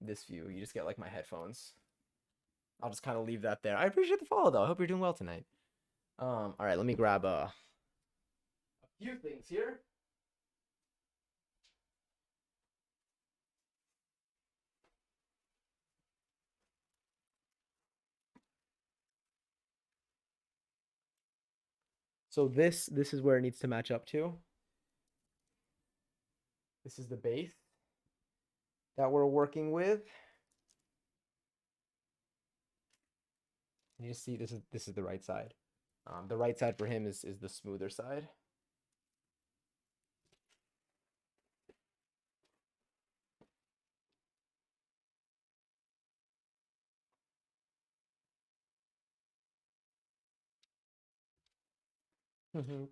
this view? You just get like my headphones. I'll just kind of leave that there. I appreciate the follow though. I hope you're doing well tonight. All right, let me grab a few things here. So this is where it needs to match up to. This is the base that we're working with. And you see this is the right side. The right side for him is the smoother side.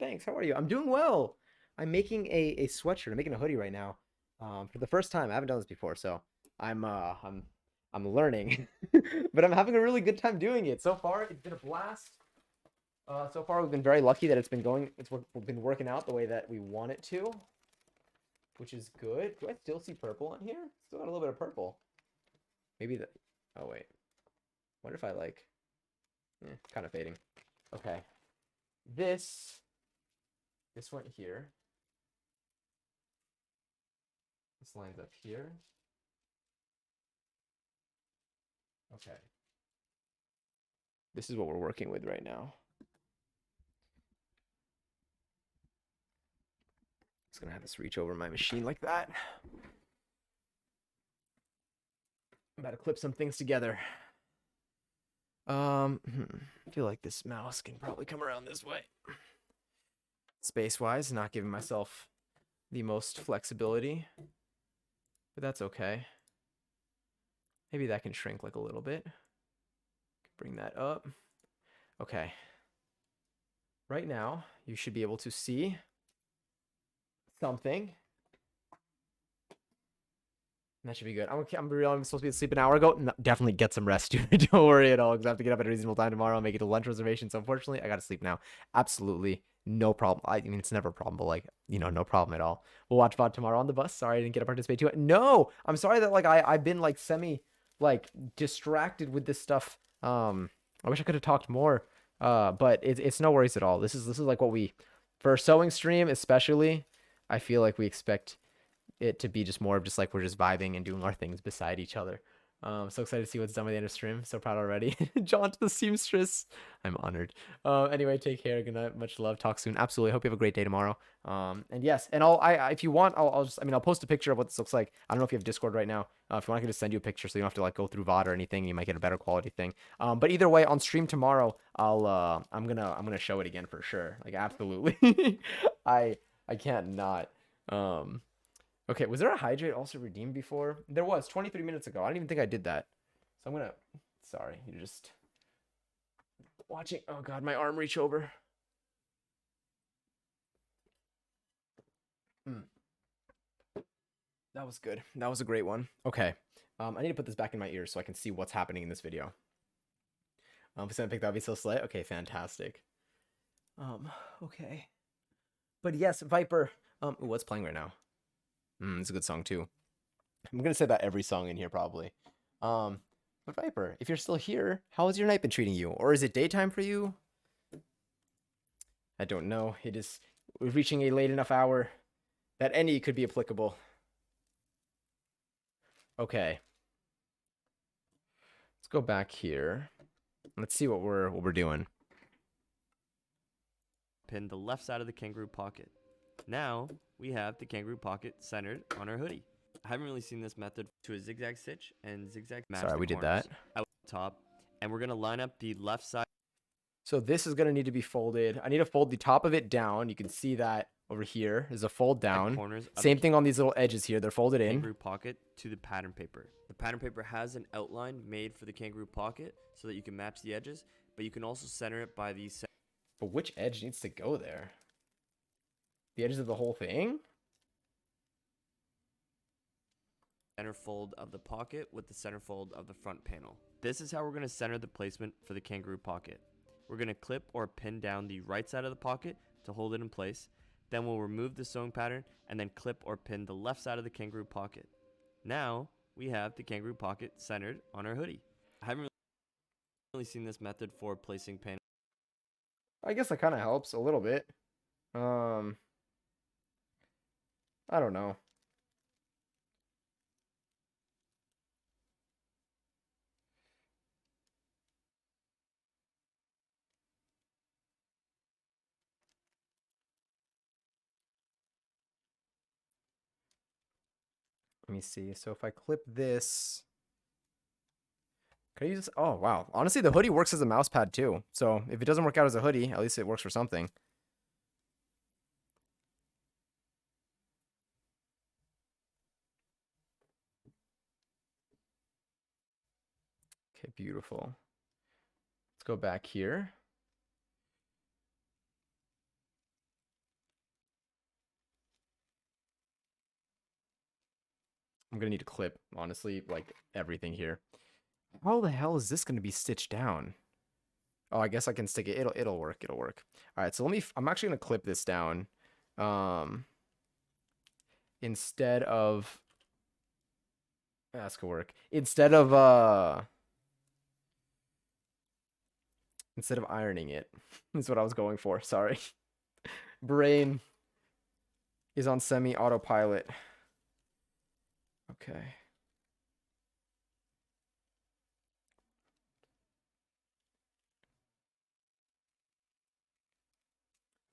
Thanks. How are you? I'm doing well. I'm making a sweatshirt. I'm making a hoodie right now. For the first time. I haven't done this before, so I'm I'm learning, but I'm having a really good time doing it. So far, it's been a blast. So far, we've been very lucky that it's been been working out the way that we want it to, which is good. Do I still see purple in here? Still got a little bit of purple. Maybe the, oh wait. Wonder if I like, kind of fading. Okay. This went here. This lines up here. Okay. This is what we're working with right now. Just gonna have this reach over my machine like that. I'm about to clip some things together. I feel like this mouse can probably come around this way. Space-wise, not giving myself the most flexibility, but that's okay. Maybe that can shrink like a little bit. Bring that up. Okay. Right now, you should be able to see something. That should be good. I'm supposed to be asleep an hour ago. No, definitely get some rest, dude. Don't worry at all, because I have to get up at a reasonable time tomorrow and make it a lunch reservation. So unfortunately, I got to sleep now. Absolutely no problem. I mean, it's never a problem, but like, no problem at all. We'll watch VOD tomorrow on the bus. Sorry I didn't get to participate too. No, I'm sorry that like I've been like distracted with this stuff. I wish I could have talked more. But it's no worries at all. This is like what for a sewing stream especially, I feel like we expect it to be just more of just like we're just vibing and doing our things beside each other. So excited to see what's done by the end of stream. So proud already. John to the seamstress. I'm honored. Anyway, take care. Good night. Much love. Talk soon. Absolutely. Hope you have a great day tomorrow. And yes, and if you want, I'll post a picture of what this looks like. I don't know if you have Discord right now. If you want, I can just send you a picture so you don't have to like go through VOD or anything. You might get a better quality thing. But either way, on stream tomorrow, I'm gonna show it again for sure. Like absolutely. I can't not. Okay, was there a hydrate also redeemed before? There was 23 minutes ago. I don't even think I did that. So I'm gonna, sorry, you're just watching. Oh God, my arm reach over. That was good. That was a great one. Okay, I need to put this back in my ears so I can see what's happening in this video. If it's gonna pick that would be so slight. Okay, fantastic. Okay. But yes, Viper. Ooh, what's playing right now? It's a good song too. I'm gonna say that every song in here probably. But Viper, if you're still here, how has your night been treating you? Or is it daytime for you? I don't know. We're reaching a late enough hour that any could be applicable. Okay. Let's go back here. Let's see what we're doing. Pin the left side of the kangaroo pocket. Now we have the kangaroo pocket centered on our hoodie. I haven't really seen this method to a zigzag stitch and zigzag match. Sorry, we did that. Out top, and we're gonna line up the left side. So this is gonna need to be folded. I need to fold the top of it down. You can see that over here is a fold down. Same thing on these little edges here. They're folded in. Kangaroo pocket to the pattern paper. The pattern paper has an outline made for the kangaroo pocket so that you can match the edges, but you can also center it by these. But which edge needs to go there? The edges of the whole thing? Center fold of the pocket with the center fold of the front panel. This is how we're going to center the placement for the kangaroo pocket. We're going to clip or pin down the right side of the pocket to hold it in place. Then we'll remove the sewing pattern and then clip or pin the left side of the kangaroo pocket. Now we have the kangaroo pocket centered on our hoodie. I haven't really seen this method for placing panel. I guess that kind of helps a little bit. I don't know. Let me see. So if I clip this, can I use this? Oh, wow. Honestly, the hoodie works as a mouse pad too. So if it doesn't work out as a hoodie, at least it works for something. Okay, beautiful. Let's go back here. I'm gonna need to clip, honestly, like everything here. How the hell is this going to be stitched down? Oh, I guess I can stick it. It'll work. It'll work. All right, so I'm actually going to clip this down. Instead of that's gonna work. Instead of ironing it. Is what I was going for. Sorry. Brain is on semi-autopilot. Okay.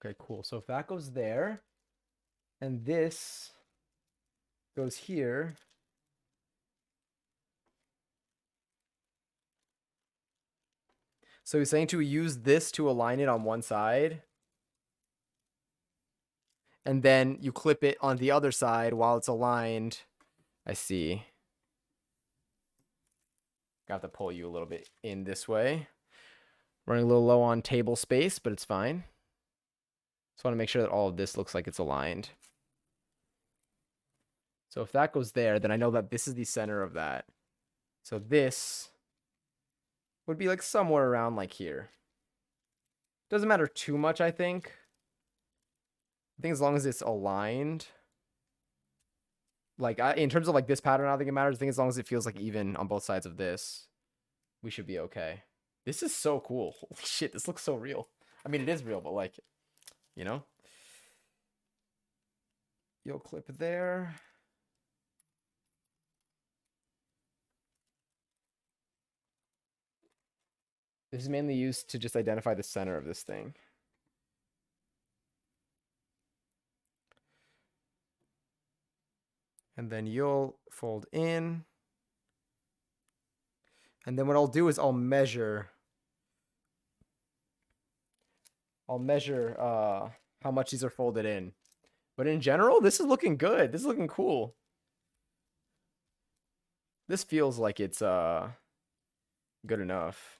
Okay, cool. So if that goes there, and this goes here. So he's saying to use this to align it on one side. And then you clip it on the other side while it's aligned. I see. Got to pull you a little bit in this way. Running a little low on table space, but it's fine. Just want to make sure that all of this looks like it's aligned. So if that goes there, then I know that this is the center of that. So this would be like somewhere around like here. Doesn't matter too much, I think. I think as long as it's aligned. Like in terms of like this pattern, I don't think it matters. I think as long as it feels like even on both sides of this, we should be okay. This is so cool. Holy shit, this looks so real. I mean, it is real, but like, you know? You'll clip there. This is mainly used to just identify the center of this thing. And then you'll fold in. And then what I'll do is I'll measure how much these are folded in. But in general, this is looking good. This is looking cool. This feels like it's good enough.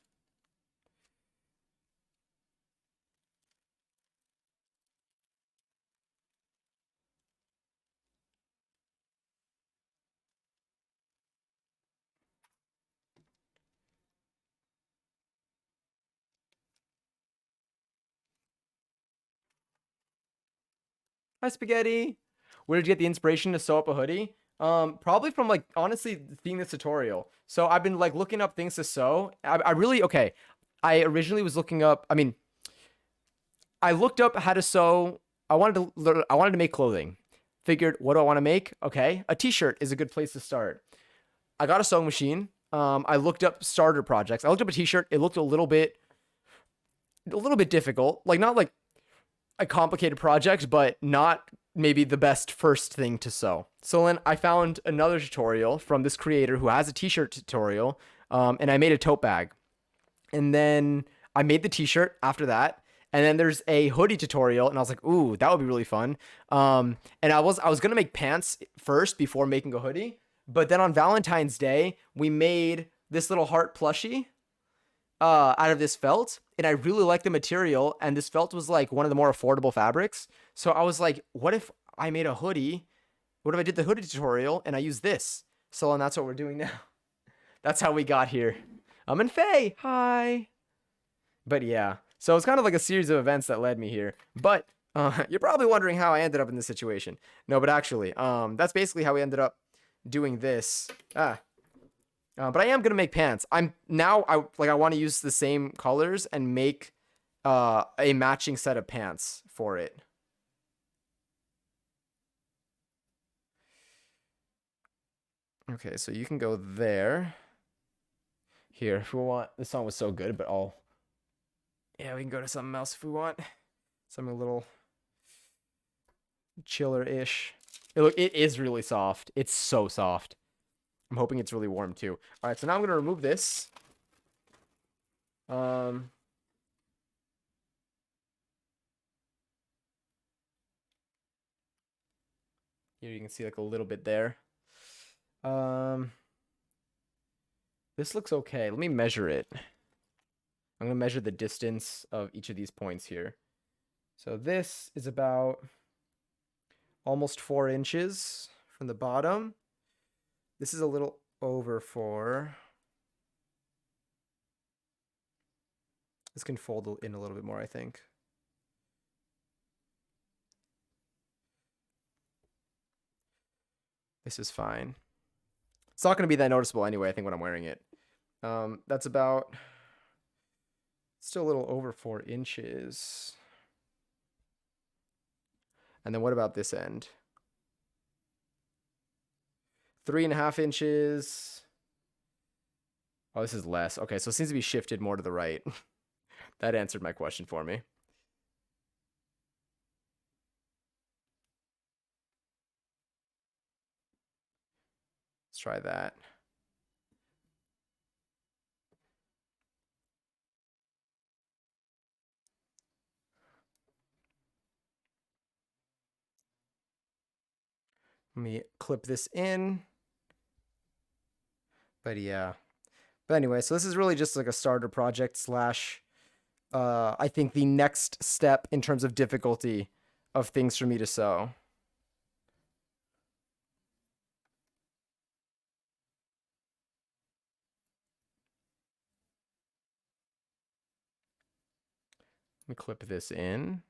Hi, Spaghetti. Where did you get the inspiration to sew up a hoodie? Probably from like honestly seeing this tutorial. So I've been like looking up things to sew. I really okay. I originally was looking up. I mean, I looked up how to sew. I wanted to make clothing. Figured, what do I want to make? Okay, a t-shirt is a good place to start. I got a sewing machine. I looked up starter projects. I looked up a t-shirt. It looked a little bit difficult. Like not like a complicated project, but not maybe the best first thing to sew. So then I found another tutorial from this creator who has a t-shirt tutorial, and I made a tote bag. And then I made the t-shirt after that. And then there's a hoodie tutorial, and I was like, ooh, that would be really fun. And I was gonna make pants first before making a hoodie. But then on Valentine's Day, we made this little heart plushie out of this felt, and I really liked the material, and this felt was like one of the more affordable fabrics. So I was like, what if I made a hoodie? What if I did the hoodie tutorial and I used this? So and that's what we're doing now. That's how we got here. And Faye, hi. But yeah, so it's kind of like a series of events that led me here. But you're probably wondering how I ended up in this situation. No, but actually, that's basically how we ended up doing this. But I am gonna make pants. I want to use the same colors and make a matching set of pants for it. Okay, so you can go there. Here, if we want. This song was so good, but yeah, we can go to something else if we want. Something a little chiller-ish. It is really soft. It's so soft. I'm hoping it's really warm too. All right, so now I'm gonna remove this. Here you can see like a little bit there. This looks okay. Let me measure it. I'm gonna measure the distance of each of these points here. So this is about almost 4 inches from the bottom. This is a little over 4. This can fold in a little bit more, I think. This is fine. It's not going to be that noticeable anyway, I think, when I'm wearing it. That's about still a little over 4 inches. And then what about this end? 3.5 inches. Oh, this is less. Okay, so it seems to be shifted more to the right. That answered my question for me. Let's try that. Let me clip this in. But yeah. But anyway, so this is really just like a starter project slash, I think the next step in terms of difficulty of things for me to sew. Let me clip this in.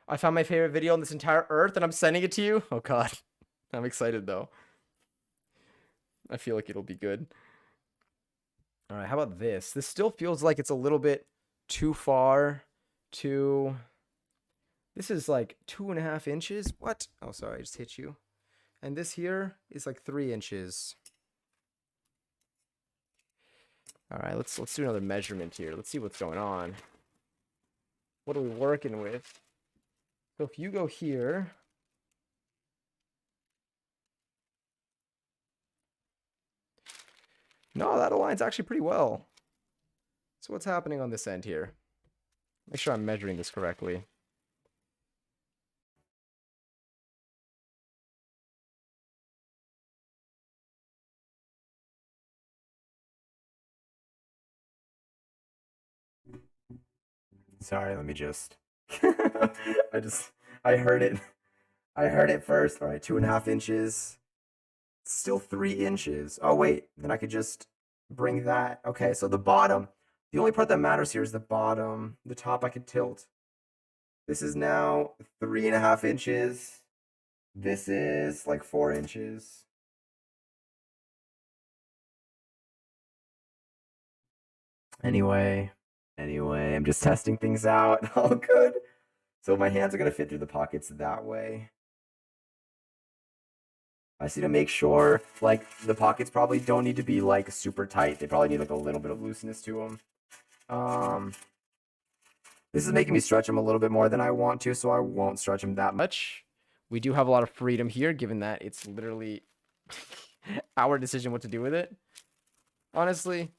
I found my favorite video on this entire earth and I'm sending it to you. Oh God, I'm excited though. I feel like it'll be good. All right, how about this? This still feels like it's a little bit too far to... This is like 2.5 inches. What? Oh, sorry, I just hit you. And this here is like 3 inches. All right, let's do another measurement here. Let's see what's going on. What are we working with? So if you go here, no, that aligns actually pretty well. So what's happening on this end here? Make sure I'm measuring this correctly. Sorry, let me just... I heard it. I heard it first. All right, 2.5 inches. Still 3 inches. Oh, wait. Then I could just bring that. Okay, so the bottom. The only part that matters here is the bottom. The top I could tilt. This is now 3.5 inches. This is like 4 inches. Anyway, I'm just testing things out. Oh, good. So my hands are going to fit through the pockets that way. I just need to make sure, like, the pockets probably don't need to be, like, super tight. They probably need, like, a little bit of looseness to them. This is making me stretch them a little bit more than I want to, so I won't stretch them that much. We do have a lot of freedom here, given that it's literally our decision what to do with it. Honestly,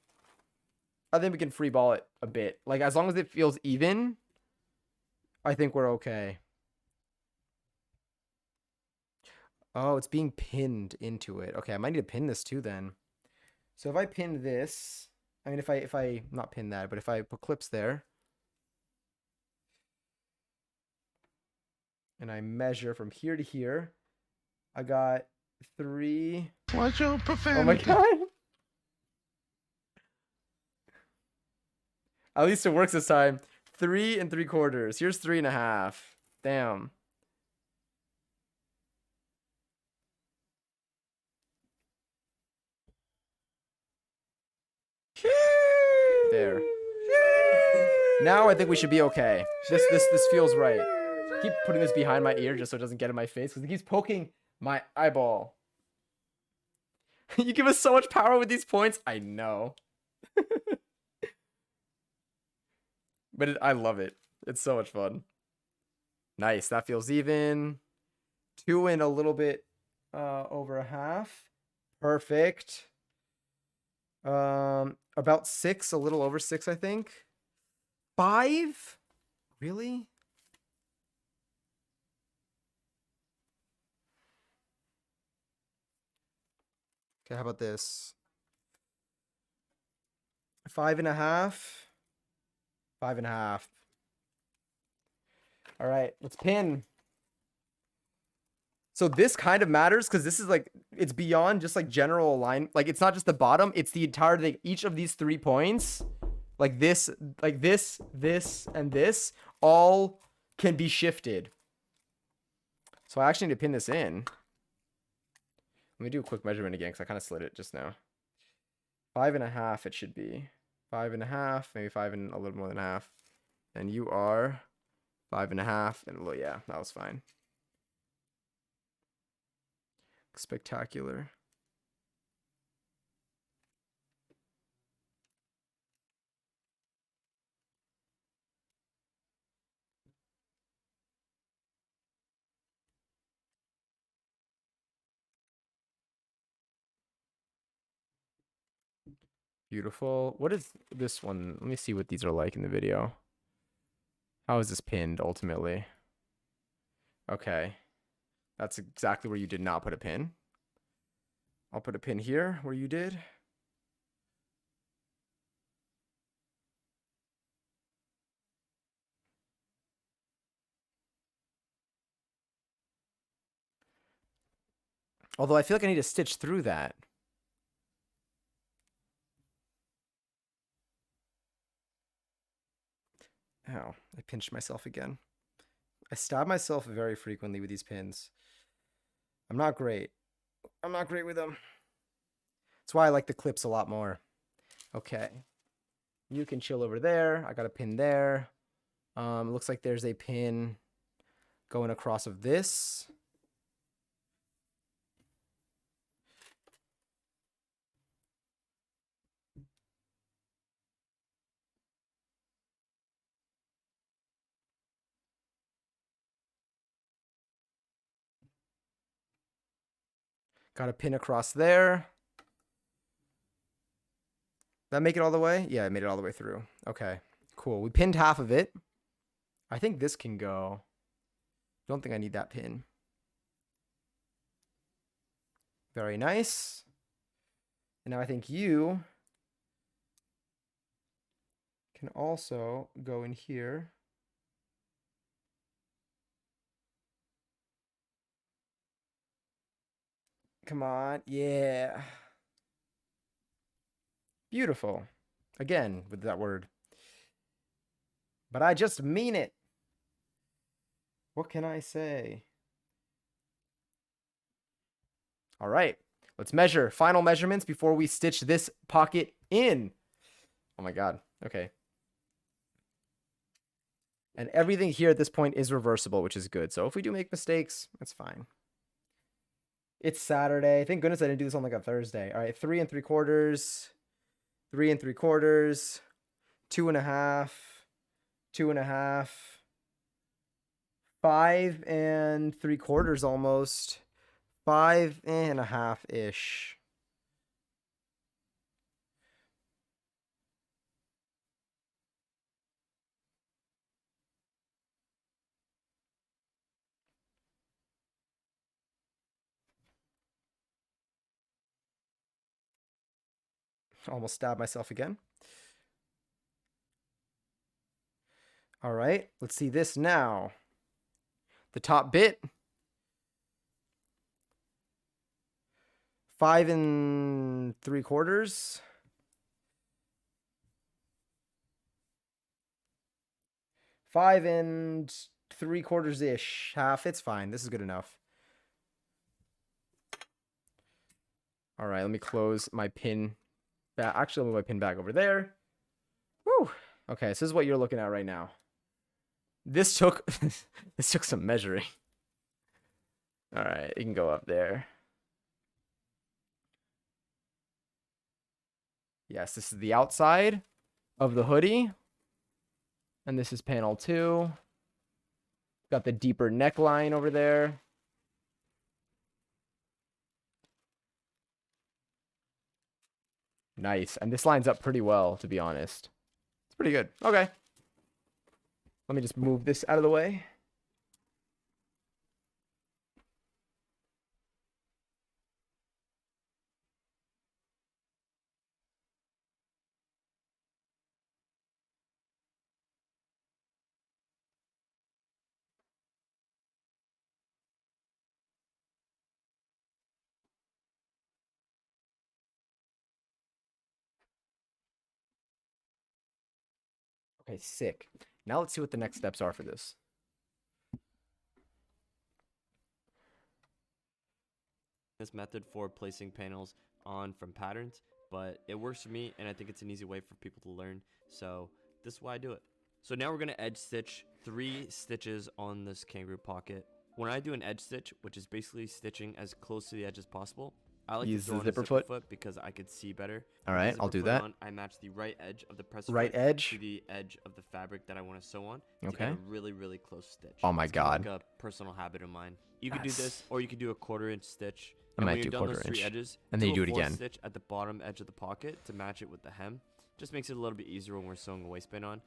I think we can free ball it a bit. Like, as long as it feels even, I think we're okay. Oh, it's being pinned into it. Okay, I might need to pin this too then. So if I pin this, I mean, if I not pin that, but if I put clips there, and I measure from here to here, I got 3. What's your profanity? Oh my God. At least it works this time. 3 3/4. Here's 3.5. Damn. There. Now I think we should be okay. This feels right. Keep putting this behind my ear just so it doesn't get in my face because it keeps poking my eyeball. You give us so much power with these points. I know. But I love it. It's so much fun. Nice. That feels even. 2 and a little bit over a half. Perfect. About 6, a little over 6, I think. 5? Really? Okay, how about this? 5.5. 5.5. All right, let's pin. So this kind of matters because this is like, it's beyond just like general line. Like it's not just the bottom, it's the entire thing. Each of these 3 points, like this, and this, all can be shifted. So I actually need to pin this in. Let me do a quick measurement again because I kind of slid it just now. 5.5 it should be. 5.5, maybe 5 and a little more than half. And you are 5.5 and well, yeah, that was fine. Spectacular. Beautiful. What is this one? Let me see what these are like in the video. How is this pinned ultimately? Okay. That's exactly where you did not put a pin. I'll put a pin here where you did. Although I feel like I need to stitch through that. Ow, I pinched myself again. I stab myself very frequently with these pins. I'm not great. I'm not great with them. That's why I like the clips a lot more. Okay. You can chill over there. I got a pin there. Looks like there's a pin going across of this. Got a pin across there. That make it all the way? Yeah, I made it all the way through. Okay, cool. We pinned half of it. I think this can go. Don't think I need that pin. Very nice. And now I think you can also go in here. Come on. Yeah. Beautiful. Again, with that word. But I just mean it. What can I say? All right. Let's measure. Final measurements before we stitch this pocket in. Oh my God. Okay. And everything here at this point is reversible, which is good. So if we do make mistakes, that's fine. It's Saturday. Thank goodness I didn't do this on like a Thursday. All right, 3 3/4, 3 3/4, 2.5, 2.5, 5 3/4 almost, 5.5 ish. Almost stabbed myself again. All right, let's see this now. The top bit, 5 3/4. 5 3/4 ish, half. It's fine. This is good enough. All right, let me close my pin back. Actually, I'll move my pin back over there. Woo. Okay, so this is what you're looking at right now. This took this took some measuring. All right, you can go up there. Yes, this is the outside of the hoodie. And this is panel 2. Got the deeper neckline over there. Nice. And this lines up pretty well, to be honest. It's pretty good. Okay. Let me just move this out of the way. Okay, sick. Now let's see what the next steps are for this. This method for placing panels on from patterns, but it works for me, and I think it's an easy way for people to learn. So this is why I do it. So now we're gonna edge stitch 3 stitches on this kangaroo pocket. When I do an edge stitch, which is basically stitching as close to the edge as possible, I like Use to throw the on a zipper zipper foot? foot because I could see better. All With the right, I'll zipper do foot that. on, I match the right edge of the press Right foot edge? to the edge of the fabric that I want to sew on to Okay. get a really, really close stitch. Oh my It's kinda God. like a personal habit of mine. You could do That's- this, or you could do a 1/4 inch stitch. I And might when you're do done those 1/4 3 inch. edges, And then you do a it 4th again. stitch at the bottom edge of the pocket to match it with the hem. Just makes it a little bit easier when we're sewing a waistband on.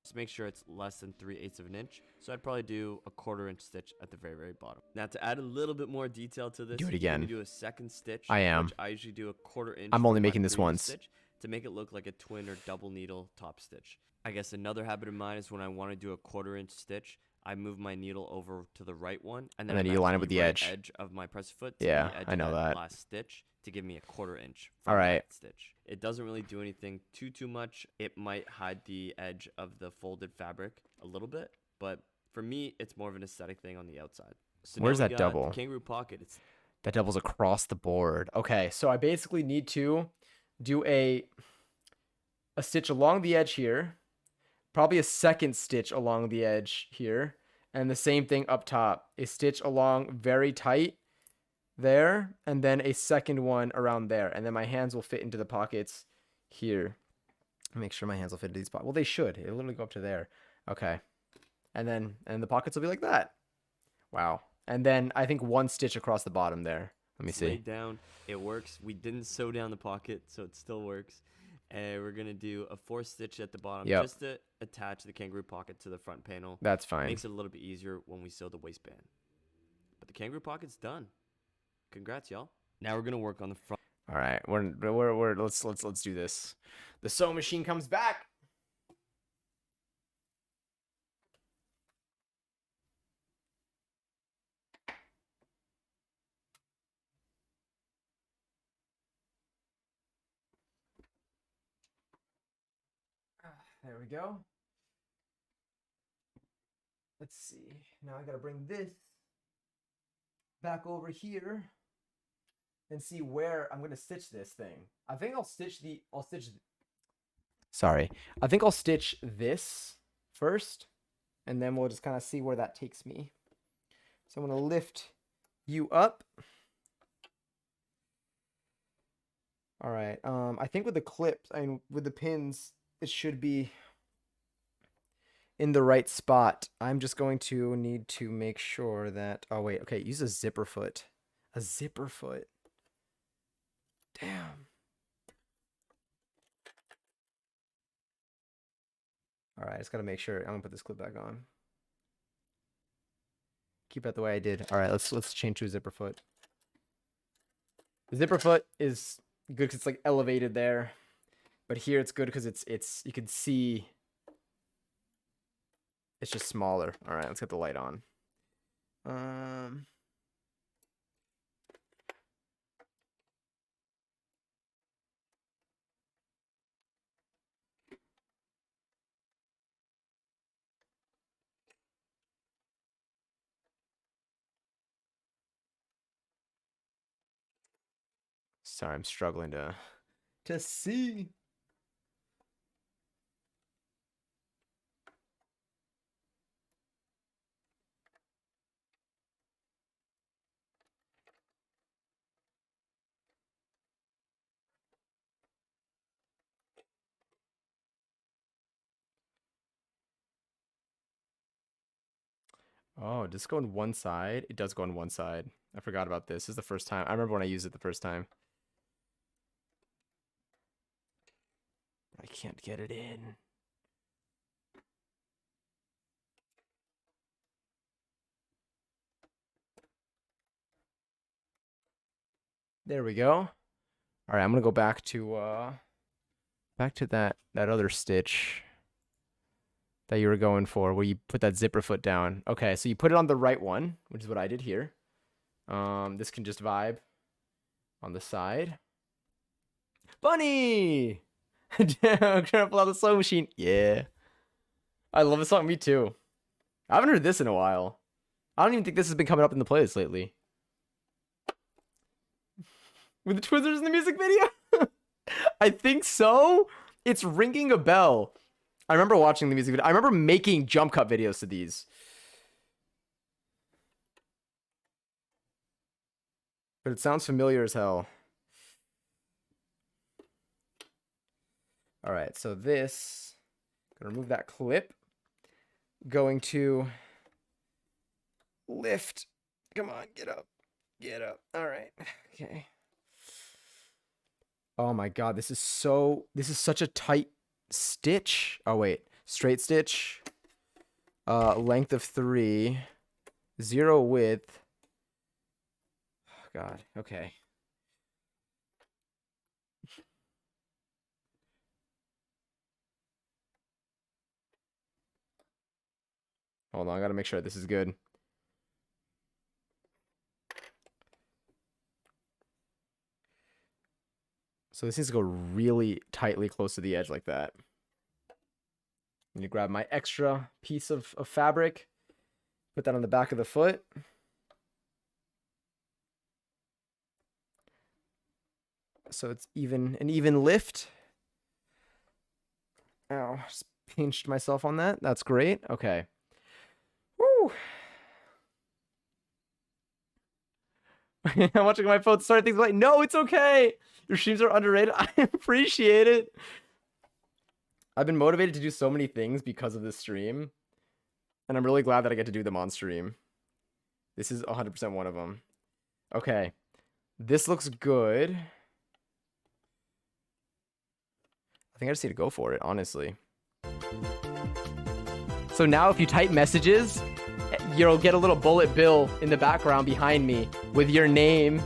Just make sure it's less than 3/8 of an inch. So I'd probably do a 1/4 inch stitch at the very, very bottom. Now to add a little bit more detail to this, Do it you're again. gonna do a second stitch. I am. Which I usually do a 1/4 inch. I'm only from my making this previous once. Stitch to make it look like a twin or double needle top stitch. I guess another habit of mine is when I want to do a 1/4 inch stitch, I move my needle over to the right one, and then And then I you match line it with the right edge. of my press foot to Yeah, the edge I of know that. last stitch to give me a 1/4 inch. All right. Stitch. It doesn't really do anything too much. It might hide the edge of the folded fabric a little bit, but for me, it's more of an aesthetic thing on the outside. So now Where's we that got double? the kangaroo pocket. It's That doubles across the board. Okay, so I basically need to do a stitch along the edge here, probably a second stitch along the edge here, and the same thing up top. A stitch along very tight there, and then a second one around there, and then my hands will fit into the pockets here. Make sure my hands will fit into these pockets. Well, they should. It'll literally go up to there. Okay, and the pockets will be like that. Wow. And then I think one stitch across the bottom there. Let me see. laid down. It works. We didn't sew down the pocket, so it still works. And we're gonna do a 4th stitch at the bottom just to attach the kangaroo pocket to the front panel. That's fine. Makes it a little bit easier when we sew the waistband. But the kangaroo pocket's done. Congrats, y'all. Now we're gonna work on the front. All right, let's do this. The sewing machine comes back. There we go. Let's see. Now I gotta bring this back over here and see where I'm gonna stitch this thing. I think I'll stitch Sorry. I think I'll stitch this first, and then we'll just kind of see where that takes me. So I'm gonna lift you up. All right. I think with the clips, with the pins, it should be in the right spot. I'm just going to need to make sure that, oh wait, okay, use a zipper foot. A zipper foot. Damn. All right, I just gotta make sure. I'm gonna put this clip back on. Keep it the way I did. All right, let's change to a zipper foot. The zipper foot is good because it's like elevated there, but here it's good because it's you can see it's just smaller. All right, let's get the light on. Sorry, I'm struggling to see. Oh, does it go on one side? It does go on one side. I forgot about this. This is the first time. I remember when I used it the first time. I can't get it in. There we go. All right, I'm gonna go back to that other stitch that you were going for, where you put that zipper foot down. Okay, so you put it on the right one, which is what I did here. This can just vibe on the side. Bunny! Gonna pull out the sewing machine. Yeah. I love this song. Me too. I haven't heard this in a while. I don't even think this has been coming up in the playlist lately. With the Twizzlers in the music video? I think so. It's ringing a bell. I remember watching the music video. I remember making jump cut videos to these. But it sounds familiar as hell. All right, so this, gonna remove that clip. Going to lift. Come on, get up. Get up. All right. Okay. Oh my god, this is such a tight stitch. Oh wait, straight stitch. Length of 3, 0 width. Oh god, okay. Hold on, I gotta make sure this is good. So this needs to go really tightly close to the edge like that. I'm gonna grab my extra piece of fabric, put that on the back of the foot. So it's an even lift. Ow, just pinched myself on that. That's great. Okay. Woo. I'm watching my phone start things like, no, it's okay. Your streams are underrated. I appreciate it. I've been motivated to do so many things because of this stream. And I'm really glad that I get to do them on stream. This is 100% one of them. Okay. This looks good. I think I just need to go for it, honestly. So now if you type messages, you'll get a little bullet bill in the background behind me with your name.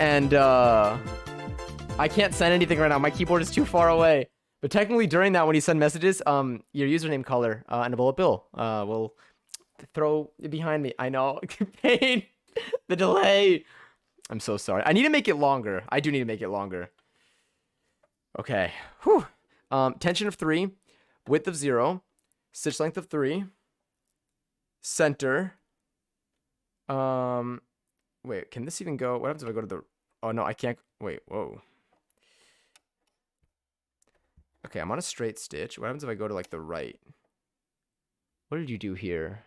And I can't send anything right now. My keyboard is too far away. But technically during that, when you send messages, your username color and a bullet bill will throw it behind me. I know. Pain. The delay. I'm so sorry. I need to make it longer. I do need to make it longer. Okay. Whew. Tension of 3. Width of 0. Stitch length of 3. Center. Wait, can this even go? What happens if I go to the... Oh, no, I can't... Wait, whoa. Okay, I'm on a straight stitch. What happens if I go to, like, the right? What did you do here?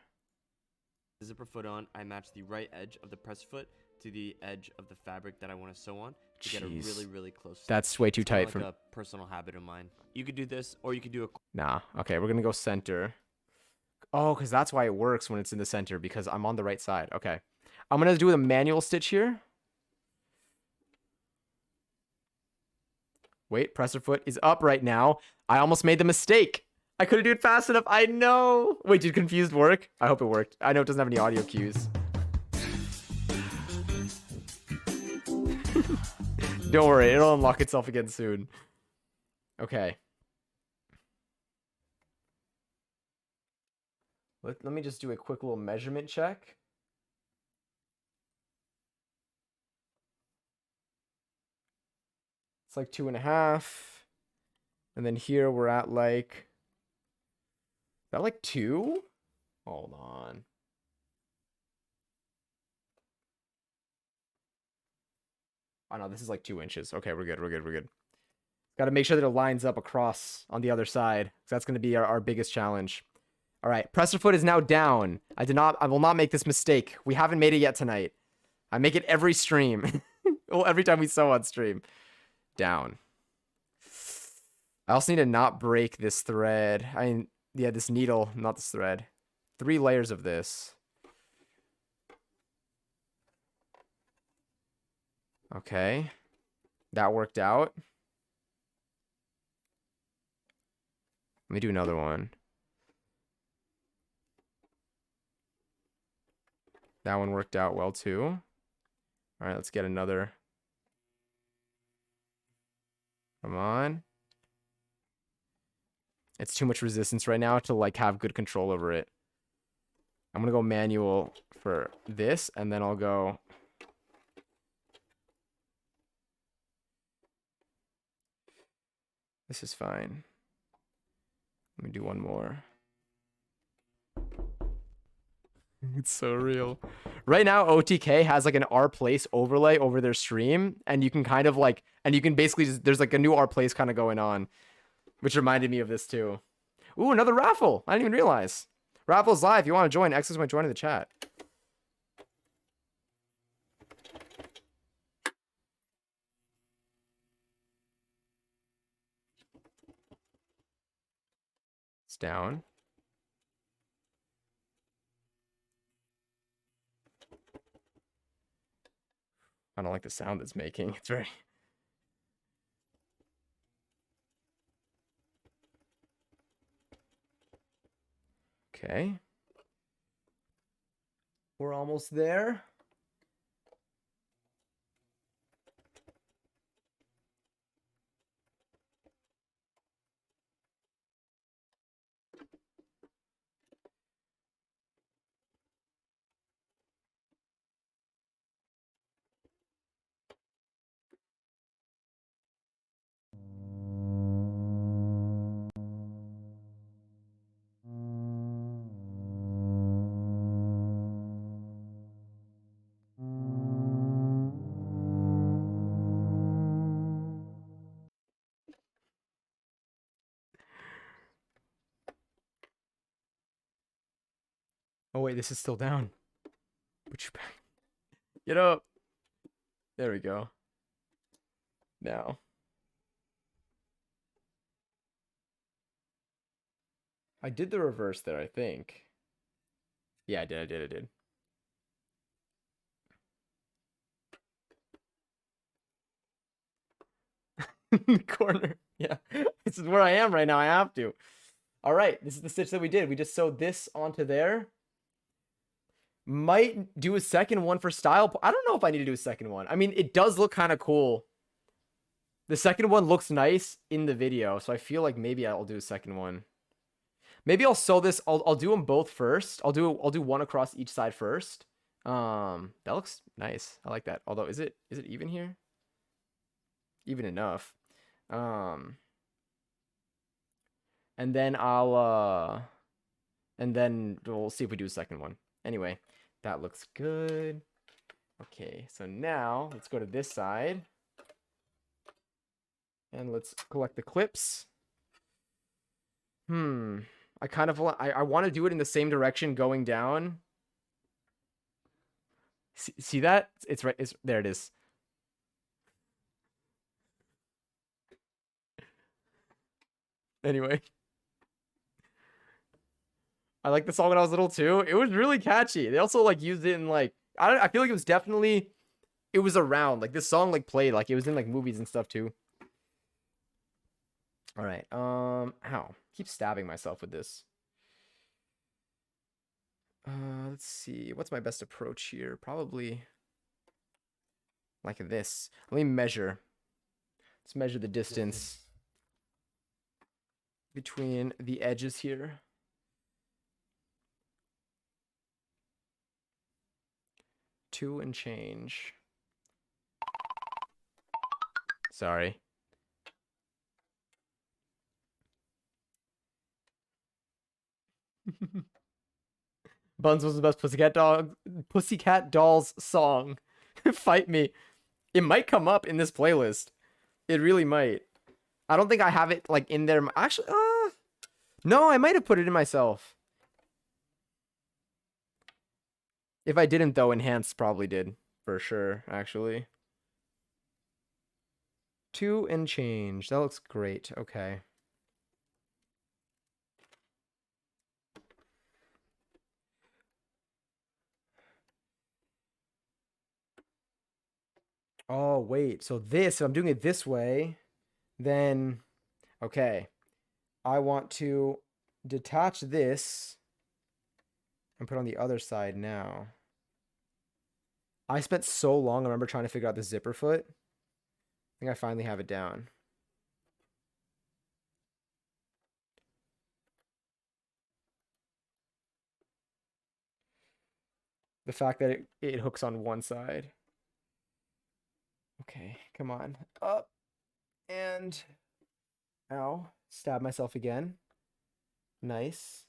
Zipper foot on, I match the right edge of the press foot to the edge of the fabric that I want to sew on to get a really, really close stitch. That's way too tight for a personal habit of mine. You could do this, or you could do a... Nah. Okay, we're gonna go center. Oh, because that's why it works when it's in the center, because I'm on the right side. Okay. I'm gonna do a manual stitch here. Wait, presser foot is up right now. I almost made the mistake. I couldn't do it fast enough. I know. Wait, did confused work? I hope it worked. I know it doesn't have any audio cues. Don't worry, it'll unlock itself again soon. Okay. Let me just do a quick little measurement check. It's like 2.5. And then here we're at like... Is that like 2? Hold on. Oh no, this is like 2 inches. Okay, we're good, we're good, we're good. Got to make sure that it lines up across on the other side. That's going to be our biggest challenge. All right, presser foot is now down. I will not make this mistake. We haven't made it yet tonight. I make it every stream. Well, every time we sew on stream. Down. I also need to not break this thread. Yeah, this needle, not this thread. 3 layers of this. Okay. That worked out. Let me do another one. That one worked out well too. All right, let's get another. Come on. It's too much resistance right now to like have good control over it. I'm gonna go manual for this, and then I'll go. This is fine. Let me do one more. It's so real. Right now, OTK has like an Our Place overlay over their stream, and you can kind of like, and you can basically just, there's like a new Our Place kind of going on, which reminded me of this too. Ooh, another raffle. I didn't even realize. Raffle's live. If you want to join, X's might join in the chat. It's down. I don't like the sound it's making. It's very... Okay. We're almost there. Oh wait, this is still down. Get up. There we go. Now. I did the reverse there, I think. Yeah, I did. In the corner. Yeah. This is where I am right now. I have to. All right. This is the stitch that we did. We just sewed this onto there. Might do a second one for style. I don't know if I need to do a second one. I mean, it does look kind of cool. The second one looks nice in the video, so I feel like maybe I'll do a second one. Maybe I'll sew this. I'll do them both first. I'll do one across each side first. That looks nice. I like that. Although is it even here? Even enough. And then and then we'll see if we do a second one. Anyway, that looks good. Okay, so now let's go to this side. And let's collect the clips. I kind of I want to do it in the same direction going down. See that? It's right. There it is. Anyway. I liked the song when I was little too. It was really catchy. They also like used it in like I feel like it was definitely it was around. Like this song like played like it was in like movies and stuff too. All right. Ow. Keep stabbing myself with this. Let's see. What's my best approach here? Probably like this. Let me measure. Let's measure the distance between the edges here. Two and change. Sorry. Buns was the best Pussycat Dolls song. Fight me. It might come up in this playlist. It really might. I don't think I have it like in there. Actually, no, I might have put it in myself. If I didn't though, Enhanced probably did for sure, actually. Two and change. That looks great. Okay. Oh, wait. So this, if I'm doing it this way, then, okay. I want to detach this and put on the other side now. I spent so long, I remember trying to figure out the zipper foot. I think I finally have it down. The fact that it hooks on one side. Okay, come on. Up and Ow. Stab myself again. Nice.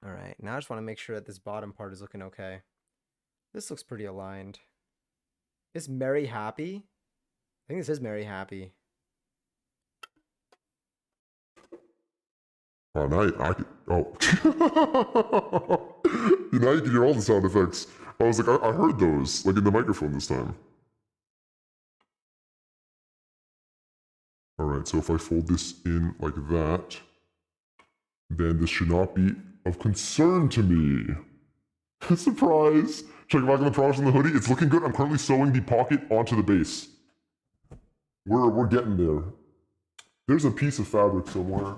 All right, now I just want to make sure that this bottom part is looking okay. This looks pretty aligned. Is Mary happy? I think this is Mary happy. Oh, now I can, oh. Now you can hear all the sound effects. I was like, I heard those, like in the microphone this time. All right, so if I fold this in like that, then this should not be of concern to me. Surprise! Check back on the progress on the hoodie. It's looking good. I'm currently sewing the pocket onto the base. We're getting there. There's a piece of fabric somewhere.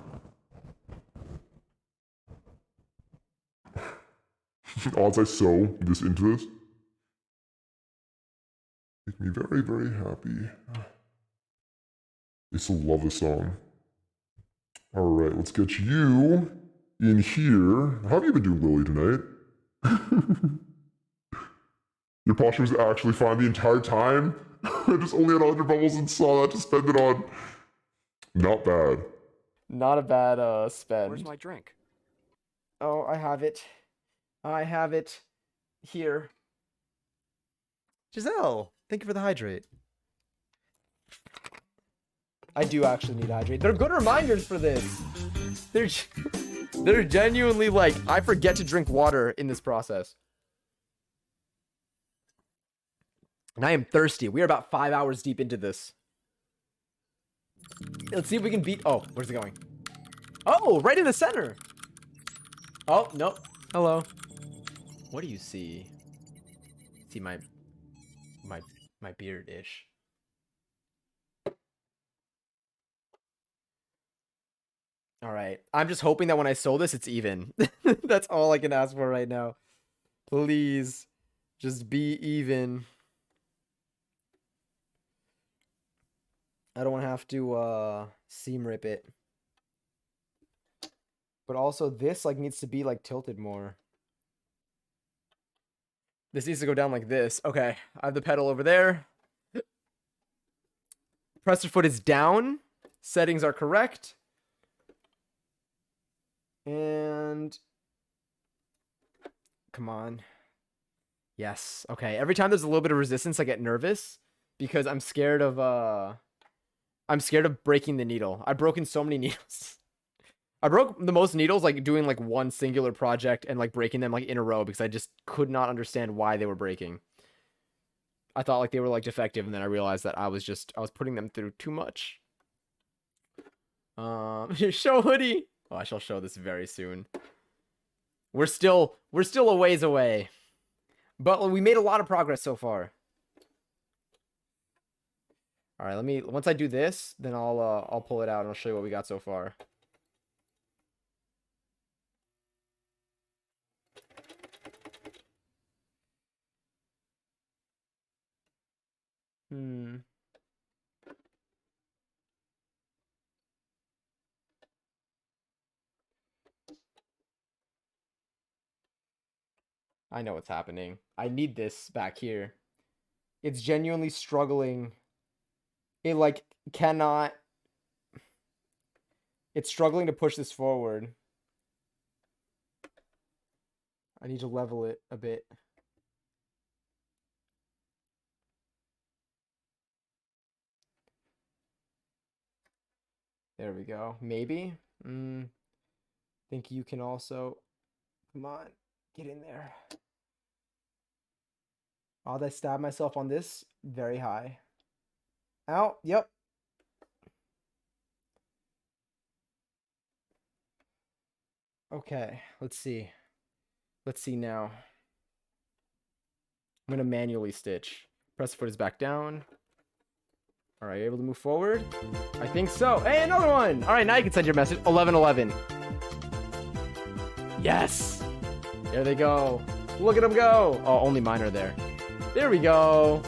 Odds I sew this into this. Make me very, very happy. I used to love this song. Alright, let's get you in here. How have you been doing, Lily, tonight? Your posture was actually fine the entire time? I just only had 100 bubbles and saw that to spend it on. Not bad. Not a bad spend. Where's my drink? Oh, I have it. I have it here. Giselle, thank you for the hydrate. I do actually need to hydrate. They're good reminders for this. They're genuinely like, I forget to drink water in this process. And I am thirsty. We are about 5 hours deep into this. Let's see if we can beat... Oh, where's it going? Oh, right in the center. Oh, no. Hello. What do you see? See my beard-ish. All right. I'm just hoping that when I sew this, it's even. That's all I can ask for right now. Please, just be even. I don't want to have to seam rip it. But also this like needs to be like tilted more. This needs to go down like this. Okay, I have the pedal over there. Presser foot is down. Settings are correct. And come on. Yes. Okay. Every time there's a little bit of resistance, I get nervous because I'm scared of breaking the needle. I've broken so many needles. I broke the most needles like doing like one singular project and like breaking them like in a row because I just could not understand why they were breaking. I thought like they were like defective, and then I realized that I was putting them through too much. Show Hoodie. Oh, I shall show this very soon. We're still a ways away, but we made a lot of progress so far. All right, once I do this, then I'll pull it out and I'll show you what we got so far. I know what's happening. I need this back here. It's genuinely struggling. It like cannot. It's struggling to push this forward. I need to level it a bit. There we go. Maybe. Think you can also. Come on, get in there. Oh, did I stab myself on this? Very high. Ow. Yep. Okay, let's see. Let's see now. I'm gonna manually stitch. Press foot is back down. All right, you able to move forward? I think so. Hey, another one. All right, now you can send your message. 11:11. Yes. There they go. Look at them go. Oh, only mine are there. There we go.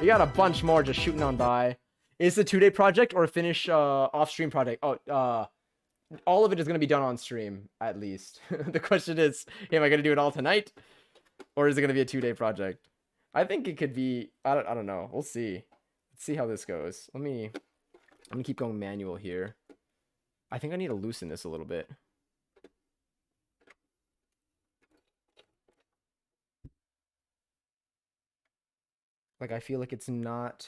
We got a bunch more just shooting on by. Is it a 2-day project or a finish off-stream project? Oh, all of it is going to be done on stream, at least. The question is, am I going to do it all tonight? Or is it going to be a 2-day project? I think it could be, I don't know. We'll see. Let's see how this goes. I'm gonna keep going manual here. I think I need to loosen this a little bit. Like, I feel like it's not...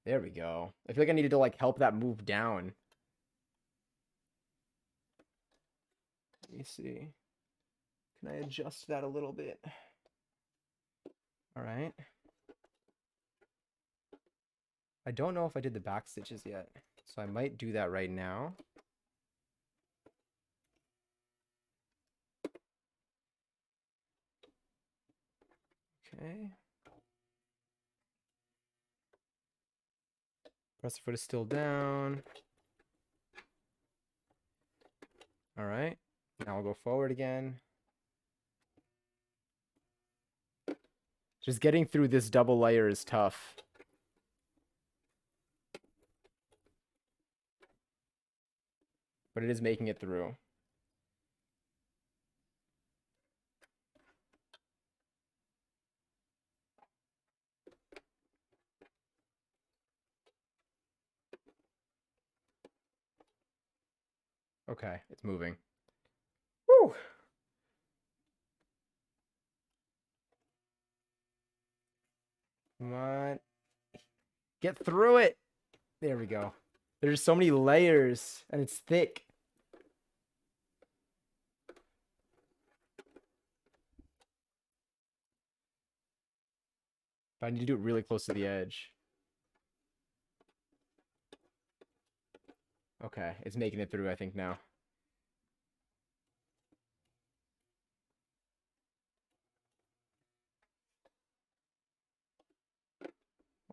There we go. I feel like I needed to, like, help that move down. Let me see. Can I adjust that a little bit? All right. I don't know if I did the back stitches yet, so I might do that right now. Okay. Press foot is still down. All right. Now I'll go forward again. Just getting through this double layer is tough. But it is making it through. Okay, it's moving. Woo! Come on. Get through it. There we go. There's so many layers and it's thick. But I need to do it really close to the edge. Okay, it's making it through, I think, now.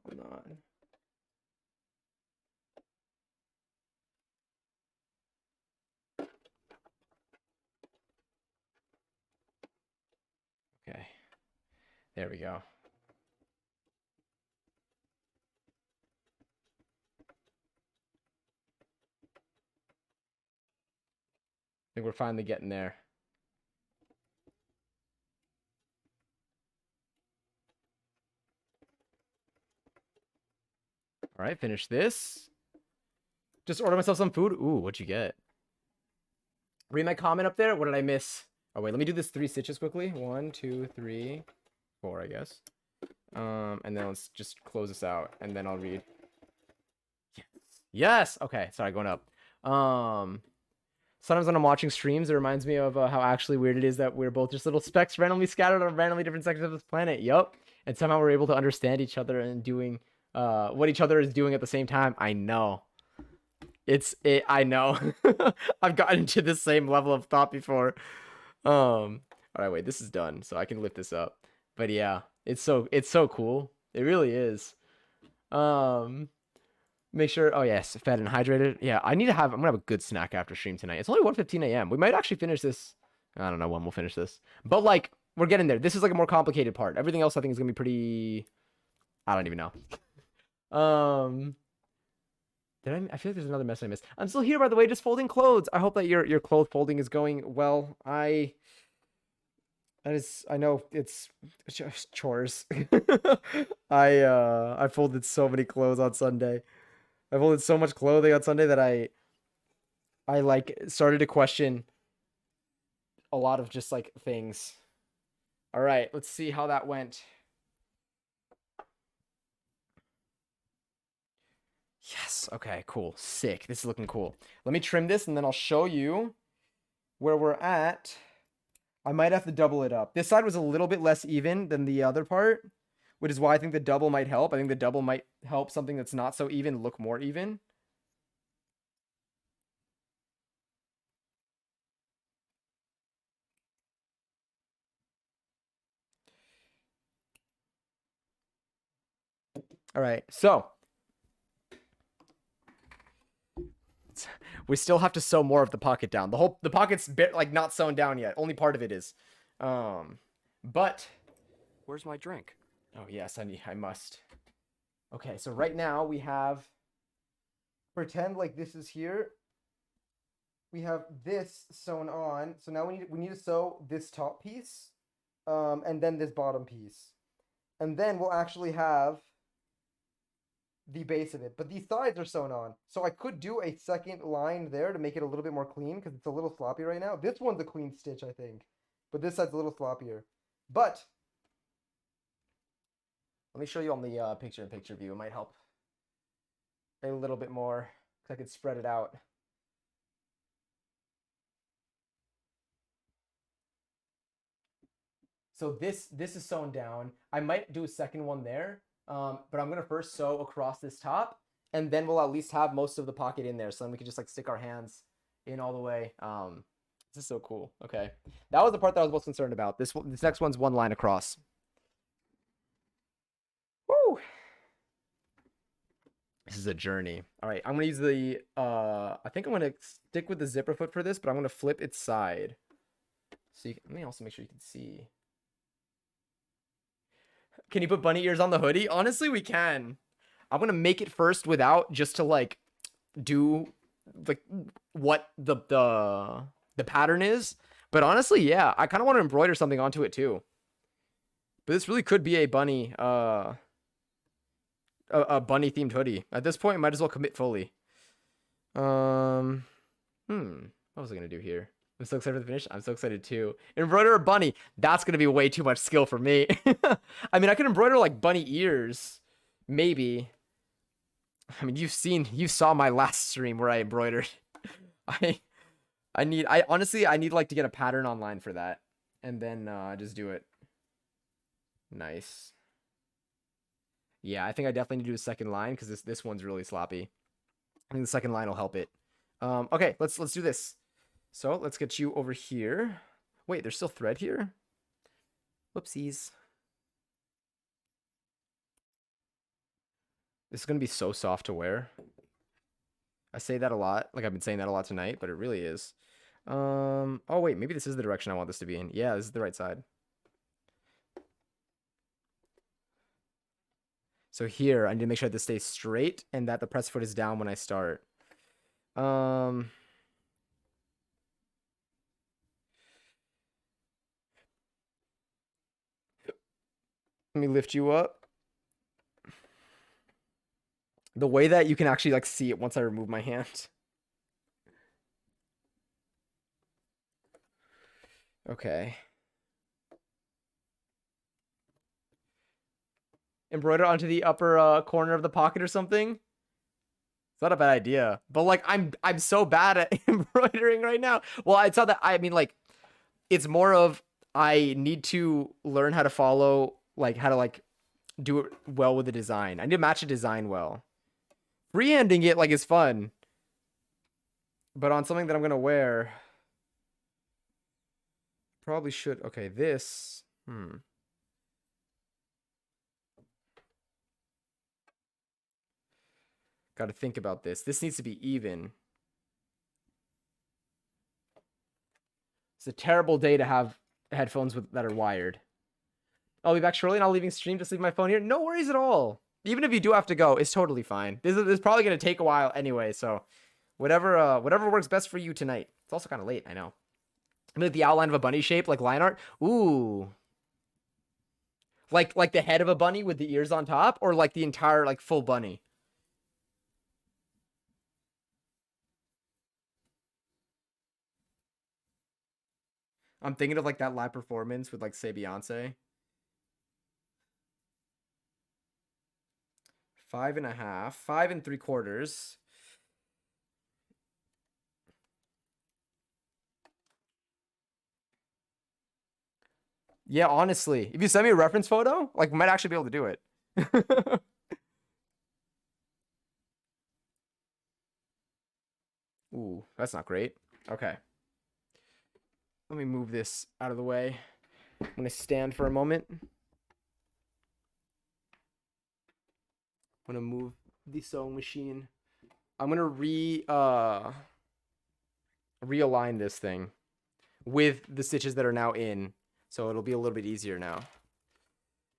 Hold on. Okay. There we go. I think we're finally getting there. All right, finish this. Just order myself some food. Ooh, what'd you get? Read my comment up there. What did I miss? Oh, wait, let me do this 3 stitches quickly. 1, 2, 3, 4, I guess. And then let's just close this out, and then I'll read. Yes. Yes! Okay, sorry, going up. Sometimes when I'm watching streams, it reminds me of how actually weird it is that we're both just little specks randomly scattered on randomly different sections of this planet. Yup. And somehow we're able to understand each other and doing what each other is doing at the same time. I know. I know. I've gotten to the same level of thought before. All right, wait, this is done, so I can lift this up. But yeah, it's so cool. It really is. Make sure, oh yes, fed and hydrated. Yeah, I'm gonna have a good snack after stream tonight. It's only 1:15 a.m. We might actually finish this. I don't know when we'll finish this. But like, we're getting there. This is like a more complicated part. Everything else I think is gonna be pretty, I don't even know. I feel like there's another mess I missed. I'm still here, by the way, just folding clothes. I hope that your clothes folding is going well. I know it's just chores. I folded so many clothes on Sunday. I folded so much clothing on Sunday that I like started to question a lot of just like things. All right, let's see how that went. Yes. Okay, cool. Sick. This is looking cool. Let me trim this and then I'll show you where we're at. I might have to double it up. This side was a little bit less even than the other part, which is why I think the double might help. I think the double might help something that's not so even look more even. All right, so we still have to sew more of the pocket down. The pocket's like not sewn down yet. Only part of it is. But where's my drink? Oh yes, I must. Okay, so right now we have, pretend like this is here. we have this sewn on. So now we need to sew this top piece, and then this bottom piece, and then we'll actually have the base of it. But these sides are sewn on, so I could do a second line there to make it a little bit more clean because it's a little sloppy right now. This one's a clean stitch, I think, but this side's a little sloppier. But let me show you on the picture-in-picture view. It might help a little bit more because I could spread it out. So this is sewn down. I might do a second one there, but I'm gonna first sew across this top, and then we'll at least have most of the pocket in there. So then we can just like stick our hands in all the way. This is so cool. Okay, that was the part that I was most concerned about. This next one's one line across. Woo! This is a journey. All right, I'm gonna use the. I think I'm gonna stick with the zipper foot for this, but I'm gonna flip its side. So let me also make sure you can see. Can you put bunny ears on the hoodie? Honestly, we can. I'm gonna make it first without, just to like do like what the pattern is. But honestly, yeah, I kind of want to embroider something onto it too. But this really could be a bunny a bunny themed hoodie. At this point, I might as well commit fully. What was I gonna do here? I'm so excited for the finish. I'm so excited too. Embroider a bunny. That's going to be way too much skill for me. I mean, I can embroider like bunny ears. Maybe. I mean, you saw my last stream where I embroidered. I honestly need like to get a pattern online for that. And then just do it. Nice. Yeah, I think I definitely need to do a second line because this one's really sloppy. I think the second line will help it. Okay, let's do this. So let's get you over here. Wait, there's still thread here? Whoopsies. This is going to be so soft to wear. I say that a lot. Like, I've been saying that a lot tonight, but it really is. Oh, wait, maybe this is the direction I want this to be in. Yeah, this is the right side. So here, I need to make sure that this stays straight and that the press foot is down when I start. Let me lift you up. The way that you can actually like see it once I remove my hand. Okay. Embroider onto the upper corner of the pocket or something. It's not a bad idea. But like I'm so bad at embroidering right now. Well, it's not that, I mean, like, it's more of I need to learn how to follow, like, how to like do it well with the design. I need to match the design well. Freehanding it like is fun. But on something that I'm gonna wear, probably should. Okay, this. Got to think about this. This needs to be even. It's a terrible day to have headphones that are wired. I'll be back shortly, not leaving stream, just leave my phone here. No worries at all. Even if you do have to go, it's totally fine. This is probably going to take a while anyway, so whatever works best for you tonight. It's also kind of late, I know. I mean, like the outline of a bunny shape, like line art. Ooh. Like the head of a bunny with the ears on top, or like the entire like full bunny? I'm thinking of like that live performance with like, say, Beyonce. 5.5, 5 3/4. Yeah, honestly, if you send me a reference photo, like, we might actually be able to do it. Ooh, that's not great. Okay. Let me move this out of the way. I'm going to stand for a moment. I'm going to move the sewing machine. I'm going to realign this thing with the stitches that are now in. So it'll be a little bit easier now.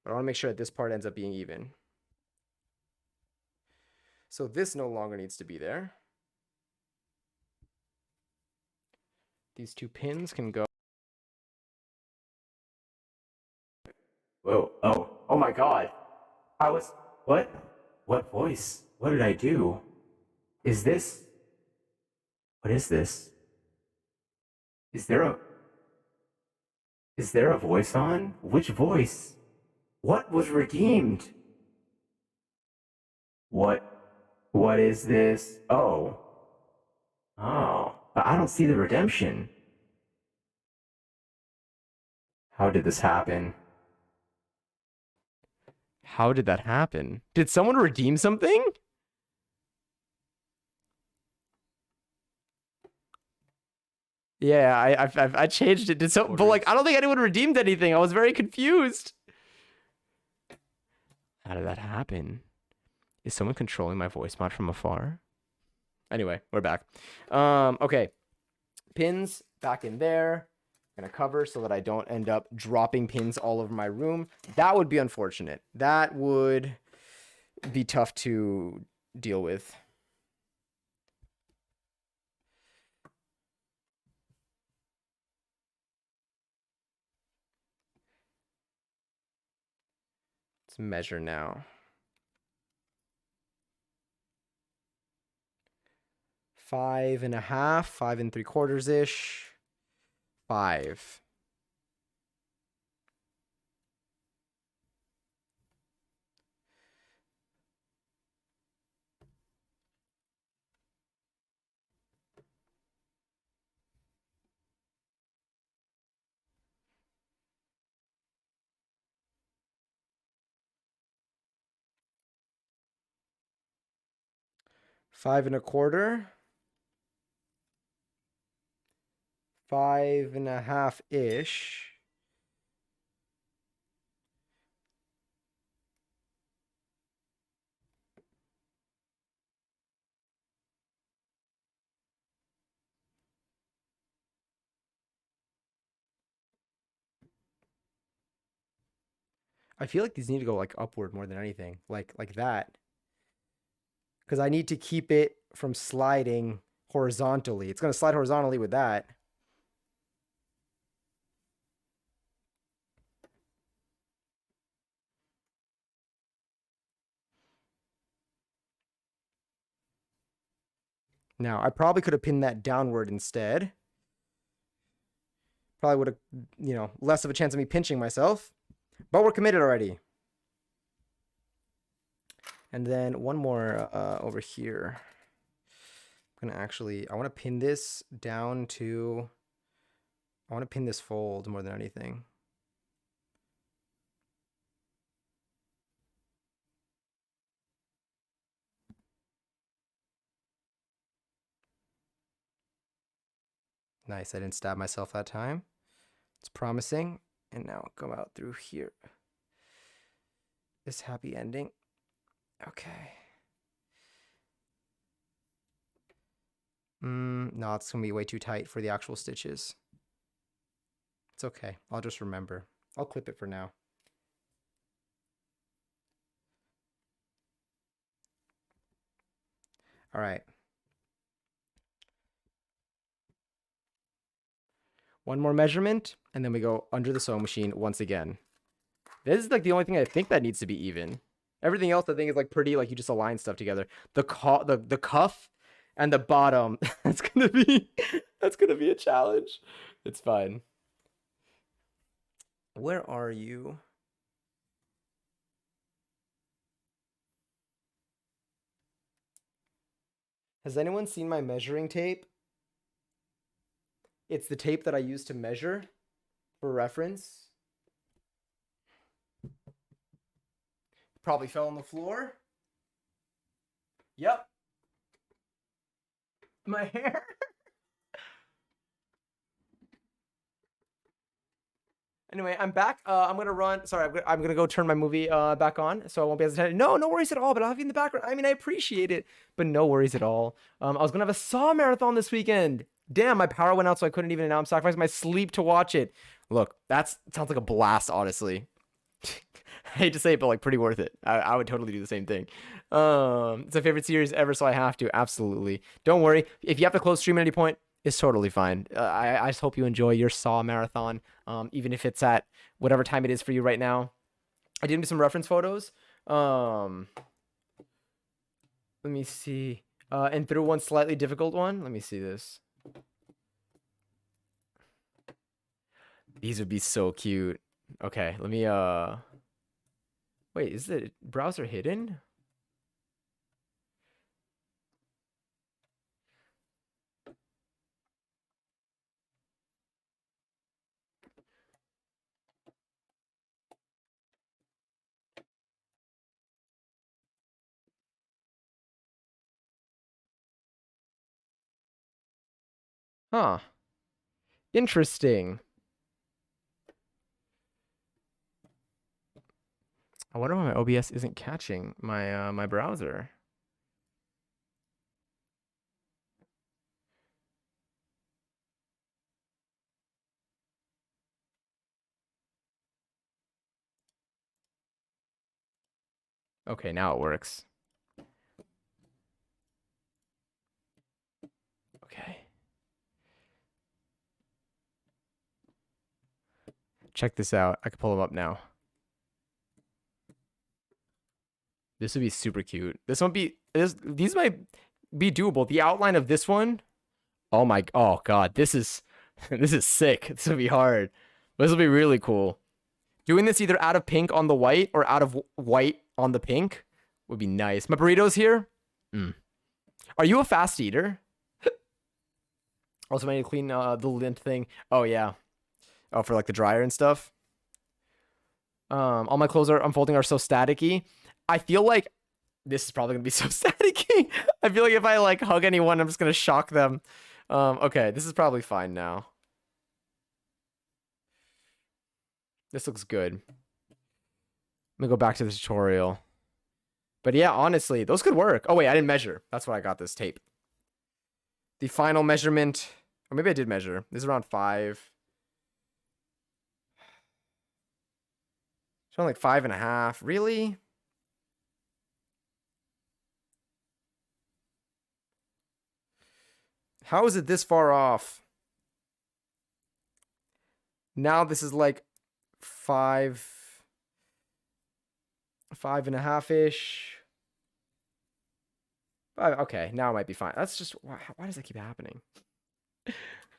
But I want to make sure that this part ends up being even. So this no longer needs to be there. These 2 pins can go. Whoa. Oh my God. What? What voice? What did I do? Is this? What is this? Is there a voice on? Which voice? What was redeemed? What is this? Oh, but I don't see the redemption. How did this happen? How did that happen? Did someone redeem something? Yeah, I changed it. But like, I don't think anyone redeemed anything. I was very confused. How did that happen? Is someone controlling my voice mod from afar? Anyway, we're back. Okay. Pins back in there. I'm gonna cover so that I don't end up dropping pins all over my room. That would be unfortunate. That would be tough to deal with. Let's measure now. 5.5, 5 3/4-ish. 5. Five and a quarter. 5.5-ish. I feel like these need to go like upward more than anything, like that. Because I need to keep it from sliding horizontally. It's going to slide horizontally with that. Now, I probably could have pinned that downward instead. Probably would have, less of a chance of me pinching myself. But we're committed already. And then one more over here. I'm going to I want to pin this down to, I want to pin this fold more than anything. Nice, I didn't stab myself that time. It's promising. And now go out through here. This happy ending. Okay. No, it's going to be way too tight for the actual stitches. It's okay. I'll just remember. I'll clip it for now. All right. One more measurement, and then we go under the sewing machine once again. This is like the only thing I think that needs to be even. Everything else I think is like pretty, like you just align stuff together. The cuff and the bottom, that's gonna be a challenge. It's fine. Where are you? Has anyone seen my measuring tape? It's the tape that I use to measure for reference. Probably fell on the floor. Yep. My hair. Anyway, I'm back. I'm gonna run. Sorry, I'm gonna go turn my movie back on, so I won't be able to. No worries at all. But I'll have you in the background. I mean, I appreciate it, but no worries at all. I was gonna have a Saw marathon this weekend. Damn, my power went out, so I couldn't even. Now I'm sacrificing my sleep to watch it. Look, sounds like a blast, honestly. I hate to say it, but like pretty worth it. I would totally do the same thing. It's my favorite series ever, so I have to. Absolutely. Don't worry. If you have to close stream at any point, It's totally fine. I just hope you enjoy your Saw marathon, even if it's at whatever time it is for you right now. I did some reference photos. Let me see. And through one slightly difficult one. Let me see this. These would be so cute. Okay, let me wait, is the browser hidden? Huh. Interesting. I wonder why my OBS isn't catching my browser. Okay, now it works. Okay. Check this out. I can pull them up now. This would be super cute. These might be doable. The outline of this one. Oh god, this is this is sick. This will be hard. This will be really cool. Doing this either out of pink on the white or out of white on the pink would be nice. My burrito's here. Are you a fast eater? Also, I need to clean the lint thing. Oh yeah. Oh, for like the dryer and stuff. All my clothes unfolding are so staticky. I feel like this is probably gonna be so staticky. I feel like if I like hug anyone, I'm just gonna shock them. Okay, this is probably fine now. This looks good. Let me go back to the tutorial. But yeah, honestly, those could work. Oh wait, I didn't measure. That's why I got this tape. The final measurement, or maybe I did measure. This is around 5. It's around like 5.5. Really? How is it this far off? Now this is like 5.5-ish. Okay, now it might be fine. That's just, why does that keep happening?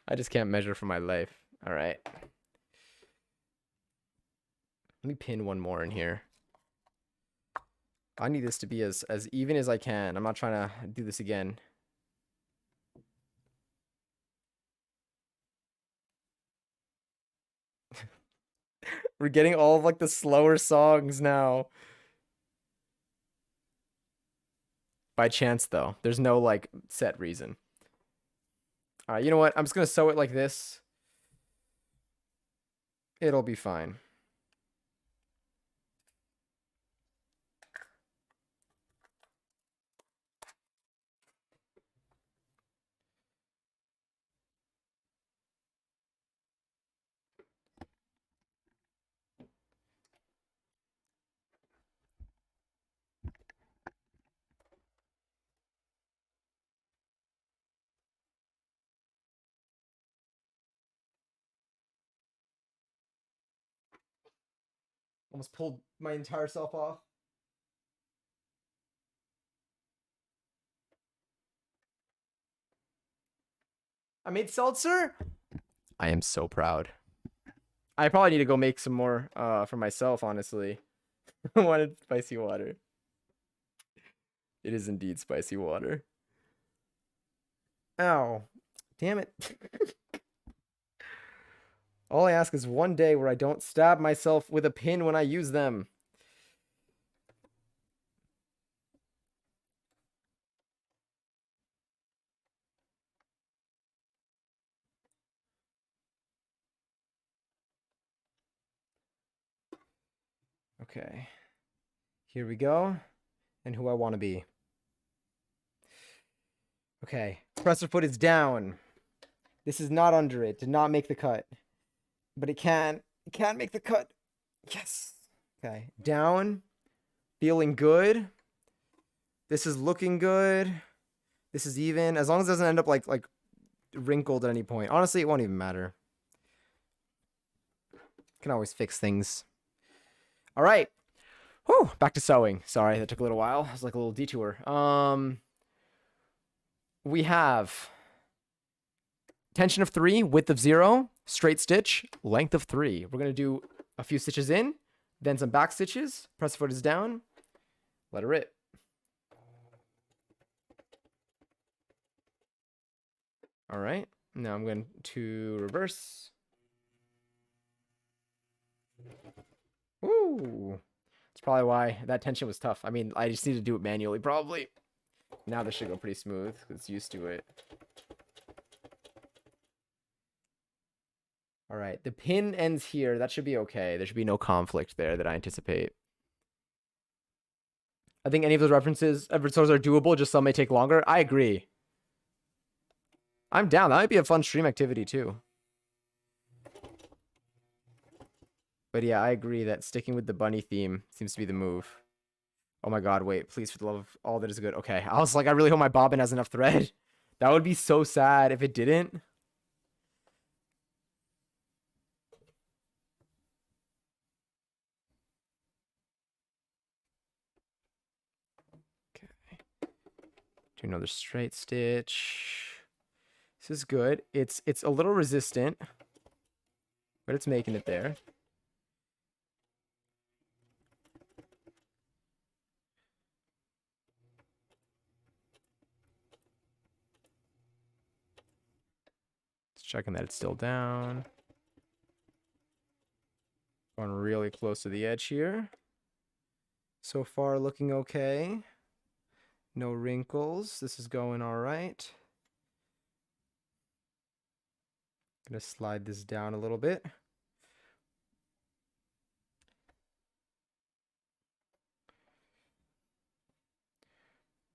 I just can't measure for my life. All right. Let me pin one more in here. I need this to be as even as I can. I'm not trying to do this again. We're getting all of like the slower songs now. By chance though. There's no like set reason. All right, you know what? I'm just going to sew it like this. It'll be fine. Almost pulled my entire self off. I made seltzer? I am so proud. I probably need to go make some more for myself, honestly. I wanted spicy water. It is indeed spicy water. Ow. Damn it. All I ask is one day where I don't stab myself with a pin when I use them. Okay. Here we go. And who I want to be. Okay. Presser foot is down. This is not under it. Did not make the cut. But it can make the cut. Yes. Okay. Down. Feeling good. This is looking good. This is even. As long as it doesn't end up like wrinkled at any point. Honestly, it won't even matter. Can always fix things. All right. Whew, back to sewing. Sorry, that took a little while. It was like a little detour. We have tension of 3, width of 0, straight stitch, length of 3. We're going to do a few stitches in, then some back stitches, press foot is down, let her rip. All right, now I'm going to reverse. Ooh, that's probably why that tension was tough. I mean, I just need to do it manually, probably. Now this should go pretty smooth, it's used to it. All right, the pin ends here. That should be okay. There should be no conflict there that I anticipate. I think any of those references are doable, just some may take longer. I agree. I'm down. That might be a fun stream activity too. But yeah, I agree that sticking with the bunny theme seems to be the move. Oh my god, wait, please, for the love of all that is good. Okay, I was like, I really hope my bobbin has enough thread. That would be so sad if it didn't. Okay. Do another straight stitch. This is good. It's a little resistant, but it's making it there. Checking that it's still down. Going really close to the edge here. So far looking okay. No wrinkles. This is going all right. Gonna slide this down a little bit.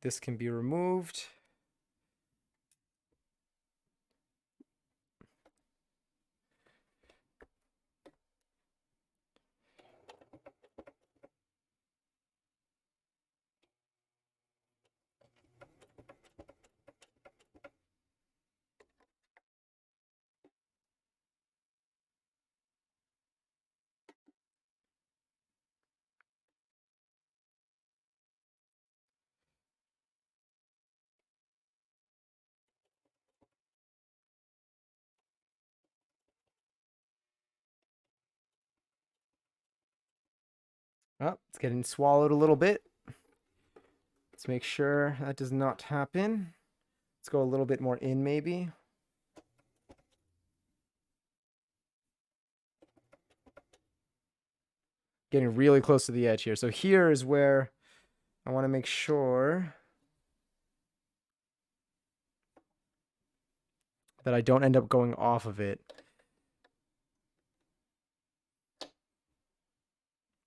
This can be removed. Oh, it's getting swallowed a little bit. Let's make sure that does not happen. Let's go a little bit more in maybe. Getting really close to the edge here. So here is where I want to make sure that I don't end up going off of it.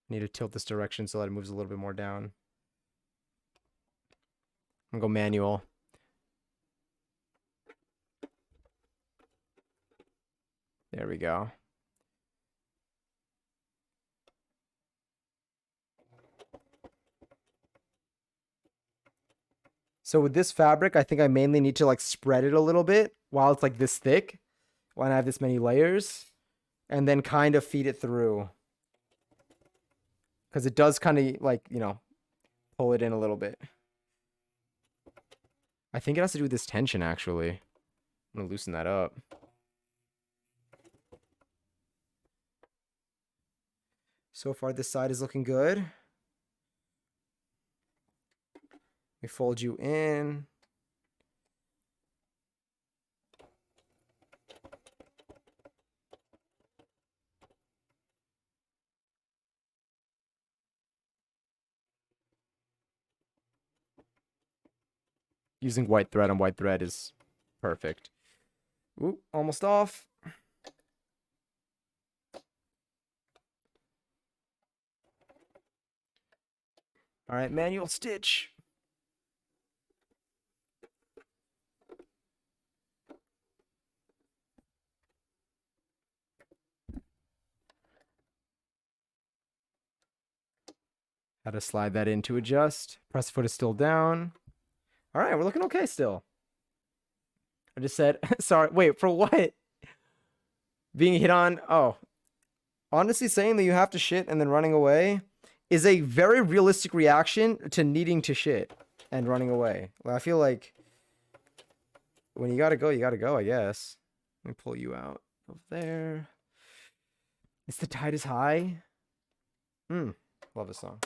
Need to tilt this direction so that it moves a little bit more down. I'm gonna go manual. There we go. So with this fabric, I think I mainly need to like spread it a little bit while it's like this thick, when I have this many layers, and then kind of feed it through. Because it does kind of like, you know, pull it in a little bit. I think it has to do with this tension actually. I'm gonna loosen that up. So far this side is looking good. We fold you in. Using white thread on white thread is perfect. Ooh, almost off. All right, manual stitch. How to slide that in to adjust. Press foot is still down. All right, we're looking okay still. I just said, sorry, wait, for what? Being hit on, oh. Honestly, saying that you have to shit and then running away is a very realistic reaction to needing to shit and running away. Well, I feel like when you gotta go, I guess. Let me pull you out of there. It's the tide is high. Love this song.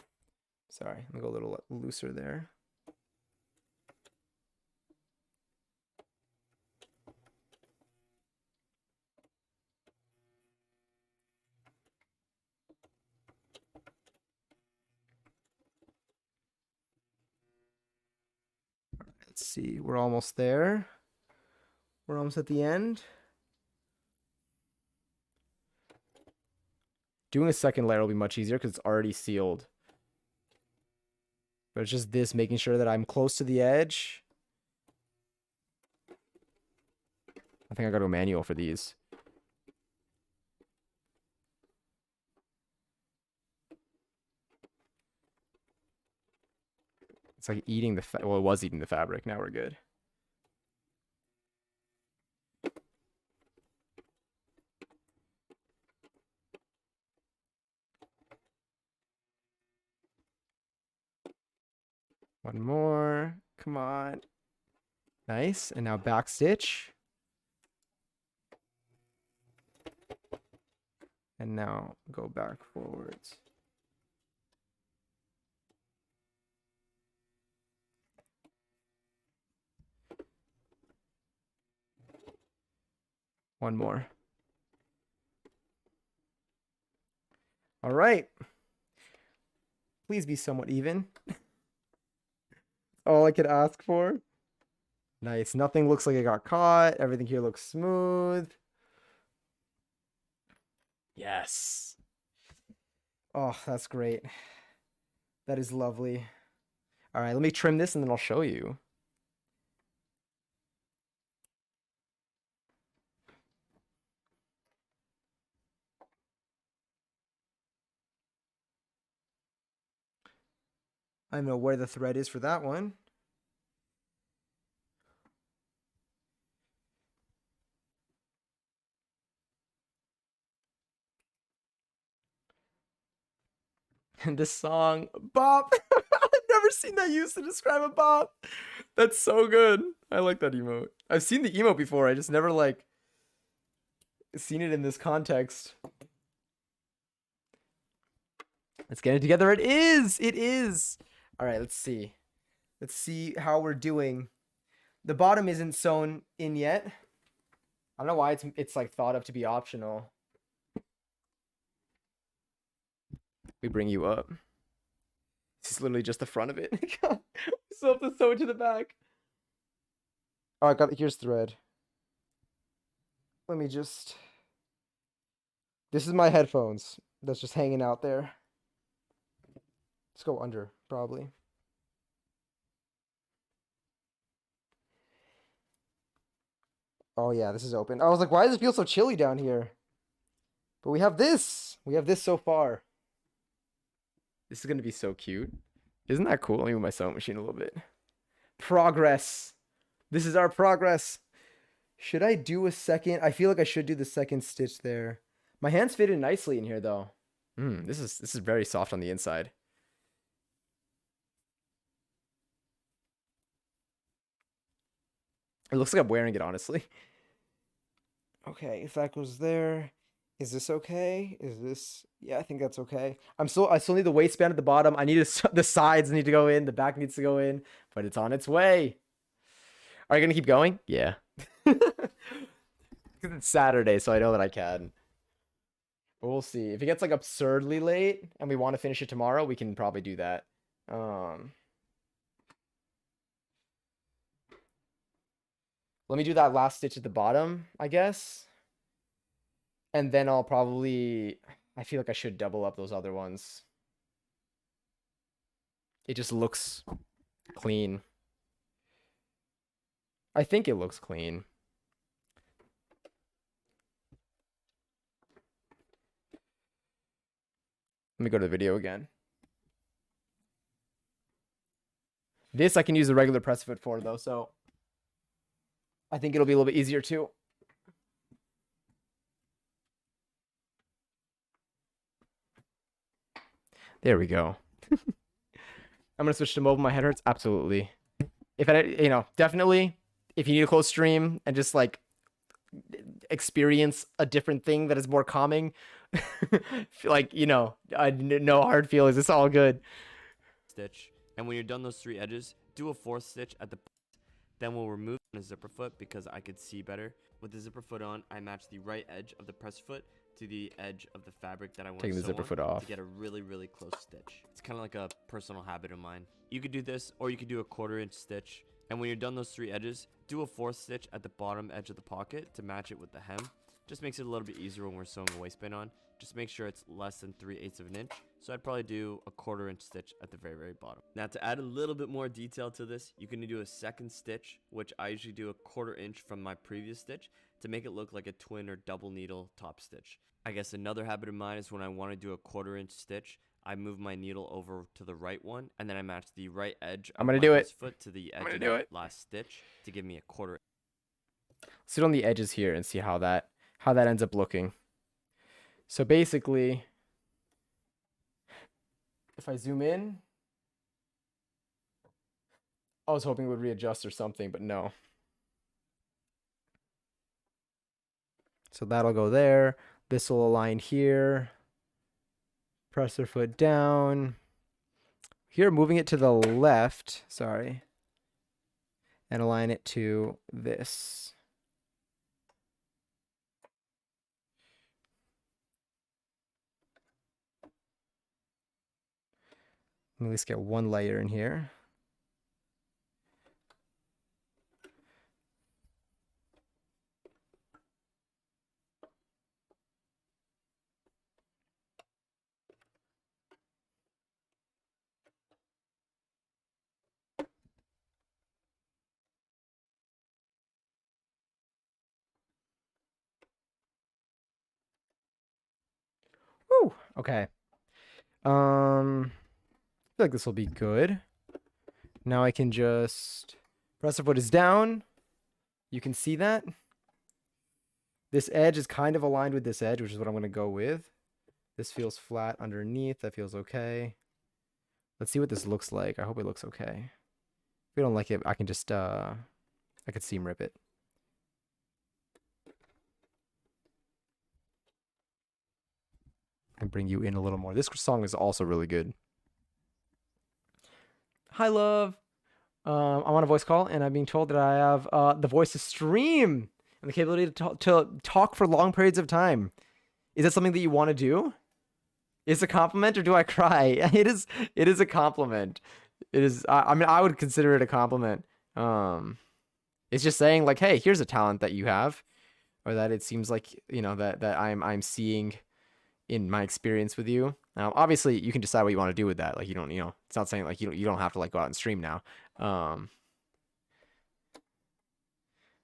Sorry, let me go a little looser there. Let's see, we're almost there. We're almost at the end. Doing a second layer will be much easier because it's already sealed. But it's just this, making sure that I'm close to the edge. I think I got to go manual for these. It's like eating the well, it was eating the fabric. Now we're good. One more. Come on. Nice. And now back stitch. And now go back forwards. One more. All right. Please be somewhat even. All I could ask for. Nice. Nothing looks like it got caught. Everything here looks smooth. Yes. Oh, that's great. That is lovely. All right, let me trim this and then I'll show you. I don't know where the thread is for that one. And this song, bop. I've never seen that used to describe a bop. That's so good. I like that emote. I've seen the emote before. I just never like seen it in this context. Let's get it together. It is. It is. All right, let's see. Let's see how we're doing. The bottom isn't sewn in yet. I don't know why it's like thought of to be optional. We bring you up. This is literally just the front of it. So have to sew it to the back. Oh, I got it. Here's thread. Let me just. This is my headphones. That's just hanging out there. Let's go under, probably. Oh yeah, this is open. I was like, why does it feel so chilly down here? But we have this. We have this so far. This is going to be so cute. Isn't that cool? Let me move my sewing machine a little bit. Progress. This is our progress. Should I do a second? I feel like I should do the second stitch there. My hands fit in nicely in here though. This is very soft on the inside. It looks like I'm wearing it, honestly. Okay, if that goes there, is this okay? Is this, yeah, I think that's okay. I still need the waistband at the bottom. I need the sides need to go in, the back needs to go in, but it's on its way. Are you gonna keep going? Yeah. Because it's Saturday, so I know that I can. But we'll see. If it gets like absurdly late and we want to finish it tomorrow, we can probably do that. Let me do that last stitch at the bottom, I guess. And then I'll probably... I feel like I should double up those other ones. It just looks clean. I think it looks clean. Let me go to the video again. This I can use the regular press fit for, though, so... I think it'll be a little bit easier too. There we go. I'm gonna switch to mobile. My head hurts. Absolutely. If I, definitely. If you need a close stream and just like experience a different thing that is more calming, like no hard feelings. It's all good. Stitch, and when you're done those 3 edges, do a 4th stitch at the. Then we'll remove the zipper foot because I could see better. With the zipper foot on, I match the right edge of the press foot to the edge of the fabric that I want to Taking the zipper foot off to get a really, really close stitch. It's kind of like a personal habit of mine. You could do this, or you could do a 1/4 inch stitch. And when you're done those 3 edges, do a 4th stitch at the bottom edge of the pocket to match it with the hem. Just makes it a little bit easier when we're sewing a waistband on. Just make sure it's less than 3/8 of an inch. So I'd probably do a 1/4 inch stitch at the very, very bottom. Now to add a little bit more detail to this, you can do a 2nd stitch, which I usually do a 1/4 inch from my previous stitch to make it look like a twin or double needle top stitch. I guess another habit of mine is when I want to do a 1/4 inch stitch, I move my needle over to the right one, and then I match the right edge of my foot to the edge of the last stitch to give me a 1/4. Sit on the edges here and see how that ends up looking. So basically, if I zoom in, I was hoping it would readjust or something, but no. So that'll go there. This will align here. Press their foot down. Here, moving it to the left, sorry, and align it to this. Let me at least get one layer in here. Woo! Okay. I feel like this will be good. Now I can just press the foot is down. You can see that. This edge is kind of aligned with this edge, which is what I'm going to go with. This feels flat underneath. That feels okay. Let's see what this looks like. I hope it looks okay. If we don't like it, I can just, I could seam rip it. And bring you in a little more. This song is also really good. Hi, love. I'm on a voice call, and I'm being told that I have the voice to stream and the capability to talk for long periods of time. Is that something that you want to do? Is it a compliment, or do I cry? It is a compliment. It is. I mean, I would consider it a compliment. It's just saying like, hey, here's a talent that you have, or that it seems like that I'm seeing in my experience with you. Now, obviously, you can decide what you want to do with that. Like, you don't, it's not saying like you don't have to like go out and stream now.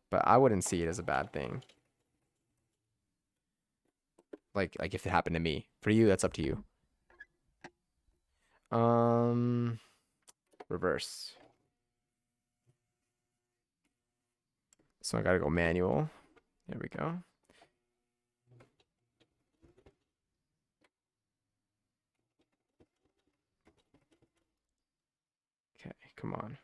But I wouldn't see it as a bad thing. Like if it happened to me. For you, that's up to you. Reverse. So I gotta go manual. There we go. Okay, come on.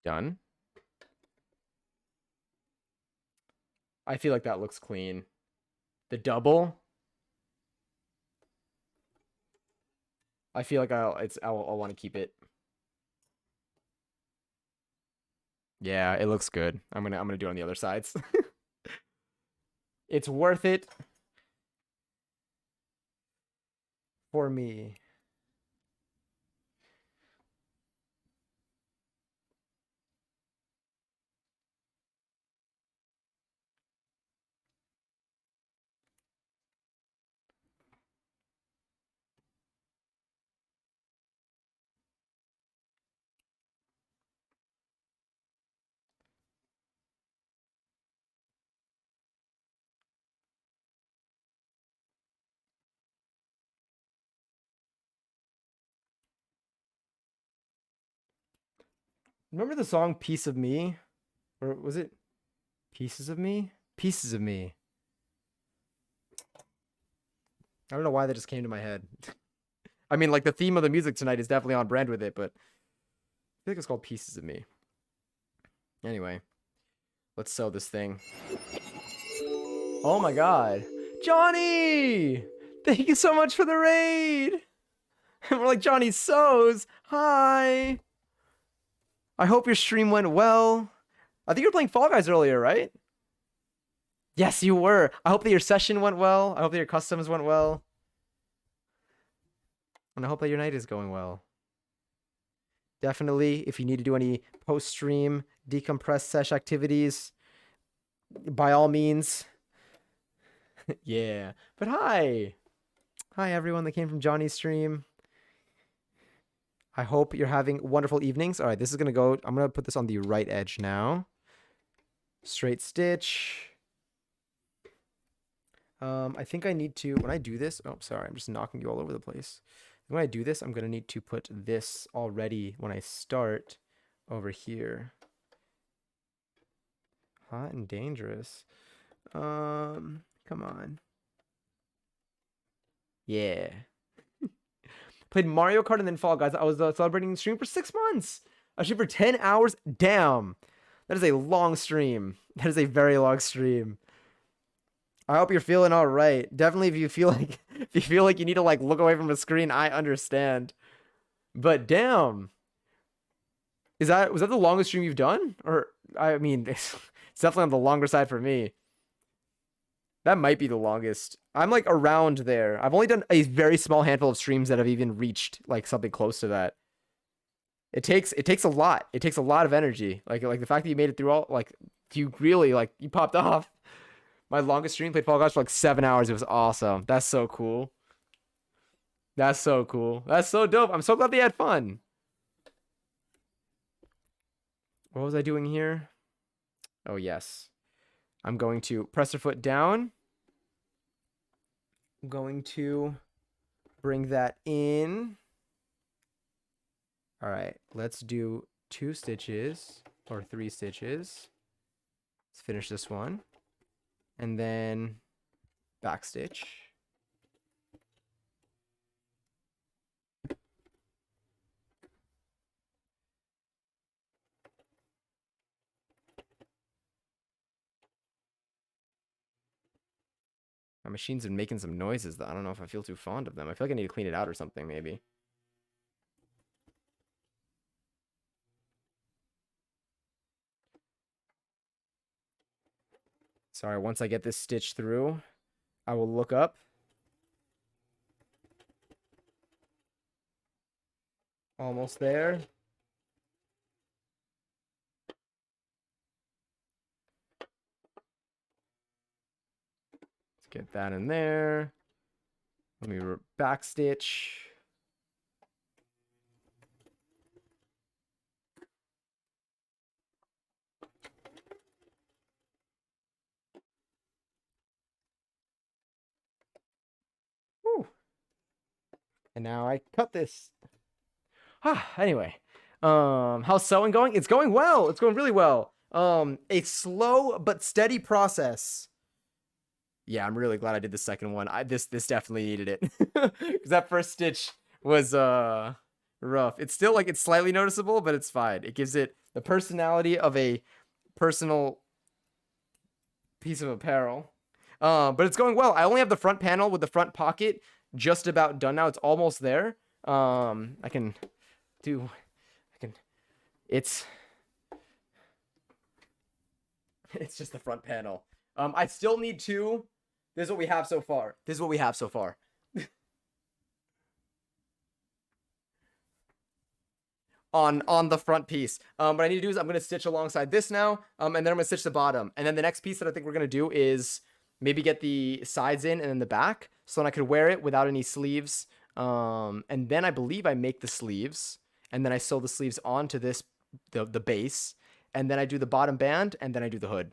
Done. I feel like that looks clean. The double. I feel like I'll want to keep it. Yeah, it looks good. I'm gonna do it on the other sides. It's worth it for me. Remember the song Piece of Me? Or was it Pieces of Me? Pieces of Me. I don't know why that just came to my head. I mean, like, the theme of the music tonight is definitely on brand with it, but I think it's called Pieces of Me. Anyway, let's sew this thing. Oh my god. Johnny! Thank you so much for the raid! We're like, Johnny sews. Hi! I hope your stream went well. I think you were playing Fall Guys earlier, right? Yes, you were. I hope that your session went well. I hope that your customs went well. And I hope that your night is going well. Definitely, if you need to do any post-stream decompress sesh activities, by all means. Yeah. But hi. Hi, everyone that came from Johnny's stream. I hope you're having wonderful evenings. All right, this is going to go... I'm going to put this on the right edge now. Straight stitch. I think I need to... When I do this... Oh, sorry. I'm just knocking you all over the place. When I do this, I'm going to need to put this already when I start over here. Hot and dangerous. Come on. Yeah. Played Mario Kart and then Fall Guys. I was celebrating the stream for 6 months. I streamed for 10 hours. Damn. That is a long stream. That is a very long stream. I hope you're feeling all right. Definitely if you feel like you need to like look away from the screen, I understand. But damn. Was that the longest stream you've done? Or I mean, it's definitely on the longer side for me. That might be the longest. I'm like around there. I've only done a very small handful of streams that have even reached like something close to that. It takes a lot. It takes a lot of energy. Like the fact that you made it through all, like you really like you popped off. My longest stream played Fall Guys for like 7 hours. It was awesome. That's so cool. That's so cool. That's so dope. I'm so glad they had fun. What was I doing here? Oh, yes. I'm going to press your foot down. I'm going to bring that in. All right. Let's do 2 stitches or 3 stitches. Let's finish this one. And then back stitch. My machine's been making some noises that I don't know if I feel too fond of them. I feel like I need to clean it out or something, maybe. Sorry, once I get this stitch through, I will look up. Almost there. Let's get that in there. Let me back stitch. Whew. And now I cut this. Anyway, how's sewing going? It's going well. It's going really well. A slow but steady process. Yeah, I'm really glad I did the second one. This definitely needed it. Because that first stitch was rough. It's still like it's slightly noticeable, but it's fine. It gives it the personality of a personal piece of apparel. But it's going well. I only have the front panel with the front pocket just about done now. It's almost there. It's just the front panel. I still need 2. This is what we have so far. On the front piece. What I need to do is I'm going to stitch alongside this now, and then I'm going to stitch the bottom. And then the next piece that I think we're going to do is maybe get the sides in and then the back, so then I could wear it without any sleeves. And then I believe I make the sleeves, and then I sew the sleeves onto this, the base, and then I do the bottom band, and then I do the hood.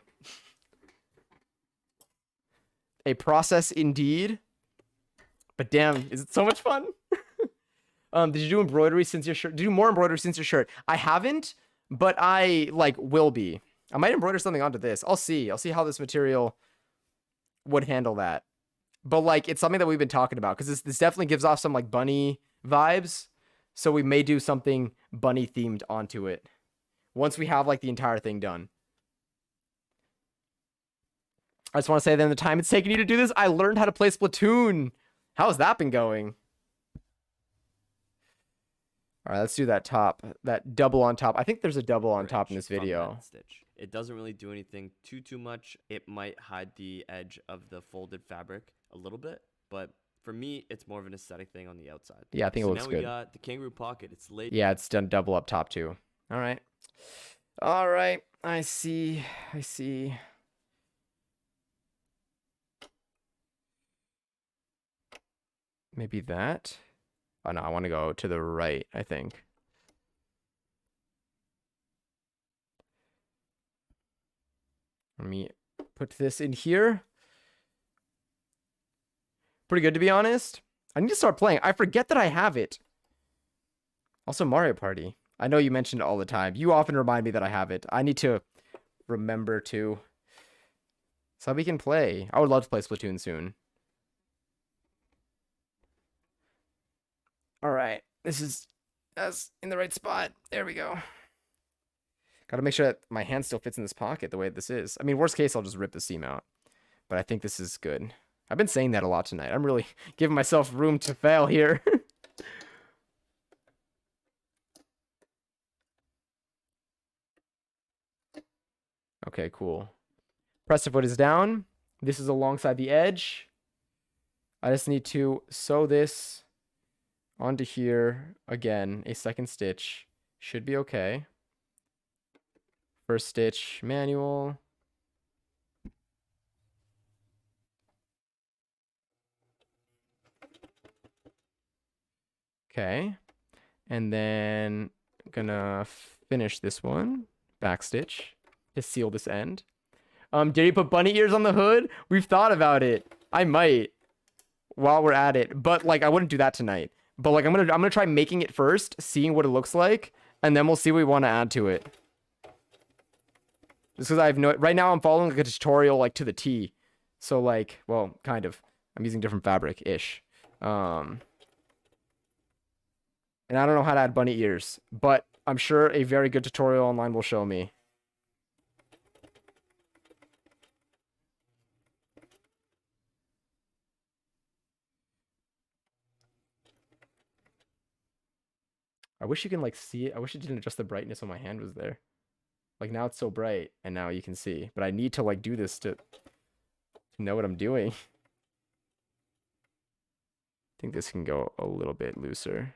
A process indeed. But damn, is it so much fun? Did you do embroidery since your shirt? Did you do more embroidery since your shirt? I haven't, but I like will be. I might embroider something onto this. I'll see. I'll see how this material would handle that. But like it's something that we've been talking about because this definitely gives off some like bunny vibes. So we may do something bunny themed onto it once we have like the entire thing done. I just want to say that in the time it's taken you to do this, I learned how to play Splatoon. How's that been going? All right, let's do that top, that double on top. I think there's a double on top in this video. Stitch. It doesn't really do anything too much. It might hide the edge of the folded fabric a little bit, but for me, it's more of an aesthetic thing on the outside. Yeah, I think it looks good. Now we got the kangaroo pocket. It's late. Yeah, it's done double up top too. All right. All right. I see. I see. Maybe that. Oh, no, I want to go to the right, I think. Let me put this in here. Pretty good, to be honest. I need to start playing. I forget that I have it. Also, Mario Party. I know you mention it all the time. You often remind me that I have it. I need to remember to. So we can play. I would love to play Splatoon soon. All right. This is us in the right spot. There we go. Got to make sure that my hand still fits in this pocket the way this is. I mean, worst case, I'll just rip the seam out. But I think this is good. I've been saying that a lot tonight. I'm really giving myself room to fail here. Okay, cool. Pressure foot is down. This is alongside the edge. I just need to sew this onto here. Again, a second stitch. Should be okay. First stitch, manual. Okay. And then I'm gonna finish this one. Back stitch to seal this end. Did you put bunny ears on the hood? We've thought about it. I might while we're at it, but like I wouldn't do that tonight. But like I'm gonna try making it first, seeing what it looks like, and then we'll see what we want to add to it. Just because I have no right now I'm following like a tutorial like to the T. So like, well, kind of. I'm using different fabric-ish. And I don't know how to add bunny ears, but I'm sure a very good tutorial online will show me. I wish you can like see it. I wish it didn't adjust the brightness when my hand was there. Like now it's so bright and now you can see, but I need to like do this to know what I'm doing. I think this can go a little bit looser.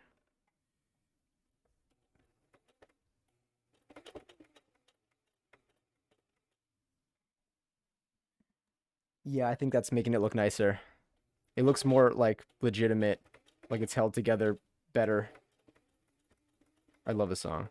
Yeah, I think that's making it look nicer. It looks more like legitimate, like it's held together better. I love the song.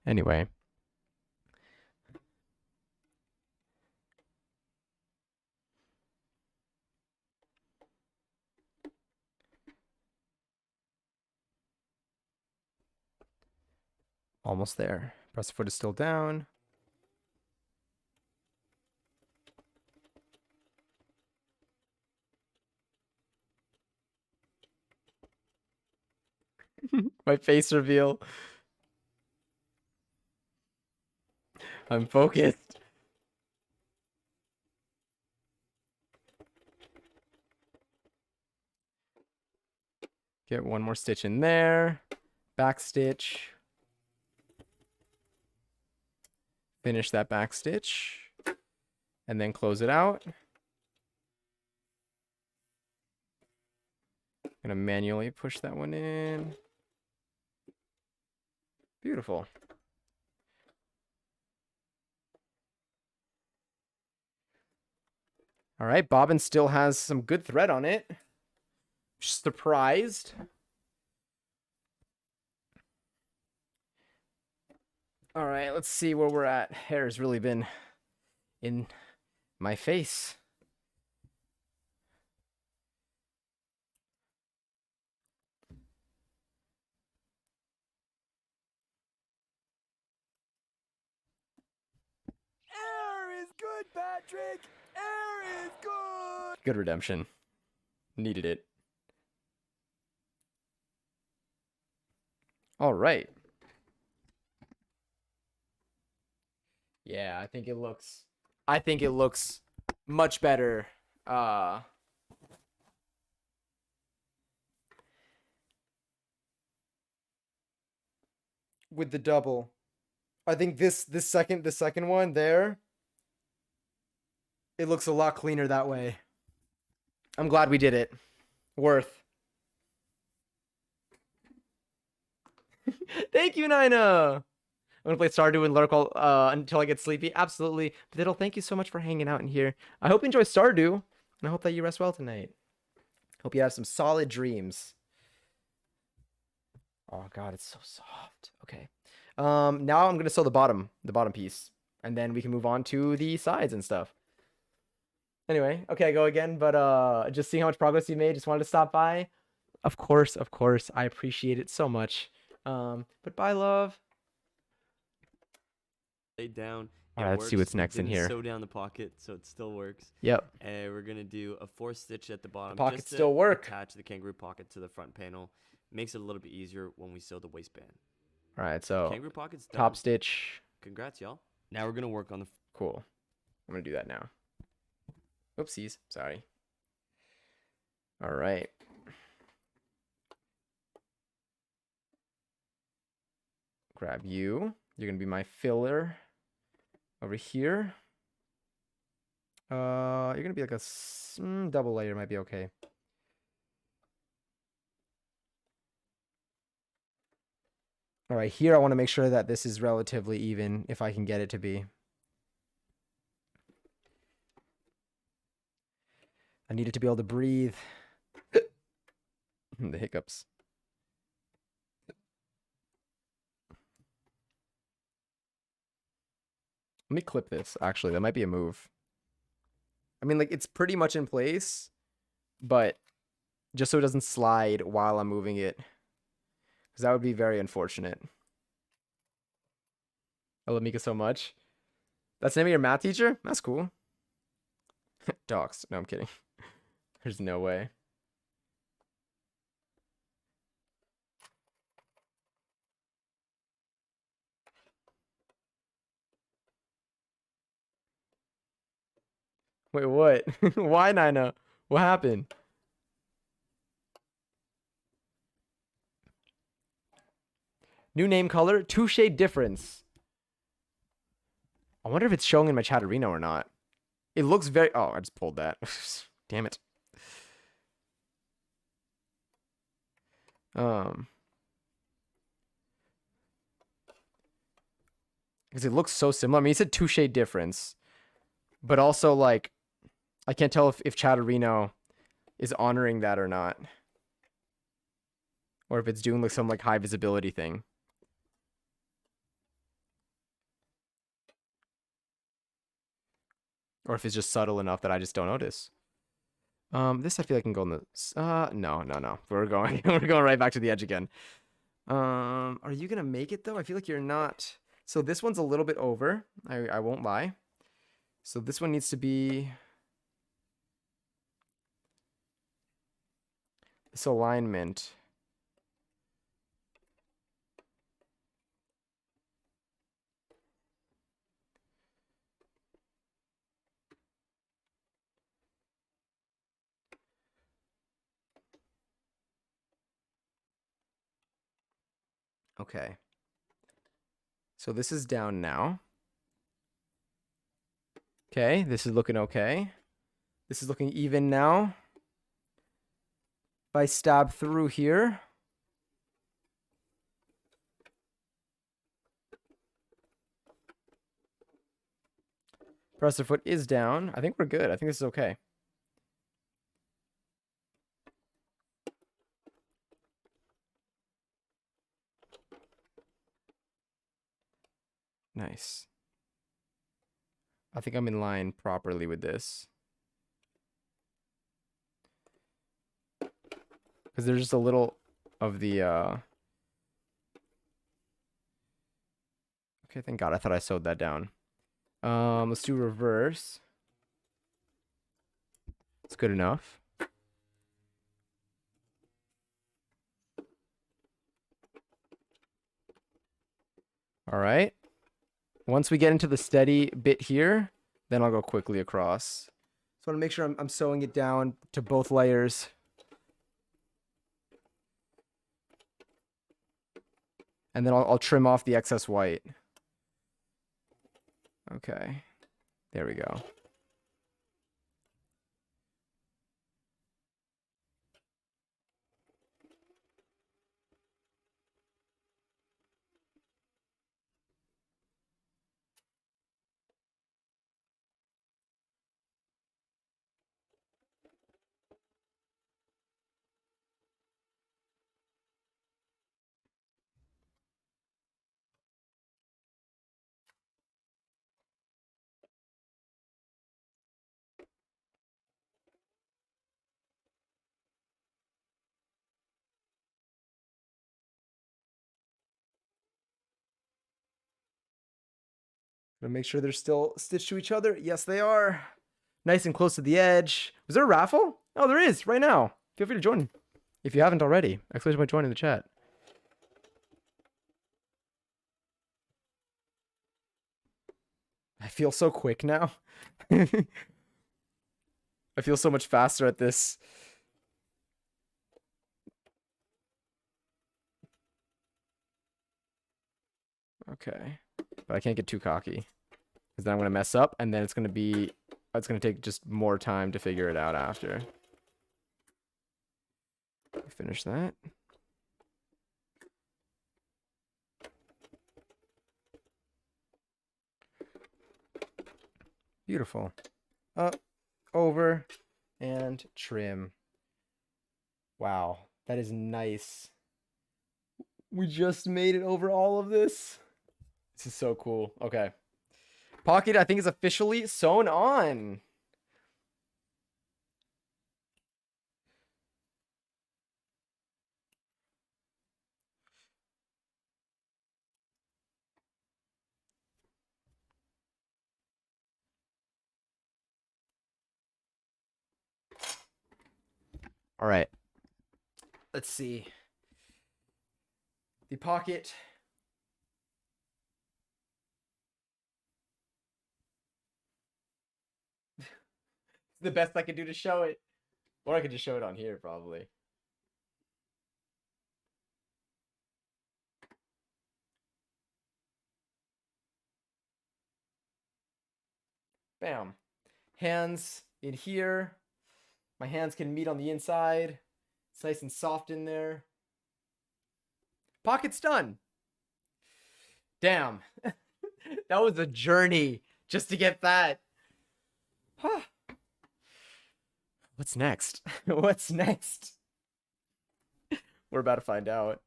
Anyway. Almost there. Press foot is still down. My face reveal. I'm focused. Get one more stitch in there. Back stitch. Finish that back stitch. And then close it out. Gonna manually push that one in. Beautiful. All right, bobbin still has some good thread on it. Surprised. All right, let's see where we're at. Hair's really been in my face. Air is good, Patrick. Air is good. Good redemption. Needed it. All right. Yeah, I think it looks much better. With the double. I think the second one there, it looks a lot cleaner that way. I'm glad we did it. Worth. Thank you, Nina. I'm gonna play Stardew and lurk all until I get sleepy. Absolutely. Diddle, thank you so much for hanging out in here. I hope you enjoy Stardew, and I hope that you rest well tonight. Hope you have some solid dreams. Oh god, it's so soft. Okay. Now I'm gonna sew the bottom piece, and then we can move on to the sides and stuff. Anyway, okay, go again. But just seeing how much progress you made. Just wanted to stop by. Of course, I appreciate it so much. But bye, love. Lay down. All right, let's see what's next in here. Sew down the pocket so it still works. Yep. And we're gonna do a 4 stitch at the bottom. The pockets just to still work. Attach the kangaroo pocket to the front panel. Makes it a little bit easier when we sew the waistband. All right, so Kangaroo pockets done. top stitch. Congrats, y'all. Now we're gonna work on the. Cool. I'm gonna do that now. Oopsies. Sorry. All right. Grab you. You're gonna be my filler over here. You're gonna be like a double layer. Might be okay. All right, here I want to make sure that this is relatively even, if I can get it to be. I need it to be able to breathe. The hiccups. Let me clip this, actually. That might be a move. I mean, like, it's pretty much in place, but just so it doesn't slide while I'm moving it. Because that would be very unfortunate. I love Mika so much. That's the name of your math teacher? That's cool. Docs. No, I'm kidding. There's no way. Wait, what? Why, Nina? What happened? New name color, 2-shade difference. I wonder if it's showing in my Chatterino or not. It looks very... Oh, I just pulled that. Damn it. Because it looks so similar. I mean, it's a 2-shade difference. But also, like, I can't tell if Chatterino is honoring that or not. Or if it's doing like some like high visibility thing. Or if it's just subtle enough that I just don't notice. This I feel like I can go in the... No. We're going right back to the edge again. Are you gonna make it though? I feel like you're not. So this one's a little bit over. I won't lie. So this one needs to be... This alignment. Okay. So this is down now. Okay, this is looking okay. This is looking even now. If I stab through here. Presser foot is down. I think we're good. I think this is okay. Nice. I think I'm in line properly with this. Because there's just a little of the okay, thank God. I thought I sewed that down. Let's do reverse. It's good enough. All right. Once we get into the steady bit here, then I'll go quickly across. So I want to make sure I'm sewing it down to both layers. And then I'll trim off the excess white. Okay. There we go. Gonna make sure they're still stitched to each other. Yes, they are. Nice and close to the edge. Was there a raffle? Oh, there is right now. Feel free to join if you haven't already. Exclamation point join in the chat. I feel so quick now. I feel so much faster at this. Okay. But I can't get too cocky. Because then I'm going to mess up, and then it's going to take just more time to figure it out after. Finish that. Beautiful. Up, over, and trim. Wow, that is nice. We just made it over all of this. This is so cool. Okay. Pocket, I think, is officially sewn on. All right. Let's see. The pocket. The best I could do to show it. Or I could just show it on here, probably. Bam. Hands in here. My hands can meet on the inside. It's nice and soft in there. Pocket's done. Damn. That was a journey just to get that. Huh. What's next? What's next? We're about to find out.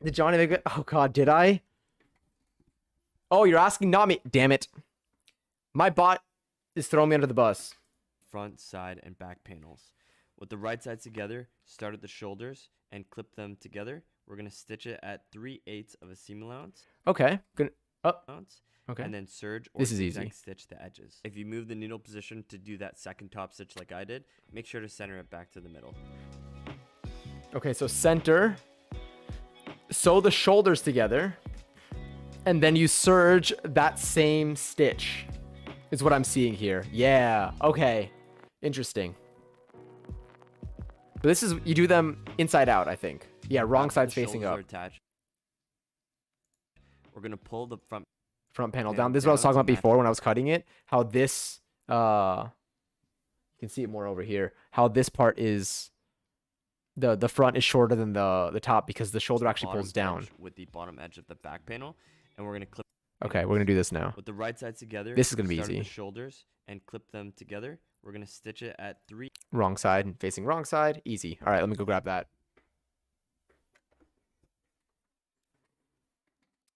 Did Johnny make it? Oh God, did I? Oh, you're asking not me. Damn it. My bot is throwing me under the bus. Front, side, and back panels. With the right sides together, start at the shoulders and clip them together. We're going to stitch it at 3/8 of a seam allowance. Okay. Good. Oh. Okay. And then serge or this is easy. Stitch the edges. If you move the needle position to do that second top stitch like I did, make sure to center it back to the middle. Okay, so center. Sew the shoulders together. And then you serge that same stitch. Is what I'm seeing here. Yeah. Okay. Interesting. But this is, you do them inside out, I think. Yeah, wrong side's facing up. We're going to pull the front panel down. This is what I was talking about before when I was cutting it. How this, you can see it more over here. How this part is, the front is shorter than the top because the shoulder actually pulls down. With the bottom edge of the back panel. And we're going to clip. Okay, we're going to do this now. With the right sides together. This is going to be easy. The shoulders and clip them together. We're going to stitch it at 3. Wrong side, facing wrong side. Easy. All right, let me go grab that.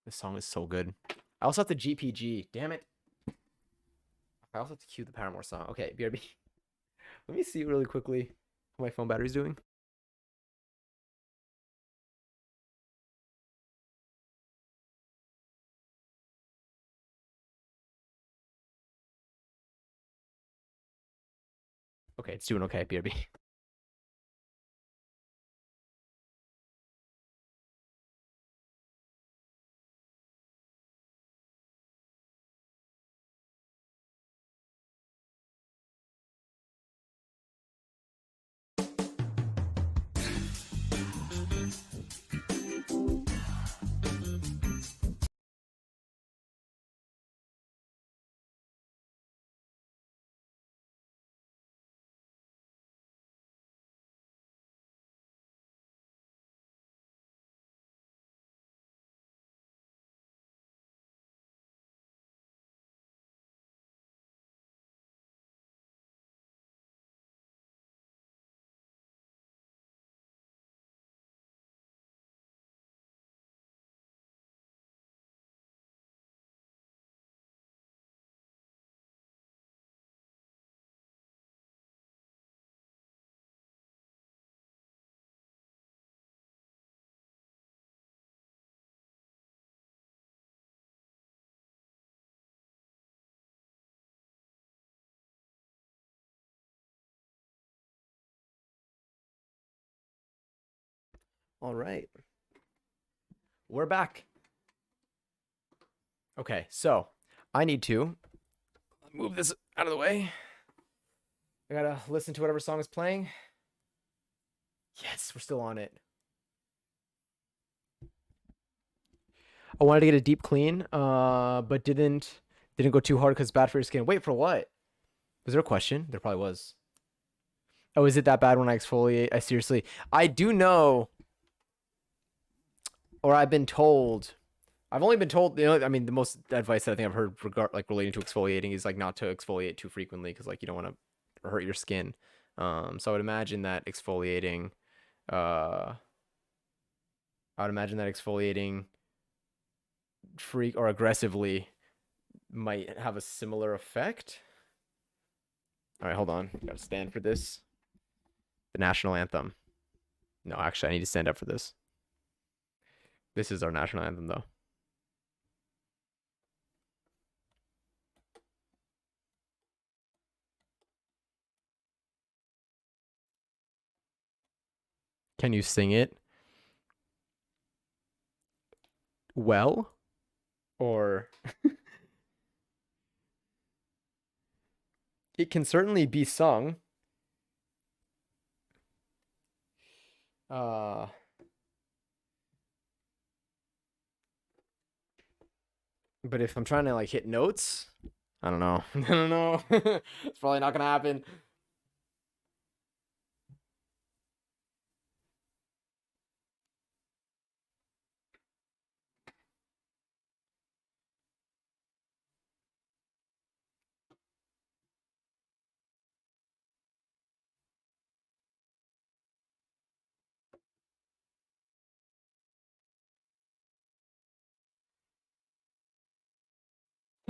This song is so good. I also have the GPG. Damn it. I also have to cue the Paramore song. Okay, BRB. Let me see really quickly how my phone battery's doing. Okay, it's doing okay, BRB. All right. We're back. Okay, so I need to move this out of the way. I gotta listen to whatever song is playing. Yes, we're still on it. I wanted to get a deep clean, but didn't go too hard because it's bad for your skin. Wait, for what? Was there a question? There probably was. Oh, is it that bad when I exfoliate? I do know, or I've been told. I've only been told, I mean, the most advice that I think I've heard relating to exfoliating is like not to exfoliate too frequently because like you don't want to hurt your skin. So I would imagine that exfoliating, or aggressively might have a similar effect. All right, hold on. Gotta stand for this. The national anthem. No, actually, I need to stand up for this. This is our national anthem, though. Can you sing it well? Or it can certainly be sung. But if I'm trying to like hit notes, I don't know. I don't know. It's probably not gonna happen.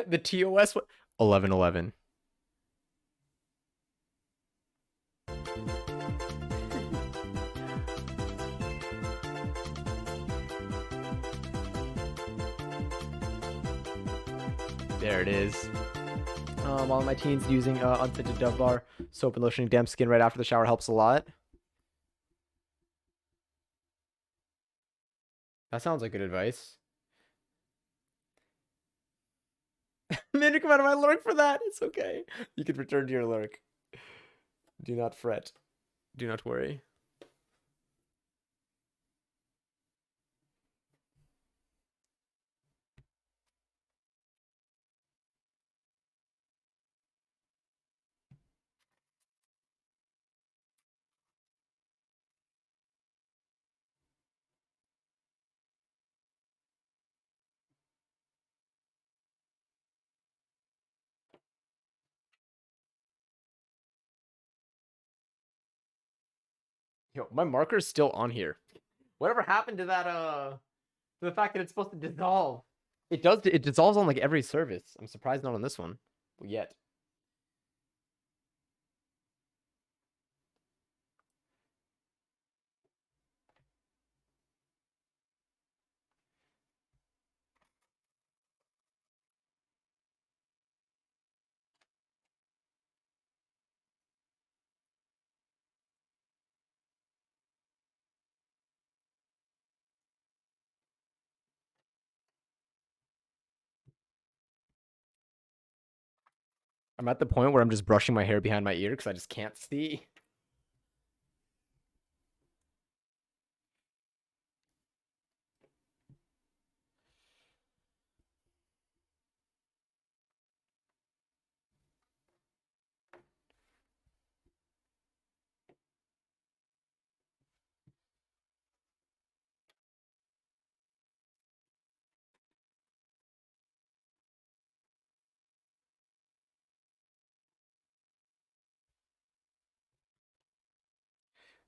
The TOS 1111. There it is. While my teens using unscented Dove Bar soap and lotioning damp skin right after the shower helps a lot. That sounds like good advice. I'm gonna come out of my lurk for that. It's okay. You can return to your lurk. Do not fret. Do not worry. Yo, my marker's still on here. Whatever happened to that, to the fact that it's supposed to dissolve? It does. It dissolves on like every surface. I'm surprised not on this one yet. I'm at the point where I'm just brushing my hair behind my ear because I just can't see.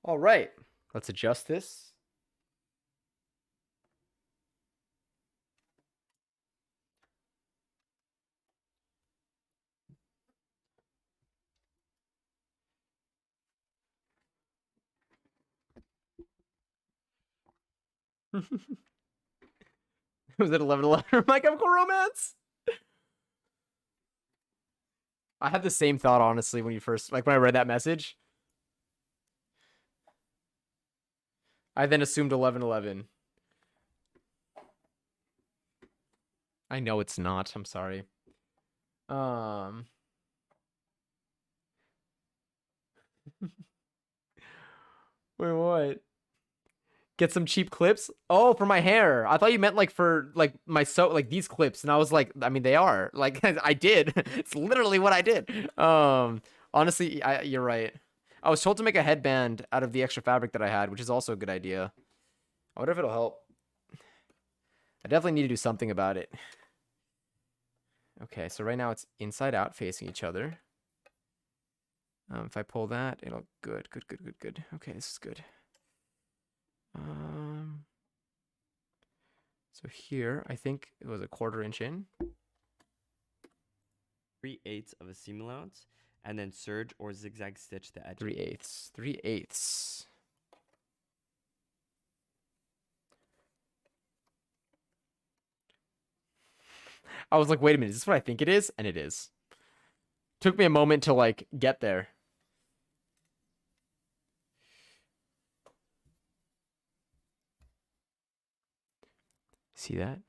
All right, let's adjust this. Was it 11/11 My Chemical Romance? I had the same thought, honestly, when you first, like, when I read that message. I then assumed 11/11. I know it's not. I'm sorry. Wait, what? Get some cheap clips? Oh, for my hair. I thought you meant like for like my like these clips, and I was like, I mean, they are like I did. It's literally what I did. Honestly, you're right. I was told to make a headband out of the extra fabric that I had, which is also a good idea. I wonder if it'll help. I definitely need to do something about it. Okay, so right now it's inside out facing each other. If I pull that, it'll good. Okay, this is good. So here, I think it was a 1/4 inch in. 3/8 of a seam allowance, and then serge or zigzag stitch the edge. 3/8. 3/8. I was like, wait a minute, is this what I think it is? And it is. Took me a moment to like get there. See that?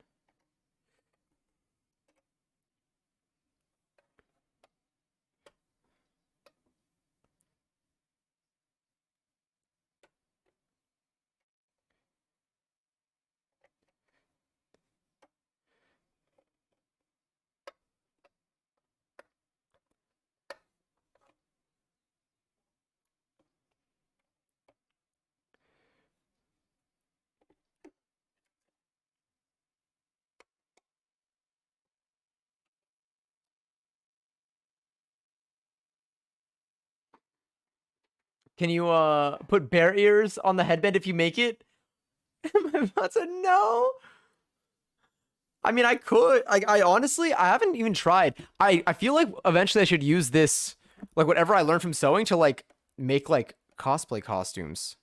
Can you put bear ears on the headband if you make it? My bot said no. I mean, I could. I honestly, I haven't even tried. I feel like eventually I should use this, like whatever I learned from sewing, to like make like cosplay costumes.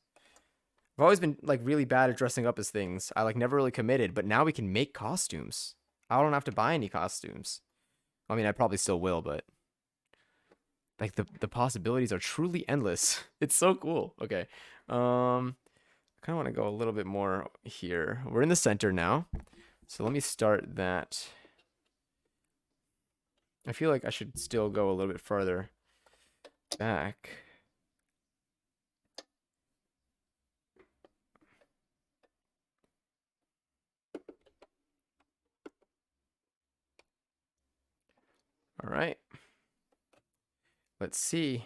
I've always been like really bad at dressing up as things. I like never really committed, but now we can make costumes. I don't have to buy any costumes. I mean, I probably still will, but like the possibilities are truly endless. It's so cool. Okay. I kind of want to go a little bit more here. We're in the center now. So let me start that. I feel like I should still go a little bit further back. All right. Let's see.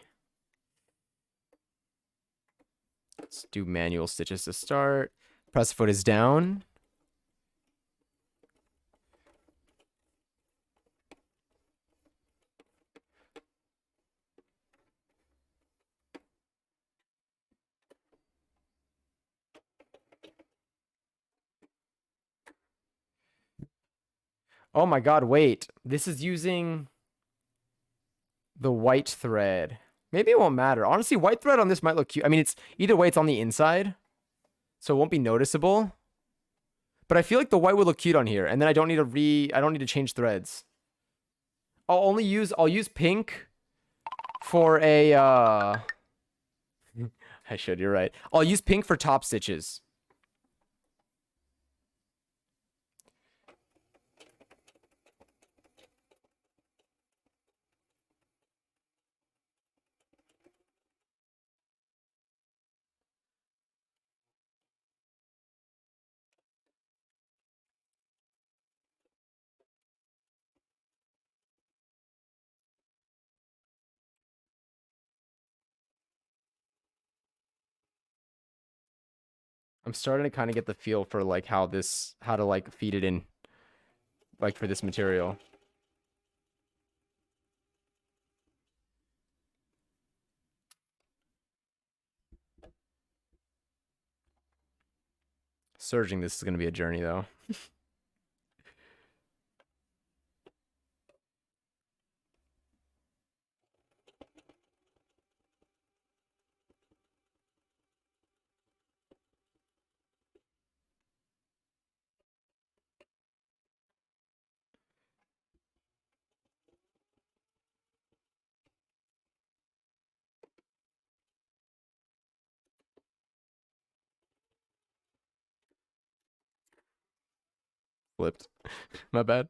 Let's do manual stitches to start. Press foot is down. Oh my God, wait. This is using the white thread. Maybe it won't matter. Honestly, white thread on this might look cute. I mean, it's either way, it's on the inside, so it won't be noticeable. But I feel like the white would look cute on here, and then I don't need to change threads. I'll use pink for a I should, you're right. I'll use pink for top stitches. I'm starting to kind of get the feel for like how to like feed it in, like for this material. Serging this is going to be a journey though. Flipped. My bad.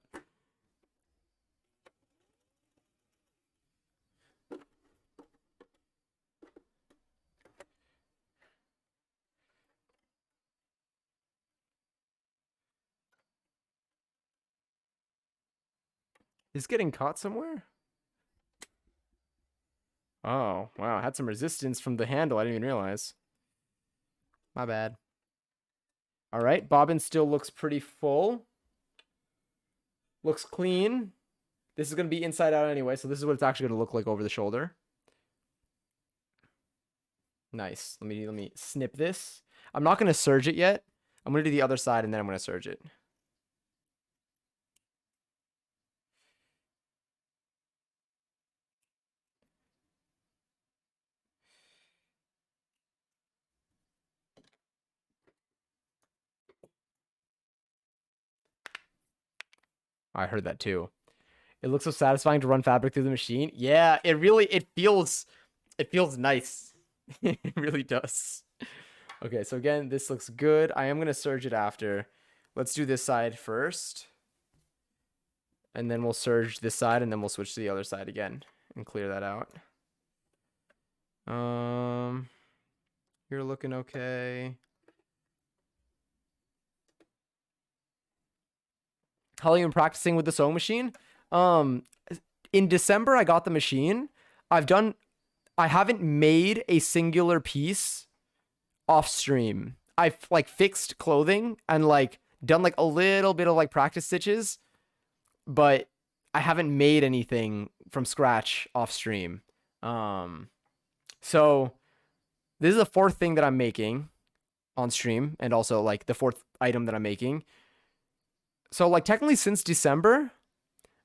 Is getting caught somewhere? Oh, wow. Had some resistance from the handle. I didn't even realize. My bad. All right. Bobbin still looks pretty full. Looks clean. This is going to be inside out anyway, so this is what it's actually going to look like over the shoulder. Nice. Let me snip this. I'm not going to serge it yet. I'm going to do the other side, and then I'm going to serge it. I heard that too. It looks so satisfying to run fabric through the machine. Yeah, it feels nice. It really does. Okay, so again, this looks good. I am going to serge it after. Let's do this side first. And then we'll serge this side, and then we'll switch to the other side again and clear that out. You're looking okay. How long have you been practicing with the sewing machine? In December, I got the machine. I haven't made a singular piece off stream. I've like fixed clothing and like done like a little bit of like practice stitches, but I haven't made anything from scratch off stream. So this is the fourth thing that I'm making on stream, and also like the fourth item that I'm making. So like technically since December,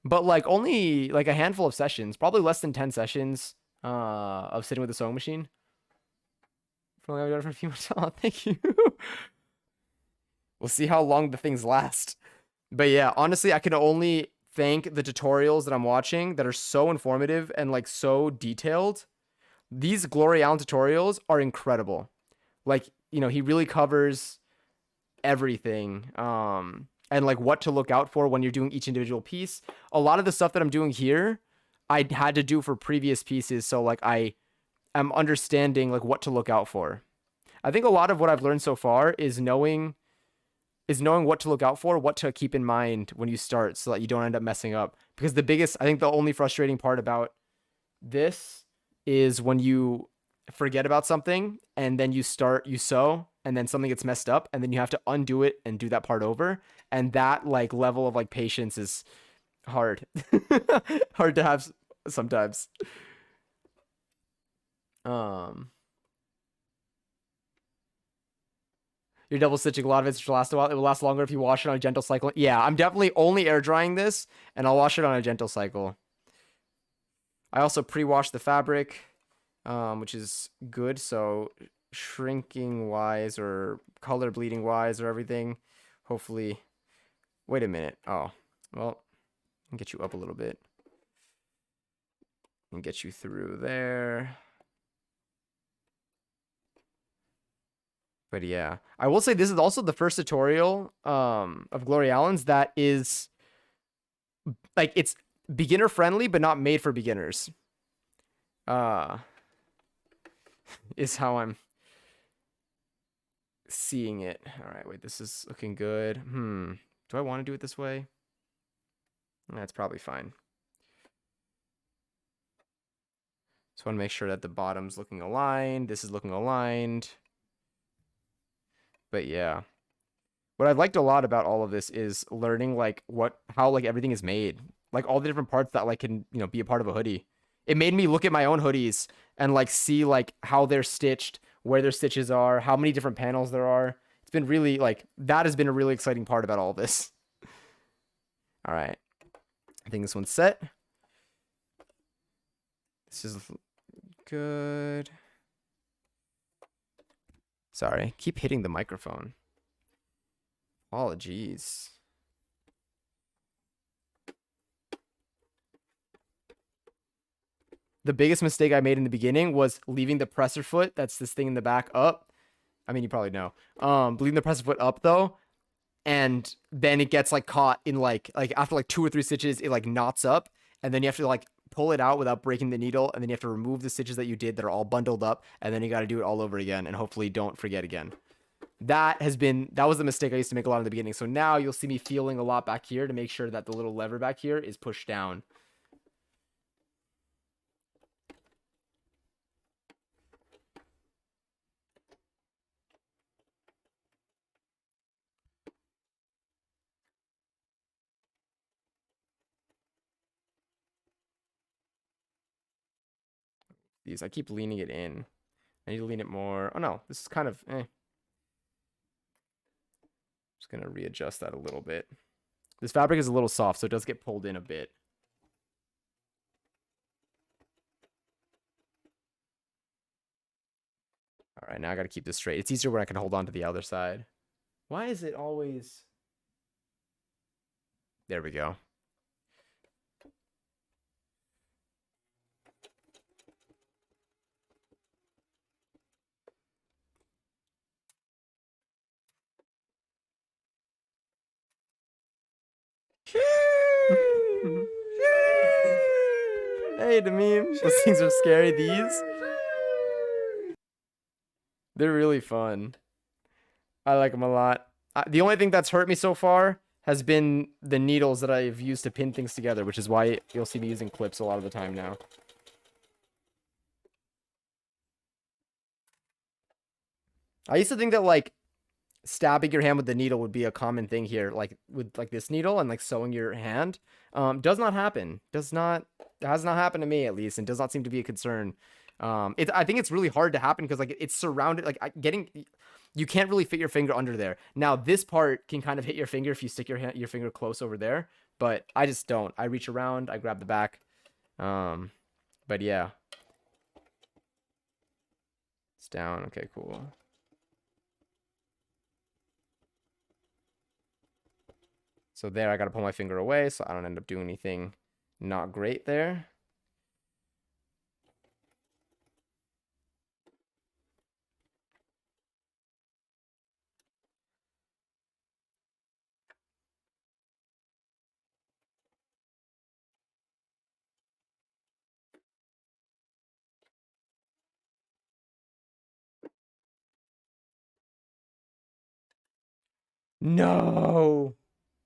but like only like a handful of sessions, probably less than 10 sessions of sitting with the sewing machine. For a few months. Oh, thank you. We'll see how long the things last. But yeah, honestly, I can only thank the tutorials that I'm watching that are so informative and like so detailed. These Glory Allen tutorials are incredible. Like, you know, he really covers everything. And like what to look out for when you're doing each individual piece. A lot of the stuff that I'm doing here, I had to do for previous pieces. So like I am understanding like what to look out for. I think a lot of what I've learned so far is knowing what to look out for, what to keep in mind when you start so that you don't end up messing up. Because I think the only frustrating part about this is when you forget about something and then you sew and then something gets messed up and then you have to undo it and do that part over. And that like level of like patience is hard. Hard to have sometimes. You're double stitching a lot of it to last a while. It will last longer if you wash it on a gentle cycle. Yeah, I'm definitely only air drying this, and I'll wash it on a gentle cycle. I also pre-washed the fabric, which is good. So shrinking wise or color bleeding wise or everything, hopefully. Wait a minute. Oh, well, I'll get you up a little bit and get you through there. But yeah, I will say this is also the first tutorial of Glory Allen's that is like it's beginner friendly but not made for beginners. Is how I'm seeing it. All right, wait, this is looking good. Do I want to do it this way? That's probably fine. Just want to make sure that the bottom's looking aligned. This is looking aligned. But yeah, what I've liked a lot about all of this is learning like how like everything is made, like all the different parts that like can, you know, be a part of a hoodie. It made me look at my own hoodies and like see like how they're stitched, where their stitches are, how many different panels there are. It's been really like, that has been a really exciting part about all this. All right, I think this one's set. This is good. Sorry, keep hitting the microphone. Apologies. The biggest mistake I made in the beginning was leaving the presser foot, that's this thing in the back, up. I mean, you probably know. Leaving the presser foot up though, and then it gets like caught in like after like 2 or 3 stitches, it like knots up, and then you have to like pull it out without breaking the needle, and then you have to remove the stitches that you did that are all bundled up, and then you got to do it all over again, and hopefully don't forget again. That was the mistake I used to make a lot in the beginning. So now you'll see me feeling a lot back here to make sure that the little lever back here is pushed down. I keep leaning it in. I need to lean it more. Oh no, this is kind of Just gonna readjust that a little bit. This fabric is a little soft, so it does get pulled in a bit. All right, now I gotta keep this straight. It's easier when I can hold on to the other side. Why is it always... There we go. Hey, the meme. Those things are scary. These, they're really fun. I like them a lot. The only thing that's hurt me so far has been the needles that I've used to pin things together, which is why you'll see me using clips a lot of the time now. I used to think that like stabbing your hand with the needle would be a common thing here, like with like this needle and like sewing your hand. Does not happen. Has not happened to me, at least, and does not seem to be a concern. I think it's really hard to happen because like it's surrounded, like you can't really fit your finger under there. Now this part can kind of hit your finger if you stick your finger close over there, but I just don't. I reach around, I grab the back. But yeah, it's down. Okay, cool. So there, I got to pull my finger away so I don't end up doing anything not great there. No.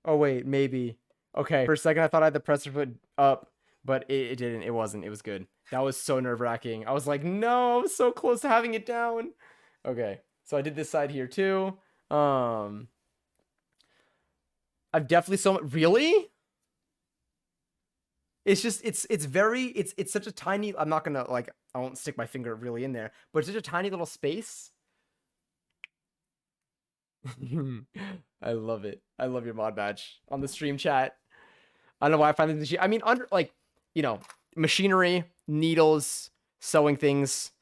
Oh, wait, maybe. Okay, for a second I thought I had the presser foot up, but it didn't. It wasn't. It was good. That was so nerve-wracking. I was like, no, I'm so close to having it down. Okay, so I did this side here too. I've definitely really? It's just, it's such a tiny, I'm not gonna, like, I won't stick my finger really in there, but it's such a tiny little space I love it. I love your mod badge on the stream chat. I don't know why I find this. I mean, under like, you know, machinery, needles, sewing things.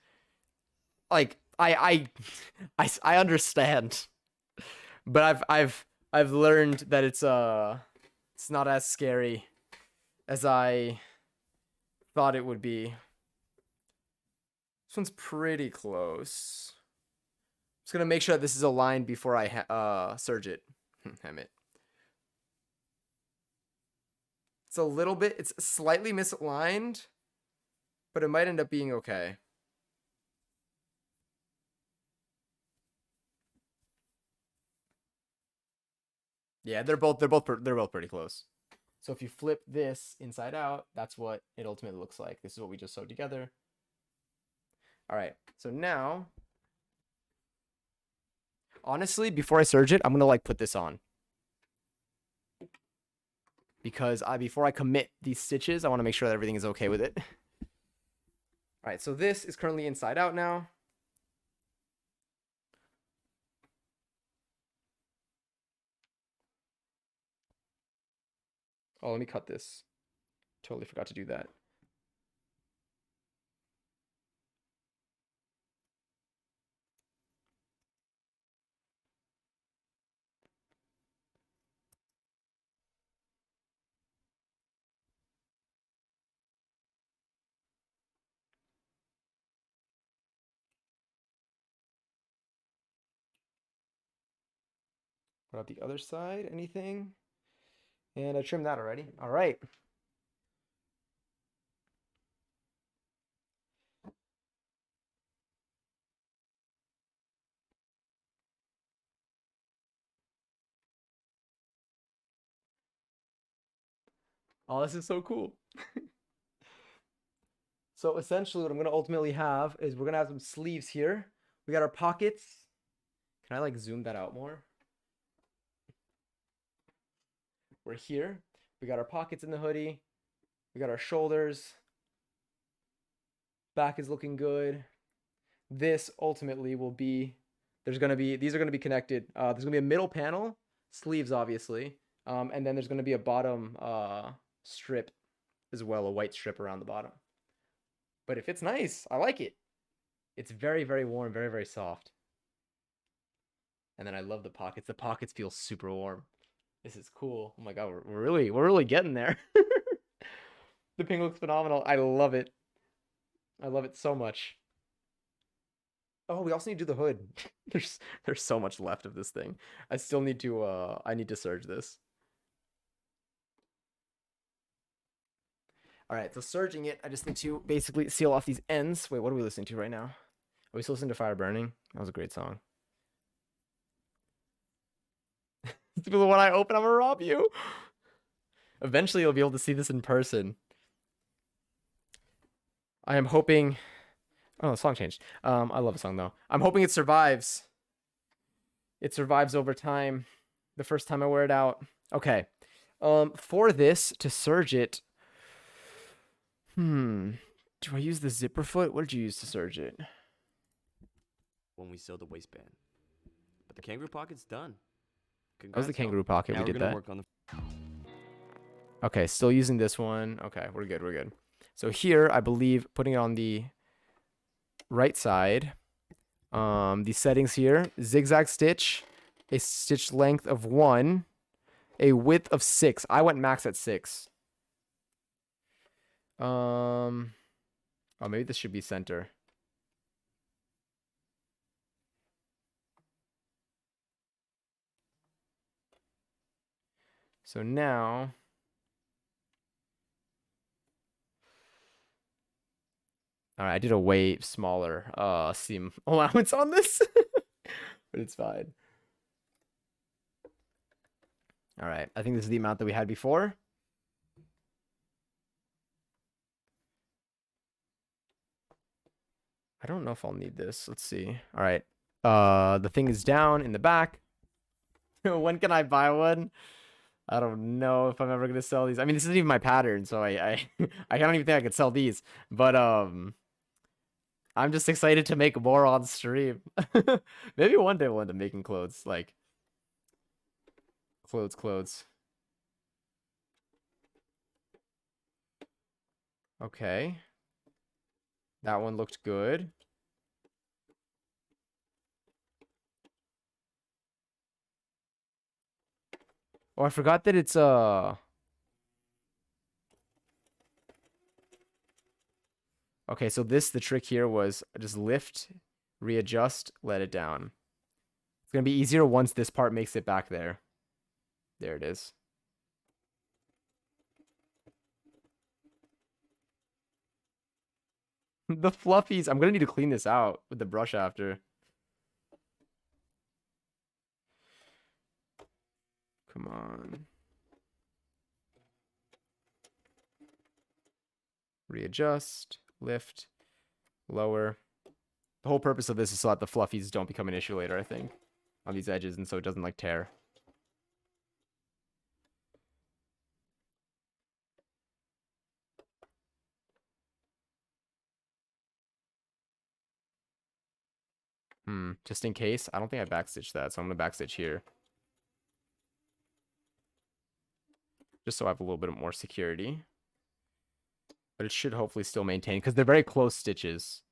Like I understand, but I've learned that it's not as scary as I thought it would be. This one's pretty close. Just gonna make sure that this is aligned before I serge it. Damn it. It's a little bit, it's slightly misaligned, but it might end up being okay. Yeah, they're both pretty close. So if you flip this inside out, that's what it ultimately looks like. This is what we just sewed together. All right, so now, honestly, before I serge it, I'm gonna like put this on. Because before I commit these stitches, I wanna make sure that everything is okay with it. All right, so this is currently inside out now. Oh, let me cut this. Totally forgot to do that. What about the other side? Anything? And I trimmed that already. All right. Oh, this is so cool. So essentially what I'm going to ultimately have is we're going to have some sleeves here. We got our pockets. Can I like zoom that out more? We're here. We got our pockets in the hoodie. We got our shoulders. Back is looking good. This ultimately will be, these are going to be connected. There's going to be a middle panel, sleeves obviously. And then there's going to be a bottom strip as well, a white strip around the bottom. But it fits nice. I like it. It's very, very warm, very, very soft. And then I love the pockets. The pockets feel super warm. This is cool. Oh my god, we're really getting there. The pink looks phenomenal. I love it. I love it so much. Oh, we also need to do the hood. There's so much left of this thing. I still need to I need to serge this. All right, so serging it, I just need to basically seal off these ends. Wait, what are we listening to right now? Are we still listening to Fire Burning? That was a great song. When I open, I'm gonna rob you. Eventually, you'll be able to see this in person. I am hoping. Oh, the song changed. I love the song though. I'm hoping it survives. It survives over time. The first time I wear it out. Okay. For this to serge it. Do I use the zipper foot? What did you use to serge it? When we sew the waistband. But the kangaroo pocket's done. That was the kangaroo pocket. Now we did that. Work on the... Okay, still using this one. Okay, we're good. We're good. So here, I believe putting it on the right side. The settings here: zigzag stitch, a stitch length of 1, a width of 6. I went max at 6. Oh, maybe this should be center. So now, all right, I did a way smaller seam allowance on this, but it's fine. All right, I think this is the amount that we had before. I don't know if I'll need this. Let's see. All right. The thing is down in the back. When can I buy one? I don't know if I'm ever gonna sell these. I mean, this isn't even my pattern, so I don't even think I could sell these. But I'm just excited to make more on stream. Maybe one day we'll end up making clothes. Like, Clothes. Okay. That one looked good. Oh, I forgot that it's okay, so the trick here was just lift, readjust, let it down. It's gonna be easier once this part makes it back there. There it is. The fluffies. I'm gonna need to clean this out with the brush after. Come on. Readjust, lift, lower. The whole purpose of this is so that the fluffies don't become an issue later, I think, on these edges, and so it doesn't like tear. Just in case. I don't think I backstitched that, so I'm gonna backstitch here. Just so I have a little bit more security. But it should hopefully still maintain, because they're very close stitches.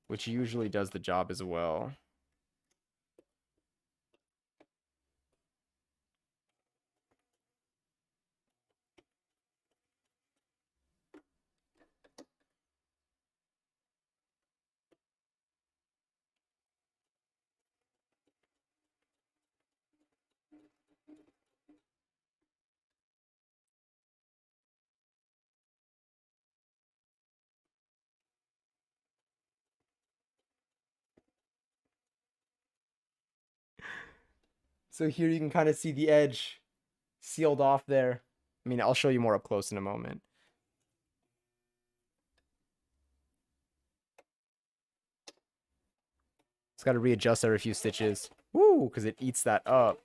Which usually does the job as well. So here you can kind of see the edge sealed off there. I mean, I'll show you more up close in a moment. It's got to readjust every few stitches. Woo, because it eats that up.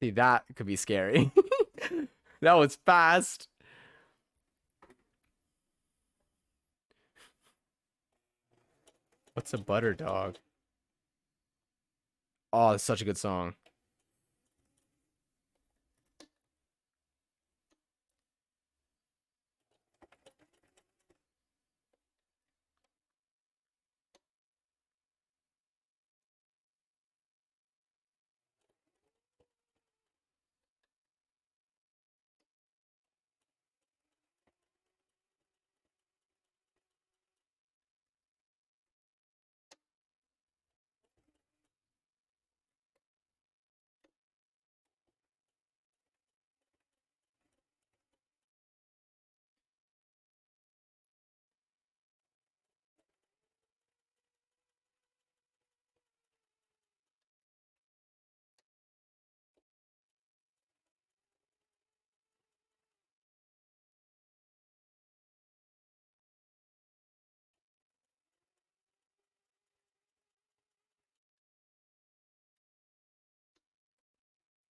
See, that could be scary. That was fast. What's a butter dog? Oh, it's such a good song.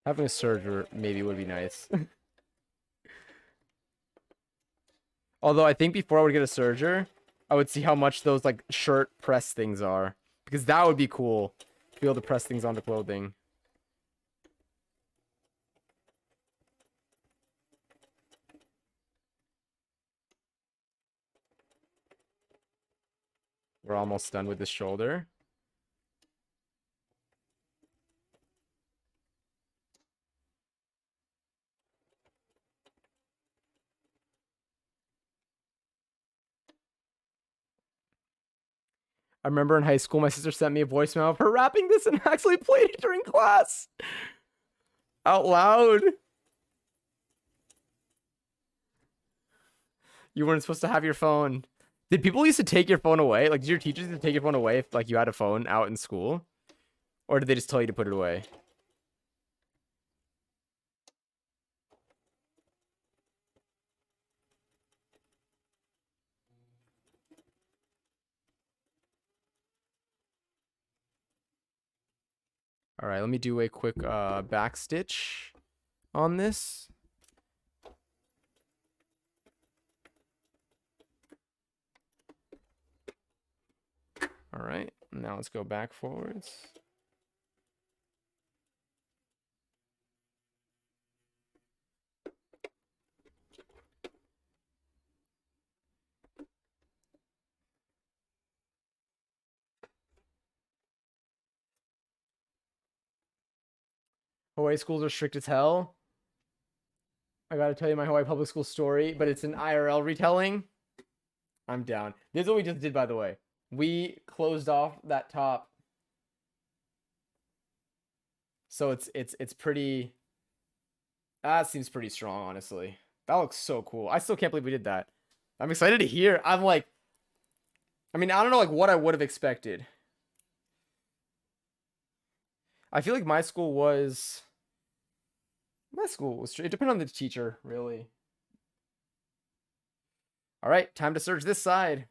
Having a serger maybe would be nice. Although I think before I would get a serger, I would see how much those like shirt press things are. Because that would be cool. To be able to press things onto clothing. We're almost done with the shoulder. I remember in high school, my sister sent me a voicemail of her rapping this and actually played it during class. Out loud. You weren't supposed to have your phone. Did people used to take your phone away? Like, did your teachers used to take your phone away if, like, you had a phone out in school? Or did they just tell you to put it away? All right, let me do a quick back stitch on this. All right, now let's go back forwards. Hawaii schools are strict as hell. I gotta tell you my Hawaii public school story, but it's an IRL retelling. I'm down. This is what we just did, by the way. We closed off that top. So it's pretty. That seems pretty strong, honestly. That looks so cool. I still can't believe we did that. I'm excited to hear. I'm like, I mean, I don't know like what I would have expected. I feel like my school was it depended on the teacher, really. All right, time to search this side.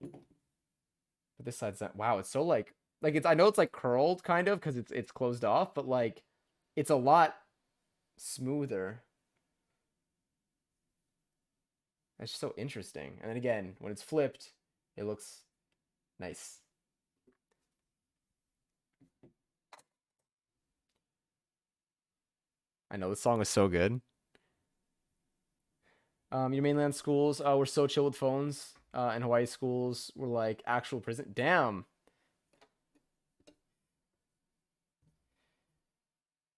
But this side's not, wow, it's so like it's, I know it's like curled kind of because it's closed off, but like it's a lot smoother. That's just so interesting. And then again, when it's flipped, it looks nice. I know this song is so good. Your mainland schools were so chill with phones, and Hawaii schools were like actual prison. Damn.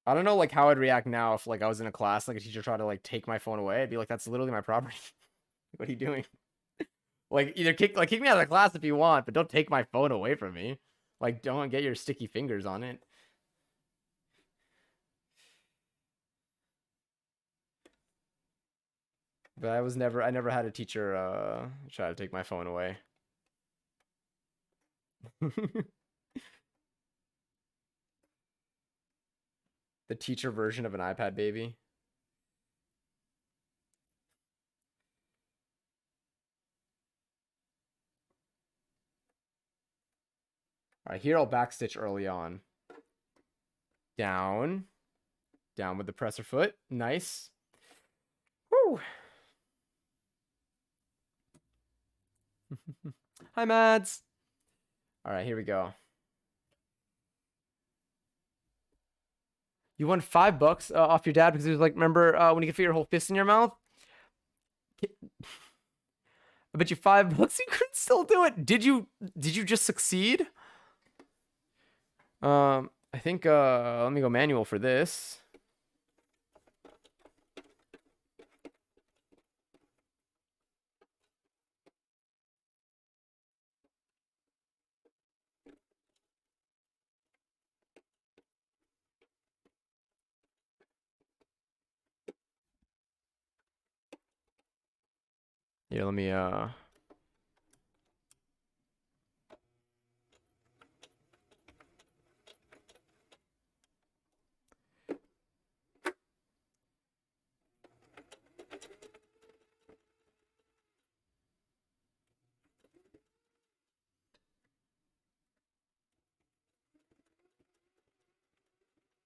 I don't know like how I'd react now if like I was in a class like a teacher tried to like take my phone away. I'd be like, that's literally my property. What are you doing? Like either kick me out of the class if you want, but don't take my phone away from me. Like don't get your sticky fingers on it. But I never had a teacher try to take my phone away. The teacher version of an iPad baby. All right, here I'll backstitch early on. Down with the presser foot. Nice. Woo. Hi, Mads. All right, here we go. You won $5 off your dad because he was like, remember when you could fit your whole fist in your mouth? I bet you $5 you could still do it. Did you just succeed? I think let me go manual for this. Yeah, let me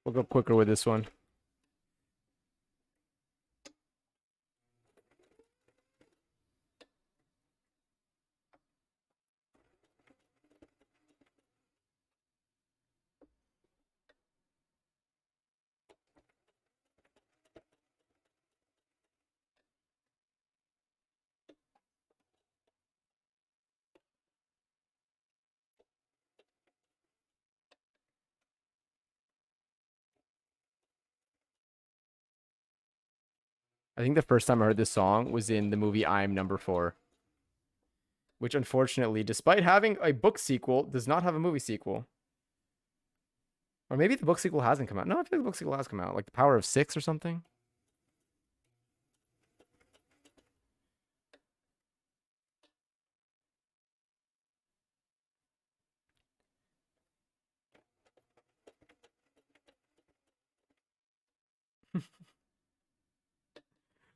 we'll go quicker with this one. I think the first time I heard this song was in the movie I'm Number 4, which unfortunately, despite having a book sequel, does not have a movie sequel. Or maybe the book sequel hasn't come out. No, I feel like the book sequel has come out. Like The Power of Six or something.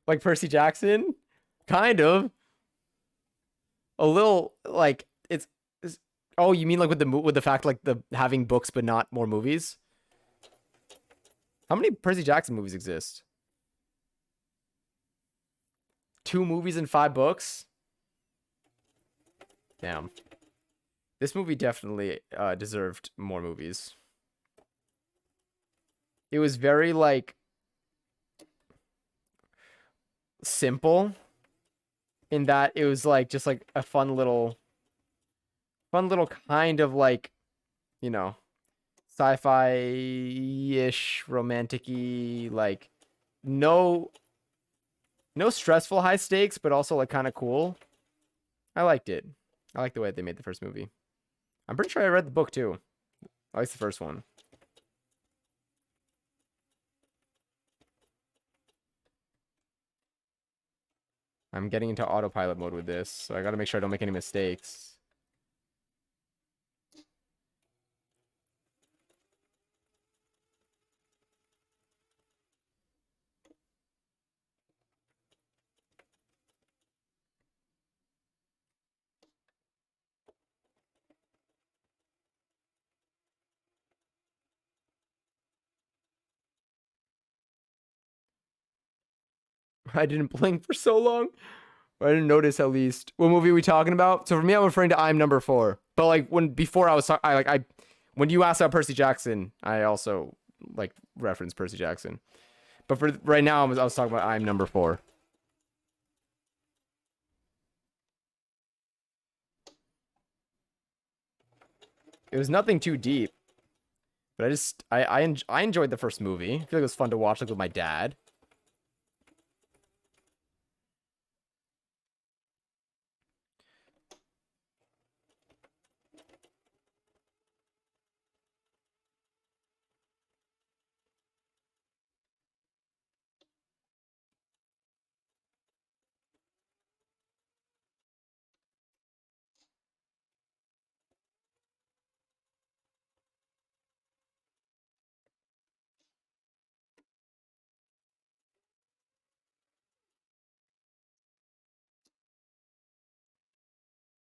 Like Percy Jackson? Kind of. A little like it's oh, you mean like with the fact like the having books but not more movies? How many Percy Jackson movies exist? 2 movies and 5 books? Damn. This movie definitely deserved more movies. It was very like simple in that it was like just like a fun little kind of like, you know, sci-fi-ish, romantic-y, like no stressful high stakes, but also like kind of cool. I liked it. I like the way they made the first movie. I'm pretty sure I read the book too. At least the first one. I'm getting into autopilot mode with this, so I gotta make sure I don't make any mistakes. I didn't blink for so long. I didn't notice at least. What movie are we talking about? So for me, I'm referring to I'm Number 4. But like before I was when you asked about Percy Jackson, I also like referenced Percy Jackson. But for right now, I was talking about I'm Number 4. It was nothing too deep, but I enjoyed the first movie. I feel like it was fun to watch like with my dad.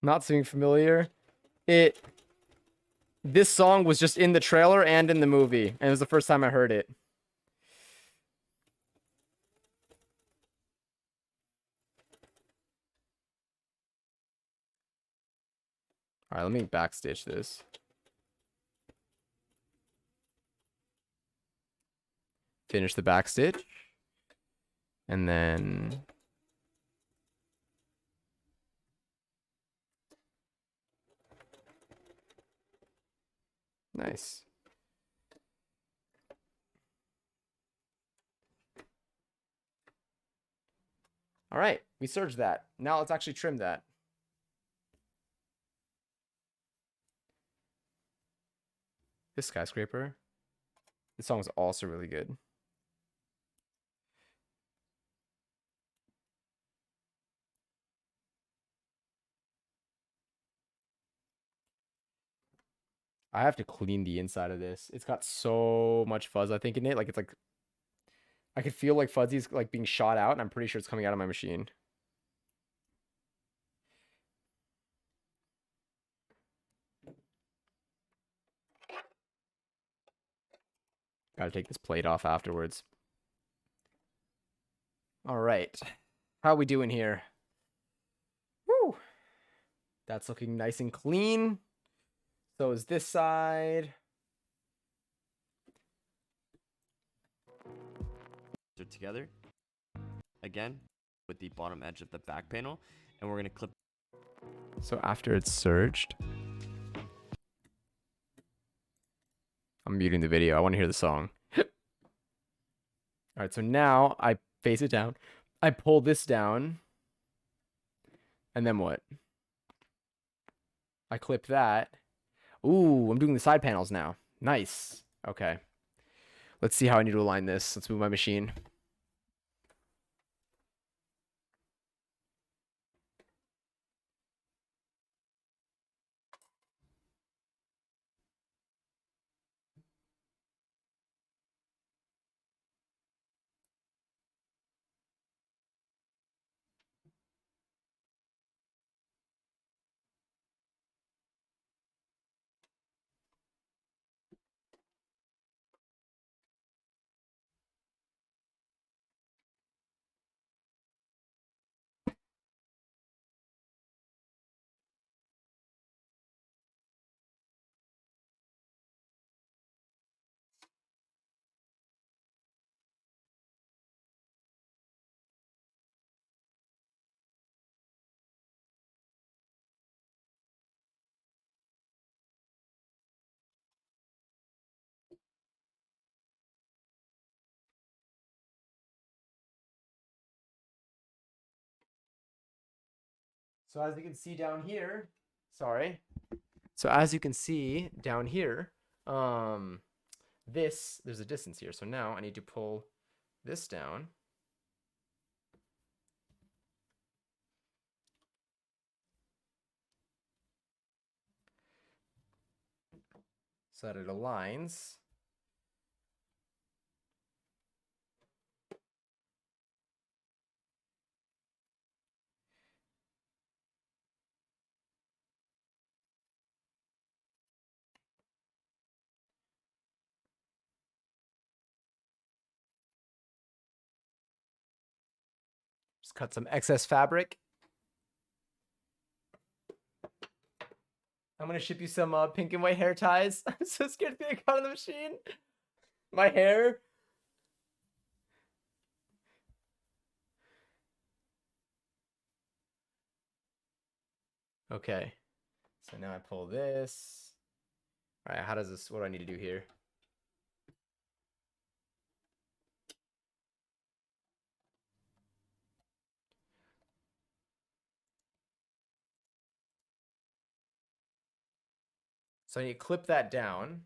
Not seeming familiar. This song was just in the trailer and in the movie, and it was the first time I heard it. All right, let me backstitch this. Finish the backstitch. And then nice. All right, we serged that. Now let's actually trim that. This skyscraper. This song is also really good. I have to clean the inside of this. It's got so much fuzz, I think, in it. Like, it's like... I could feel like fuzzy's like being shot out, and I'm pretty sure it's coming out of my machine. Gotta take this plate off afterwards. All right. How are we doing here? Woo! That's looking nice and clean. So is this side. Together again with the bottom edge of the back panel, and we're going to clip. So after it's surged, I'm muting the video. I want to hear the song. All right, so now I face it down. I pull this down. And then what? I clip that. Ooh, I'm doing the side panels now. Nice. Okay. Let's see how I need to align this. Let's move my machine. So as you can see down here, sorry. So as you can see down here, there's a distance here. So now I need to pull this down. So that it aligns. Just cut some excess fabric. I'm gonna ship you some pink and white hair ties. I'm so scared to get caught in the machine. My hair. Okay. So now I pull this. All right, how does this, what do I need to do here? So I need to clip that down.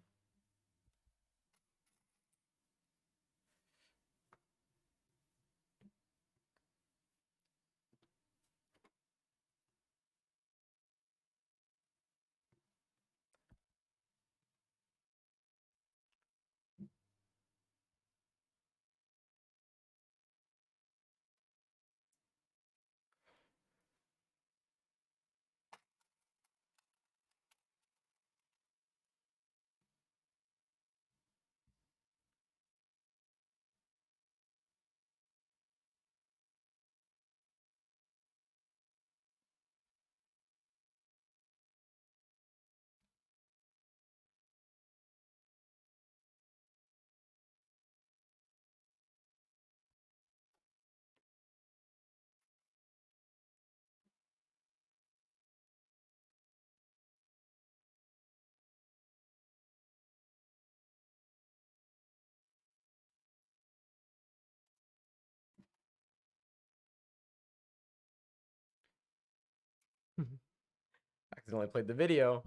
Accidentally played the video.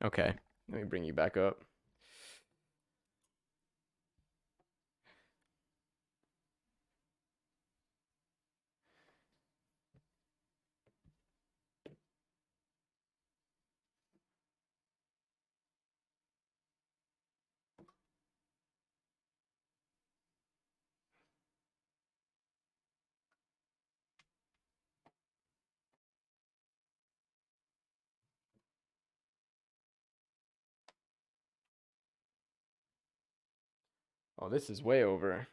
Okay, let me bring you back up. Oh, this is way over.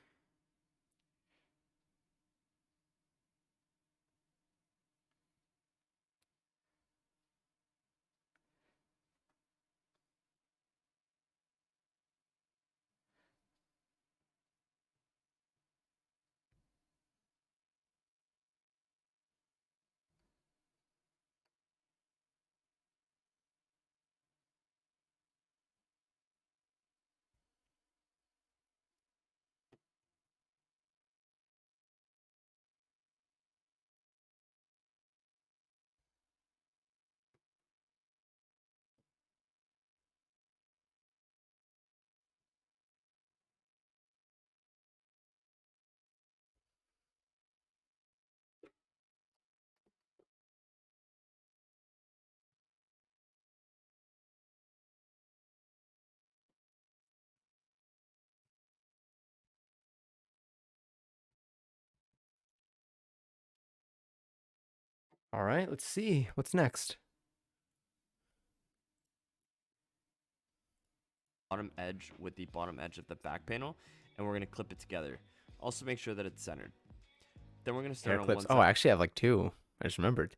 All right, let's see. What's next? Bottom edge with the bottom edge of the back panel, and we're going to clip it together. Also make sure that it's centered. Then we're going to start Hair on clips. one Oh, side I actually have like 2. I just remembered.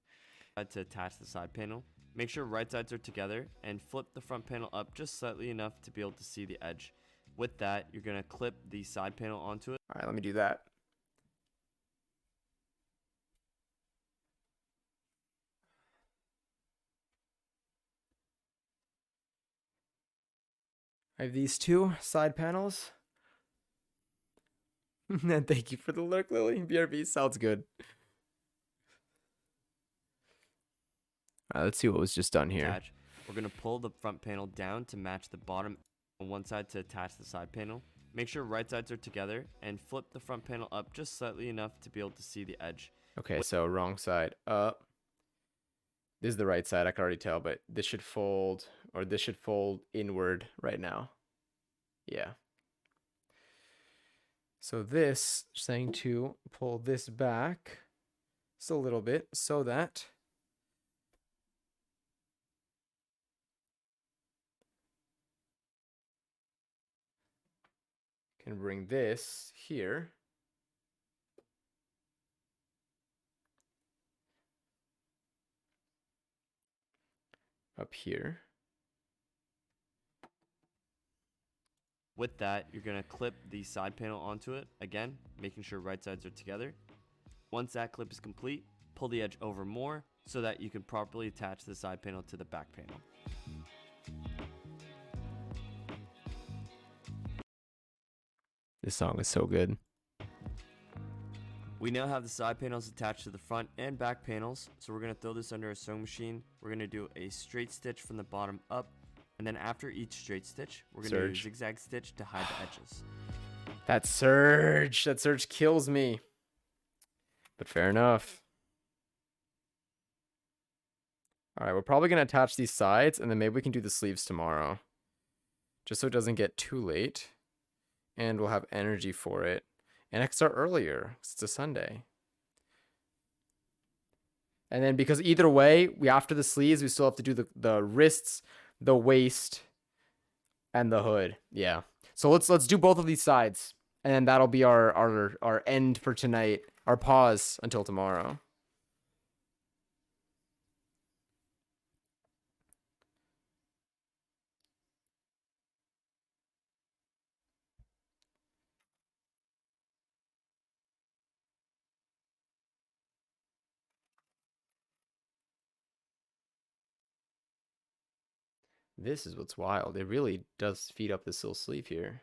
to attach the side panel. Make sure right sides are together and flip the front panel up just slightly enough to be able to see the edge. With that, you're going to clip the side panel onto it. All right, let me do that. I have these 2 side panels. And thank you for the lurk, Lily. BRB sounds good. All right, let's see what was just done here. We're going to pull the front panel down to match the bottom on one side to attach the side panel. Make sure right sides are together and flip the front panel up just slightly enough to be able to see the edge. Okay, so wrong side up. This is the right side, I can already tell, but this should fold, or this should fold inward right now. Yeah. So this, saying to pull this back just a little bit so that can bring this here. Up here. With that, you're going to clip the side panel onto it, again, making sure right sides are together. Once that clip is complete, pull the edge over more so that you can properly attach the side panel to the back panel. This song is so good. We now have the side panels attached to the front and back panels, so we're going to throw this under a sewing machine. We're going to do a straight stitch from the bottom up, and then after each straight stitch, we're going to do a zigzag stitch to hide the edges. That surge kills me. But fair enough. All right, we're probably going to attach these sides, and then maybe we can do the sleeves tomorrow. Just so it doesn't get too late. And we'll have energy for it. And I can start earlier, 'cause it's a Sunday. And then because either way, after the sleeves, we still have to do the wrists, the waist, and the hood. Yeah. So let's do both of these sides. And then that'll be our end for tonight. Our pause until tomorrow. This is what's wild. It really does feed up this little sleeve here.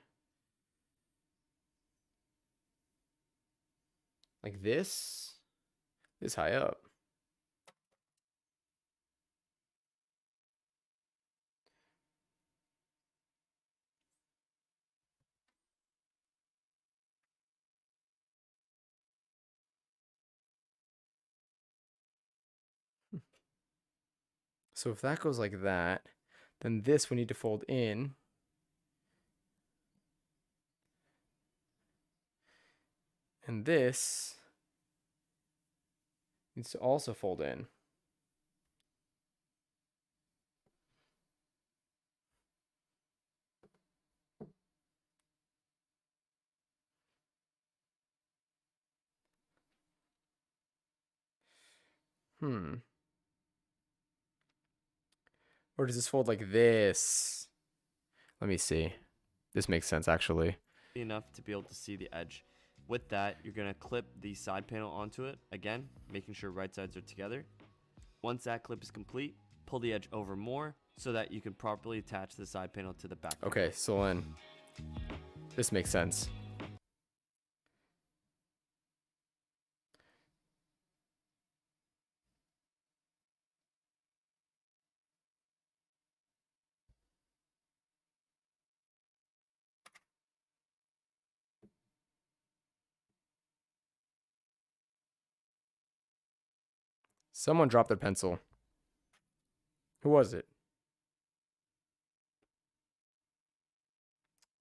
Like this high up. So if that goes like that, then this we need to fold in. And this needs to also fold in. Or does this fold like this? Let me see. This makes sense, actually. Enough to be able to see the edge. With that, you're going to clip the side panel onto it, again, making sure right sides are together. Once that clip is complete, pull the edge over more so that you can properly attach the side panel to the back panel. Okay, so then this makes sense. Someone dropped their pencil. Who was it?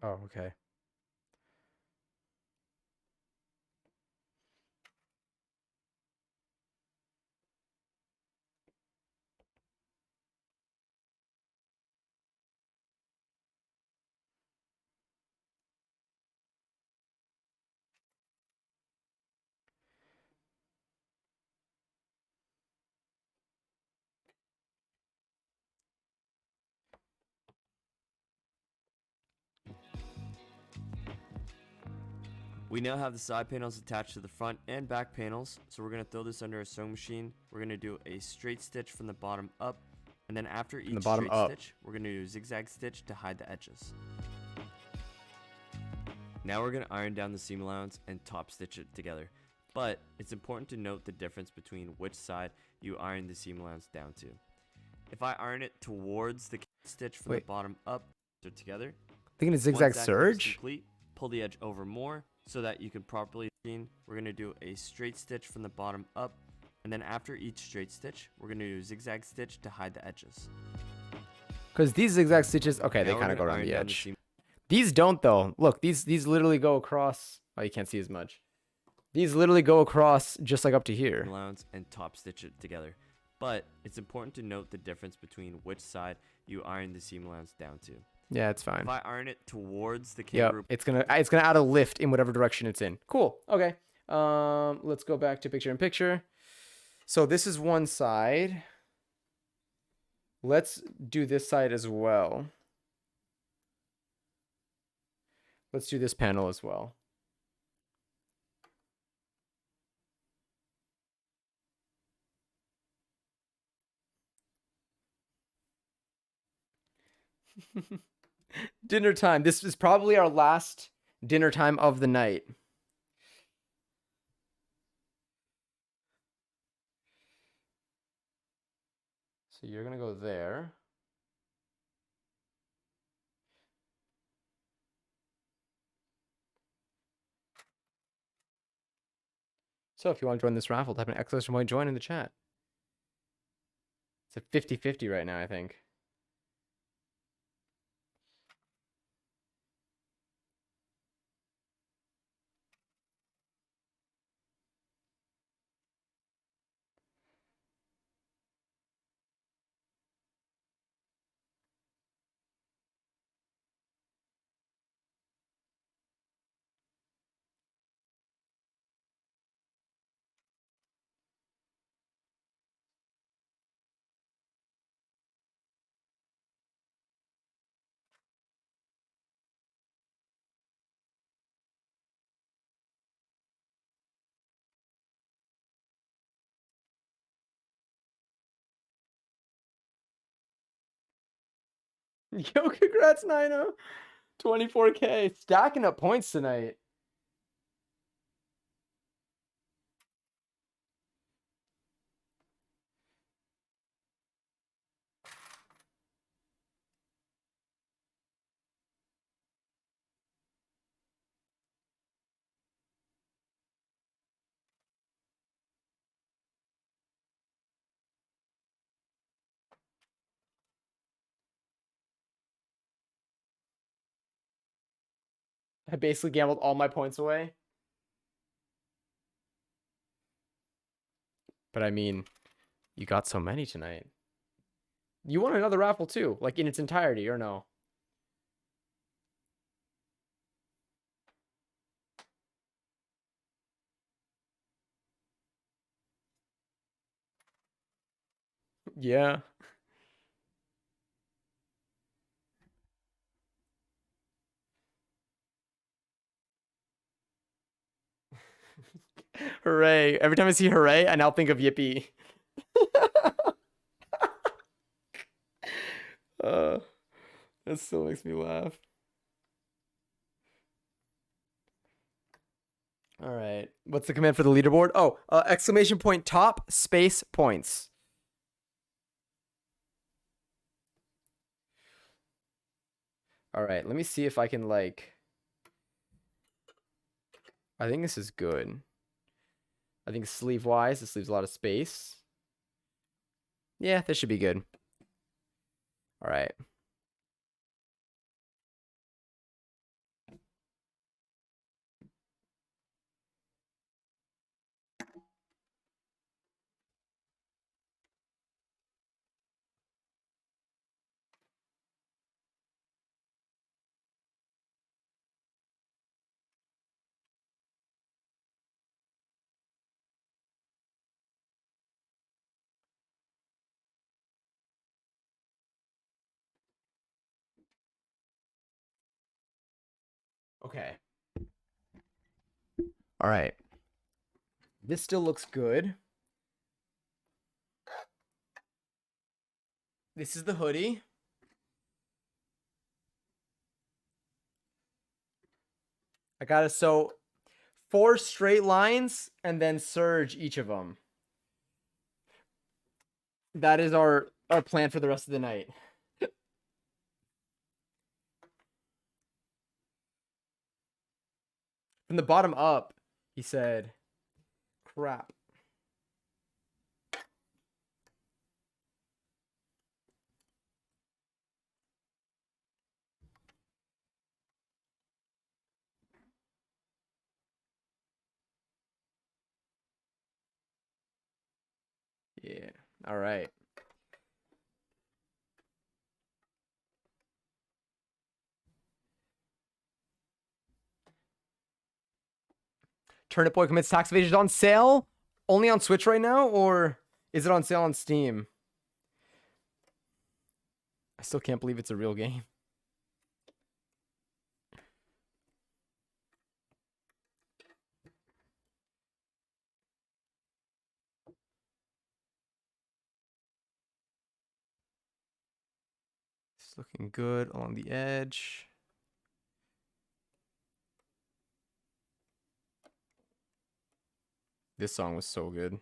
Oh, okay. We now have the side panels attached to the front and back panels, so we're going to throw this under a sewing machine. We're going to do a straight stitch from the bottom up, and then after each straight stitch, we're going to do a zigzag stitch to hide the edges. Now we're going to iron down the seam allowance and top stitch it together. But it's important to note the difference between which side you iron the seam allowance down to. If I iron it towards the stitch from the bottom up together, thinking a zigzag surge. Complete, pull the edge over more so that you can properly seam. We're going to do a straight stitch from the bottom up, and then after each straight stitch, we're going to do a zigzag stitch to hide the edges. Because these zigzag stitches, okay, they kind of go around the edge. These don't though. Look, these literally go across. Oh, you can't see as much. These literally go across just like up to here. Allowance and top stitch it together. But it's important to note the difference between which side you iron the seam allowance down to. Yeah, it's fine. If I iron it towards the kangaroo, it's gonna add a lift in whatever direction it's in. Cool. Okay. Let's go back to picture in picture. So this is one side. Let's do this side as well. Let's do this panel as well. Dinner time. This is probably our last dinner time of the night. So you're going to go there. So if you want to join this raffle, type an exclamation point join in the chat. It's a 50-50 right now, I think. Yo, congrats, Nino. 24K. Stacking up points tonight. I basically gambled all my points away. But I mean, you got so many tonight. You won another raffle too, like in its entirety, or no? Yeah. Hooray. Every time I see hooray, I now think of Yippee. That still makes me laugh. All right. What's the command for the leaderboard? Oh, exclamation point top space points. All right. Let me see if I can like. I think this is good. I think sleeve wise, this leaves a lot of space. Yeah, this should be good. All right. Okay. All right. This still looks good. This is the hoodie. I got it. So 4 straight lines and then surge each of them. That is our plan for the rest of the night. From the bottom up, he said, crap. Yeah. All right. Turnip Boy Commits Tax Evasion is on sale? Only on Switch right now? Or is it on sale on Steam? I still can't believe it's a real game. It's looking good along the edge. This song was so good.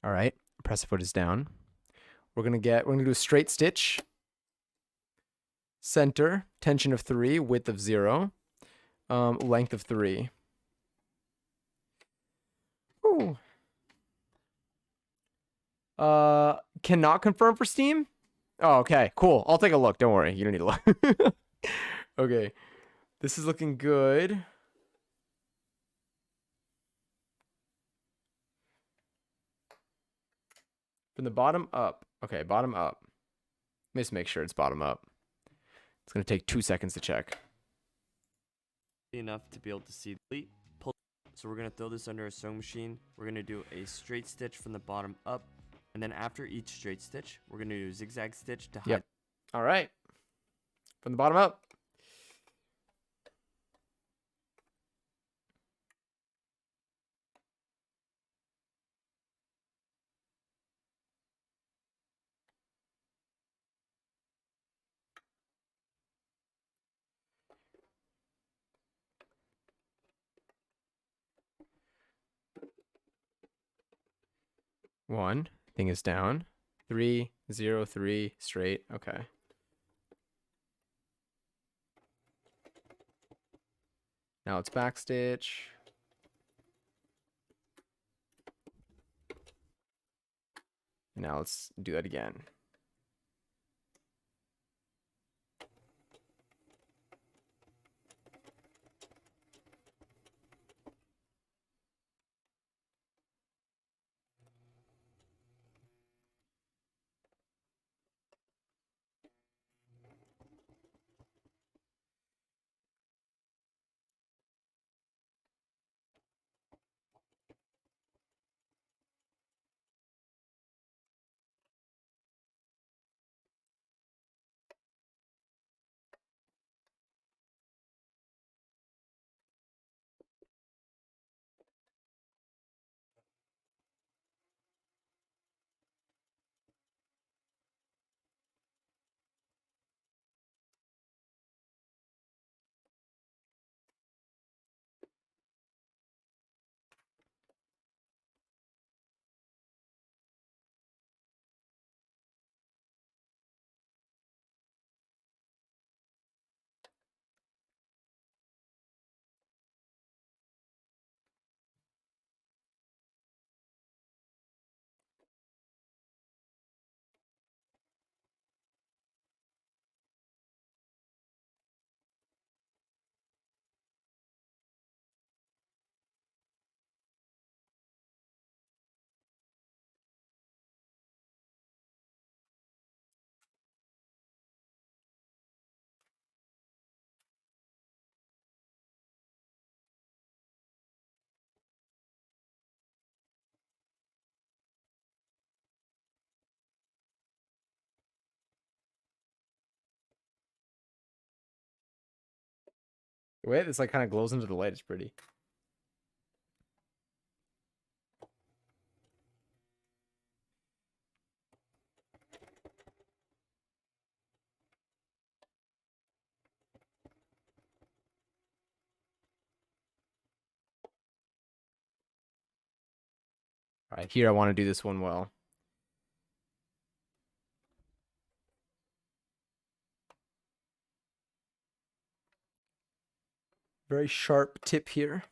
All right, press foot is down. We're gonna do a straight stitch. Center, tension of 3, width of 0, length of 3. Ooh. Cannot confirm for Steam? Oh, okay, cool. I'll take a look. Don't worry, you don't need to look. Okay, this is looking good. From the bottom up. Okay, bottom up. Let me just make sure it's bottom up. It's gonna take 2 seconds to check. Enough to be able to see the pull. So we're gonna throw this under a sewing machine. We're gonna do a straight stitch from the bottom up, and then after each straight stitch, we're gonna do a zigzag stitch to hide. Yep. All right. From the bottom up. One thing is down. 3, 0, 3, straight. Okay. Now it's backstitch. Now let's do that again. The way this like kind of glows into the light is pretty. All right, here I want to do this one well. Very sharp tip here.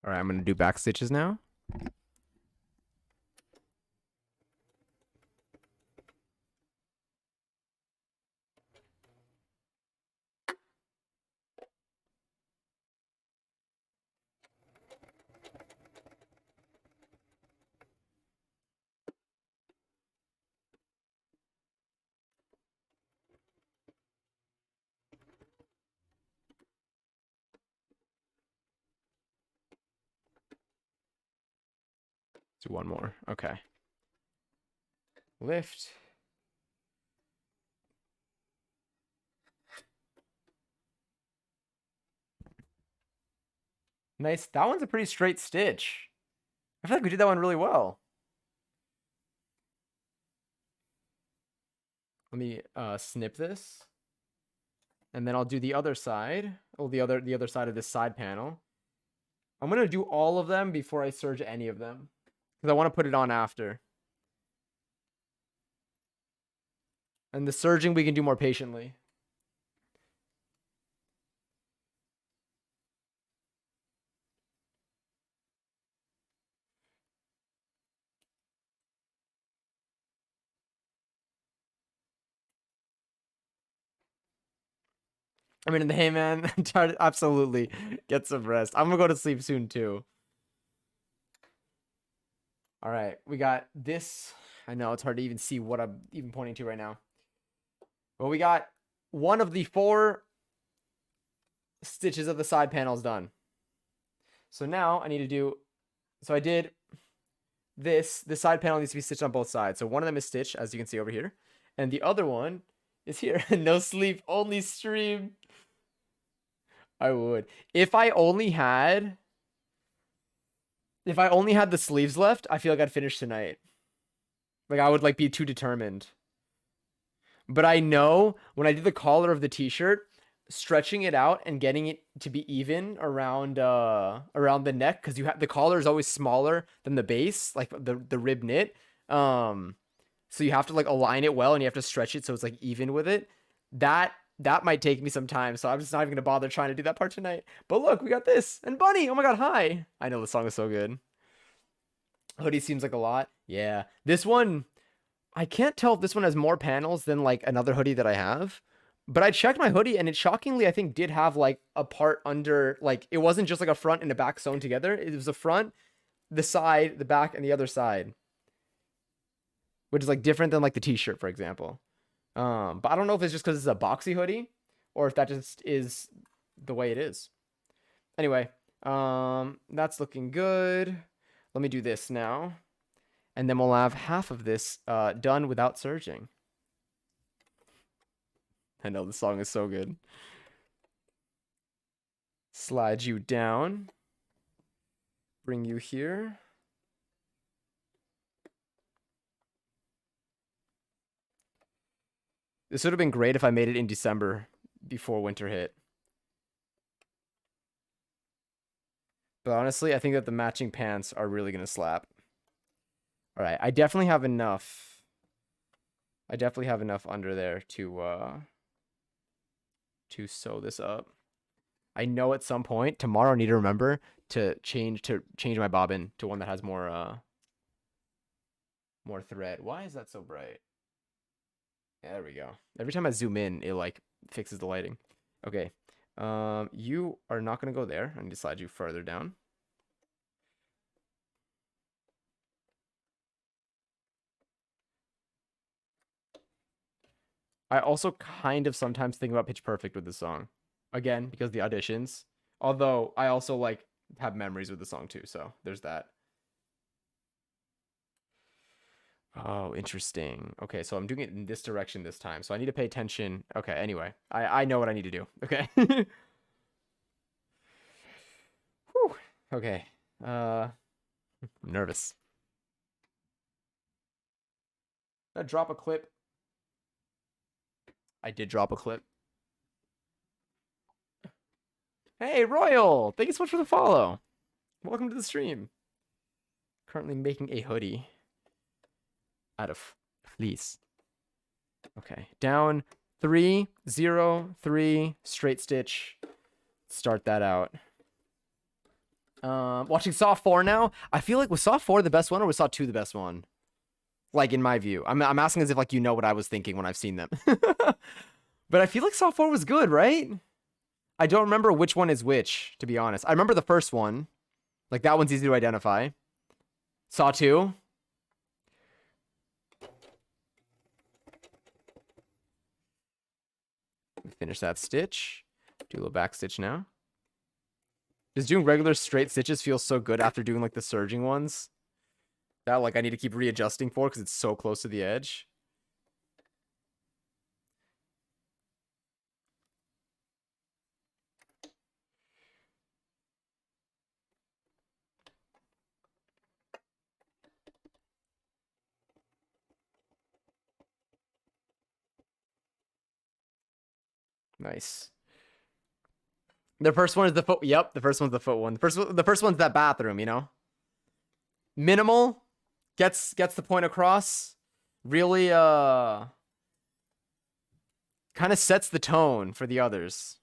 All right, I'm going to do back stitches now. Do one more. Okay. Lift. Nice. That one's a pretty straight stitch. I feel like we did that one really well. Let me snip this. And then I'll do the other side. Oh, the other side of this side panel. I'm going to do all of them before I serge any of them. Because I want to put it on after. And the serging we can do more patiently. I mean, hey man, absolutely get some rest. I'm gonna go to sleep soon too. All right, we got this. I know it's hard to even see what I'm even pointing to right now. But we got one of the 4 stitches of the side panels done. So now I need to do, so I did this. The side panel needs to be stitched on both sides. So one of them is stitched, as you can see over here. And the other one is here. No sleep, only stream. I would. If I only had the sleeves left, I feel like I'd finish tonight. Like I would like be too determined. But I know when I did the collar of the t-shirt, stretching it out and getting it to be even around the neck, because you have the collar is always smaller than the base, like the rib knit. So you have to like align it well and you have to stretch it so it's like even with it. That might take me some time, so I'm just not even gonna bother trying to do that part tonight. But look, we got this. And Bunny, oh my god, hi. I know the song is so good. Hoodie seems like a lot. Yeah. This one, I can't tell if this one has more panels than like another hoodie that I have. But I checked my hoodie and it shockingly, I think, did have like a part under, like it wasn't just like a front and a back sewn together. It was the front, the side, the back, and the other side. Which is like different than like the t-shirt, for example. But I don't know if it's just because it's a boxy hoodie or if that just is the way it is. Anyway, that's looking good. Let me do this now. And then we'll have half of this done without serging. I know the song is so good. Slide you down. Bring you here. This would have been great if I made it in December before winter hit. But honestly, I think that the matching pants are really going to slap. All right, I definitely have enough. I definitely have enough under there to sew this up. I know at some point tomorrow I need to remember to change my bobbin to one that has more thread. Why is that so bright? There we go. Every time I zoom in, it like fixes the lighting. Okay. You are not going to go there. I need to slide you further down. I also kind of sometimes think about Pitch Perfect with this song. Again, because of the auditions. Although I also like have memories with the song too, so there's that. Oh, interesting. Okay, so I'm doing it in this direction this time. So I need to pay attention. Okay, anyway. I know what I need to do. Okay. Whew. Okay. I'm nervous. I drop a clip. I did drop a clip. Hey, Royal! Thank you so much for the follow. Welcome to the stream. Currently making a hoodie out of fleece. Okay, down 3, 0, 3, straight stitch. Start that out. Watching Saw 4 now. I feel like was Saw 4 the best one or was Saw 2 the best one? Like in my view. I'm asking as if like you know what I was thinking when I've seen them. But I feel like Saw 4 was good, right? I don't remember which one is which, to be honest. I remember the first one. Like that one's easy to identify. Saw 2. Finish that stitch. Do a little back stitch now. Does doing regular straight stitches feel so good after doing like the surging ones? That like I need to keep readjusting for because it's so close to the edge. Nice. The first one is the foot. Yep, the first one's the foot one. The first one's that bathroom, you know. Minimal, gets the point across. Really, kind of sets the tone for the others.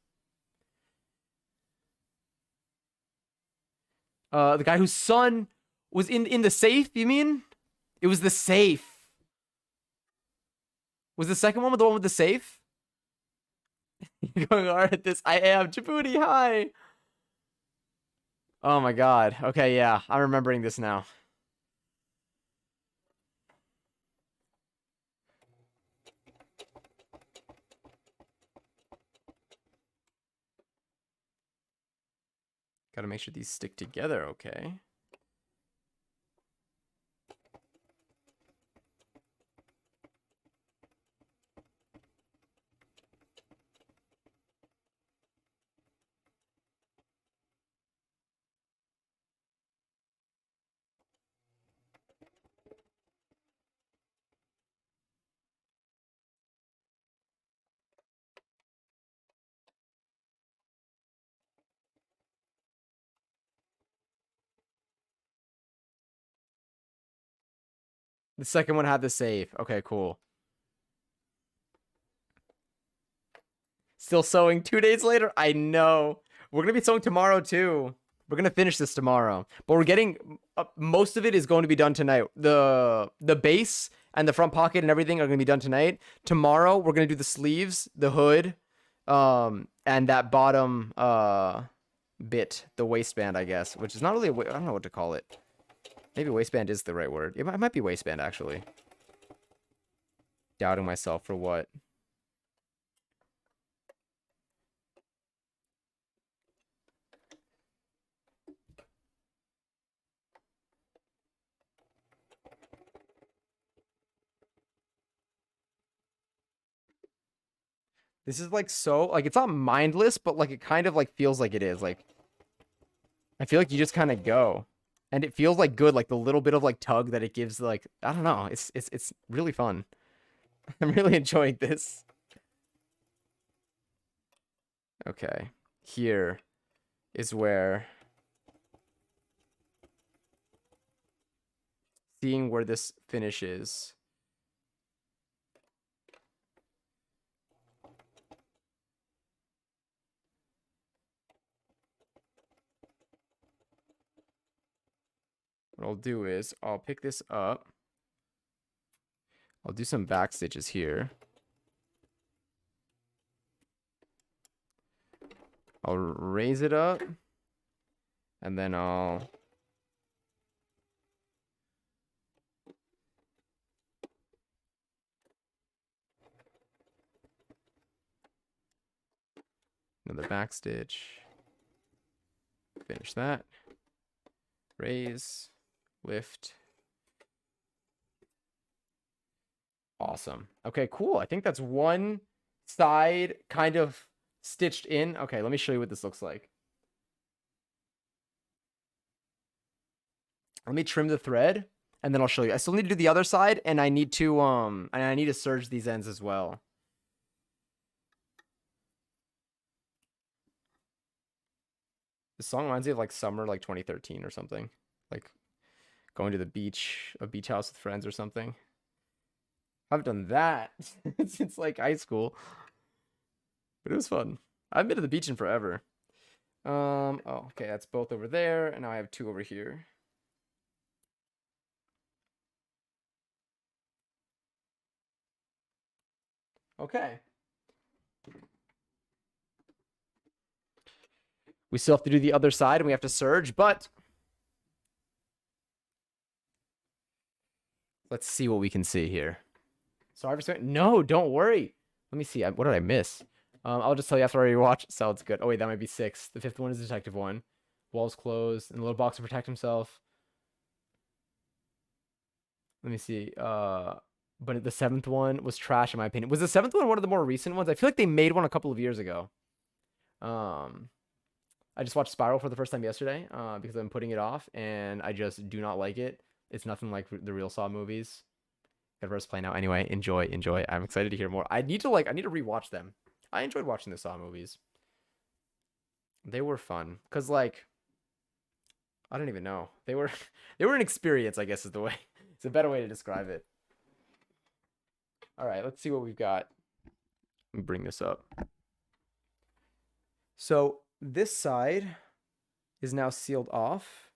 The guy whose son was in the safe. You mean? It was the safe. Was the second one with the one with the safe? You're going hard at this. I am. Djibouti, hi. Oh my god. Okay, yeah. I'm remembering this now. Gotta make sure these stick together, okay? The second one had the save. Okay, cool. Still sewing 2 days later? I know. We're going to be sewing tomorrow, too. We're going to finish this tomorrow. But we're getting... most of it is going to be done tonight. The base and the front pocket and everything are going to be done tonight. Tomorrow, we're going to do the sleeves, the hood, and that bottom bit, the waistband, I guess. Which is not really... I don't know what to call it. Maybe waistband is the right word. It might be waistband, actually. Doubting myself for what? This is like so... like, it's not mindless, but like it kind of like feels like it is. Like, I feel like you just kind of go. And it feels like good, like the little bit of like tug that it gives, like, I don't know. It's really fun. I'm really enjoying this. Okay. Here is where seeing where this finishes. What I'll do is I'll pick this up. I'll do some back stitches here. I'll raise it up. And then I'll... Another back stitch. Finish that. Raise, lift. Awesome. Okay, cool. I think that's one side kind of stitched in. Okay, let me show you what this looks like. Let me trim the thread and then I'll show you. I still need to do the other side and I need to serge these ends as well. This song reminds me of like summer, like 2013 or something. Like going to the beach, a beach house with friends or something. I've done that since like high school. But it was fun. I haven't been to the beach in forever. Oh, okay, that's both over there, and now I have two over here. Okay. We still have to do the other side and we have to serge, but let's see what we can see here. Sorry for saying, no, don't worry. Let me see. What did I miss? I'll just tell you after I rewatch. Sounds good. Oh, wait, that might be 6. The 5th one is the detective one. Walls closed, and a little box to protect himself. Let me see. But the 7th one was trash, in my opinion. Was the 7th one of the more recent ones? I feel like they made one a couple of years ago. I just watched Spiral for the first time yesterday because I'm putting it off, and I just do not like it. It's nothing like the real Saw movies. Got first play now. Anyway, enjoy. I'm excited to hear more. I need to rewatch them. I enjoyed watching the Saw movies. They were fun because like I don't even know. They were an experience, I guess is the way. It's a better way to describe it. All right, let's see what we've got. Let me bring this up. So this side is now sealed off.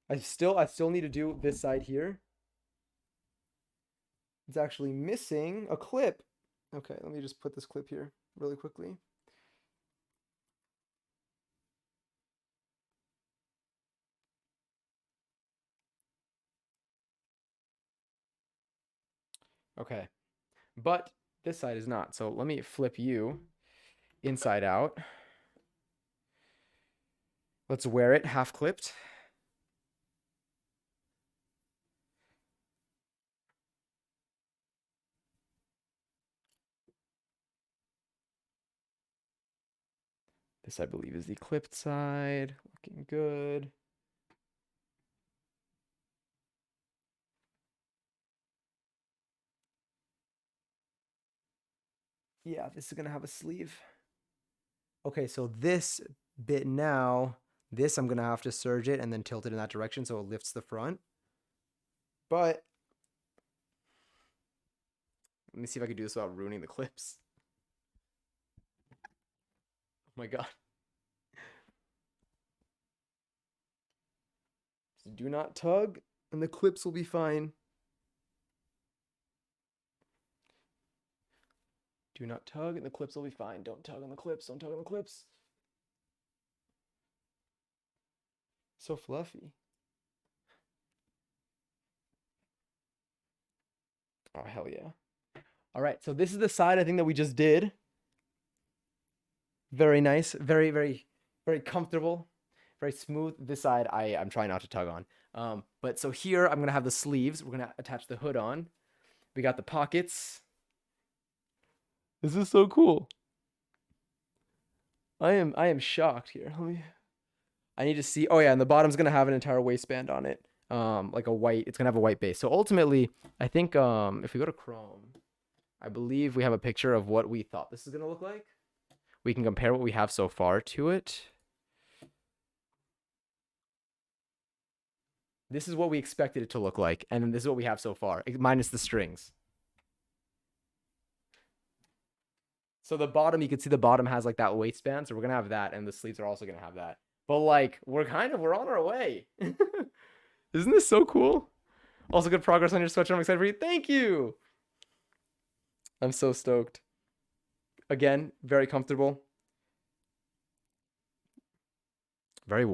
I still need to do this side here. It's actually missing a clip. Okay, let me just put this clip here really quickly. Okay, but this side is not. So let me flip you inside out. Let's wear it half clipped. This, I believe, is the clipped side. Looking good. Yeah, this is going to have a sleeve. Okay, so this bit now, this I'm going to have to serge it and then tilt it in that direction so it lifts the front. But let me see if I can do this without ruining the clips. Oh my god. So do not tug and the clips will be fine. Do not tug and the clips will be fine. Don't tug on the clips. Don't tug on the clips. So fluffy. Oh, hell yeah. All right, so this is the side I think that we just did. Very nice. Very, very, very comfortable. Very smooth. This side I'm trying not to tug on. But so here I'm going to have the sleeves. We're going to attach the hood on. We got the pockets. This is so cool. I am shocked here. I need to see. Oh yeah, and the bottom's gonna have an entire waistband on it. Like a white. It's gonna have a white base. So ultimately, I think if we go to Chrome, I believe we have a picture of what we thought this is gonna look like. We can compare what we have so far to it. This is what we expected it to look like, and then this is what we have so far, minus the strings. So the bottom, you can see the bottom has like that waistband. So we're going to have that. And the sleeves are also going to have that. But like, we're on our way. Isn't this so cool? Also good progress on your sweatshirt. I'm excited for you. Thank you. I'm so stoked. Again, very comfortable. Very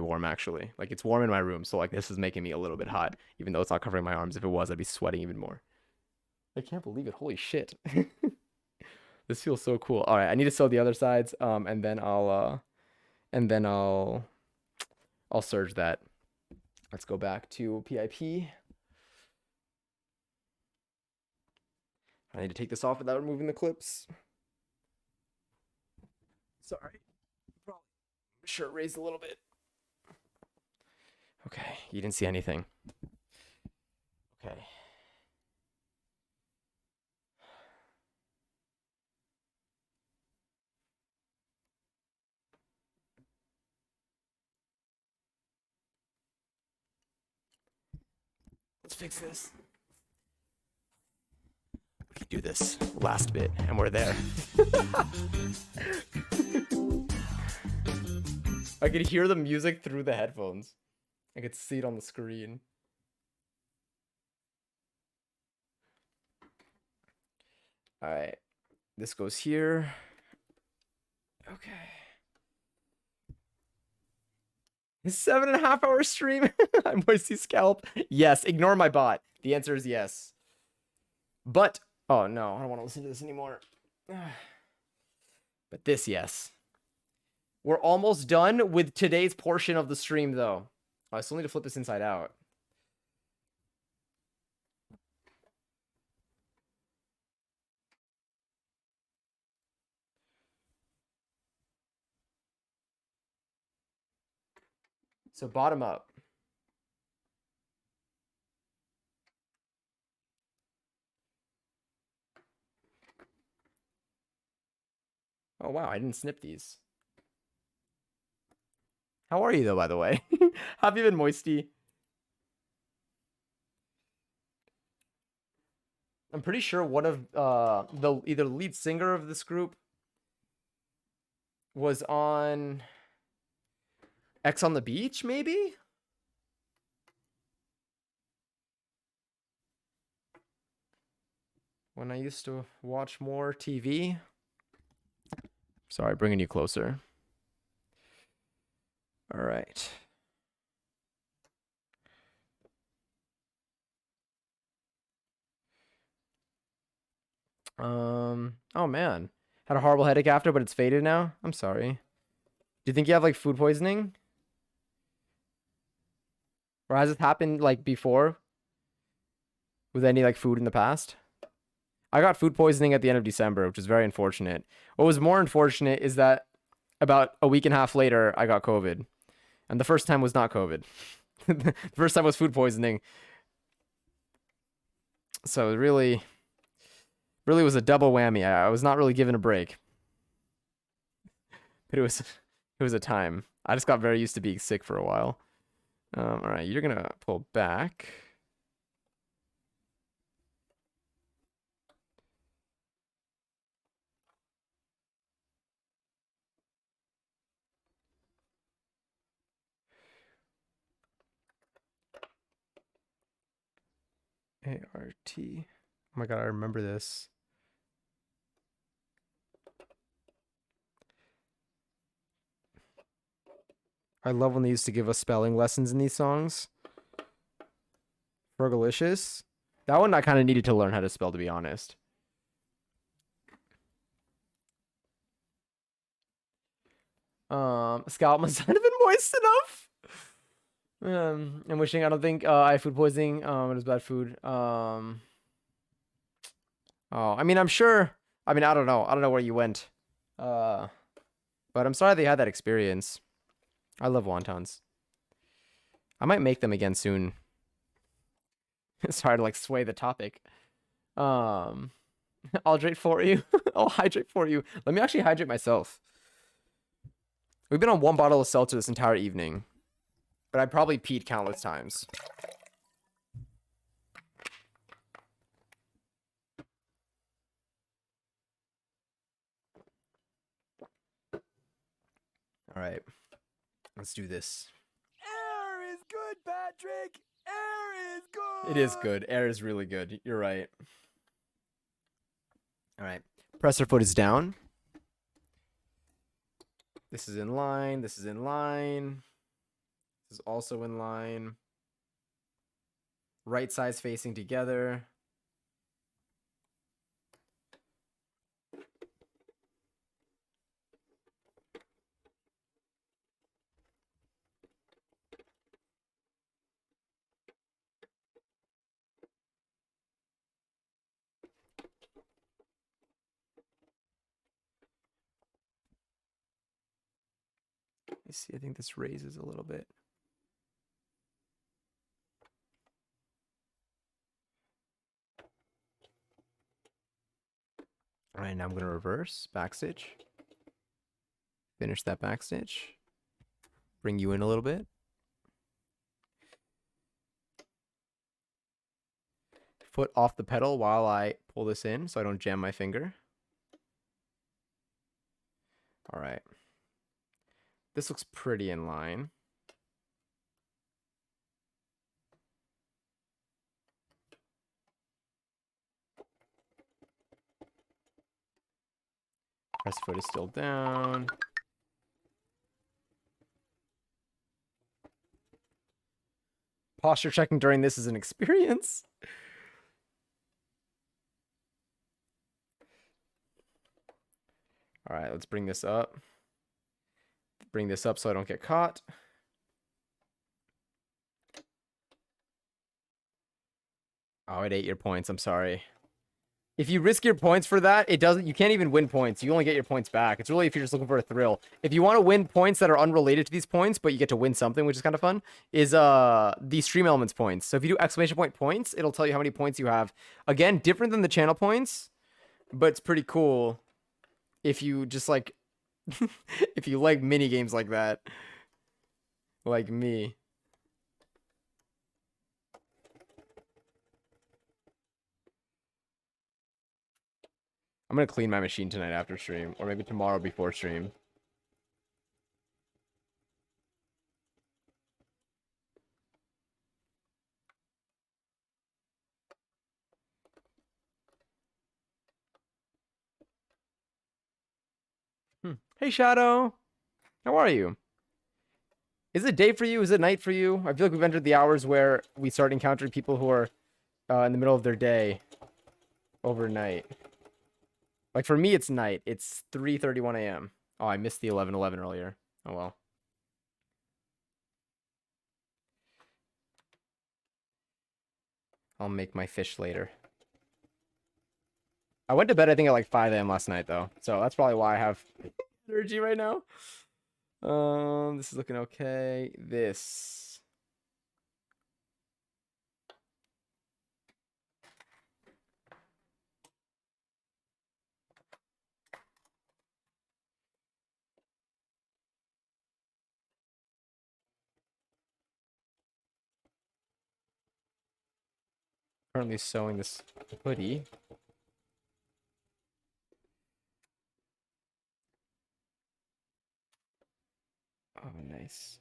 warm actually. Like it's warm in my room, so like this is making me a little bit hot, even though it's not covering my arms. If it was, I'd be sweating even more. I can't believe it. Holy shit. This feels so cool. All right, I need to sew the other sides, and then I'll surge that. Let's go back to PIP. I need to take this off without removing the clips. Sorry. Shirt raised a little bit. Okay, you didn't see anything. Okay. Let's fix this. We can do this last bit, and we're there. I could hear the music through the headphones. I could see it on the screen. All right, this goes here. Okay. 7.5 hour stream. I'm moisty scalp. Yes, ignore my bot. The answer is yes. But, oh no, I don't want to listen to this anymore. But this, yes. We're almost done with today's portion of the stream, though. Oh, I still need to flip this inside out. So bottom up. Oh, wow, I didn't snip these. How are you, though, by the way? Have you been moisty? I'm pretty sure one of the either lead singer of this group was on X on the Beach, maybe? When I used to watch more TV. Sorry, bringing you closer. All right. Oh man. Had a horrible headache after, but it's faded now. I'm sorry. Do you think you have like food poisoning? Or has this happened like before? With any like food in the past? I got food poisoning at the end of December, which is very unfortunate. What was more unfortunate is that about a week and a half later, I got COVID. And the first time was not COVID. The first time was food poisoning. So it really was a double whammy. I was not really given a break. But it was a time. I just got very used to being sick for a while. All right, you're gonna pull back. ART. Oh my god, I remember this. I love when they used to give us spelling lessons in these songs. Fergalicious. That one I kind of needed to learn how to spell, to be honest. Scalp must not have been moist enough. I'm wishing. I don't think I had food poisoning. It was bad food. Oh, I mean, I'm sure. I mean, I don't know. I don't know where you went. But I'm sorry they had that experience. I love wontons. I might make them again soon. Sorry to like sway the topic. I'll hydrate for you. I'll hydrate for you. Let me actually hydrate myself. We've been on one bottle of seltzer this entire evening. But I probably peed countless times. All right. Let's do this. Air is good, Patrick. Air is good. It is good. Air is really good. You're right. All right. Presser foot is down. This is in line. This is in line. This is also in line. Right sides facing together. Let's see, I think this raises a little bit. All right, now I'm going to reverse, backstitch. Finish that backstitch. Bring you in a little bit. Foot off the pedal while I pull this in so I don't jam my finger. All right. This looks pretty in line. Press foot is still down. Posture checking during this is an experience. All right, let's bring this up. Bring this up so I don't get caught. Oh, it ate your points. I'm sorry. If you risk your points for that, it doesn't. You can't even win points. You only get your points back. It's really if you're just looking for a thrill. If you want to win points that are unrelated to these points, but you get to win something, which is kind of fun, is the stream elements points. So if you do exclamation point points, it'll tell you how many points you have. Again, different than the channel points, but it's pretty cool. If you just like, if you like mini games like that, like me. I'm going to clean my machine tonight after stream, or maybe tomorrow before stream. Hey, Shadow. How are you? Is it day for you? Is it night for you? I feel like we've entered the hours where we start encountering people who are in the middle of their day overnight. Like for me, it's night. It's 3:31 a.m. Oh, I missed the 11:11 earlier. Oh well. I'll make my fish later. I went to bed, I think, at like 5 a.m. last night, though. So that's probably why I have energy right now. This is looking okay. This. Currently sewing this hoodie. Oh, nice.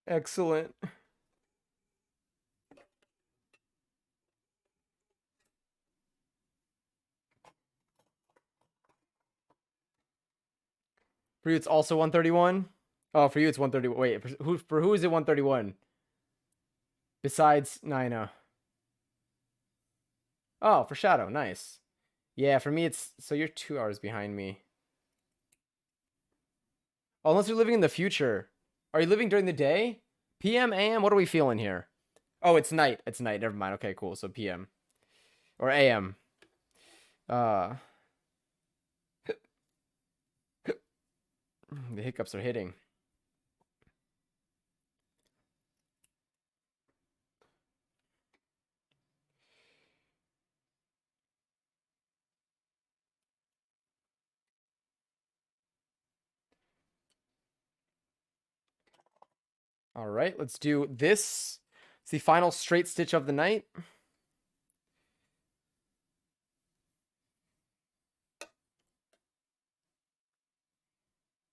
Excellent. For you, it's also 131. Oh, for you, it's 131. Wait, for who is it 131? Besides Nina. Oh, for Shadow. Nice. Yeah, for me, it's... So you're 2 hours behind me. Oh, unless you're living in the future. Are you living during the day? PM, AM? What are we feeling here? Oh, it's night. It's night. Never mind. Okay, cool. So PM. Or AM. The hiccups are hitting. All right, let's do this. It's the final straight stitch of the night.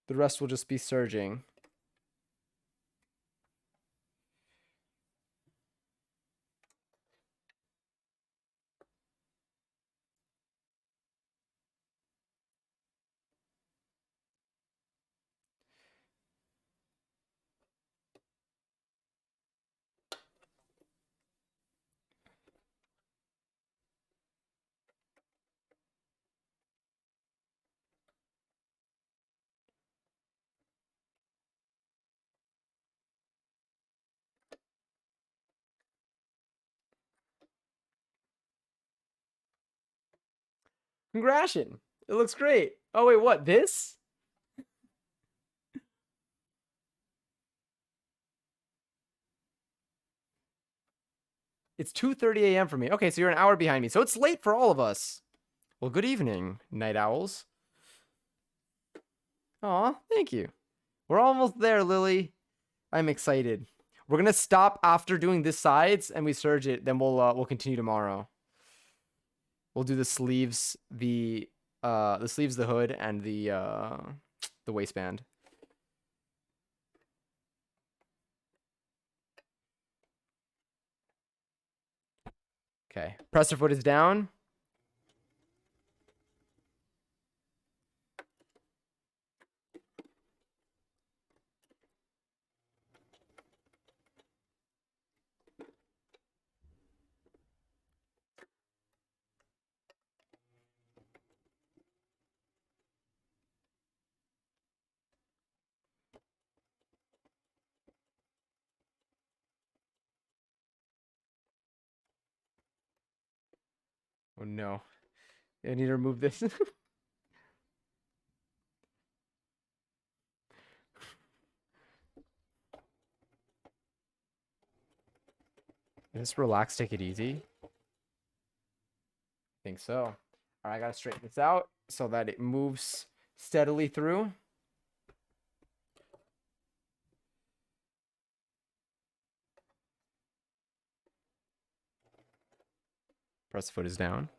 The rest will just be surging. Congratulations. It looks great. Oh, wait, what? This? It's 2:30 a.m. for me. Okay, so you're an hour behind me. So it's late for all of us. Well, good evening, night owls. Aw, thank you. We're almost there, Lily. I'm excited. We're gonna stop after doing this sides and we surge it. Then we'll continue tomorrow. We'll do the sleeves, the sleeves, the hood, and the waistband. Okay, presser foot is down. Oh no, I need to remove this. Just relax, take it easy. I think so. All right, I gotta straighten this out so that it moves steadily through. Press foot is down.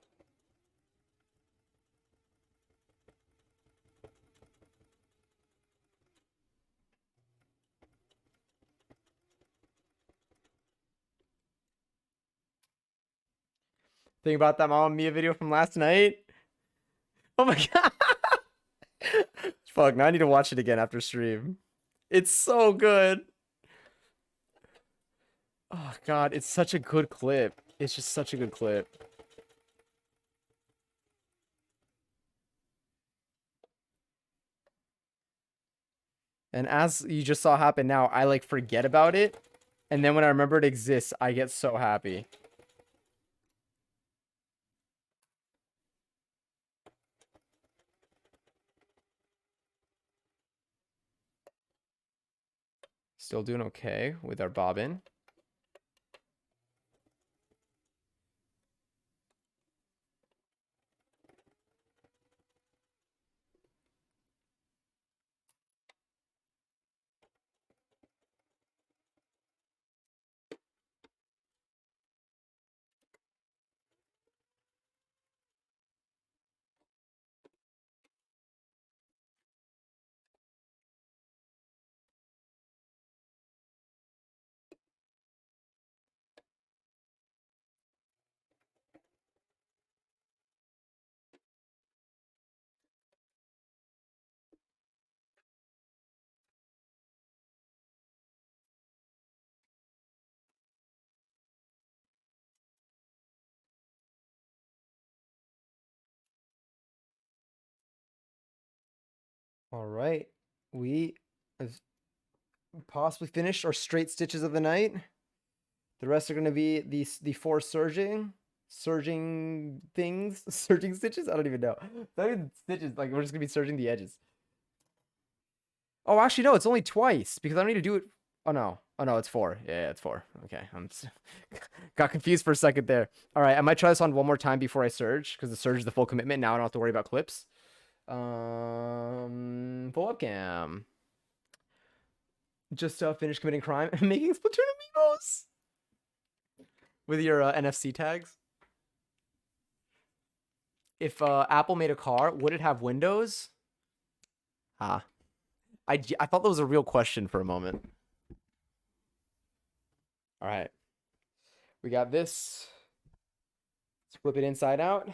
Think about that Mamma Mia video from last night. Oh my god. Fuck, now I need to watch it again after stream. It's so good. Oh god, it's such a good clip. It's just such a good clip. And as you just saw happen now, I like forget about it. And then when I remember it exists, I get so happy. Still doing okay with our bobbin. All right, we have possibly finished our straight stitches of the night. The rest are going to be the four surging things, surging stitches. I don't even know. Not even stitches. Like we're just gonna be surging the edges. Oh, actually no, it's only twice because I don't need to do it. Oh no, it's four. Yeah, it's four. Okay, got confused for a second there. All right, I might try this on one more time before I surge because the surge is the full commitment. Now I don't have to worry about clips. Full webcam. Just finished committing crime and making Splatoon amiibos with your NFC tags. If Apple made a car, would it have windows? Ah, I thought that was a real question for a moment. All right. We got this. Let's flip it inside out.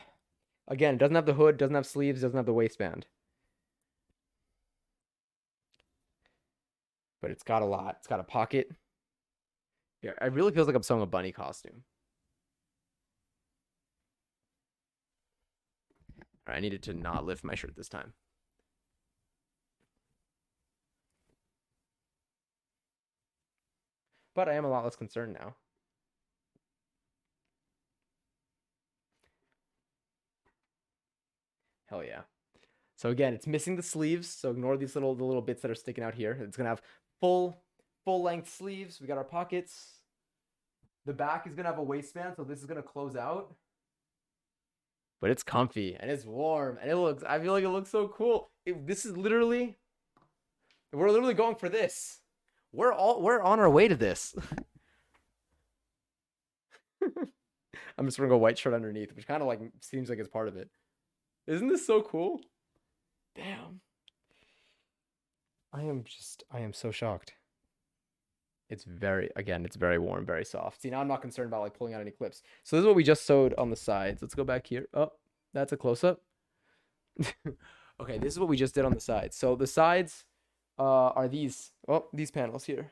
Again, it doesn't have the hood, doesn't have sleeves, doesn't have the waistband. But it's got a lot. It's got a pocket. Yeah, it really feels like I'm sewing a bunny costume. All right, I needed to not lift my shirt this time. But I am a lot less concerned now. Hell yeah. So again, it's missing the sleeves, so ignore these the little bits that are sticking out here. It's gonna have full length sleeves. We got our pockets. The back is gonna have a waistband, so this is gonna close out. But it's comfy and it's warm and I feel like it looks so cool. We're literally going for this. We're on our way to this. I'm just wearing a white shirt underneath, which kind of like seems like it's part of it. Isn't this so cool? Damn. I am so shocked. It's very warm, very soft. See, now I'm not concerned about like pulling out any clips. So this is what we just sewed on the sides. Let's go back here. Oh, that's a close-up. Okay, this is what we just did on the sides. So the sides are these panels here.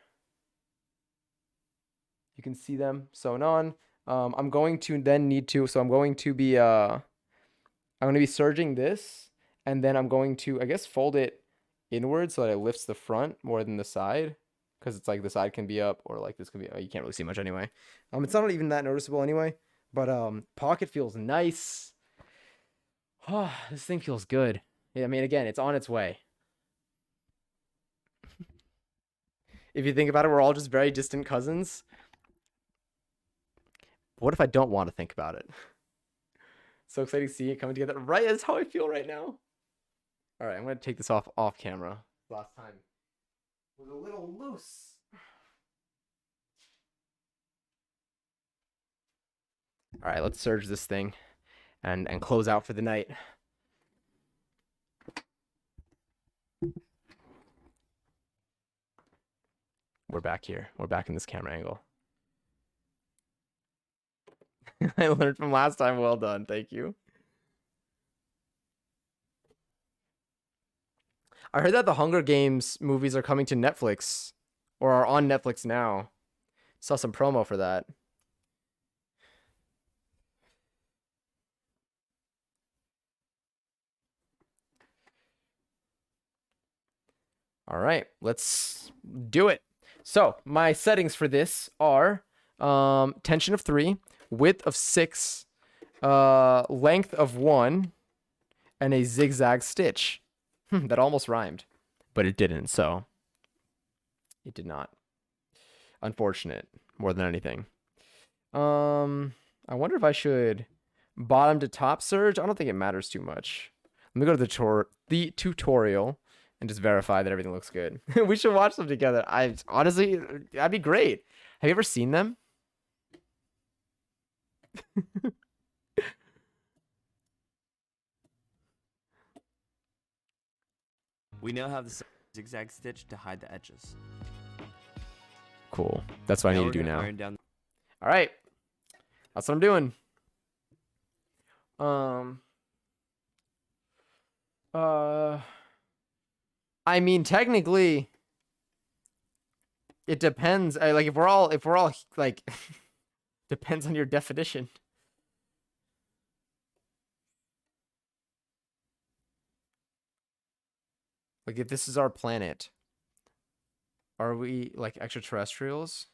You can see them sewn on. I'm going to be serging this, and then I'm going to, I guess, fold it inward so that it lifts the front more than the side, because it's like the side can be up, or like this can be, you can't really see much anyway. It's not even that noticeable anyway, but pocket feels nice. Oh, this thing feels good. Yeah, I mean, again, it's on its way. If you think about it, we're all just very distant cousins. What if I don't want to think about it? So exciting to see it coming together. Right, that's how I feel right now. All right, I'm going to take this off camera. Last time was a little loose. All right, let's serge this thing and close out for the night. We're back here. We're back in this camera angle. I learned from last time. Well done. Thank you. I heard that the Hunger Games movies are coming to Netflix, or are on Netflix now. Saw some promo for that. All right, let's do it. So my settings for this are tension of 3, width of 6, length of 1, and a zigzag stitch. That almost rhymed, but it didn't, so it did not. Unfortunate, more than anything. I wonder if I should bottom to top serge. I don't think it matters too much. Let me go to the tutorial and just verify that everything looks good. We should watch them together. Honestly, that'd be great. Have you ever seen them? We now have the zigzag stitch to hide the edges. Cool. That's what I need to do now. All right. That's what I'm doing. I mean, technically, it depends. Like, if we're all like, depends on your definition. Like, if this is our planet, are we like extraterrestrials?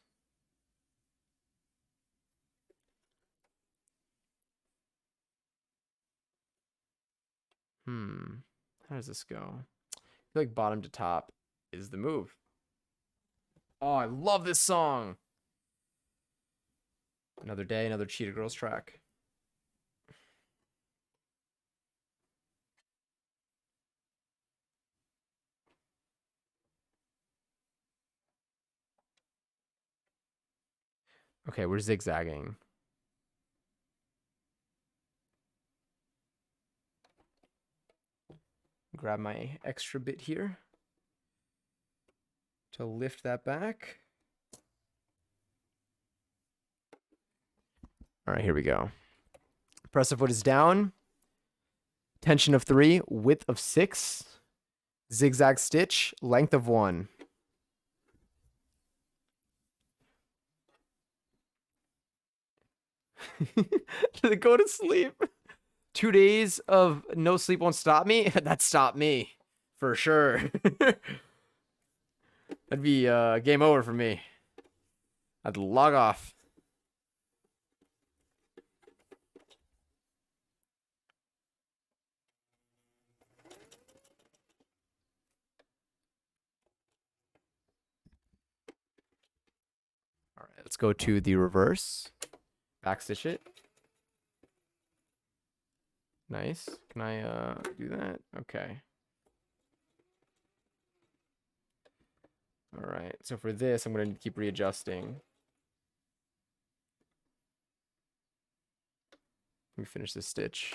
How does this go? I feel like bottom to top is the move. Oh, I love this song. Another day, another Cheetah Girls track. Okay, we're zigzagging. Grab my extra bit here. to lift that back. All right, here we go. Press of foot is down. Tension of 3, width of 6. Zigzag stitch, length of 1. Go to sleep. 2 days of no sleep won't stop me? That stopped me. For sure. That'd be game over for me. I'd log off. All right, let's go to the reverse. Backstitch it. Nice. Can I do that? Okay. All right. So for this, I'm going to keep readjusting. Let me finish this stitch.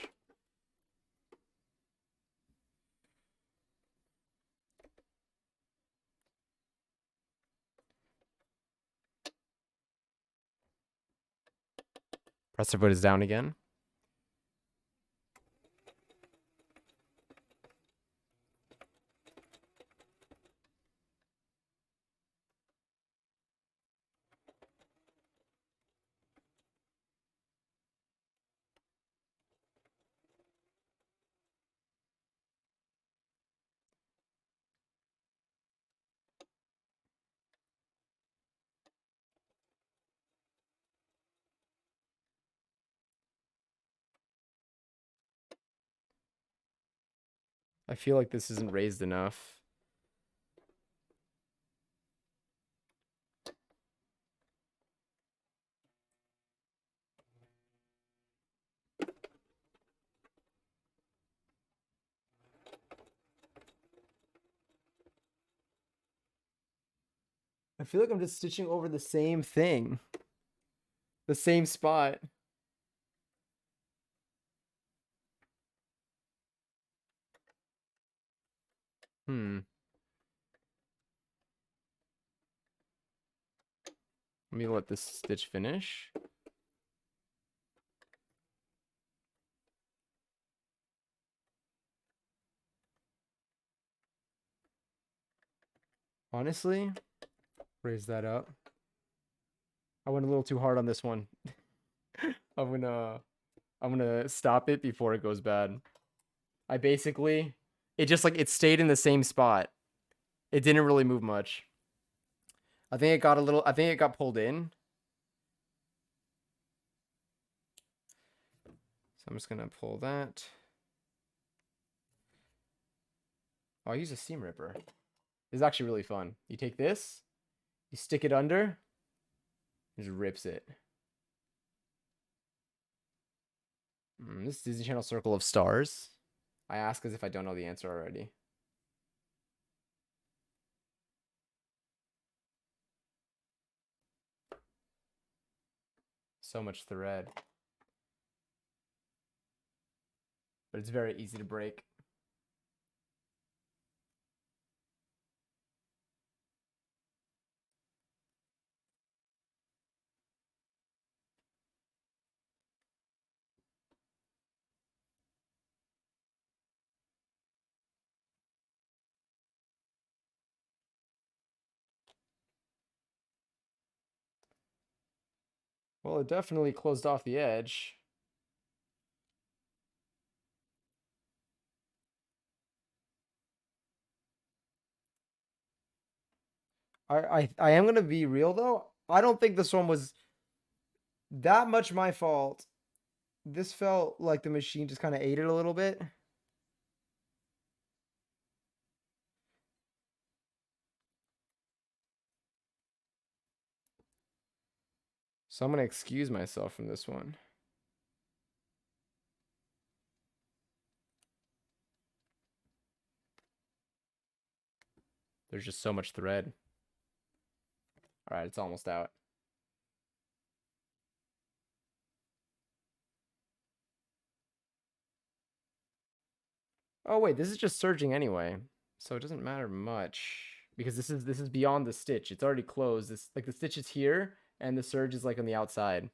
Press the foot is down again. I feel like this isn't raised enough. I feel like I'm just stitching over the same thing. The same spot. Let me let this stitch finish. Honestly, raise that up. I went a little too hard on this one. I'm gonna stop it before it goes bad. I basically, it just like, it stayed in the same spot. It didn't really move much. I think it got pulled in. So I'm just gonna pull that. Oh, I'll use a seam ripper. This is actually really fun. You take this, you stick it under, it just rips it. This Disney Channel Circle of Stars. I ask as if I don't know the answer already. So much thread. But it's very easy to break. Well, it definitely closed off the edge. I am gonna be real though. I don't think this one was that much my fault. This felt like the machine just kind of ate it a little bit. So I'm gonna excuse myself from this one. There's just so much thread. All right, it's almost out. Oh wait, this is just serging anyway, so it doesn't matter much. because this is beyond the stitch. It's already closed. This like the stitch is here and the serge is like on the outside.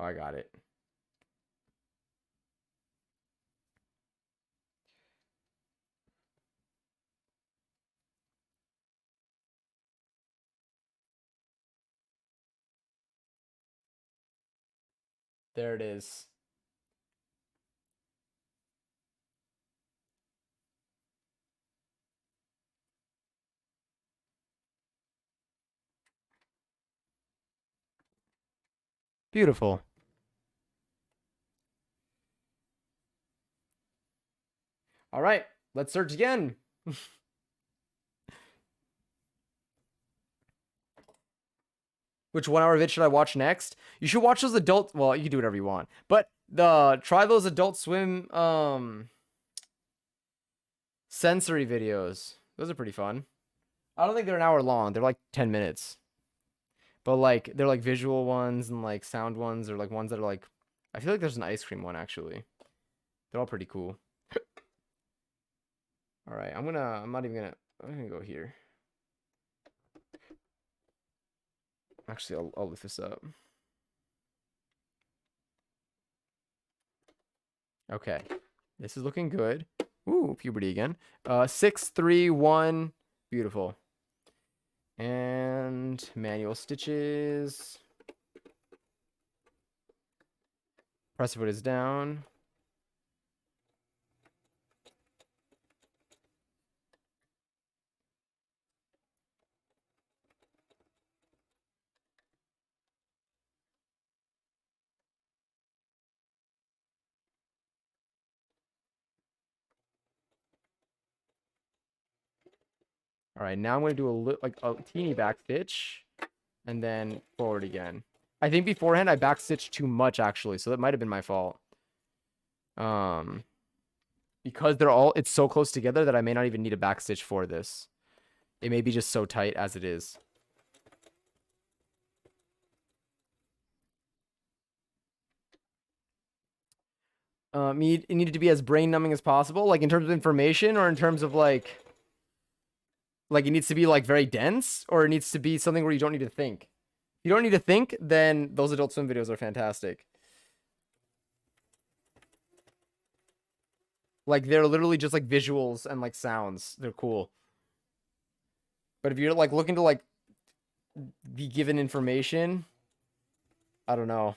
Oh, I got it. There it is. Beautiful. All right, let's search again. Which 1 hour vid should I watch next? You should watch those adult. Well, you can do whatever you want, but try those Adult Swim sensory videos. Those are pretty fun. I don't think they're an hour long. They're like 10 minutes. But like they're like visual ones and like sound ones, or like ones that are like, I feel like there's an ice cream one actually. They're all pretty cool. All right, I'm gonna go here. Actually, I'll lift this up. Okay, this is looking good. Ooh, puberty again. 6, 3, 1. Beautiful. And manual stitches. Press foot is down. All right, now I'm going to do a teeny back stitch and then forward again. I think beforehand I back stitched too much actually, so that might have been my fault. Because it's so close together that I may not even need a back stitch for this. It may be just so tight as it is. It needed to be as brain numbing as possible, like in terms of information, or in terms of like it needs to be like very dense, or it needs to be something where you don't need to think. If you don't need to think, then those Adult Swim videos are fantastic. Like they're literally just like visuals and like sounds. They're cool. But if you're like looking to like be given information, I don't know.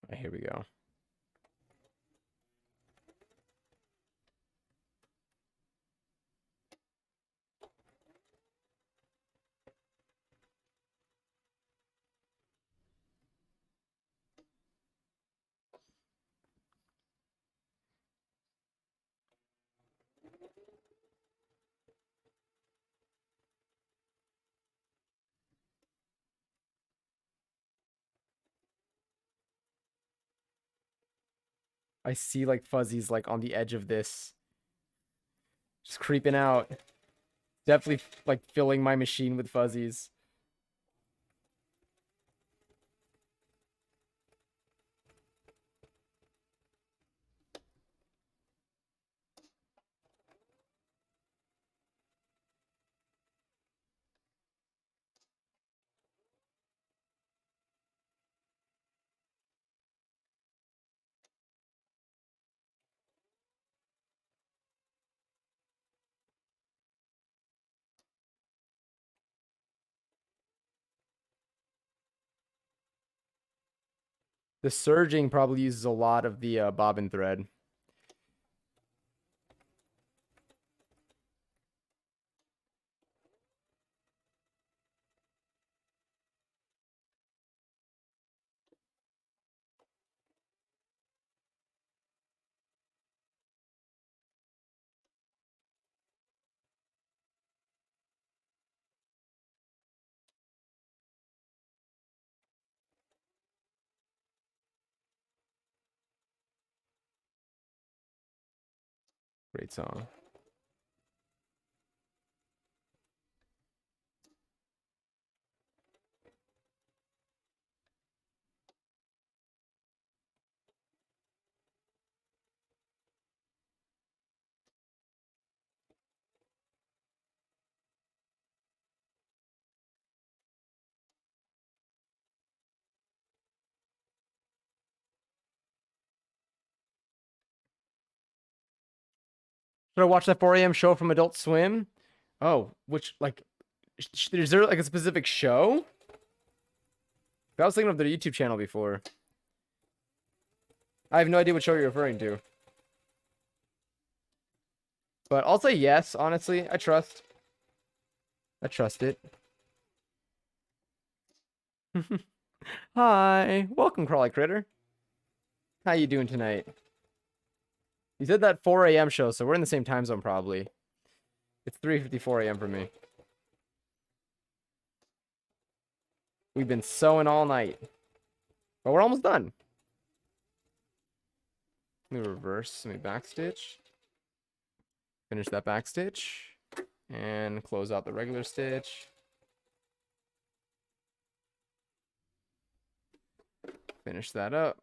Right, here we go. I see like fuzzies like on the edge of this. Just creeping out. Definitely like filling my machine with fuzzies. The serging probably uses a lot of the bobbin thread. Great song. Should I watch that 4 a.m. show from Adult Swim? Oh, which, like, is there like a specific show? I was thinking of their YouTube channel before. I have no idea what show you're referring to. But I'll say yes, honestly. I trust. I trust it. Hi. Welcome, Crawly Critter. How you doing tonight? You said that 4 a.m. show, so we're in the same time zone probably. It's 3:54 a.m. for me. We've been sewing all night. But we're almost done. Let me reverse, let me backstitch. Finish that backstitch. And close out the regular stitch. Finish that up.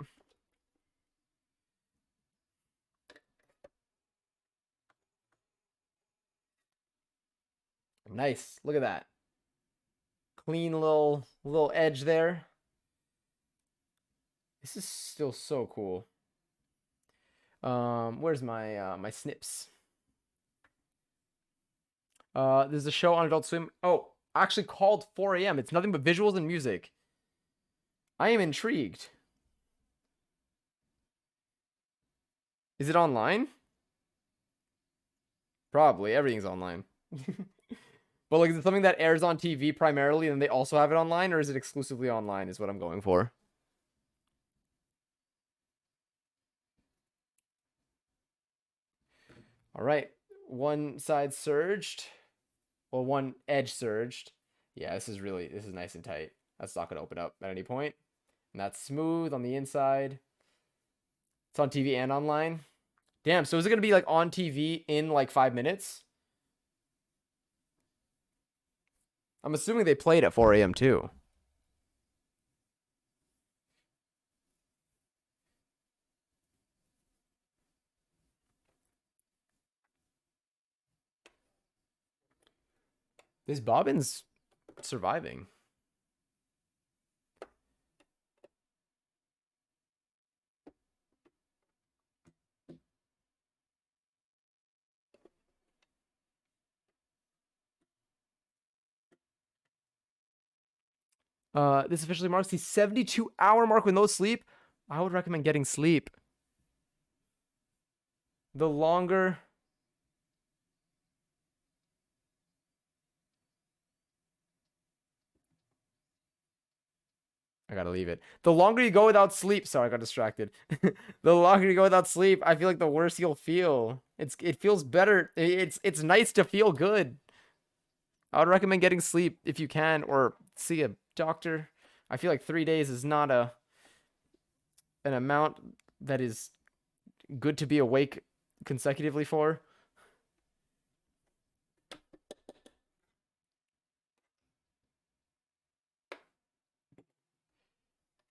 Nice. Look at that. Clean little edge there. This is still so cool. Where's my my snips? There's a show on Adult Swim. Oh, actually called 4 a.m. It's nothing but visuals and music. I am intrigued. Is it online? Probably. Everything's online. But like, is it something that airs on TV primarily and they also have it online, or is it exclusively online is what I'm going for. All right. One side surged. Well, one edge surged. Yeah, this is nice and tight. That's not going to open up at any point. And that's smooth on the inside. It's on TV and online. Damn, so is it going to be like on TV in like 5 minutes? I'm assuming they played at 4 a.m. too. This bobbin's surviving. This officially marks the 72-hour mark with no sleep. I would recommend getting sleep. The longer... I gotta leave it. The longer you go without sleep... Sorry, I got distracted. The longer you go without sleep, I feel like the worse you'll feel. It feels better. It's nice to feel good. I would recommend getting sleep if you can, or see a doctor. I feel like 3 days is not an amount that is good to be awake consecutively for.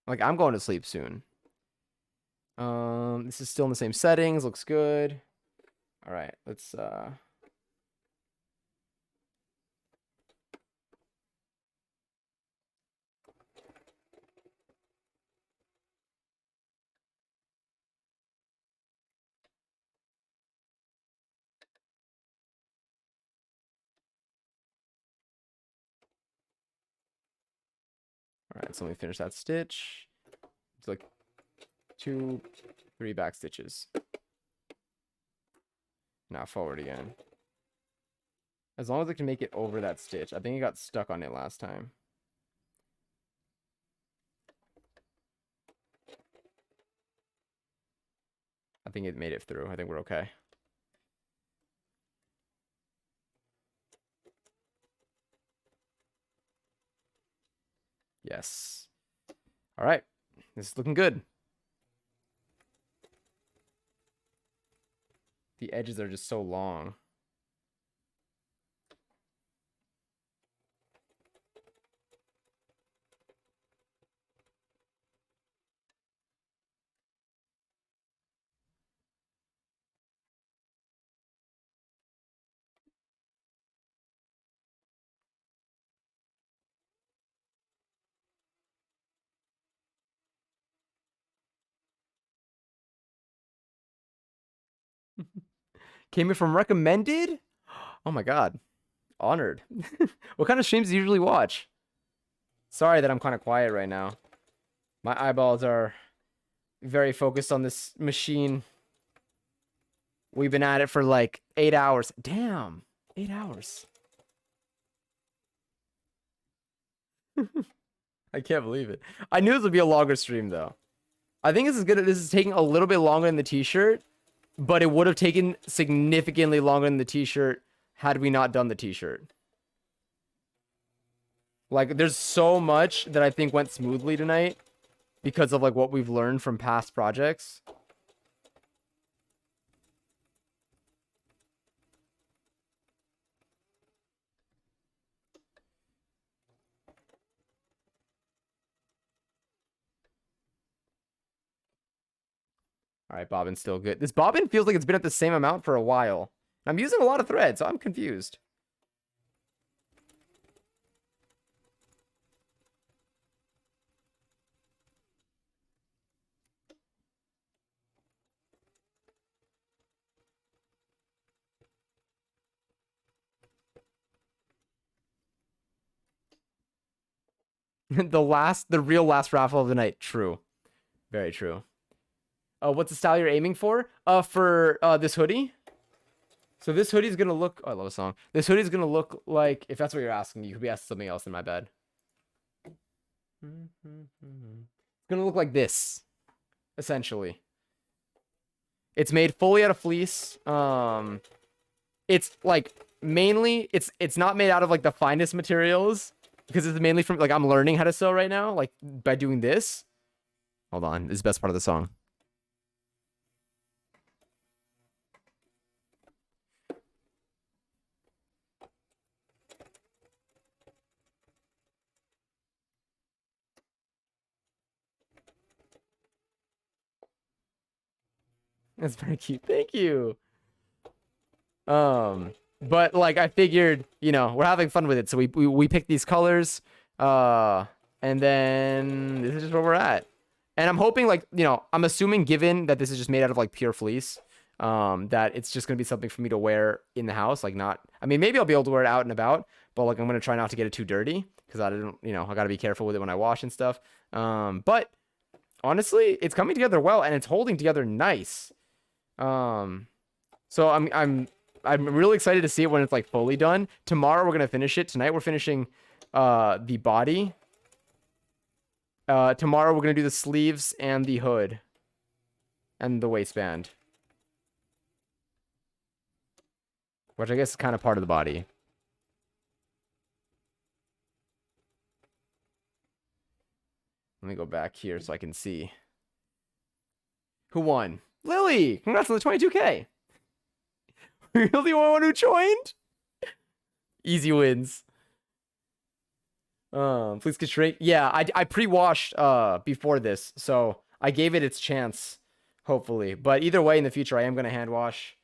Like, I'm going to sleep soon. This is still in the same settings. Looks good. All right, let's All right, so let me finish that stitch. It's like 2, 3 back stitches. Now forward again. As long as I can make it over that stitch. I think it got stuck on it last time. I think it made it through. I think we're okay. Yes. All right. This is looking good. The edges are just so long. Came in from recommended? Oh my god. Honored. What kind of streams do you usually watch? Sorry that I'm kind of quiet right now. My eyeballs are very focused on this machine. We've been at it for like 8 hours. Damn. 8 hours. I can't believe it. I knew this would be a longer stream though. I think this is good. This is taking a little bit longer than the t-shirt, but it would have taken significantly longer than the t-shirt had we not done the t-shirt. Like, there's so much that I think went smoothly tonight because of like what we've learned from past projects. All right, bobbin's still good. This bobbin feels like it's been at the same amount for a while. I'm using a lot of thread, so I'm confused. The real last raffle of the night. True. Very true. What's the style you're aiming for? For this hoodie? So this hoodie is gonna look. Oh, I love a song. This hoodie is gonna look like. If that's what you're asking, you could be asking something else in my bed. It's gonna look like this, essentially. It's made fully out of fleece. It's like mainly it's not made out of like the finest materials because it's mainly from like I'm learning how to sew right now, like by doing this. Hold on, this is the best part of the song. That's very cute. Thank you. But like I figured, you know, we're having fun with it, so we picked these colors, and then this is just where we're at. And I'm hoping, like, you know, I'm assuming, given that this is just made out of like pure fleece, that it's just gonna be something for me to wear in the house, like not. I mean, maybe I'll be able to wear it out and about, but like I'm gonna try not to get it too dirty because I don't, you know, I gotta be careful with it when I wash and stuff. But honestly, it's coming together well and it's holding together nice. So I'm really excited to see it when it's like fully done. Tomorrow we're gonna finish it. Tonight we're finishing the body. Tomorrow we're gonna do the sleeves and the hood and the waistband, which I guess is kind of part of the body. Let me go back here so I can see who won. Lily, congrats on the 22K. You're the only one who joined? Easy wins. Please get straight. Yeah, I pre-washed before this, so I gave it its chance, hopefully. But either way, in the future, I am gonna hand wash.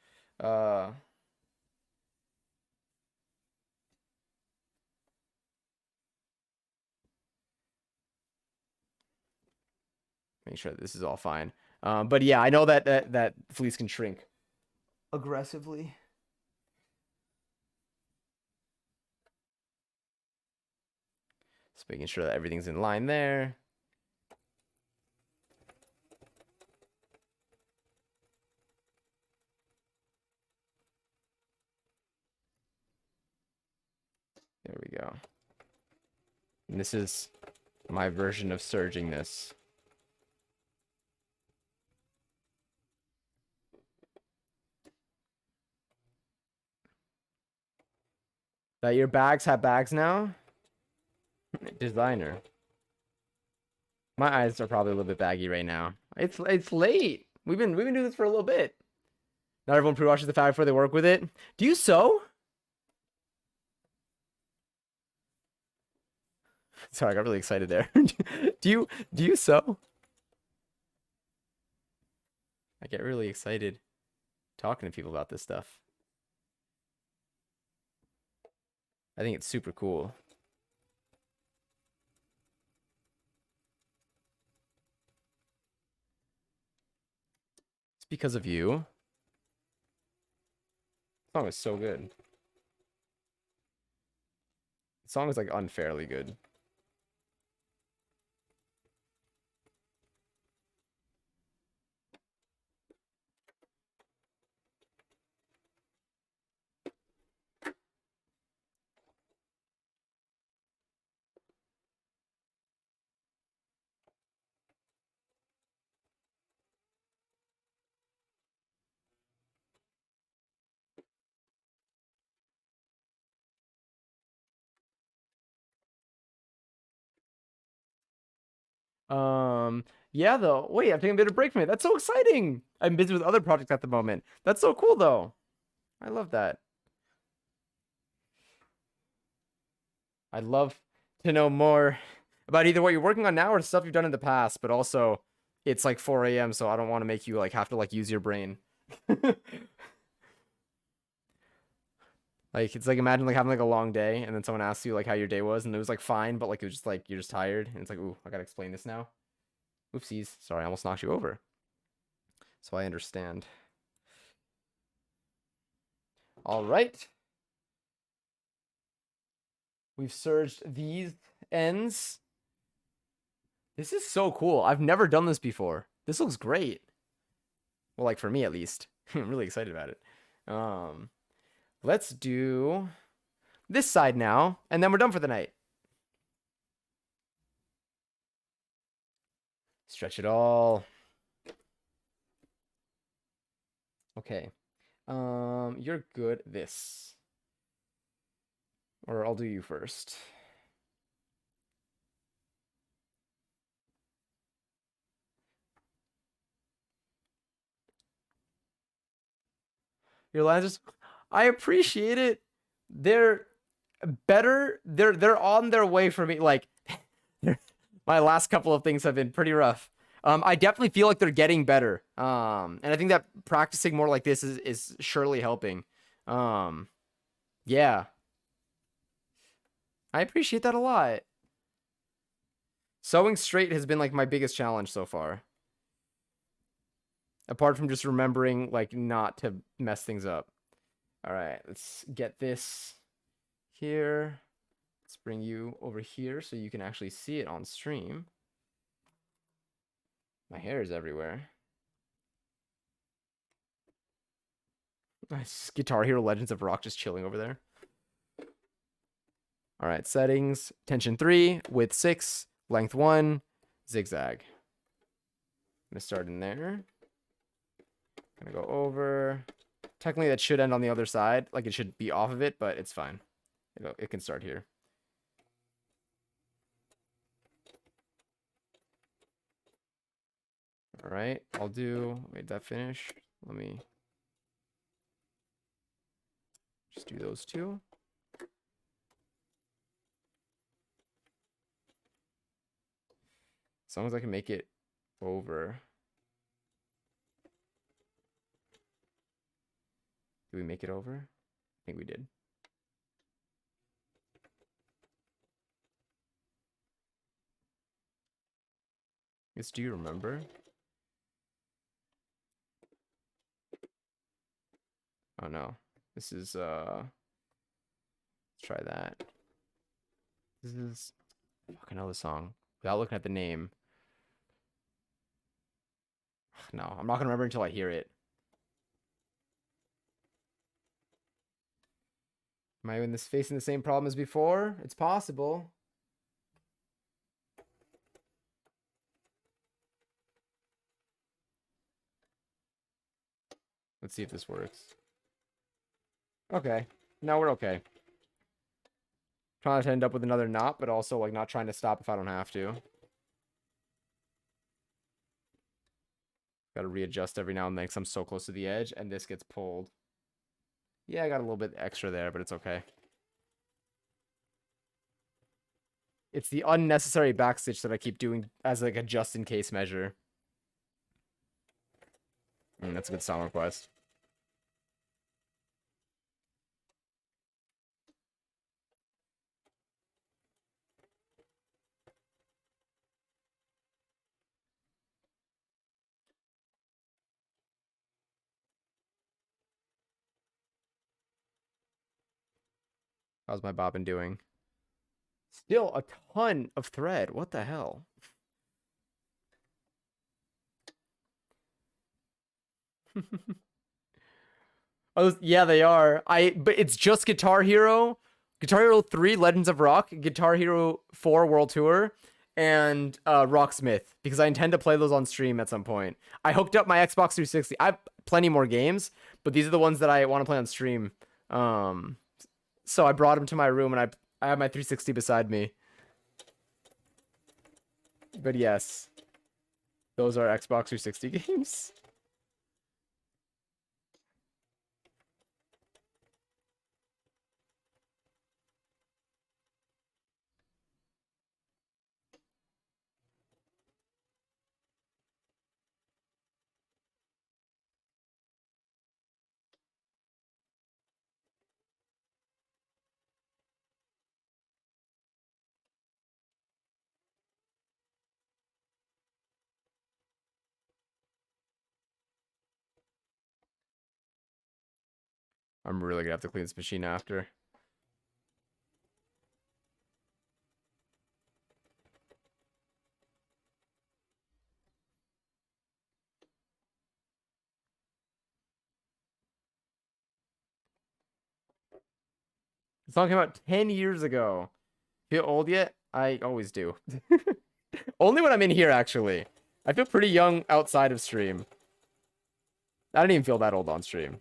Make sure that this is all fine. But yeah, I know that fleece can shrink aggressively. Just making sure that everything's in line there. There we go. And this is my version of serging this. That your bags have bags now? Designer. My eyes are probably a little bit baggy right now. It's late. We've been doing this for a little bit. Not everyone pre-washes the fabric before they work with it. Do you sew? Sorry, I got really excited there. Do you sew? I get really excited talking to people about this stuff. I think it's super cool. It's because of you. The song is so good. The song is like unfairly good. Yeah, though. Wait, I'm taking a bit of break from it. That's so exciting. I'm busy with other projects at the moment. That's so cool, though. I love that. I'd love to know more about either what you're working on now or stuff you've done in the past, but also it's like 4 a.m., so I don't want to make you like have to like use your brain. Like it's like imagine like having like a long day and then someone asks you like how your day was and it was like fine, but like it was just like you're just tired and it's like, ooh, I gotta explain this now. Oopsies. Sorry, I almost knocked you over. So I understand. All right. We've surged these ends. This is so cool. I've never done this before. This looks great. Well, like for me at least. I'm really excited about it. Let's do this side now, and then we're done for the night. Stretch it all. Okay. You're good at this. Or I'll do you first. Your lines just I appreciate it. They're better. They're on their way for me. Like my last couple of things have been pretty rough. I definitely feel like they're getting better. And I think that practicing more like this is surely helping. Yeah. I appreciate that a lot. Sewing straight has been like my biggest challenge so far. Apart from just remembering like not to mess things up. All right, let's get this here. Let's bring you over here so you can actually see it on stream. My hair is everywhere. Nice. Guitar Hero Legends of Rock just chilling over there. All right, settings, tension 3, width 6, length 1, zigzag. I'm gonna start in there. Gonna go over. Technically, that should end on the other side. Like, it should be off of it, but it's fine. It can start here. All right, I'll do... Wait, that finish? Let me... just do those two. As long as I can make it over. Did we make it over? I think we did. Yes, do you remember? Oh no. This is let's try that. This is fucking hell the song. Without looking at the name. No, I'm not gonna remember until I hear it. Am I facing the same problem as before? It's possible. Let's see if this works. Okay. No, we're okay. Trying to end up with another knot, but also like not trying to stop if I don't have to. Got to readjust every now and then because I'm so close to the edge, and this gets pulled. Yeah, I got a little bit extra there, but it's okay. It's the unnecessary backstitch that I keep doing as like a just-in-case measure. That's a good song request. How's my bobbin doing? Still a ton of thread. What the hell? Oh, yeah, they are. But it's just Guitar Hero 3 Legends of Rock, Guitar Hero 4 World Tour, and Rocksmith, because I intend to play those on stream at some point. I hooked up my Xbox 360. I have plenty more games, but these are the ones that I want to play on stream. So I brought them to my room, and I have my 360 beside me. But yes, those are Xbox 360 games. I'm really gonna have to clean this machine after. The song came out 10 years ago. Feel old yet? I always do. Only when I'm in here, actually. I feel pretty young outside of stream. I don't even feel that old on stream.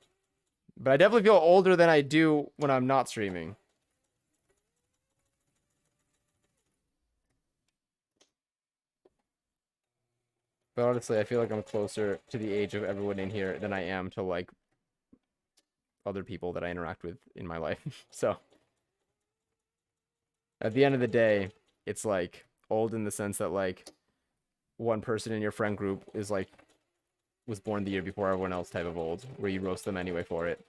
But I definitely feel older than I do when I'm not streaming. But honestly, I feel like I'm closer to the age of everyone in here than I am to, like, other people that I interact with in my life. So, at the end of the day, it's, like, old in the sense that, like, one person in your friend group is, like, was born the year before everyone else type of old, where you roast them anyway for it,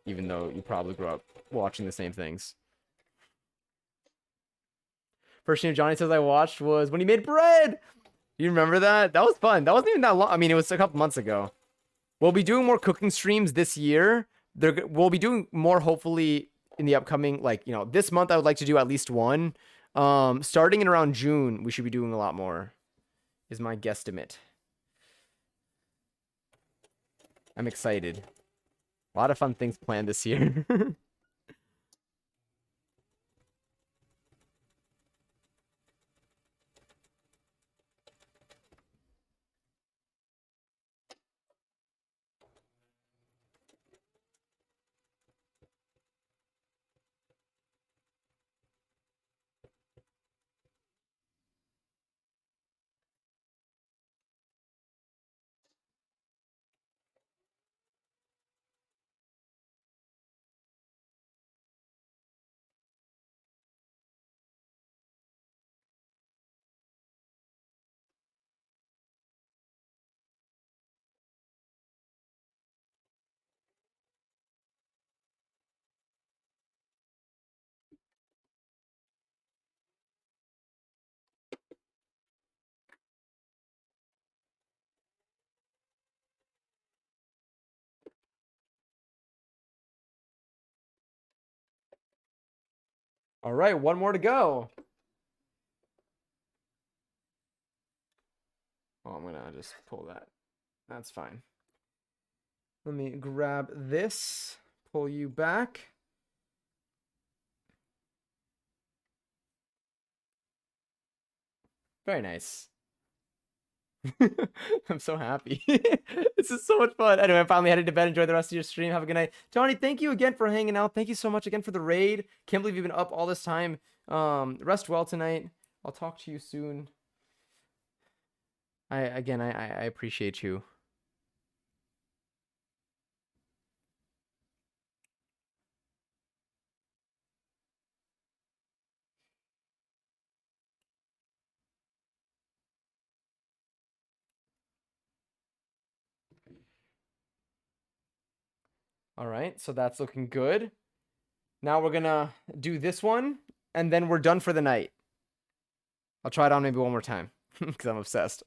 even though you probably grew up watching the same things. First stream Johnny says I watched was when he made bread. You remember that? That was fun. That wasn't even that long. I mean, it was a couple months ago. We'll be doing more cooking streams this year. We'll be doing more, hopefully, in the upcoming, like, you know, this month I would like to do at least one. Starting in around June, we should be doing a lot more, is my guesstimate. I'm excited. A lot of fun things planned this year. All right, one more to go. Oh, I'm gonna just pull that. That's fine. Let me grab this, pull you back. Very nice. I'm so happy. This is so much fun. Anyway, I'm finally headed to bed. Enjoy the rest of your stream. Have a good night. Johnny, thank you again for hanging out. Thank you so much again for the raid. Can't believe you've been up all this time. Rest well tonight. I'll talk to you soon. I appreciate you. All right, so that's looking good. Now we're gonna do this one, and then we're done for the night. I'll try it on maybe one more time, because I'm obsessed.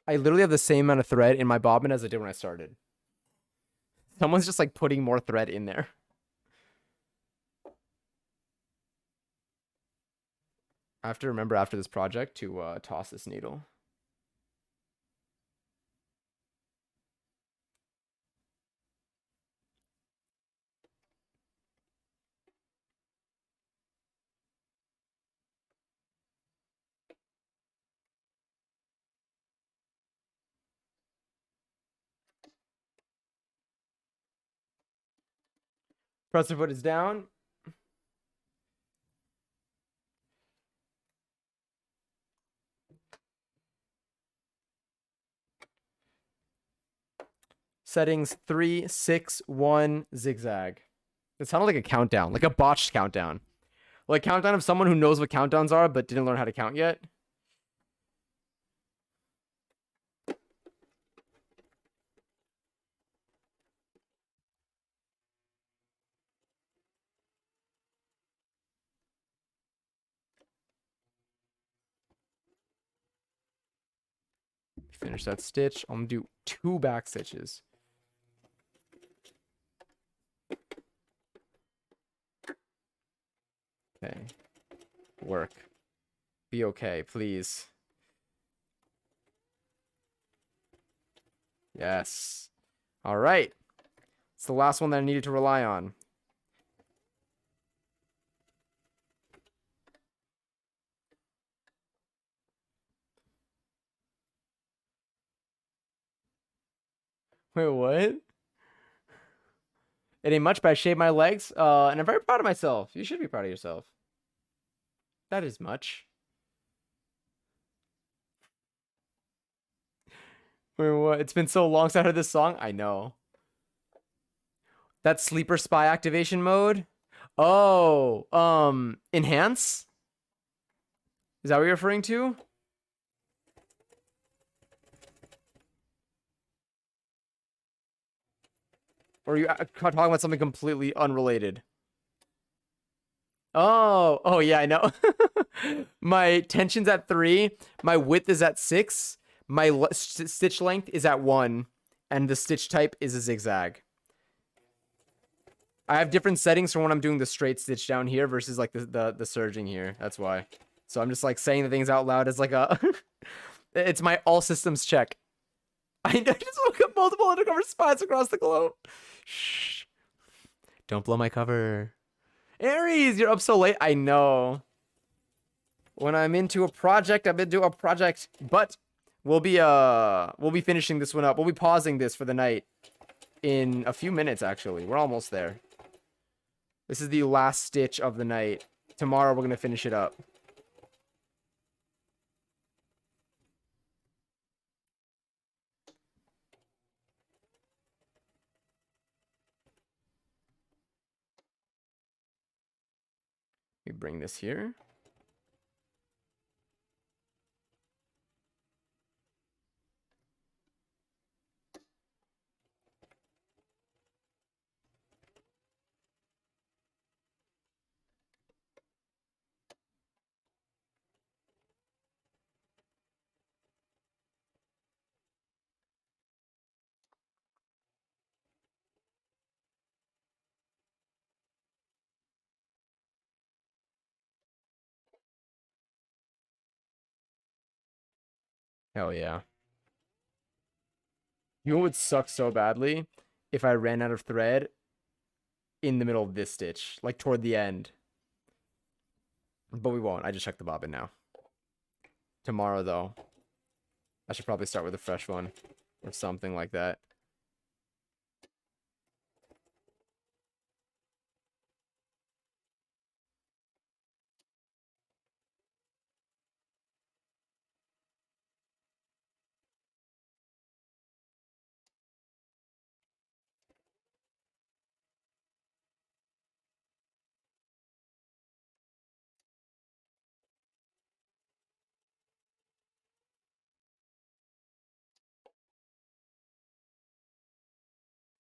I literally have the same amount of thread in my bobbin as I did when I started. Someone's just like putting more thread in there. I have to remember after this project to toss this needle. Pressure foot is down. Settings 3, 6, 1, zigzag. It sounded like a countdown, like a botched countdown. Like countdown of someone who knows what countdowns are but didn't learn how to count yet. Finish that stitch. I'm gonna do 2 back stitches. Okay. Work. Be okay, please. Yes. All right. It's the last one that I needed to rely on. Wait, what? It ain't much, but I shaved my legs, and I'm very proud of myself. You should be proud of yourself. That is much. Wait, what? It's been so long since I heard this song. I know. That sleeper spy activation mode. Oh, enhance. Is that what you're referring to? Or are you talking about something completely unrelated? Oh, yeah, I know. My tension's at 3. My width is at 6. My stitch length is at 1. And the stitch type is a zigzag. I have different settings for when I'm doing the straight stitch down here versus like the surging here. That's why. So I'm just like saying the things out loud as like a... It's my all systems check. I just woke up multiple undercover spots across the globe. Shh. Don't blow my cover. Aries, you're up so late. I know. When I'm into a project, I've been doing a project. But we'll be finishing this one up. We'll be pausing this for the night in a few minutes, actually. We're almost there. This is the last stitch of the night. Tomorrow we're gonna finish it up. We bring this here. Hell yeah. You know what would suck so badly? If I ran out of thread in the middle of this stitch, like toward the end. But we won't. I just checked the bobbin now. Tomorrow, though, I should probably start with a fresh one or something like that.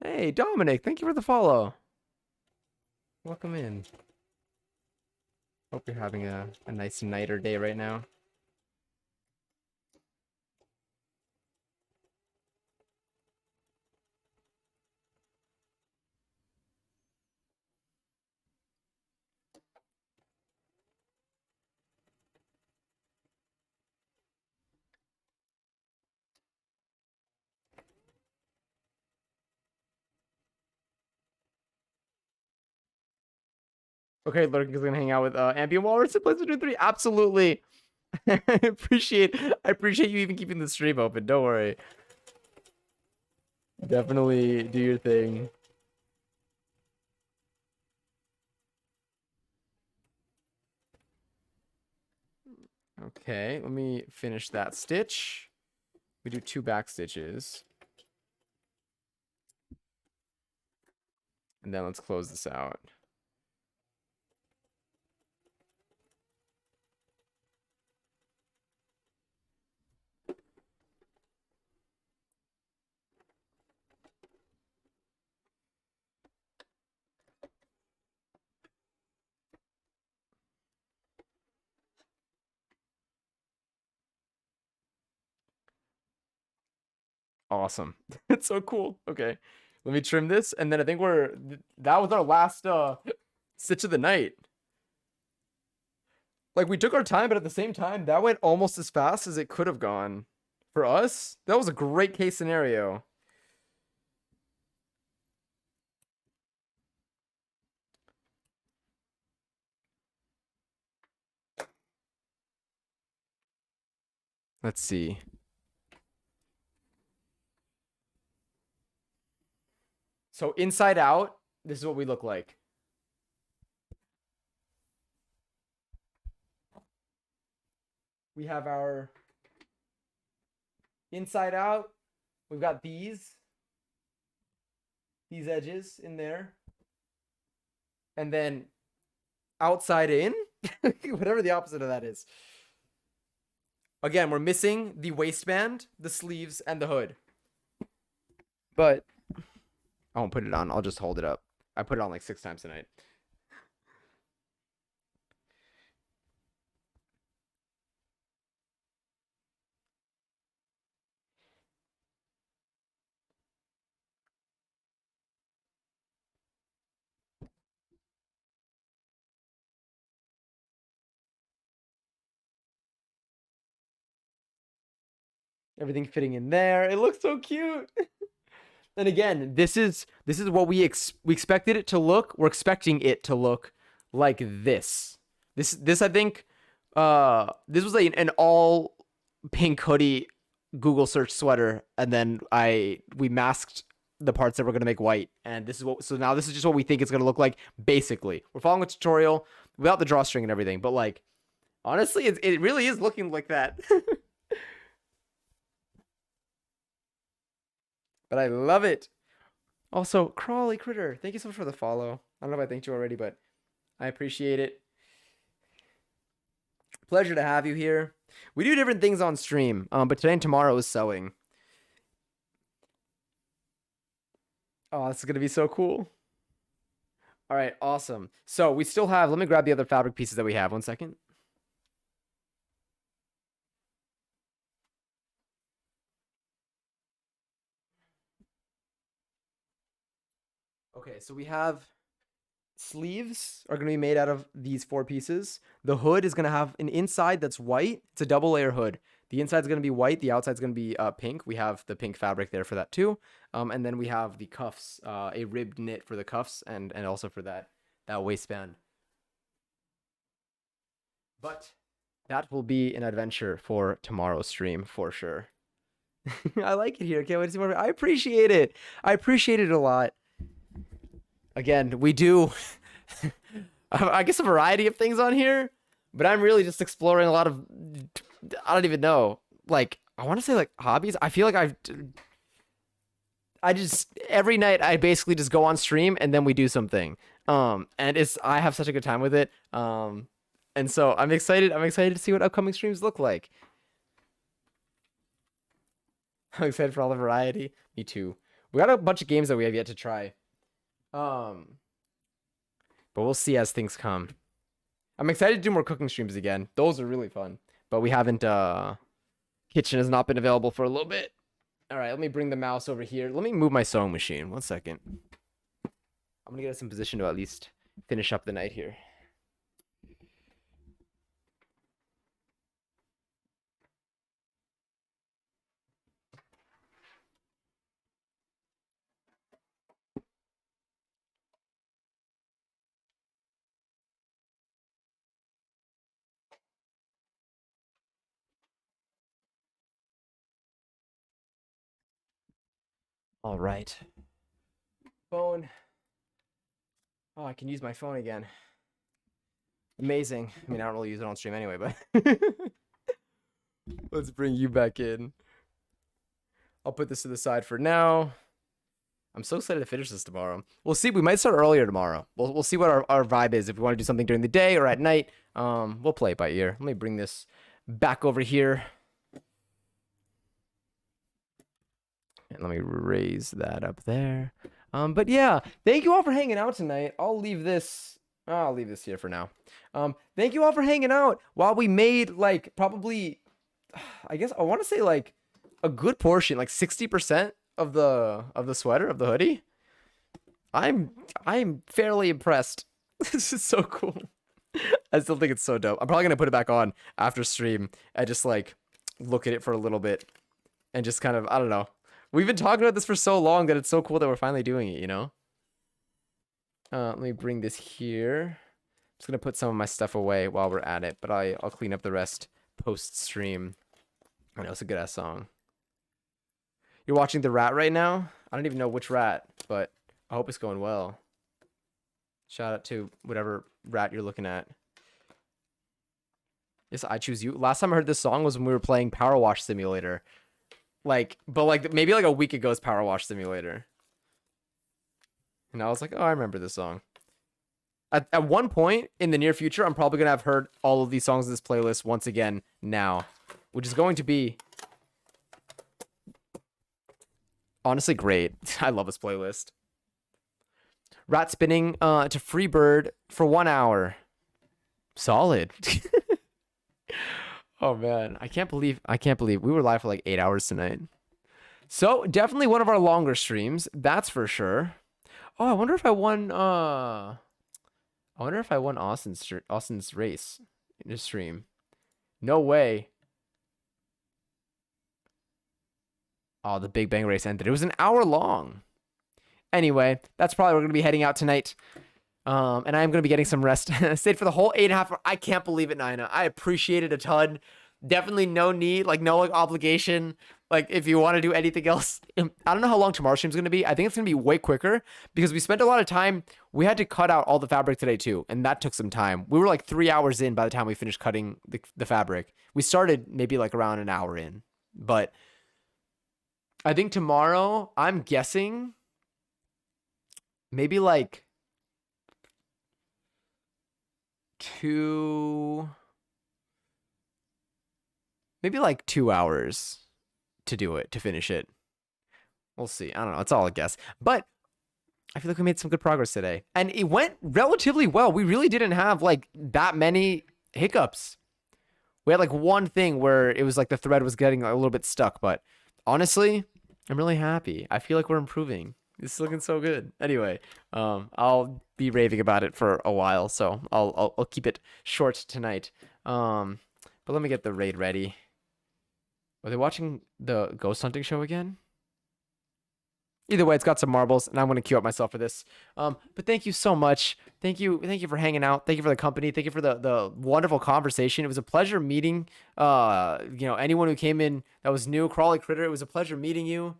Hey, Dominic, thank you for the follow. Welcome in. Hope you're having a nice night or day right now. Okay, Lurking is gonna hang out with Ambient Walrus and PlayStation 3. Absolutely. I appreciate you even keeping the stream open. Don't worry. Definitely do your thing. Okay, let me finish that stitch. We do 2 back stitches. And then let's close this out. Awesome. It's so cool. Okay. Let me trim this, and then I think that was our last stitch of the night. Like, we took our time, but at the same time, that went almost as fast as it could have gone. For us, that was a great case scenario. Let's see. So inside out, this is what we look like. We have our inside out. We've got these edges in there. And then outside in, whatever the opposite of that is. Again, we're missing the waistband, the sleeves, and the hood. But I won't put it on. I'll just hold it up. I put it on like 6 times tonight. Everything fitting in there. It looks so cute. And again, this is what we expected it to look. We're expecting it to look like this. This I think this was like an all pink hoodie Google search sweater, and then we masked the parts that we're gonna make white, and so now this is just what we think it's gonna look like. Basically, we're following a tutorial without the drawstring and everything, but like honestly, it really is looking like that. But I love it. Also, Crawly Critter, thank you so much for the follow. I don't know if I thanked you already, but I appreciate it. Pleasure to have you here. We do different things on stream, but today and tomorrow is sewing. Oh, this is going to be so cool. All right, awesome. So we still have, let me grab the other fabric pieces that we have. 1 second. Okay, so we have sleeves are going to be made out of these 4 pieces. The hood is going to have an inside that's white. It's a double layer hood. The inside is going to be white. The outside is going to be pink. We have the pink fabric there for that too. And then we have the cuffs, a ribbed knit for the cuffs and also for that waistband. But that will be an adventure for tomorrow's stream for sure. I like it here. Can't wait to see more. I appreciate it. I appreciate it a lot. Again, we do, I guess, a variety of things on here, but I'm really just exploring a lot of, I don't even know, like, I want to say, like, hobbies. I feel like every night I basically just go on stream and then we do something. And I have such a good time with it. And so I'm excited to see what upcoming streams look like. I'm excited for all the variety. Me too. We got a bunch of games that we have yet to try. But we'll see as things come. I'm excited to do more cooking streams again. Those are really fun. But we haven't, kitchen has not been available for a little bit. All right, let me bring the mouse over here. Let me move my sewing machine. 1 second. I'm gonna get us in position to at least finish up the night here. All right. Phone. Oh, I can use my phone again. Amazing. I mean, I don't really use it on stream anyway, but let's bring you back in. I'll put this to the side for now. I'm so excited to finish this tomorrow. We'll see. We might start earlier tomorrow. We'll see what our vibe is. If we want to do something during the day or at night, we'll play it by ear. Let me bring this back over here. And let me raise that up there. But yeah, thank you all for hanging out tonight. I'll leave this here for now. Thank you all for hanging out while we made like probably, I guess I want to say like a good portion, like 60% of the sweater, of the hoodie. I'm fairly impressed. This is so cool. I still think it's so dope. I'm probably gonna put it back on after stream and just like look at it for a little bit and just kind of, I don't know. We've been talking about this for so long that it's so cool that we're finally doing it, you know? Let me bring this here. I'm just gonna put some of my stuff away while we're at it, but I'll clean up the rest post-stream. I know it's a good-ass song. You're watching The Rat right now? I don't even know which rat, but I hope it's going well. Shout out to whatever rat you're looking at. Yes, I choose you. Last time I heard this song was when we were playing Power Wash Simulator. But maybe like a week ago's Power Wash Simulator. And I was like, oh, I remember this song. At one point in the near future, I'm probably going to have heard all of these songs in this playlist once again now. Which is going to be honestly great. I love this playlist. Rat spinning to Freebird for 1 hour. Solid. Oh man, I can't believe we were live for like 8 hours tonight. So definitely one of our longer streams, that's for sure. Oh, I wonder if I won Austin's race in his stream. No way. Oh, the Big Bang race ended. It was an hour long. Anyway, that's probably where we're gonna be heading out tonight. And I am going to be getting some rest. Stayed for the whole 8.5 hours. I can't believe it, Nina. I appreciate it a ton. Definitely no need, like no like obligation. Like if you want to do anything else, I don't know how long tomorrow's stream's going to be. I think it's going to be way quicker because we spent a lot of time. We had to cut out all the fabric today too, and that took some time. We were like 3 hours in by the time we finished cutting the fabric. We started maybe like around an hour in, but I think tomorrow, I'm guessing maybe like 2 hours to do it, to finish it. We'll see. I don't know. It's all a guess. But I feel like we made some good progress today. And it went relatively well. We really didn't have like that many hiccups. We had like one thing where it was like the thread was getting a little bit stuck. But honestly, I'm really happy. I feel like we're improving. This is looking so good. Anyway, I'll be raving about it for a while, so I'll keep it short tonight. But let me get the raid ready. Are they watching the ghost hunting show again? Either way, it's got some marbles, and I'm gonna queue up myself for this. But thank you so much. Thank you for hanging out. Thank you for the company. Thank you for the wonderful conversation. It was a pleasure meeting. Anyone who came in that was new, Crawly Critter. It was a pleasure meeting you.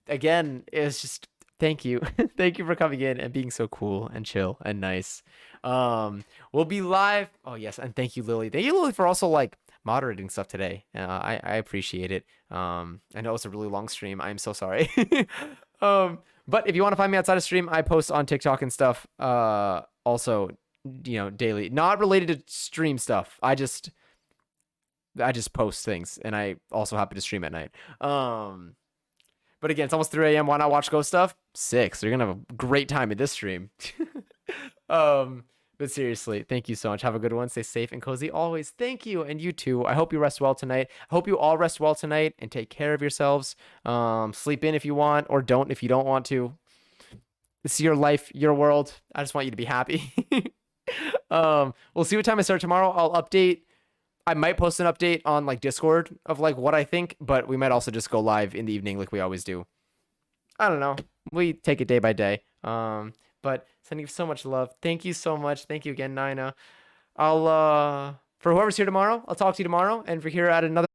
Again, it's just. Thank you. Thank you for coming in and being so cool and chill and nice. We'll be live. Oh, yes. And thank you, Lily. Thank you, Lily, for also like moderating stuff today. I appreciate it. I know it's a really long stream. I'm so sorry. But if you want to find me outside of stream, I post on TikTok and stuff. Also, daily, not related to stream stuff. I just post things, and I also happen to stream at night. But again, it's almost 3 a.m. Why not watch Ghost stuff? 6. You're gonna have a great time at this stream. But seriously, thank you so much. Have a good one. Stay safe and cozy always. Thank you, and you too. I hope you rest well tonight. I hope you all rest well tonight and take care of yourselves. Sleep in if you want, or don't if you don't want to. This is your life, your world. I just want you to be happy. We'll see what time I start tomorrow. I'll update. I might post an update on like Discord of like what I think, but we might also just go live in the evening like we always do. I don't know. We take it day by day. But sending you so much love. Thank you so much. Thank you again, Nina. I'll for whoever's here tomorrow, I'll talk to you tomorrow. And for here at another